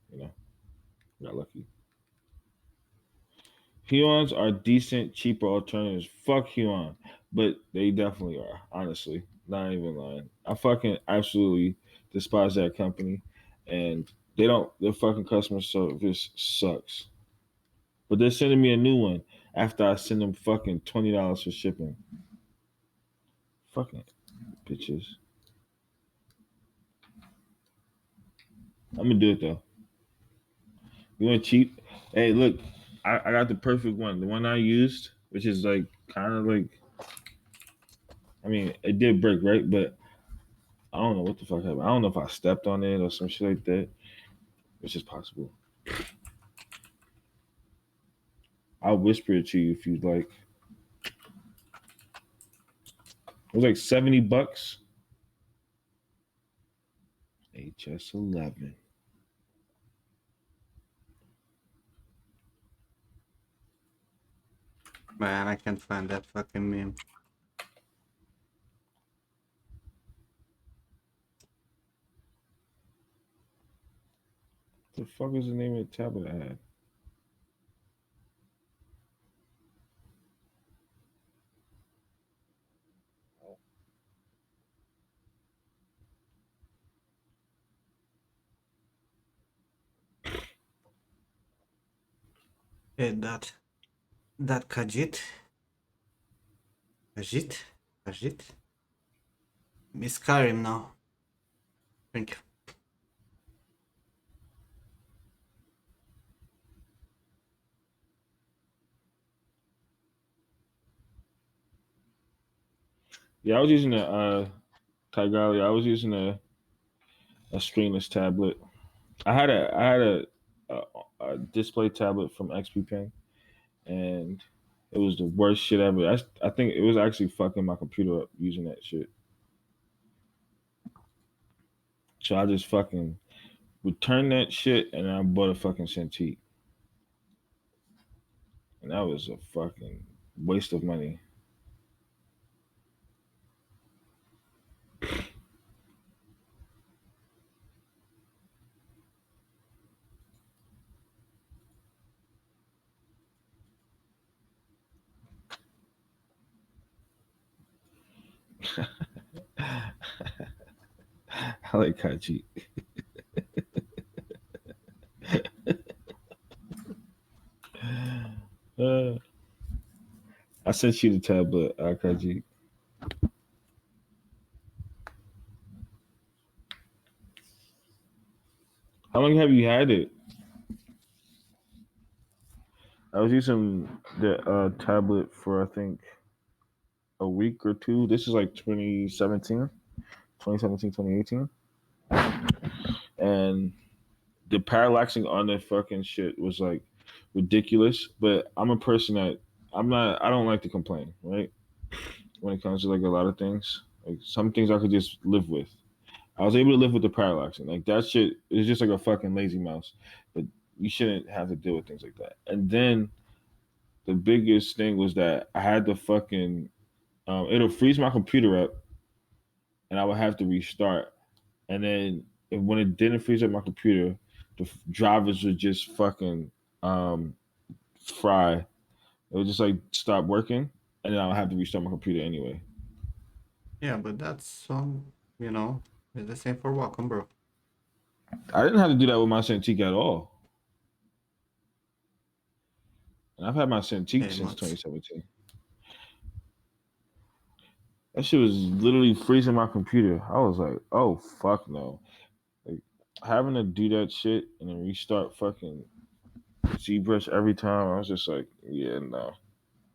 got lucky. Huons are decent, cheaper alternatives. Fuck Huon, but they definitely are. Honestly, not even lying. I fucking absolutely despise that company, and they don't. Their fucking customer service sucks. But they're sending me a new one after I send them fucking $20 for shipping. Fucking bitches. I'm gonna do it though. You want cheap? Hey, look, I got the perfect one. The one I used, which is like kind of like, I mean, it did break, right? But I don't know what the fuck happened. I don't know if I stepped on it or some shit like that, which is possible. I'll whisper it to you if you'd like. It was like $70. HS11. Man, I can't find that fucking meme. The fuck is the name of the tablet I had? Hey, that Kajit, Kajit. Miss Skyrim now. Thank you. Yeah, I was using Tigali. I was using a screenless tablet. I had a display tablet from XP Pen, and it was the worst shit ever. I think it was actually fucking my computer up using that shit. So I just fucking returned that shit, and I bought a fucking Cintiq, and that was a fucking waste of money. I like Kachi. Uh, I sent you the tablet, Kachi. How long have you had it? I was using the tablet for I think a week or two. This is like 2017, 2018. And the parallaxing on that fucking shit was like ridiculous. But I'm a person that I don't like to complain, right? When it comes to like a lot of things. Like some things I could just live with. I was able to live with the parallaxing. Like that shit is just like a fucking lazy mouse. But you shouldn't have to deal with things like that. And then the biggest thing was that I had to fucking it'll freeze my computer up and I would have to restart. And then when it didn't freeze up my computer, the drivers would just fucking um, fry. It would just like stop working, and then I would have to restart my computer anyway. Yeah, but that's you know, it's the same for Wacom, bro. I didn't have to do that with my Cintiq at all, and I've had my Cintiq Hey, since Mats. 2017. That shit was literally freezing my computer. I was like, oh fuck no! Like having to do that shit and then restart fucking ZBrush every time. I was just like, yeah, no.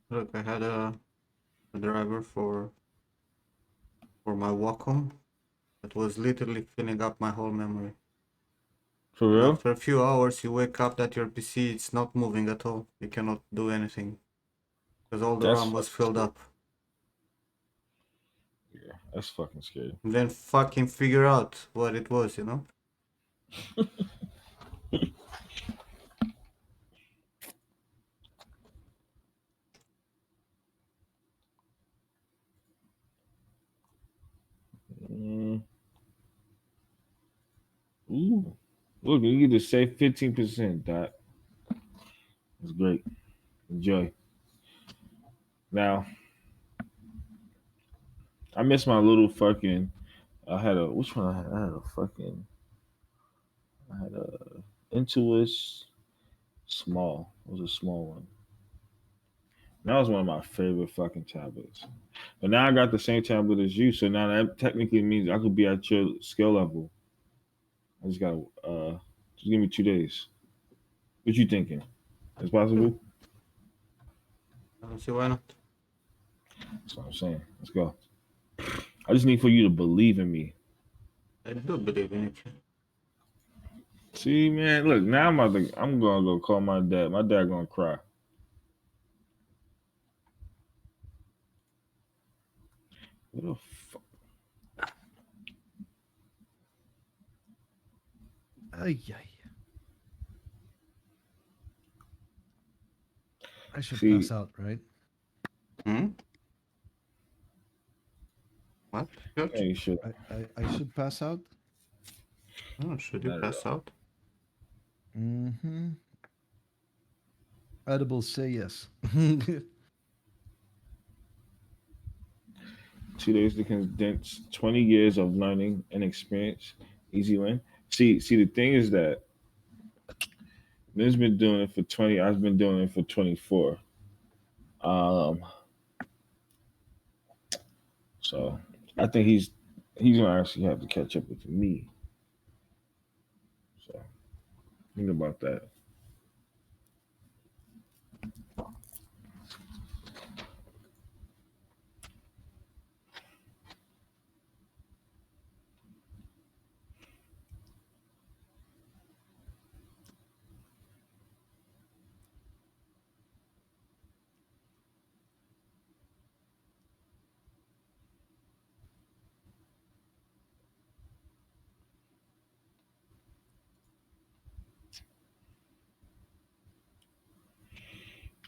Look, I had a driver for my Wacom that was literally filling up my whole memory. For And real? after a few hours, you wake up that your PC it's not moving at all. You cannot do anything because all the That's RAM was fucking filled scary. up. Yeah, that's fucking scary. And then fucking figure out what it was, you know? Mm, ooh. Look, you get to save 15%. That is great. Enjoy. Now, I miss my little fucking. I had a which one I had? I had a fucking. I had a Intuos small. It was a small one. That was one of my favorite fucking tablets. But now I got the same tablet as you, so now that technically means I could be at your skill level. I just gotta just give me 2 days. What you thinking? It's possible? I don't see why not. That's what I'm saying. Let's go. I just need for you to believe in me. I do believe in it. See, man, look, now I'm gonna go call my dad. My dad gonna cry. What the fuck? Ay, ay. I should pass See, out, right? Hmm? What, George? hey, shit, I should pass out. Oh, should you not at pass all. out? Mm-hmm. Edibles say yes. 2 days to condense 20 years of learning and experience. Easy win. See, the thing is that Ben's been doing it for 20. I've been doing it for 24. Um, so I think he's gonna actually have to catch up with me. So think about that.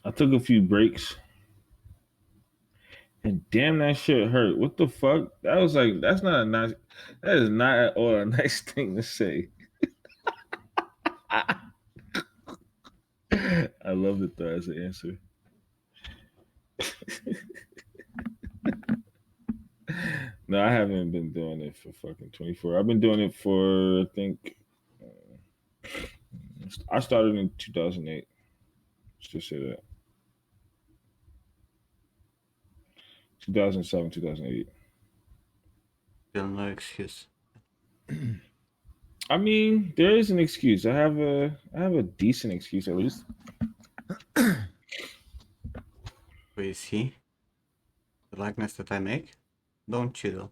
I took a few breaks, and damn, that shit hurt. What the fuck? That was like that's not a nice. That is not at all a nice thing to say. I love it though as an answer. No, I haven't been doing it for fucking 24. I've been doing it for I think I started in 2008. Let's just say that 2007, 2008. Still no excuse. I mean, there is an excuse. I have a decent excuse at least. Who is he? The likeness that I make? Don Cheadle.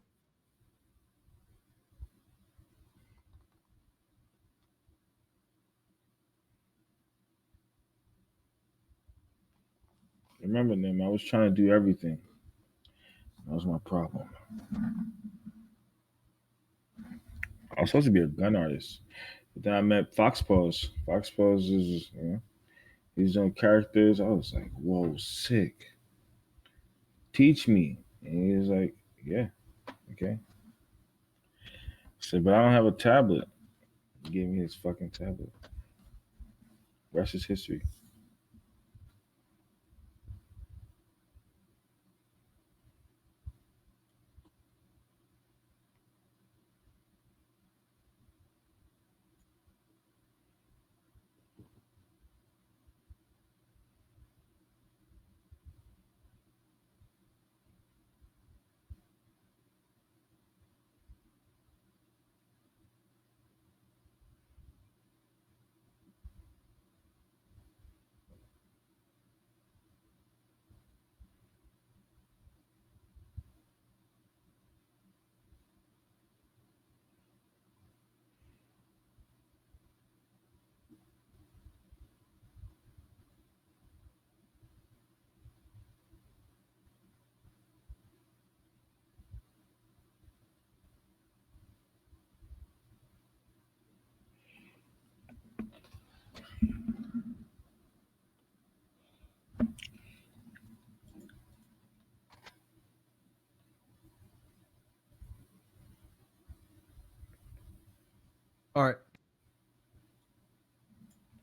Remember them? I was trying to do everything. That was my problem. I was supposed to be a gun artist, but then I met Fox Pose. Fox Pose is he's doing characters. I was like, whoa, sick. Teach me. And he was like, yeah, okay. I said, but I don't have a tablet. He gave me his fucking tablet. Rest is history. All right.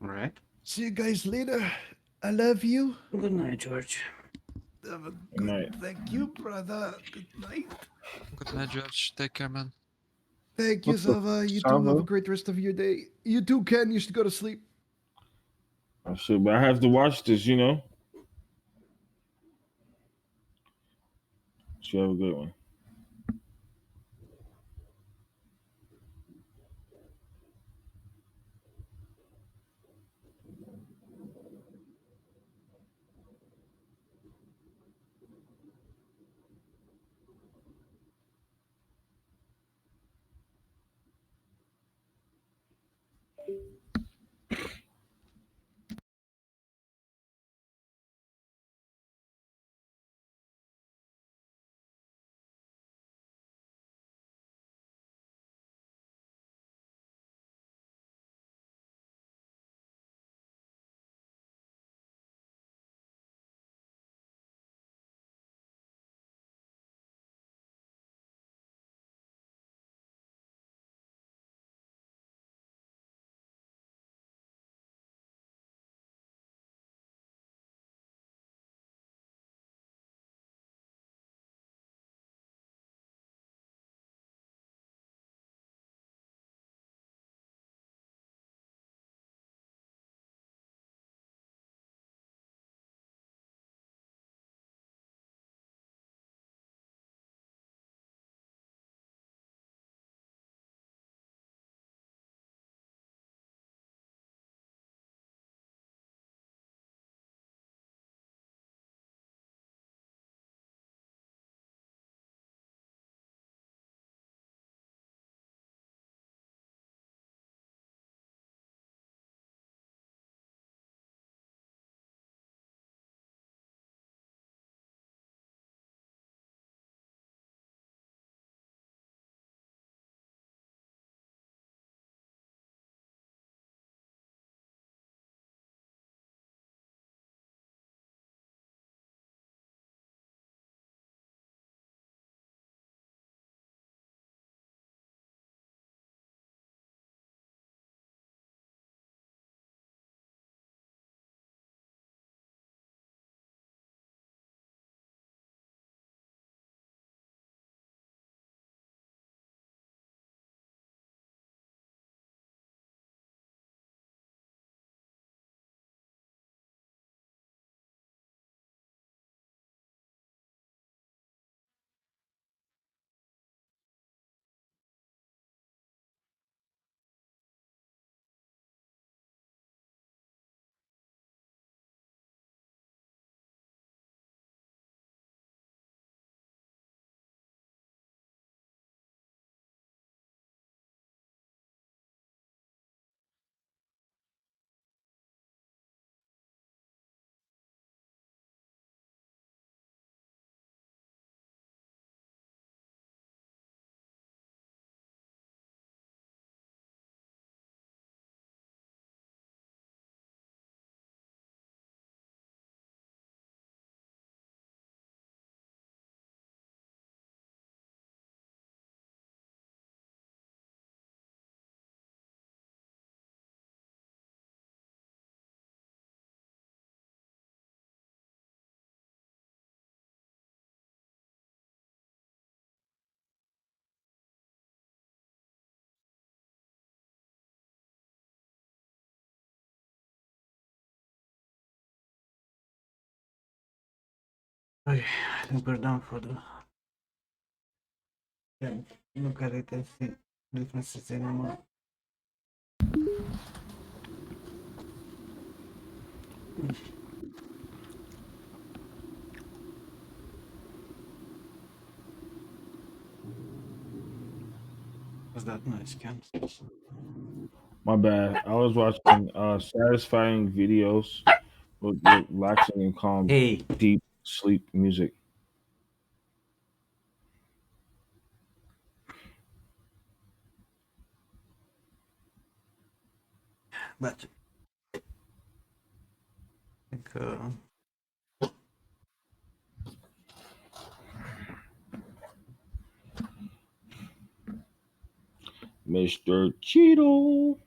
Alright. See you guys later. I love you. Good night, George. Have a Good night. Thank you, brother. Good night. Good night, George. Take care, man. Thank you, What the Sava. You too. Have a Sava? great rest of your day. You too, Ken. You should go to sleep. I said, but I have to watch this. So you have a good one. Okay, I think we're done for the. Yeah, look at it and see differences anymore. What's that noise, Ken? My bad. I was watching satisfying videos with relaxing and calm, Hey, deep sleep music. but I think Mr. Cheadle.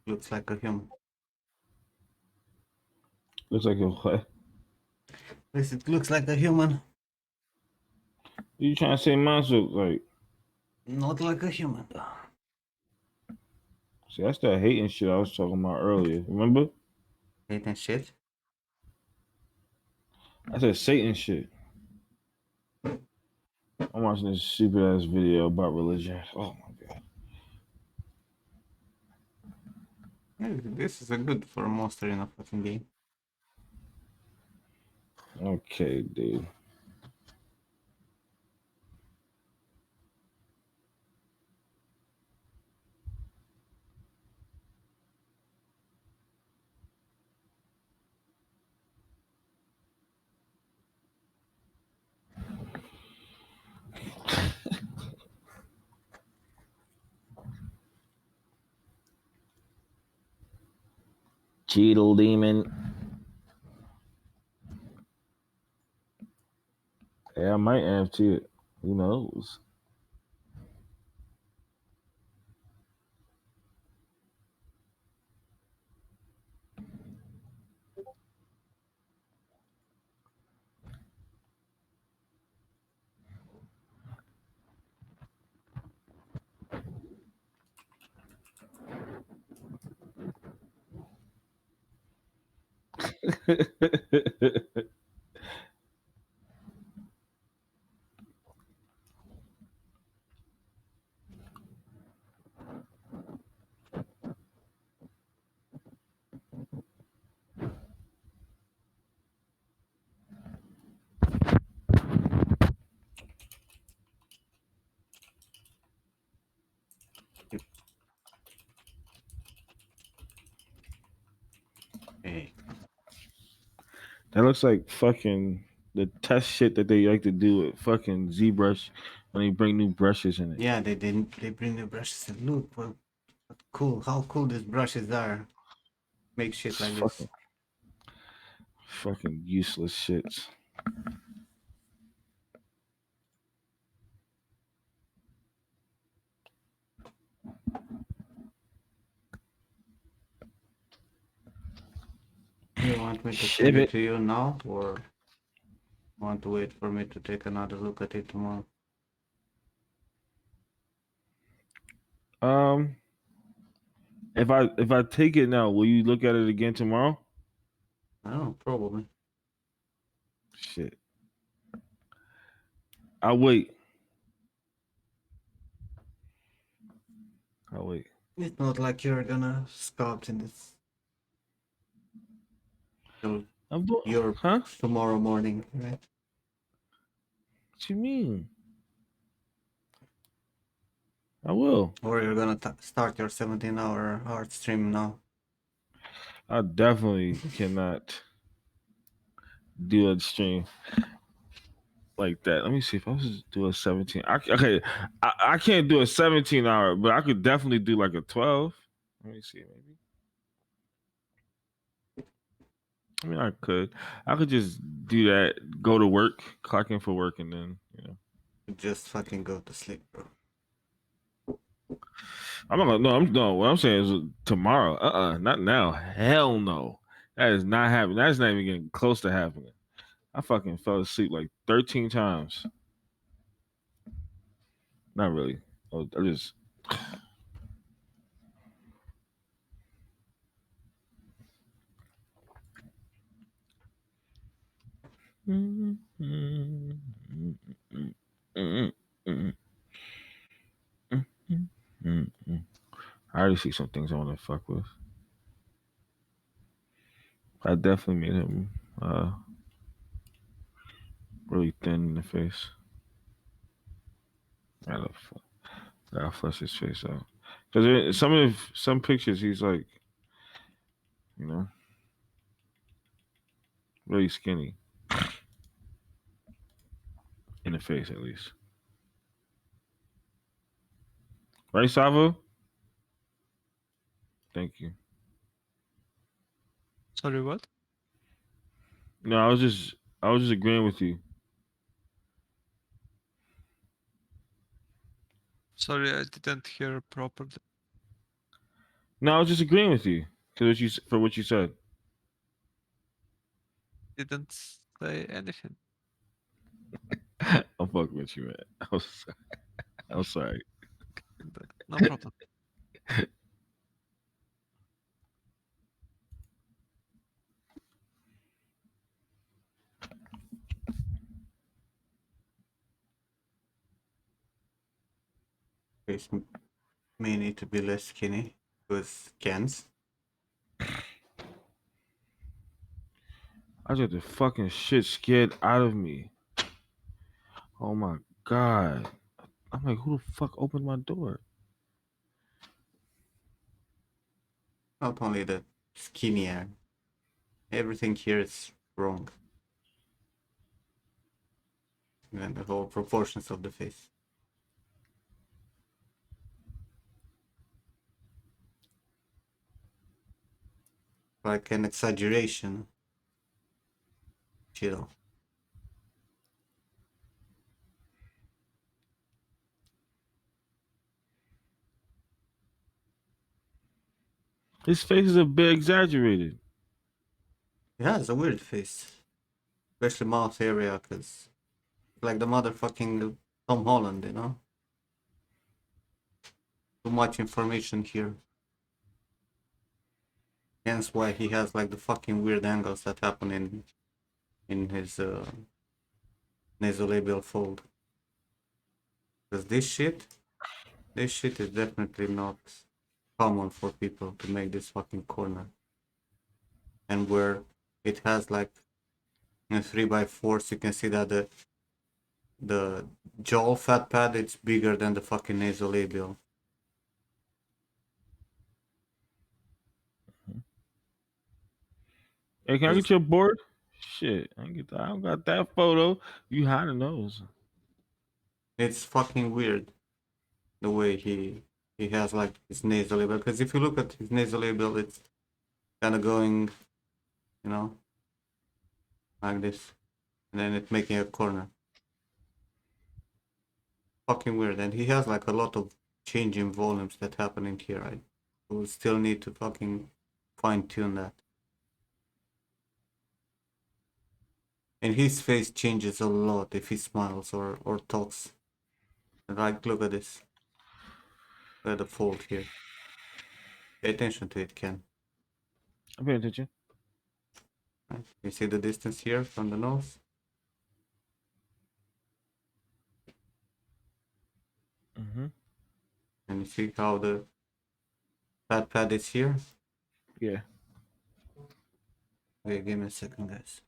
looks like a human. Looks like a what? Yes, it looks like a human, You trying to say mine look like? not like a human. See, that's that hating shit I was talking about earlier. Remember? Hate and shit. I said Satan shit. I'm watching this stupid ass video about religion. Oh my god. Yeah, this is a good for a monster in a fucking game. Okay, dude. Cheadle demon. Yeah, I might NFT it. Who knows? Hey, That looks like fucking the test shit that they like to do with fucking ZBrush when they bring new brushes in it. yeah, they didn't. They bring the brushes and look what cool. How cool these brushes are. Make shit It's like this. fucking useless shits. You want me to Ship send it it. to you now, or want to wait for me to take another look at it tomorrow? Um, if I take it now, will you look at it again tomorrow? I don't know, probably. Shit. I'll wait. I'll wait. It's not like you're gonna sculpt in this till I'm doing. your Huh? tomorrow morning, right? What you mean? I will. Or you're gonna start your 17-hour art stream now. I definitely cannot do a stream like that. Let me see if I was to do a 17. Okay, I can't do a 17-hour, but I could definitely do like a 12. Let me see, maybe. I mean, I could just do that, go to work, clock in for work, and then Just fucking go to sleep, bro. I'm not gonna. No, I'm no. What I'm saying is tomorrow. Not now. Hell no. That is not happening. That's not even getting close to happening. I fucking fell asleep like 13 times. Not really. I just. I already see some things I want to fuck with. I definitely made him really thin in the face. I gotta flush his face out. Because some pictures he's like, you know, really skinny in the face at least. Right, Savo? Thank you. Sorry, what? No, I was just agreeing with you. Sorry, I didn't hear properly. No, I was just agreeing with you for what you said. Didn't say anything. I'm fucking with you, man. I'm sorry. No problem. Face may need to be less skinny with cans. I just got the fucking shit scared out of me. Oh my god. I'm like, who the fuck opened my door? Not only the skinnier, everything here is wrong. And the whole proportions of the face. like an exaggeration. Cheadle. His face is a bit exaggerated. He has a weird face, especially mouth area, cause like the motherfucking Tom Holland, you know. Too much information here. Hence why he has like the fucking weird angles that happen in his nasolabial fold. Cause this shit is definitely not common for people to make this fucking corner. And where it has like a 3x4, you can see that the jaw fat pad it's bigger than the fucking nasolabial. Hey, can I get Cause your board? Shit, I get that. I don't got that photo. You hide the nose. it's fucking weird the way he has like his nasolabial. Because if you look at his nasolabial, it's kind of going, you know, like this, and then it's making a corner. Fucking weird. And he has like a lot of change in volumes that happen in here. I will still need to fucking fine tune that. And his face changes a lot if he smiles or talks. Like, look at this. Look at the fold here. Pay attention to it, Ken. I'm paying attention. Right? You see the distance here from the nose? Mm-hmm. And you see how the fat pad is here? Yeah. Okay, give me a second, guys.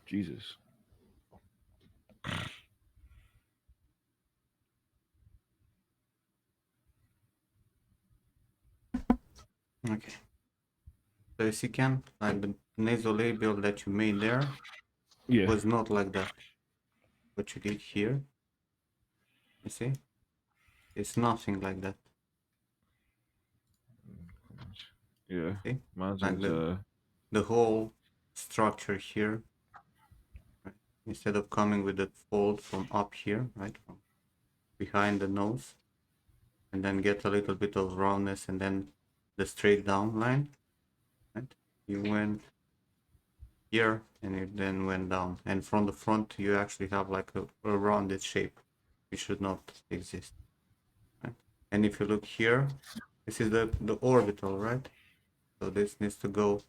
Jesus. Okay. So you see, Ken, like the nasolabial that you made there Yeah. was not like that. What you did here, you see? It's nothing like that. Yeah. See? Mine's Like is the whole structure here, right? Instead of coming with the fold from up here, right? From behind the nose, and then get a little bit of roundness and then the straight down line, right? You went here and it then went down. And from the front, you actually have like a rounded shape. It should not exist, right? And if you look here, this is the orbital, right? So this needs to go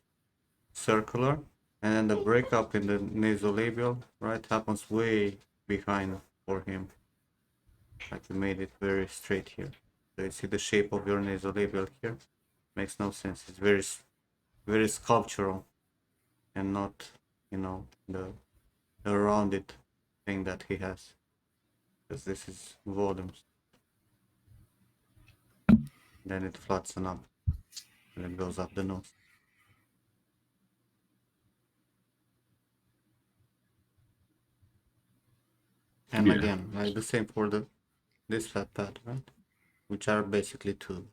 circular, and then the breakup in the nasolabial, right, happens way behind for him. Like we made it very straight here. So you see the shape of your nasolabial here? Makes no sense. It's very sculptural and not, you know, the rounded thing that he has. Because this is volumes. Then it flattens up and it goes up the nose. And yeah. again, like the same for this fat pad, right? Which are basically two.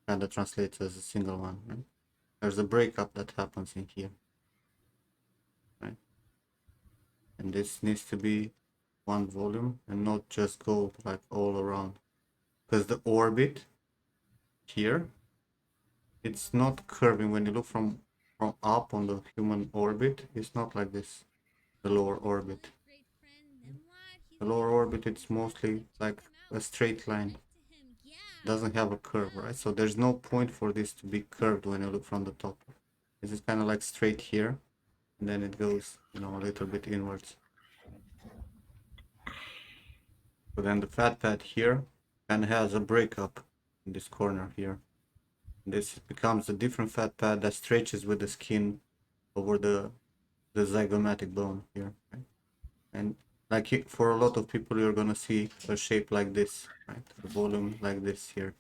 Kind of translates as a single one, right? There's a breakup that happens in here, right? And this needs to be one volume and not just go like all around. Because the orbit here, it's not curving when you look from up on the human orbit, it's not like this. The lower orbit. Great friend Nimrod, he's The like lower really orbit, it's fantastic. mostly Go check like him out. a Go straight line. subscribe to him. Yeah. Doesn't have a Let's curve, go. right? So there's no point for this to be curved when you look from the top. This is kind of like straight here, and then it goes, you know, a little bit inwards. So then the fat pad here kind of has a breakup in this corner here. This becomes a different fat pad that stretches with the skin over the zygomatic bone here, right? And like for a lot of people, you're gonna see a shape like this, right? A volume like this here.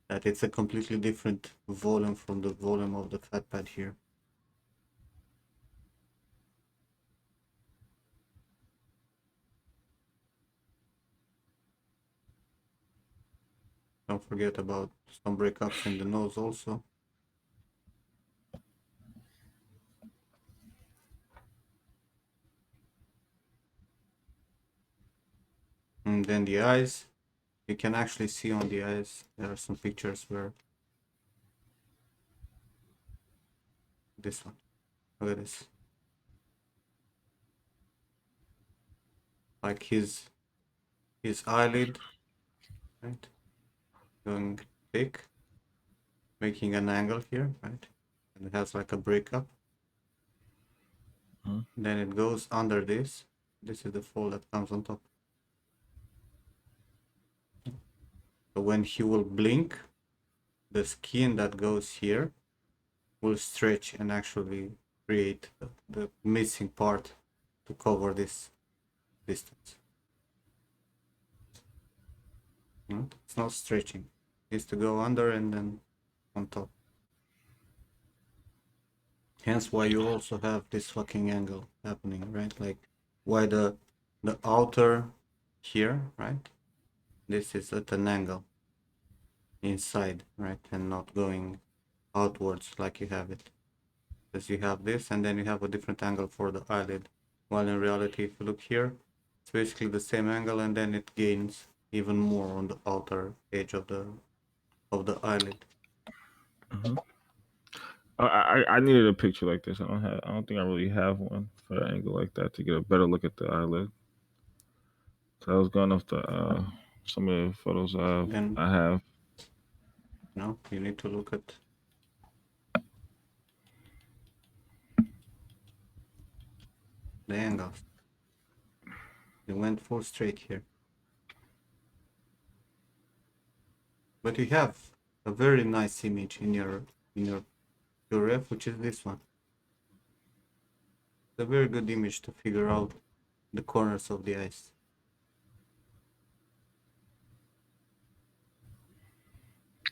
That it's a completely different volume from the volume of the fat pad here. Don't forget about some breakups in the nose also. And then the eyes, you can actually see on the eyes, there are some pictures where this one, look at this. Like his eyelid, right? Going thick, making an angle here, right? And it has like a breakup. Mhm. Then it goes under this. This is the fold that comes on top. So when he will blink, the skin that goes here will stretch and actually create the missing part to cover this distance. It's not stretching. It needs to go under and then on top. Hence why you also have this fucking angle happening, right? Like why the outer here, right? This is at an angle inside, right? And not going outwards like you have it. Because you have this and then you have a different angle for the eyelid. While in reality, if you look here, it's basically the same angle and then it gains even more on the outer edge of the eyelid. Mhm. I needed a picture like this. I don't think I really have one for an angle like that to get a better look at the eyelid. So I was going off the some of the photos Then, I have. you need to look at the angles. You went full straight here. But you have a very nice image in your ref, which is this one. It's a very good image to figure out the corners of the eyes.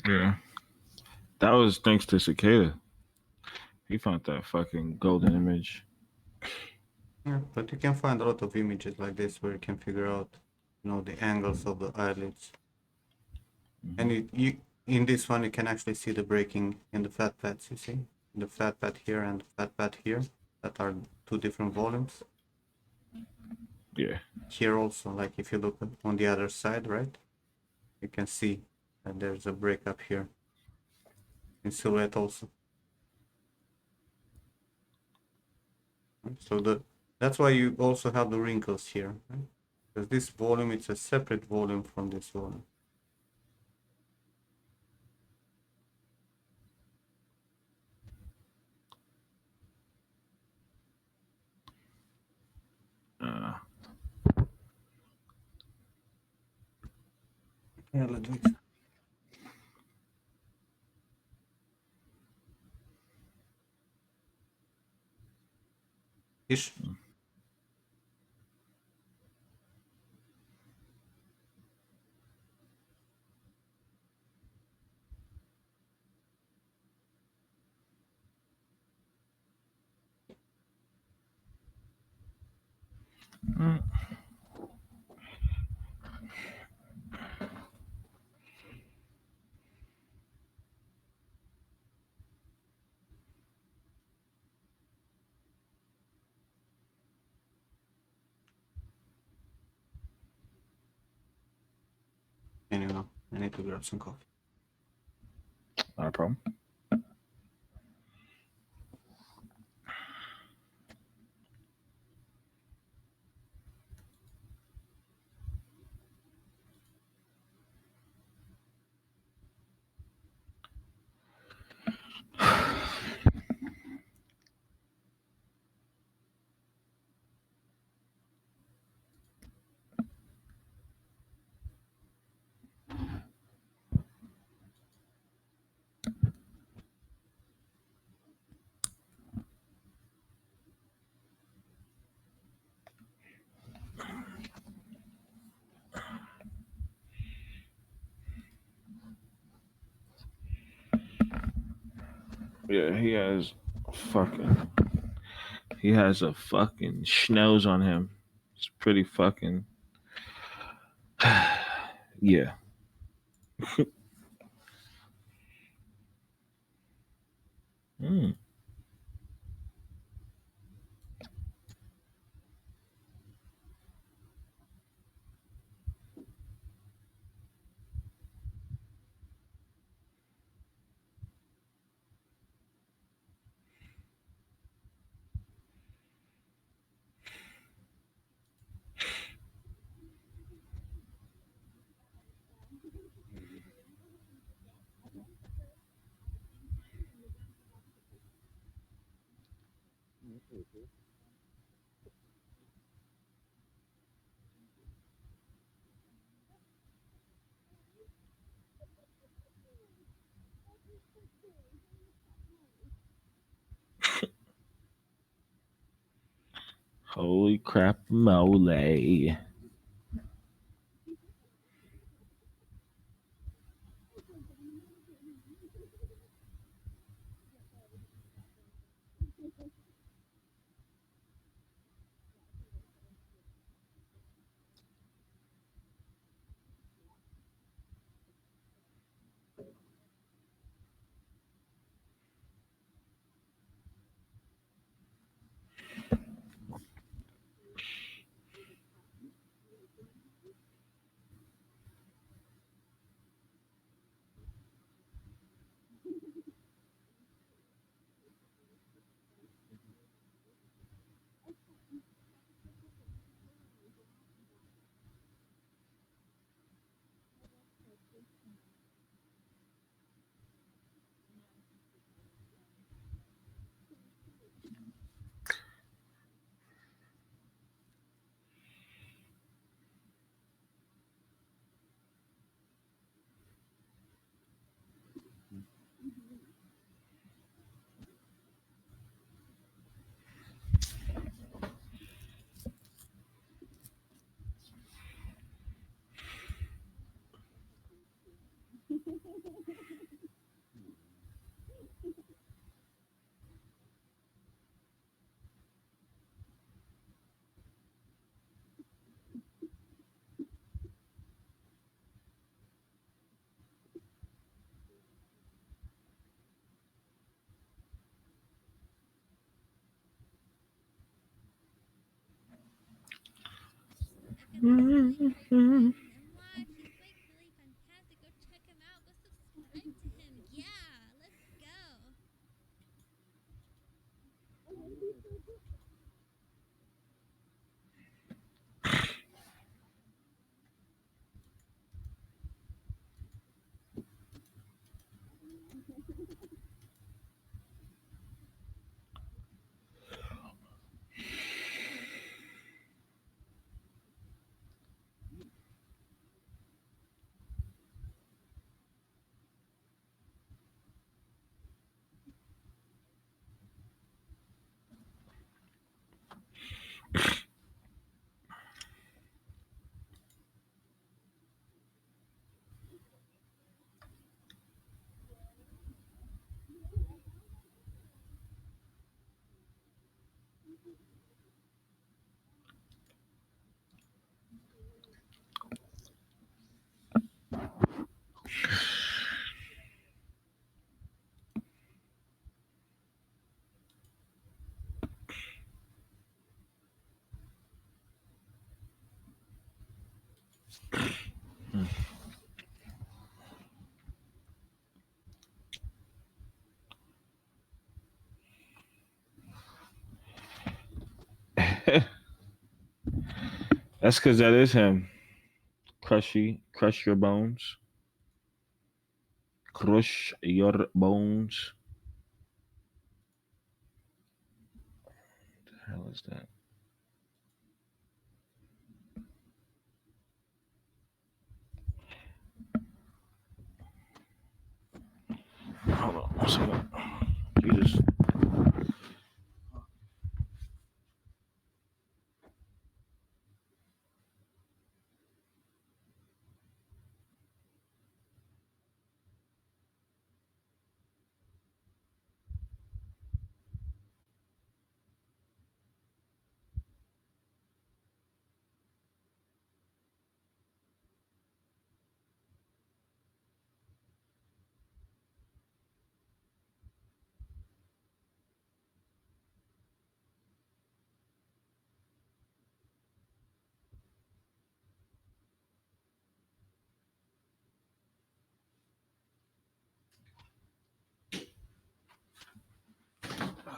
Yeah, that was thanks to Cicada. He found that fucking golden image. Yeah, but you can find a lot of images like this where you can figure out, the angles of the eyelids. Mm-hmm. And you in this one you can actually see the breaking in the fat pads. You see the fat pad here and the fat pad here that are two different volumes. Yeah. Here also, like if you look on the other side, right, you can see that there's a breakup here in silhouette also. So that's why you also have the wrinkles here, right? Because this volume, it's a separate volume from this volume. Uh, Yeah, Ludwig. Ish. mm, Anyway, I need to grab some coffee. not a problem. Yeah, fucking he has a fucking schnoz on him. It's pretty fucking yeah. Mm. Holy crap mole. I've got this really great friend, Nimrod. He's like really fantastic. Go check him out. Go subscribe to him. Yeah, let's go. That's because that is him. Crush your bones. Crush your bones. What the hell is that? Hold on one second. Jesus.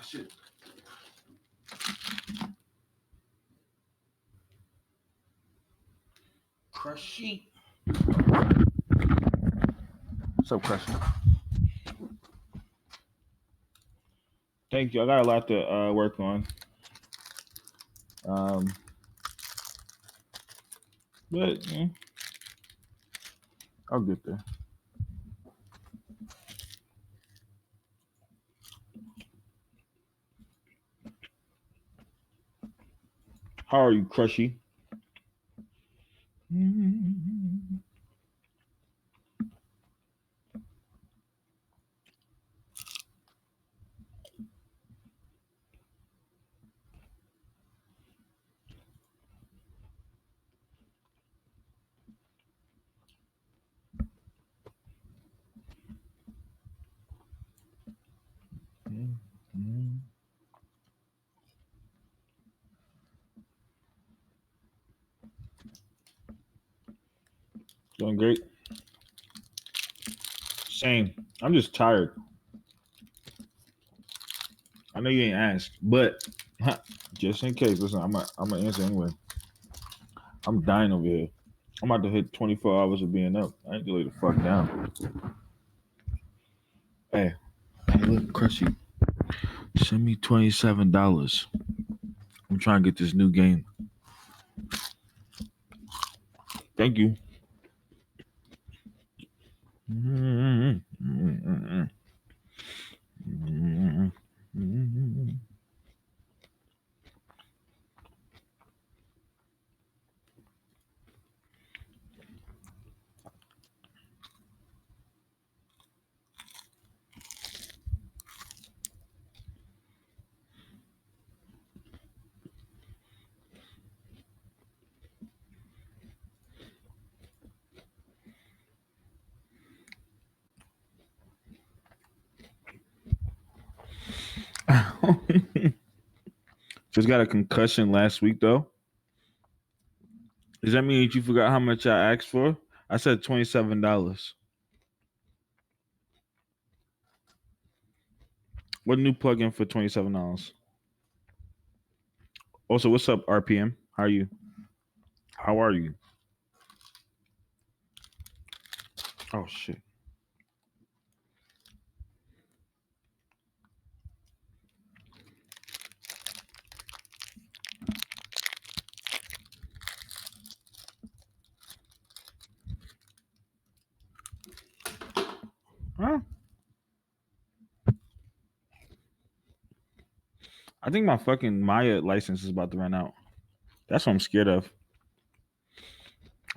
shit. Crushy. What's up, Crushy? Thank you. I got a lot to work on. Um, but I'll get there. How are you, Crushy? Doing great. Same. I'm just tired. I know you ain't asked, but just in case, listen, I'm gonna answer anyway. I'm dying over here. I'm about to hit 24 hours of being up. I ain't gonna lay the fuck down. Hey, look, Crushy, send me $27. I'm trying to get this new game. Thank you. Just got a concussion last week though. Does that mean that you forgot how much I asked for? I said $27. What new plug-in for $27? Also, what's up, RPM? How are you? How are you? Oh shit. Huh? I think my fucking Maya license is about to run out. That's what I'm scared of.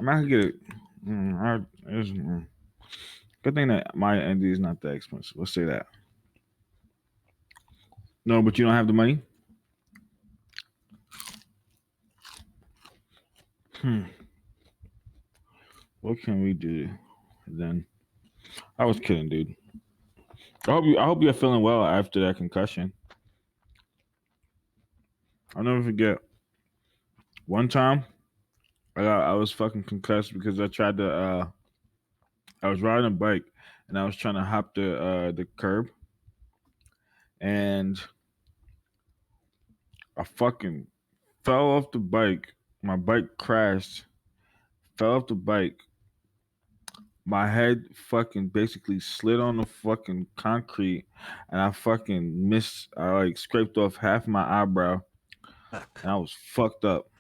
I'm not gonna get it. Good thing that Maya ND is not that expensive. Let's say that. No, but you don't have the money. What can we do then? I was kidding, dude. I hope you're feeling well after that concussion. I'll never forget. One time, I was fucking concussed because I tried to. I was riding a bike and I was trying to hop the curb, and I fucking fell off the bike. My bike crashed. Fell off the bike. My head fucking basically slid on the fucking concrete, and I fucking missed. I like scraped off half my eyebrow, Fuck. and I was fucked up.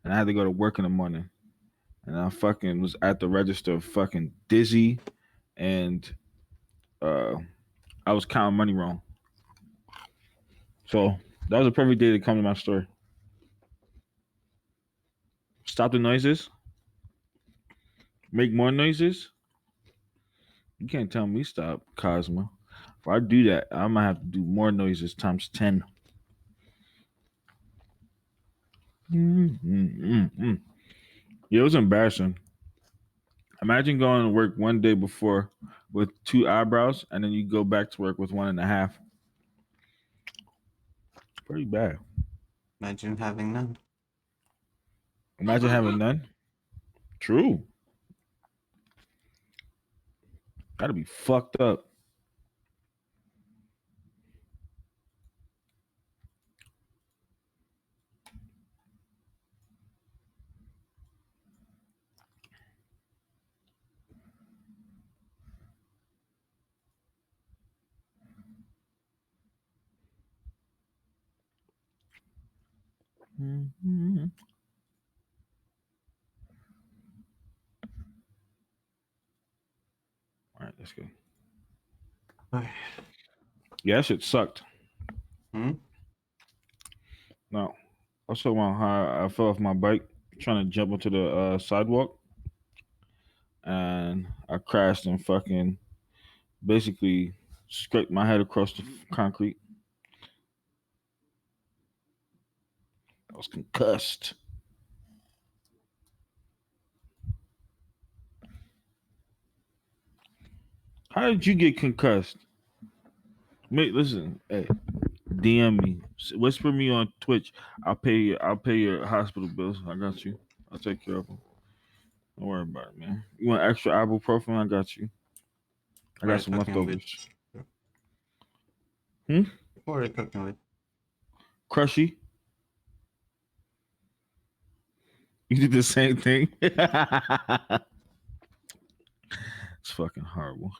And I had to go to work in the morning, and I fucking was at the register, fucking dizzy, and uh, I was counting money wrong. So that was a perfect day to come to my store. Stop the noises. Make more noises. You can't tell me stop, Cosmo. If I do that, I'm gonna have to do more noises times 10. Mm. Yeah, it was embarrassing. Imagine going to work one day before with two eyebrows, and then you go back to work with one and a half. Pretty bad. Imagine having none. Imagine having none. True. Gotta be fucked up. Mhm. All right, let's go. Okay. Yeah, that shit sucked. Hmm? No, I saw how I fell off my bike trying to jump onto the sidewalk, and I crashed and fucking basically scraped my head across the concrete. I was concussed. How did you get concussed? Mate, listen, hey, DM me, whisper me on Twitch. I'll pay you. I'll pay your hospital bills. I got you. I'll take care of them. Don't worry about it, man. You want extra ibuprofen? I got you. I Who are got you some talking with? leftovers. Hmm? Who are you talking with? Crushy? You did the same thing? It's fucking horrible.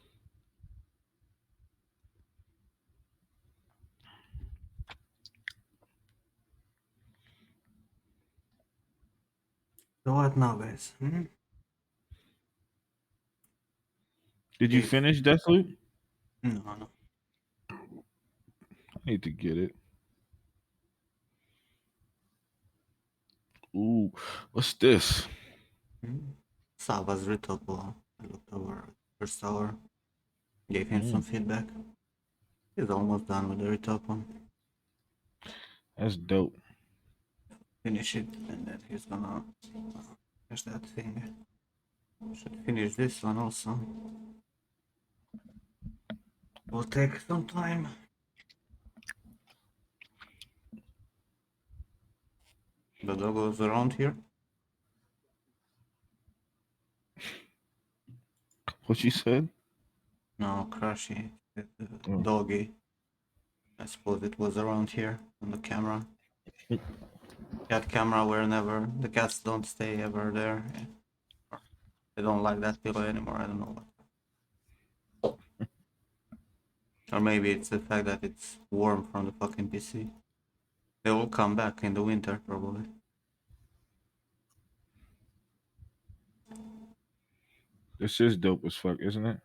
So what now, guys? Hmm? Did you If finish Deathloop? no, no. I need to get it. Ooh, what's this? Hmm? Sava's retouple. I looked over first hour. Gave him some Mm, feedback. He's almost done with the retouple. that's dope. Finish it, and then he's gonna finish that thing. Should finish this one also. Will take some time. The dog was around here. What you said? No, Crashy, the Oh. doggy. I suppose it was around here on the camera. Cat camera wherever the cats don't stay ever there. Yeah. Or they don't like that pillow anymore. I don't know what. Or maybe it's the fact that it's warm from the fucking PC. They will come back in the winter probably. This is dope as fuck, isn't it?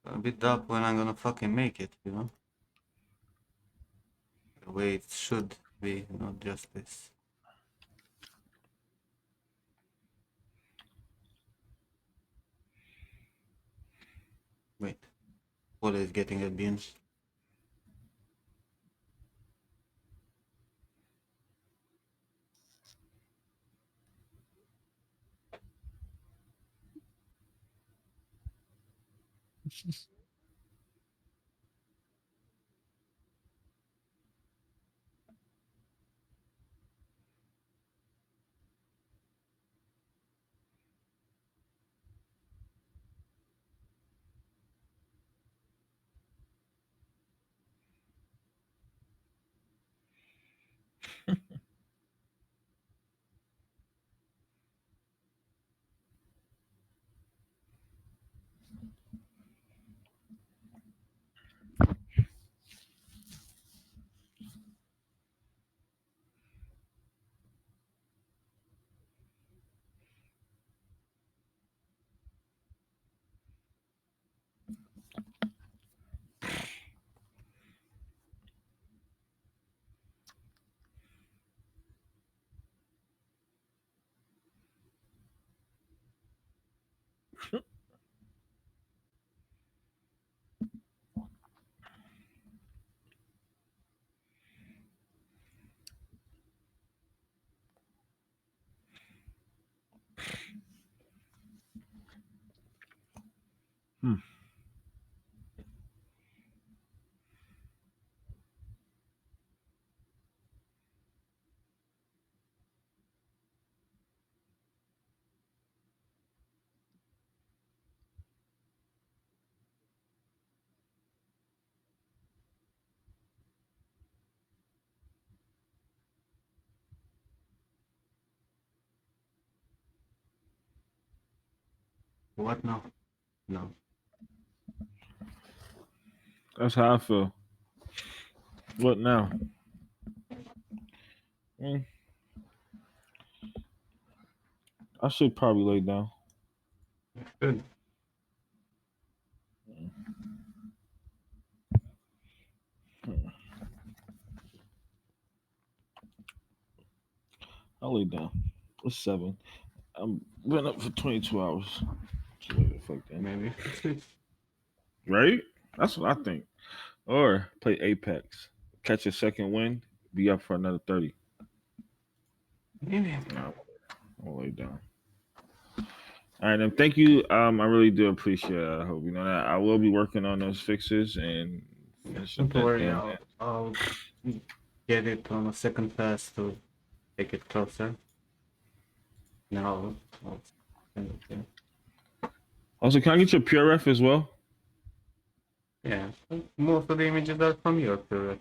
A bit up when I'm gonna fucking make it, you know? The way it should be, not just this. Wait, Paul is getting a bean. Hmm. What now? No. That's how I feel. What now? Mm, I should probably lay down. Good. I'll lay down. It's 7. I'm been up for 22 hours. So what the fuck then? Maybe sleep. Right? That's what I think. Or play Apex, catch a second win, be up for another 30. Maybe. No, I'll lay down. All right, then. Thank you. I really do appreciate it. I hope you know that I will be working on those fixes and finish up Don't that worry. damn. I'll get it on a second pass to take it closer. Now I'll send it to you. Also, can I get your PRF as well? Yeah. Most of the images are from your period.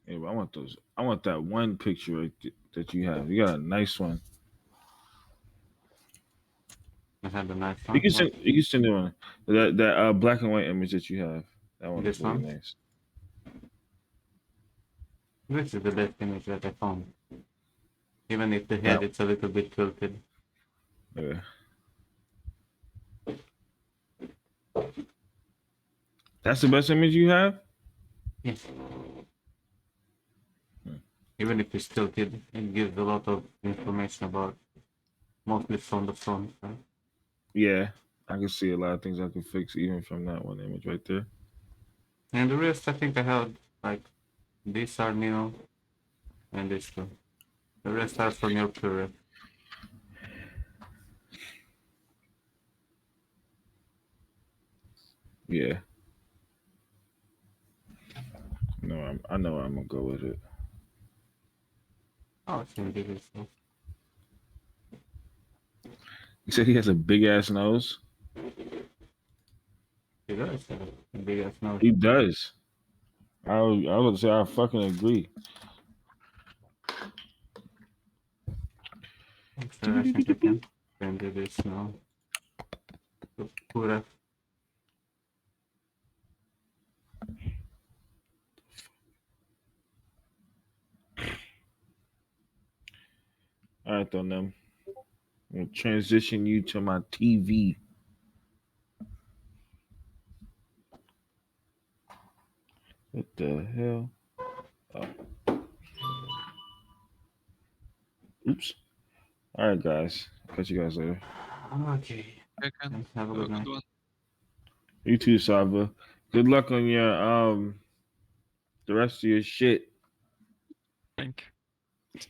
Yeah, but I want those. I want that one picture that you have. You got a nice one. I had a nice You one. can What? send. You can send it on that black and white image that you have. That one is This really one? nice. This is the best image that I found. Even if the That, head it's a little bit tilted. yeah. That's the best image you have. Yes. Hmm. Even if it's tilted, it gives a lot of information about mostly from the front, right? Yeah, I can see a lot of things I can fix even from that one image right there. And the rest I think I have like these are new and this two. The rest are from your period. Yeah. No, I know I'm gonna go with it. Oh, it's gonna be this one. He said he has a big ass nose. He does have a big ass nose. He does. I would say I fucking agree. So I think I can do this now. Put a All right, then. I'm gonna transition you to my TV. What the hell? Oh, oops. All right, guys. Catch you guys later. okay. Second. Have a Have a good good night. one. You too, Saba. Good luck on your the rest of your shit. Thank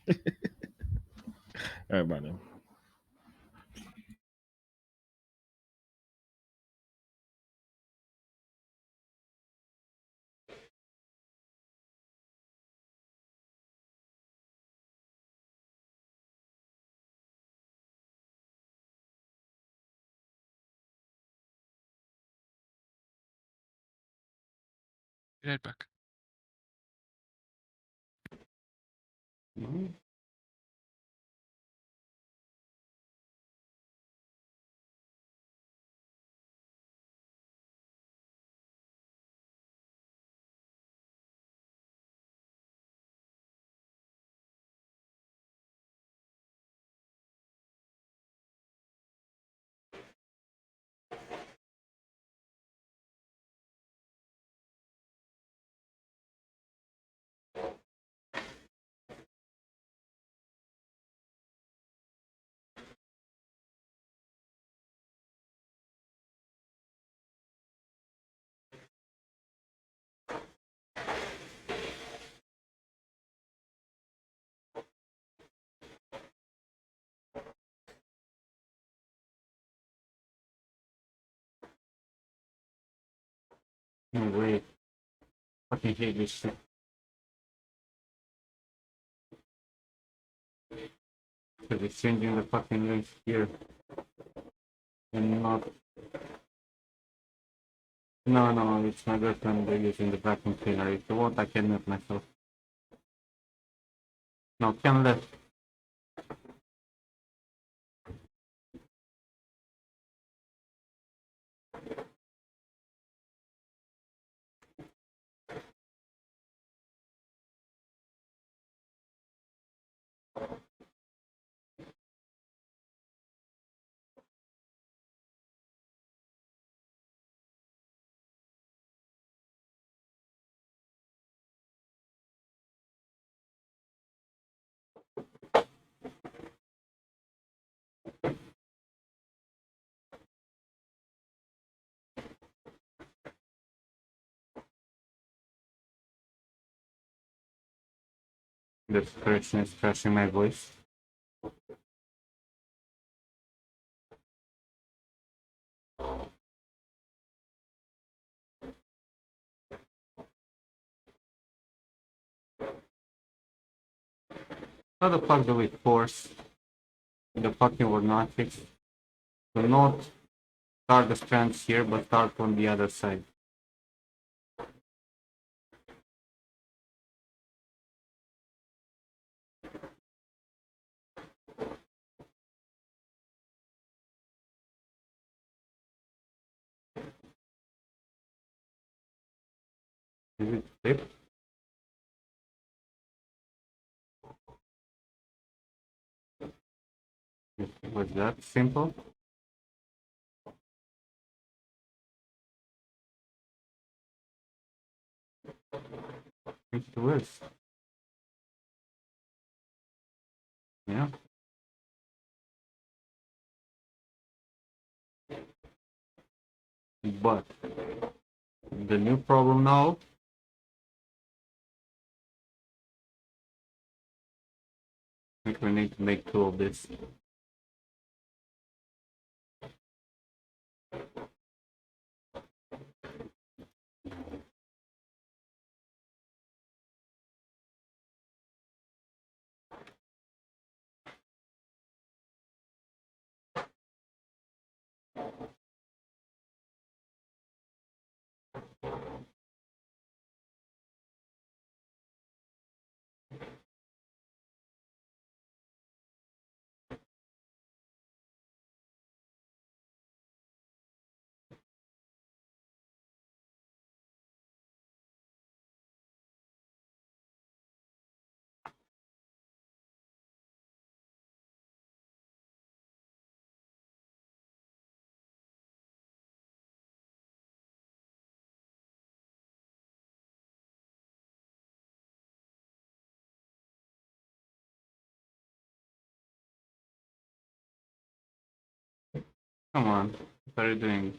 you. All right, bye now. Be right back. Mhm. No way. Fucking hate this shit. Because it's changing the fucking links here. And not. No, it's my girlfriend using the vacuum cleaner. If you want, I can mute myself. No, can left. The person is crashing my voice. How the fuck do we force the fucking were not fixed? Do not start the strands here, but start on the other side. Is it flipped? Was that simple? It was. Yeah. But the new problem now, I think we need to make two of this. Come on, what are you doing?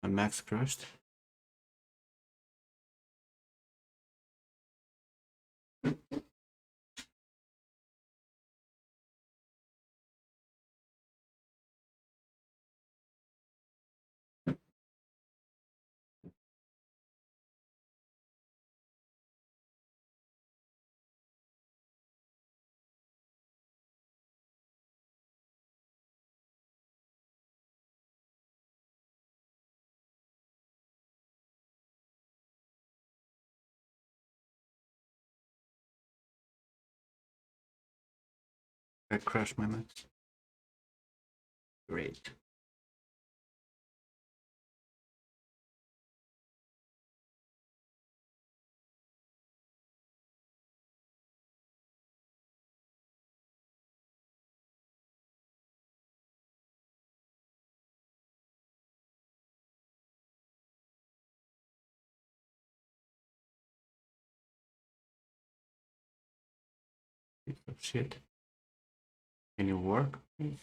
My max crashed. I crashed my max. Great. Piece of shit. Can you work, please?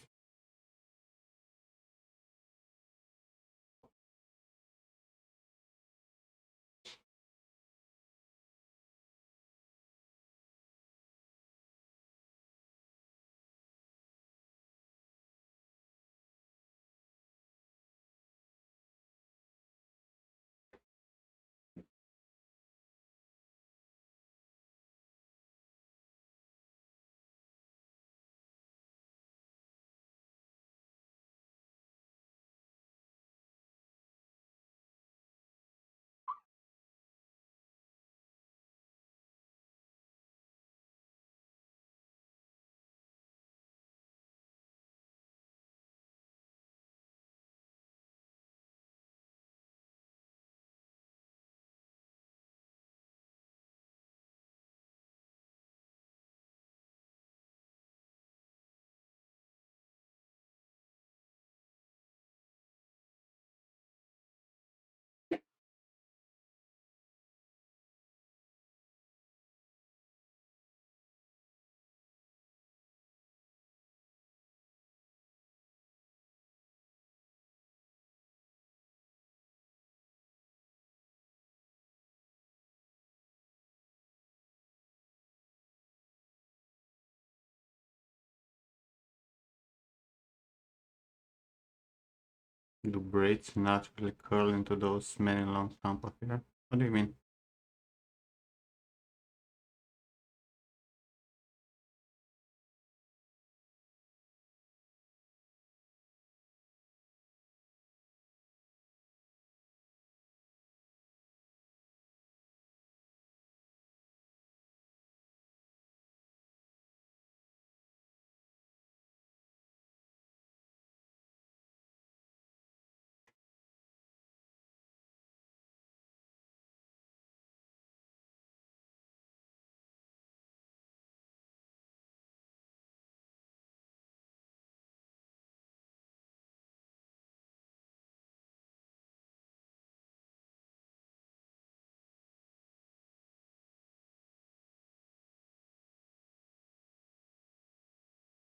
Do braids naturally curl into those many long stump of hair? What do you mean?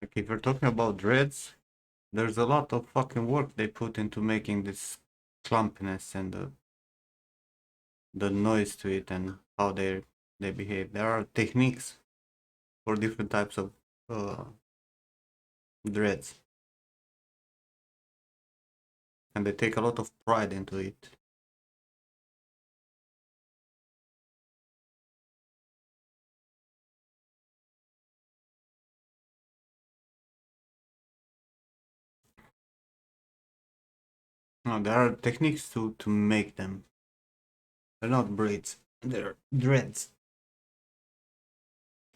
Like if you're talking about dreads, there's a lot of fucking work they put into making this clumpiness and the noise to it and how they behave. There are techniques for different types of uh, dreads, and they take a lot of pride into it. No, there are techniques to make them. They're not braids. They're dreads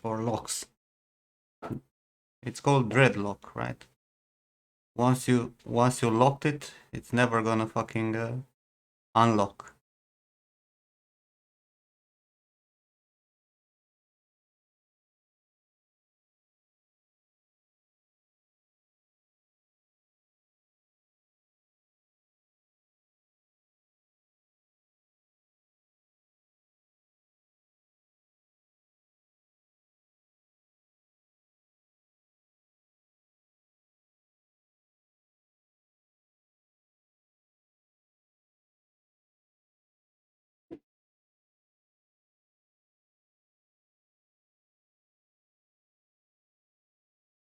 or locks. It's called dreadlock, right? Once you locked it, it's never gonna fucking unlock.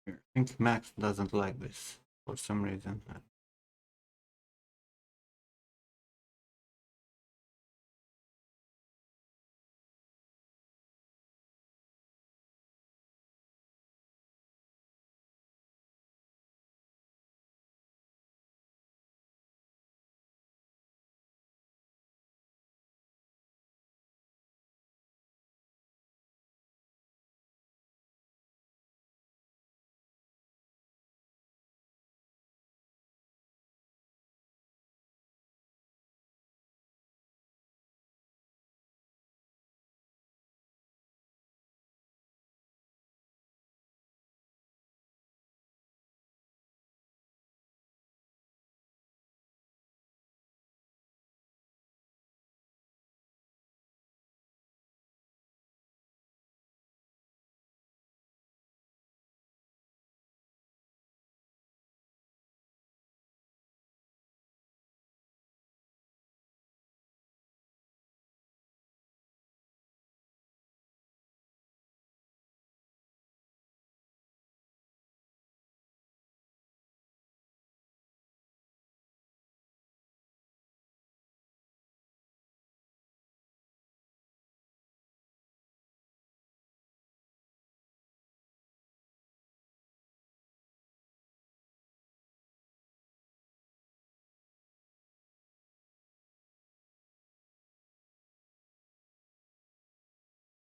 I think Max doesn't like this for some reason.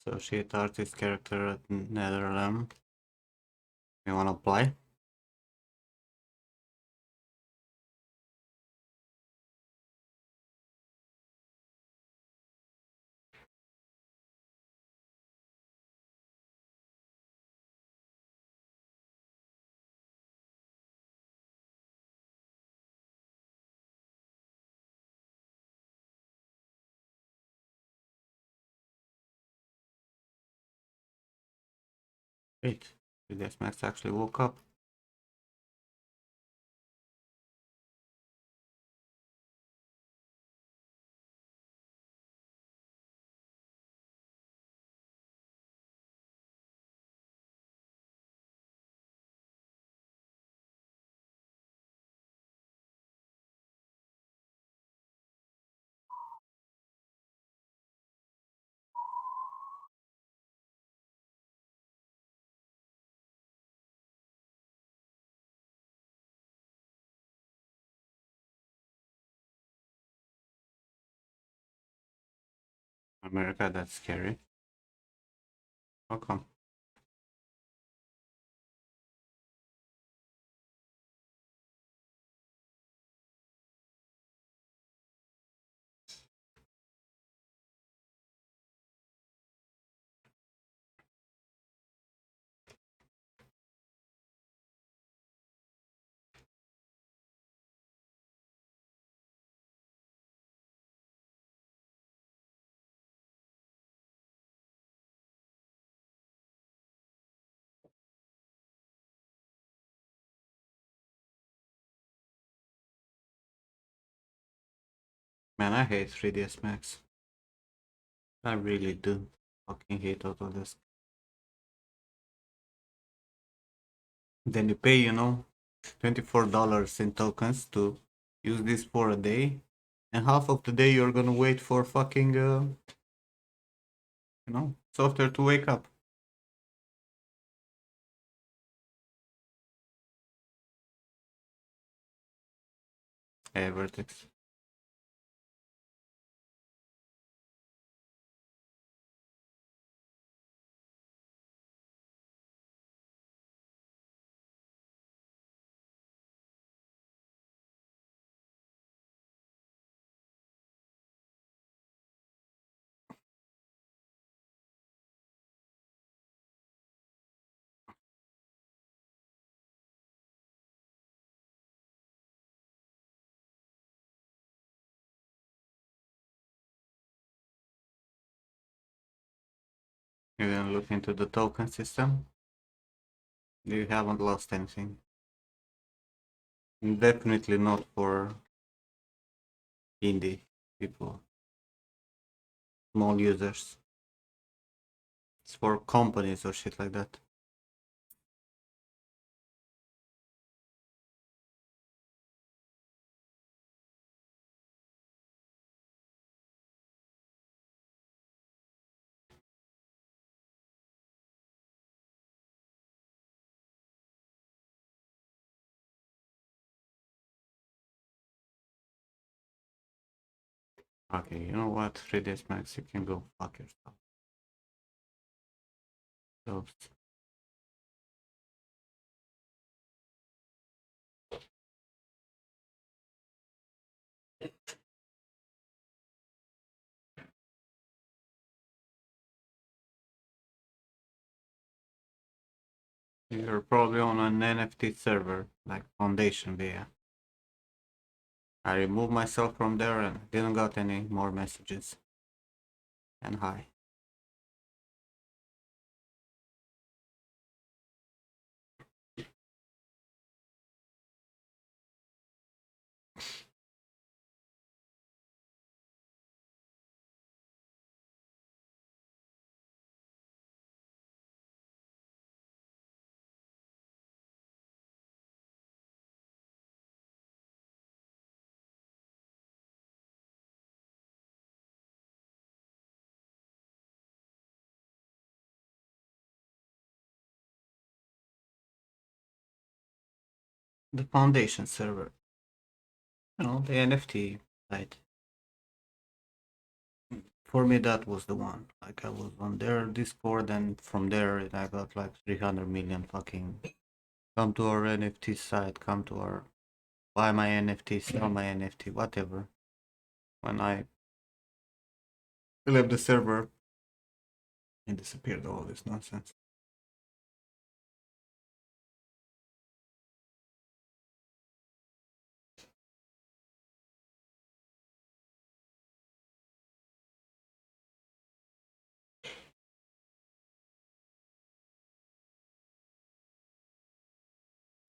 Associate artist character at Netherlands. You wanna apply? Wait, I guess Max actually woke up. America, that's scary. How come? Man, I hate 3ds Max. I really do. Fucking hate Autodesk. Then you pay, $24 in tokens to use this for a day, and half of the day you're gonna wait for fucking, software to wake up. Hey, Vertex. You gonna look into the token system? You haven't lost anything. Definitely not for indie people, small users. It's for companies or shit like that. Okay, you know what? 3ds Max, you can go fuck yourself. Oops. You're probably on an NFT server, like Foundation via. I removed myself from there and didn't got any more messages. And hi. The Foundation server. The NFT site. For me, that was the one. Like, I was on their Discord, and from there, I got like 300 million fucking. Come to our NFT site, come to our. Buy my NFT, sell my NFT, whatever. When I left the server, it disappeared all this nonsense.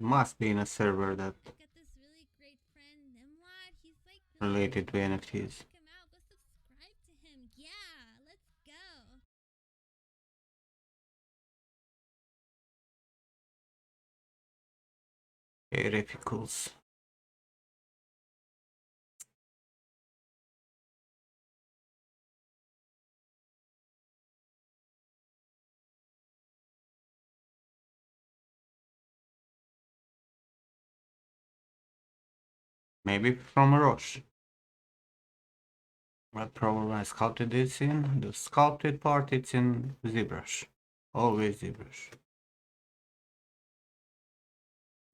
Must be in a server that I've got this really great friend, Nimlad. He's like really related to NFTs. check him out. Go subscribe to him. Yeah, let's go. Heretics. Maybe from Roche. What problem I sculpted this in? The sculpted part, it's in ZBrush. Always ZBrush.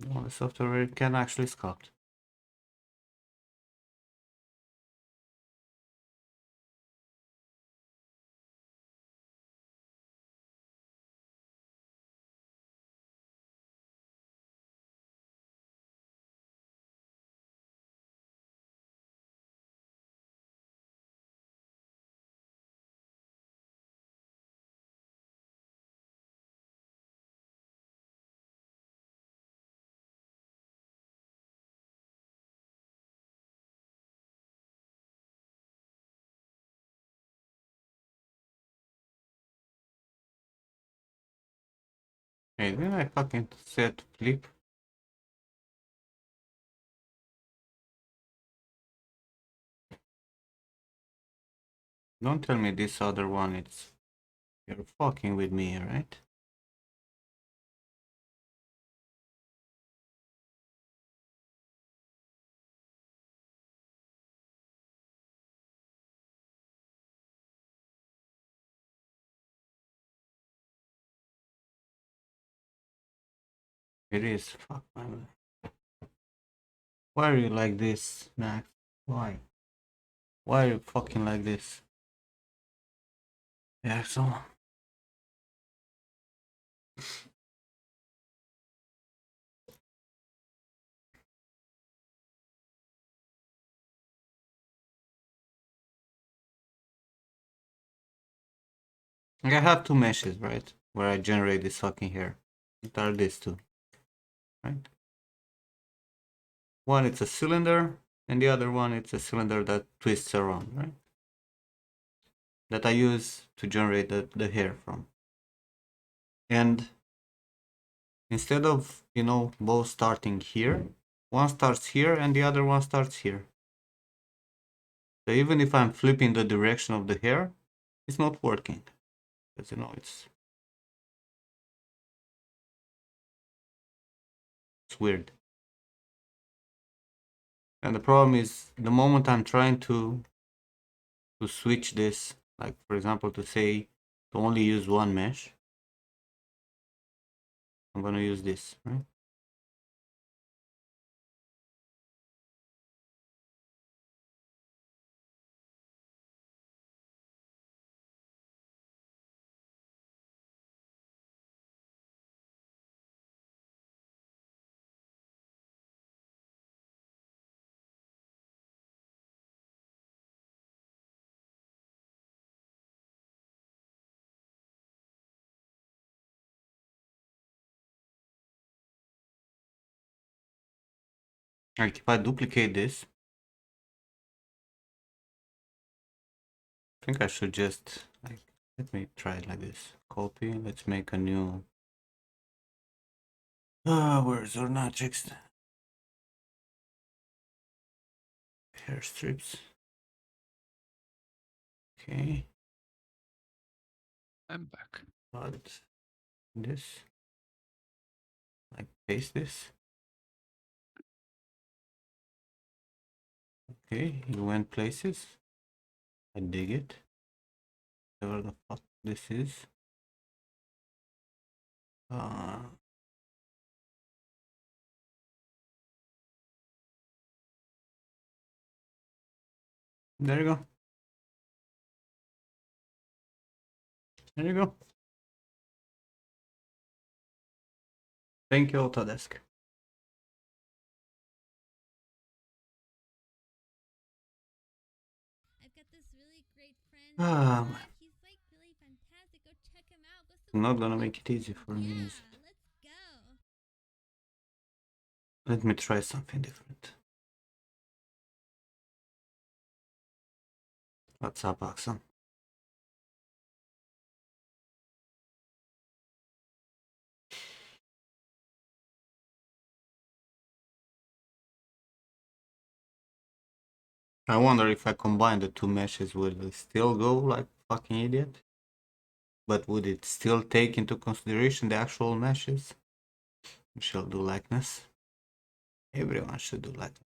The only software where it can actually sculpt. Hey, didn't I fucking set flip? Don't tell me this other one, it's... You're fucking with me, right? It is. Fuck my life. Why are you like this, Max? Why? Why are you fucking like this? Yeah, so... I have two meshes, right? Where I generate this fucking hair. What are these two? Right? One it's a cylinder, and the other one it's a cylinder that twists around, right? That I use to generate the hair from. And instead of, you know, both starting here, one starts here and the other one starts here. So even if I'm flipping the direction of the hair, it's not working. Because, you know, it's weird. And the problem is the moment I'm trying to switch this, like for example to say to only use one mesh, I'm gonna use this, right? Like if I duplicate this, I think I should just like, let me try it like this. Copy, let's make a new where's our objects? Hair strips. Okay. I'm back. But this, like paste this. Okay, you went places. I dig it. Whatever the fuck this is. Uh, there you go. There you go. Thank you, Autodesk. I've got this really great friend. Ah, He's like really fantastic. Go check him out. Go I'm not gonna subscribe make it to easy him. for me, is Yeah, it? let's go. Let me try something different. What's up, Axel? I wonder if I combine the two meshes, will it still go like fucking idiot? But would it still take into consideration the actual meshes? We shall do likeness. Everyone should do likeness.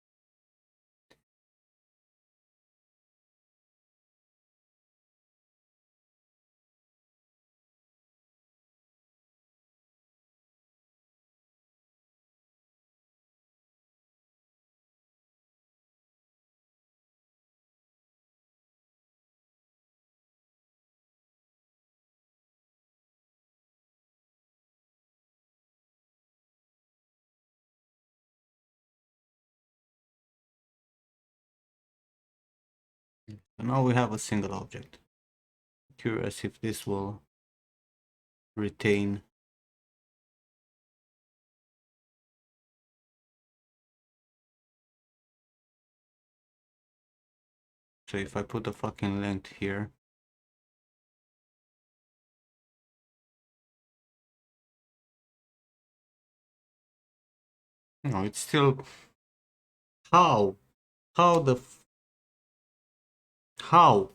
So now we have a single object. Curious if this will retain. So if I put a fucking length here, no, it's still how how the how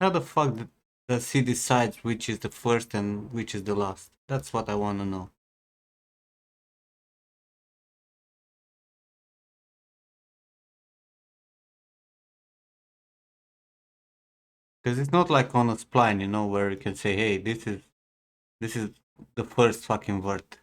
how the fuck does he decides which is the first and which is the last? That's what I want to know. Because it's not like on a spline, you know, where you can say, hey, this is the first fucking vert.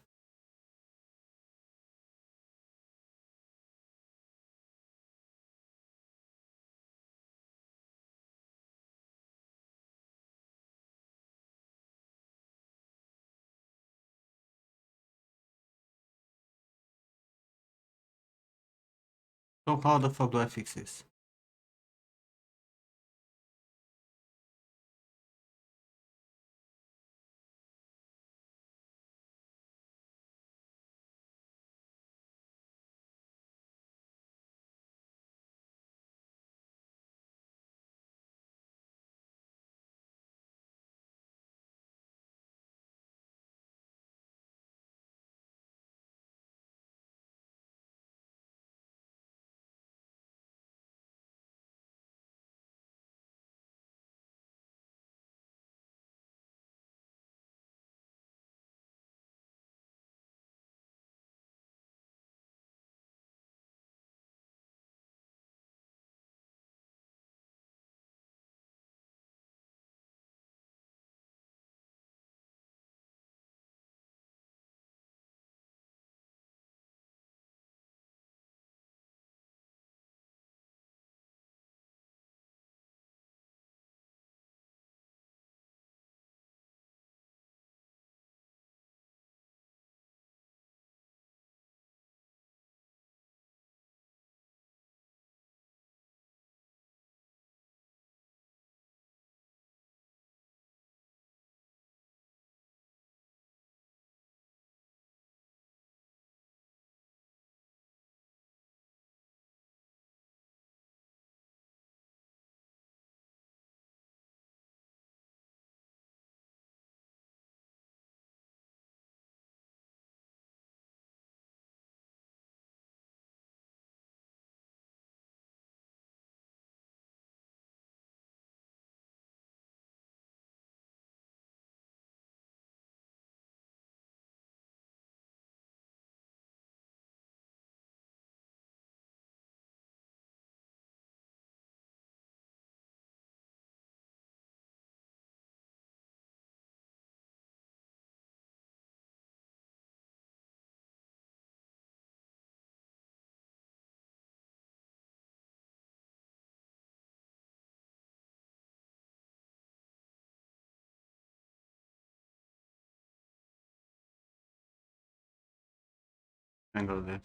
So how the fuck do I fix this? Angle there.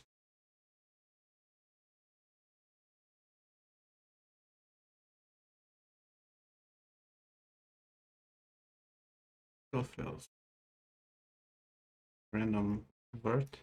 So fails. Random vert.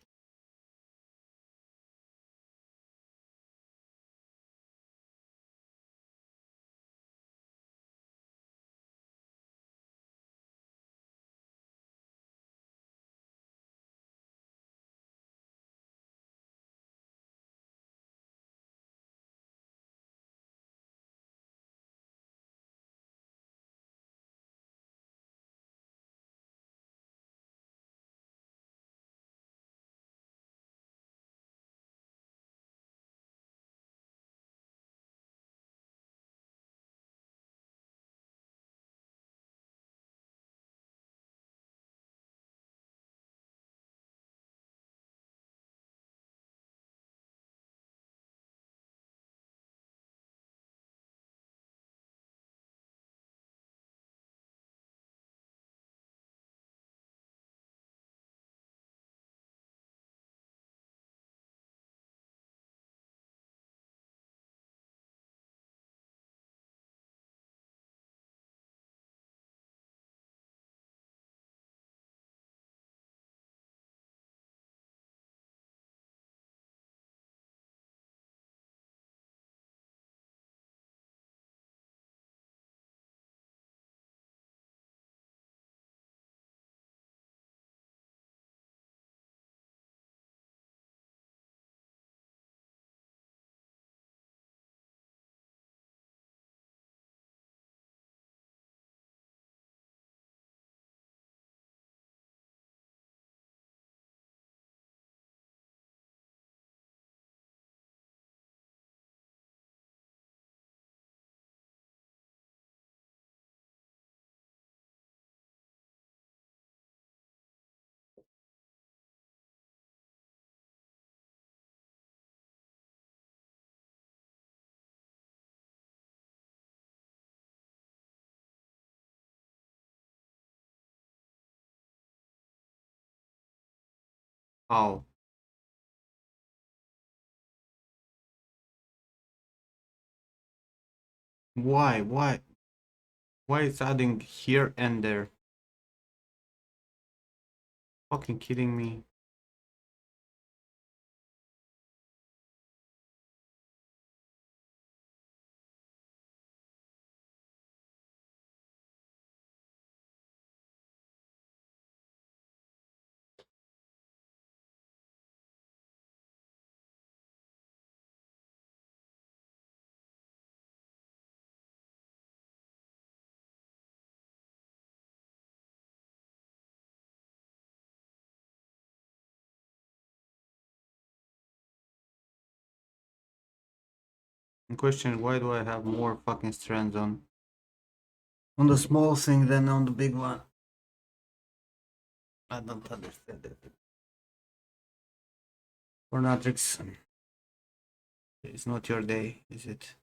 How? Why? Why it's adding here and there? Fucking kidding me. The question is, why do I have more fucking strands on the small thing than on the big one? I don't understand it. For Natrix, it's not your day, is it?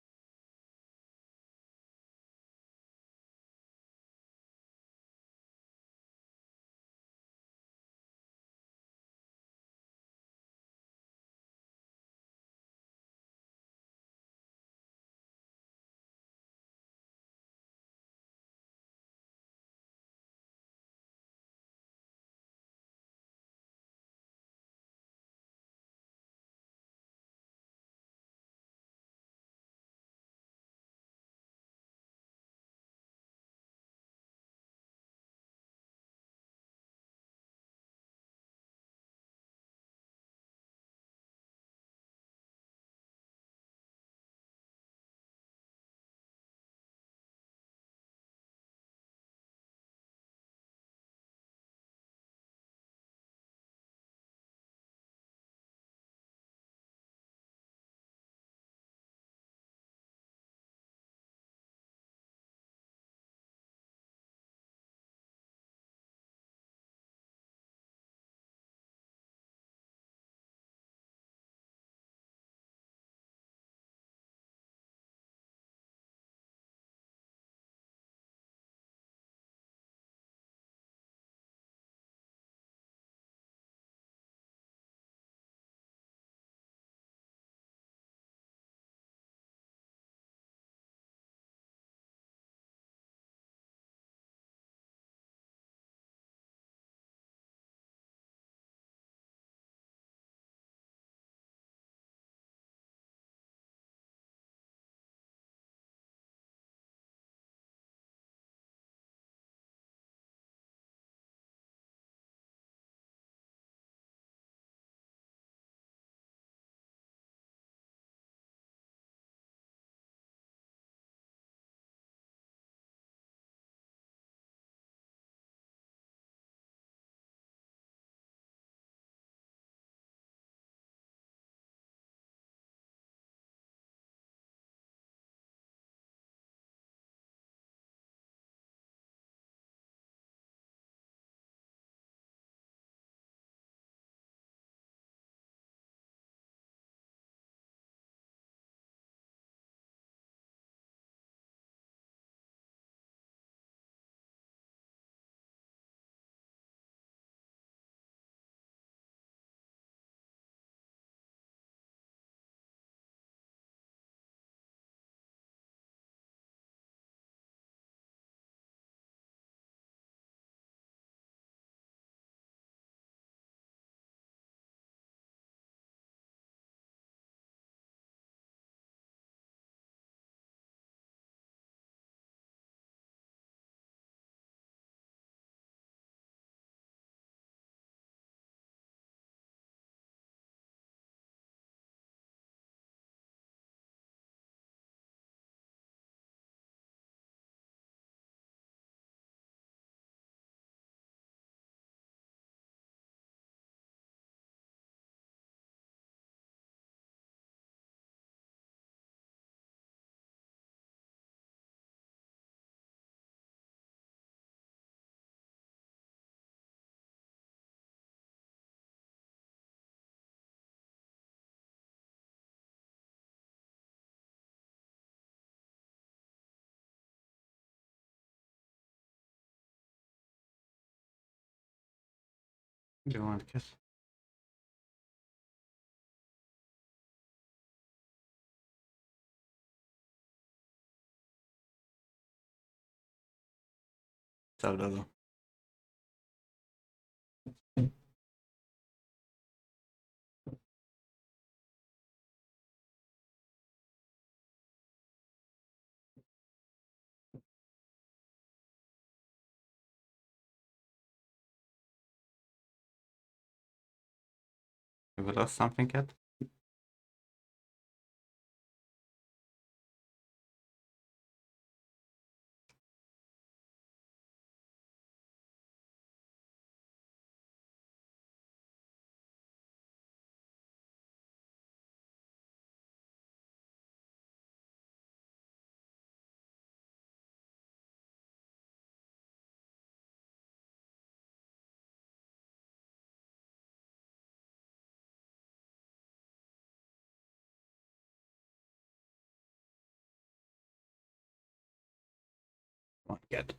Do you want to kiss? Saludo. Have we lost something yet? Not yet.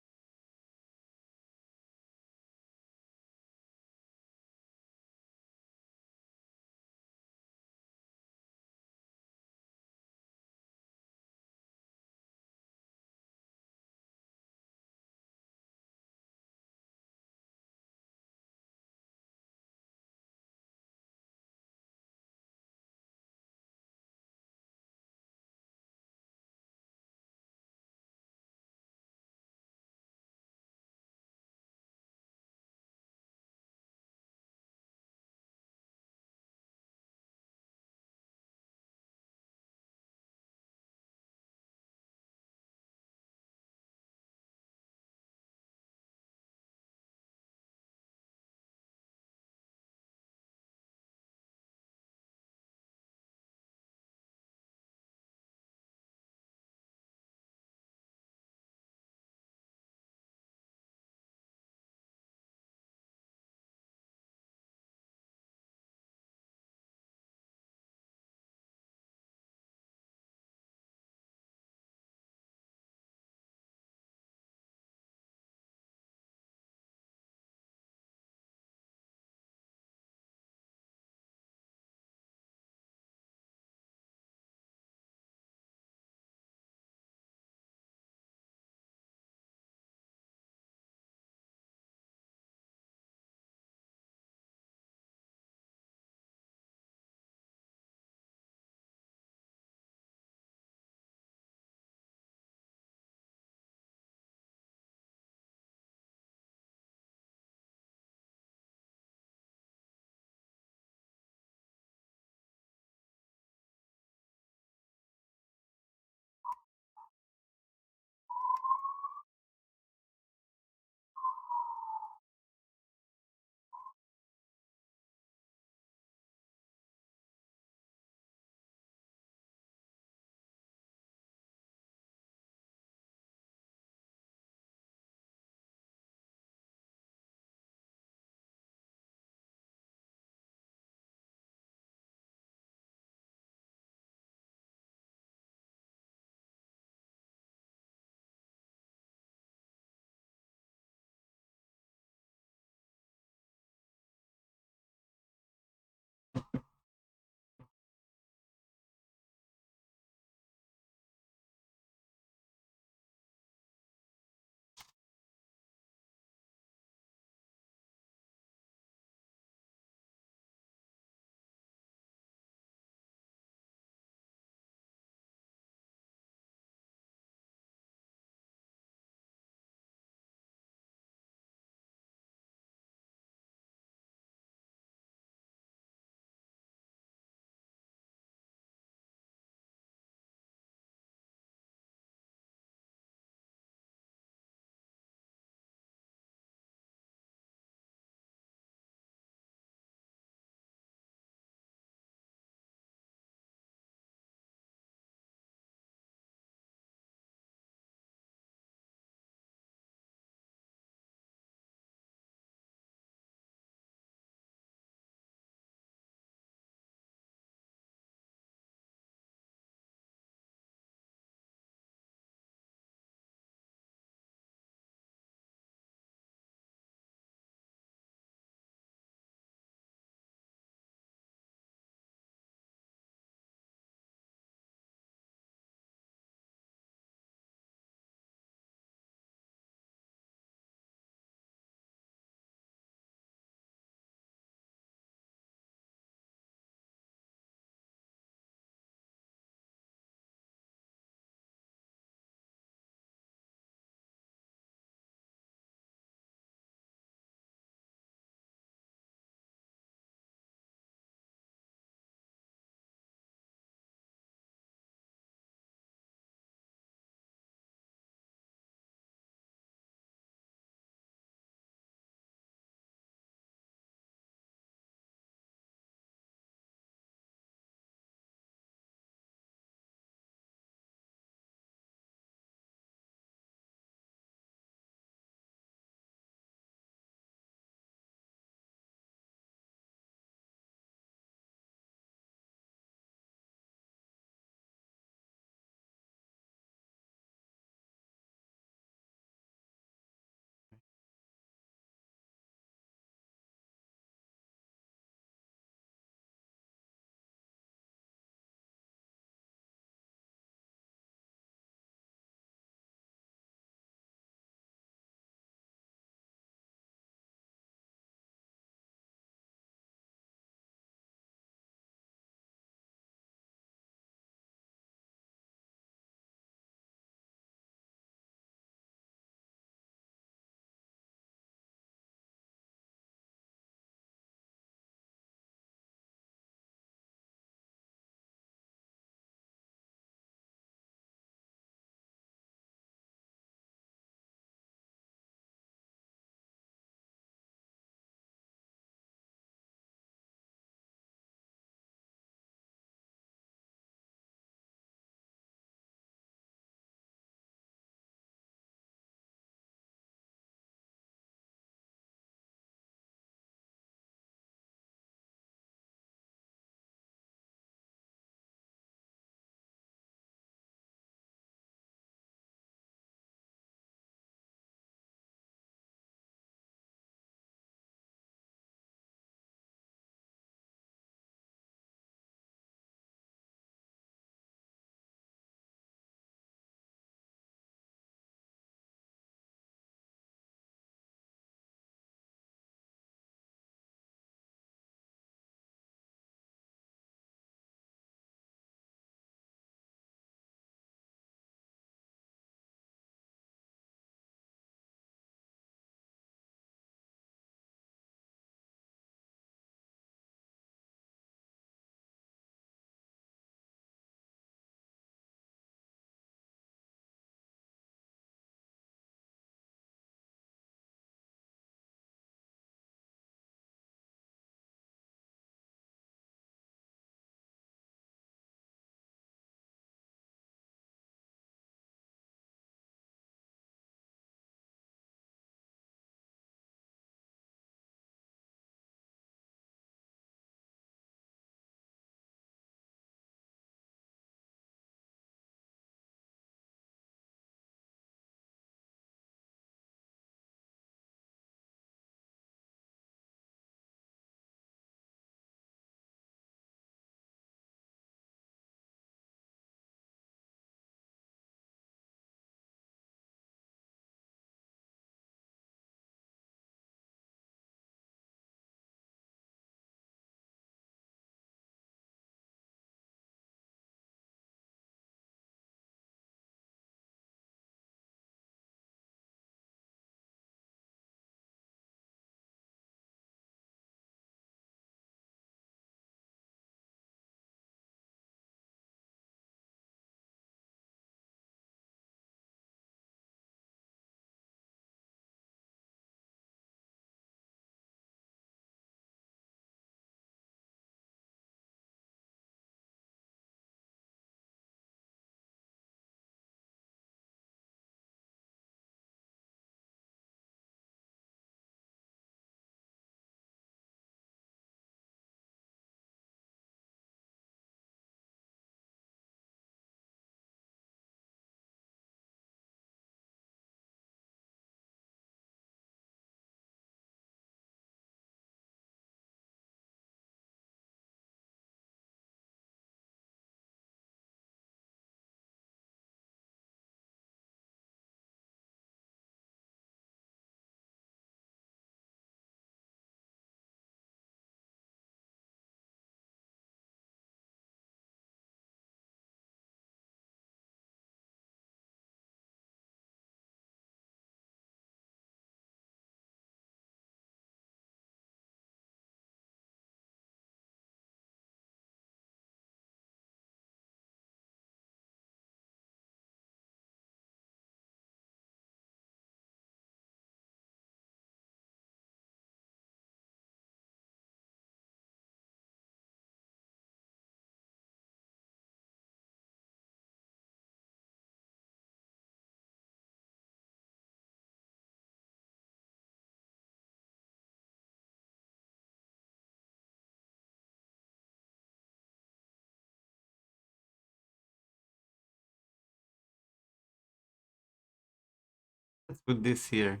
Let's put this here.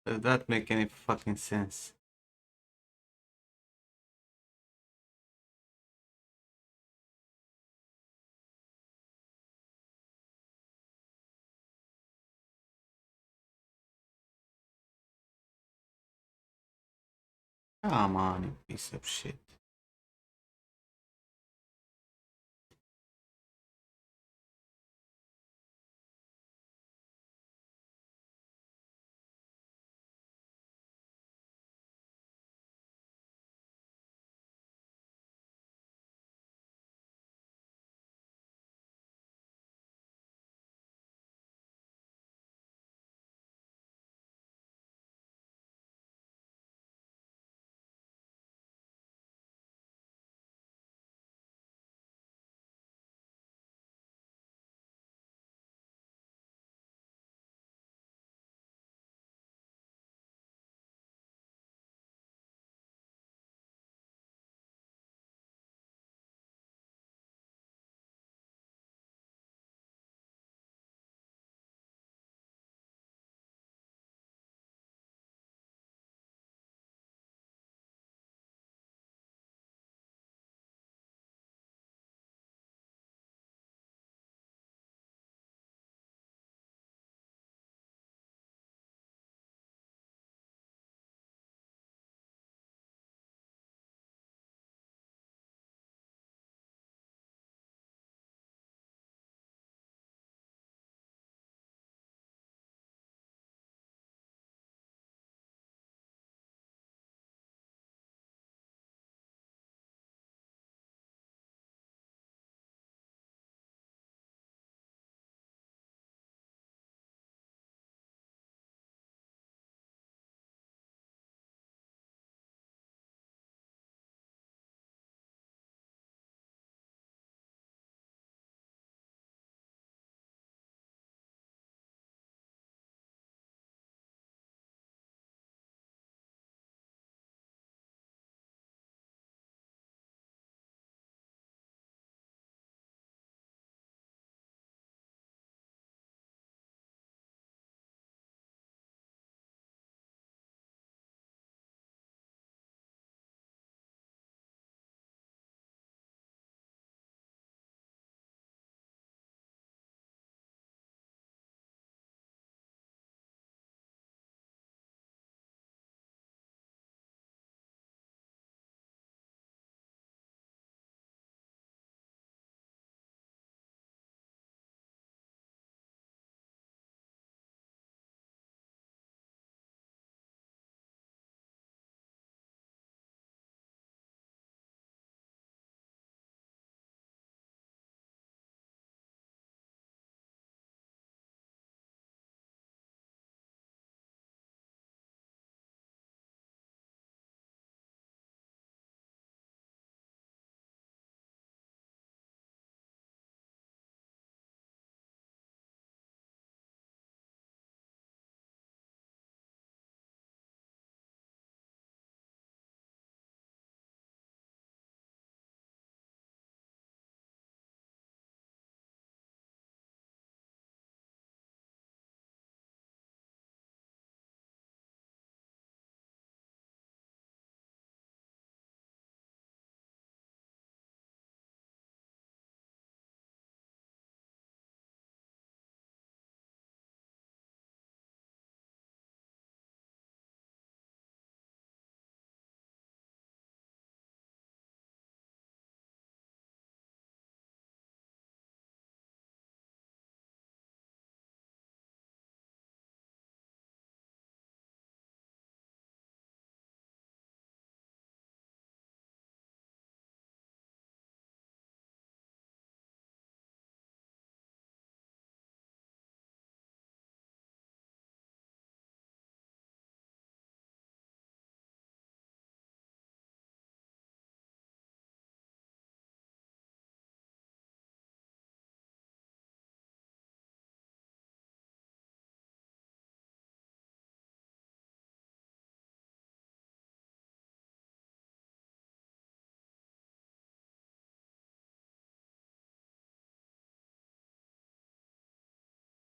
Does that make any fucking sense? Come on, you piece of shit.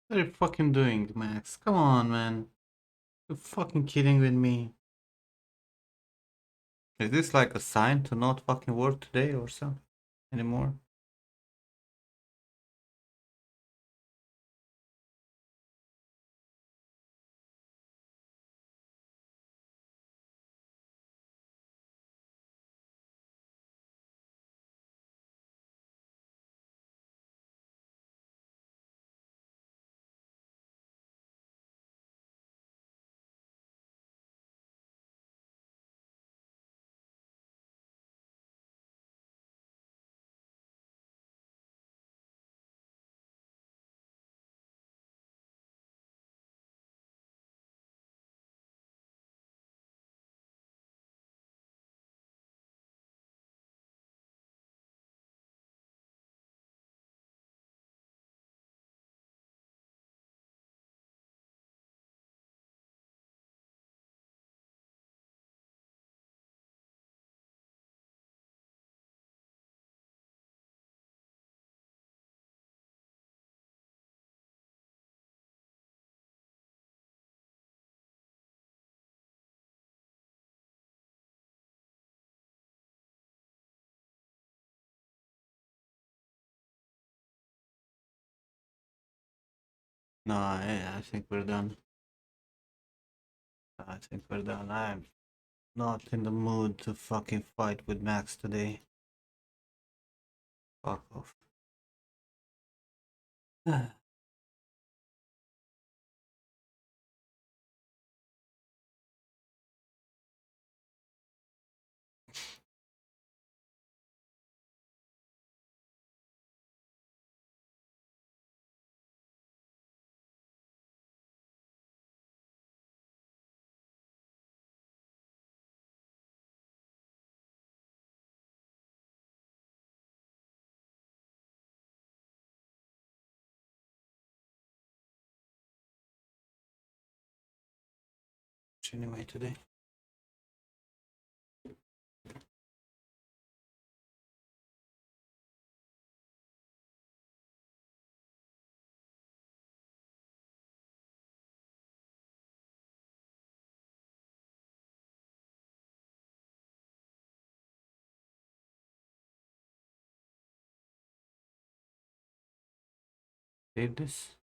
What are you fucking doing, Max? Come on, man. You're fucking kidding with me. Is this like a sign to not fucking work today or something anymore? No, I think we're done. I think we're done. I'm not in the mood to fucking fight with Max today. Fuck off. Anyway, today. Save this.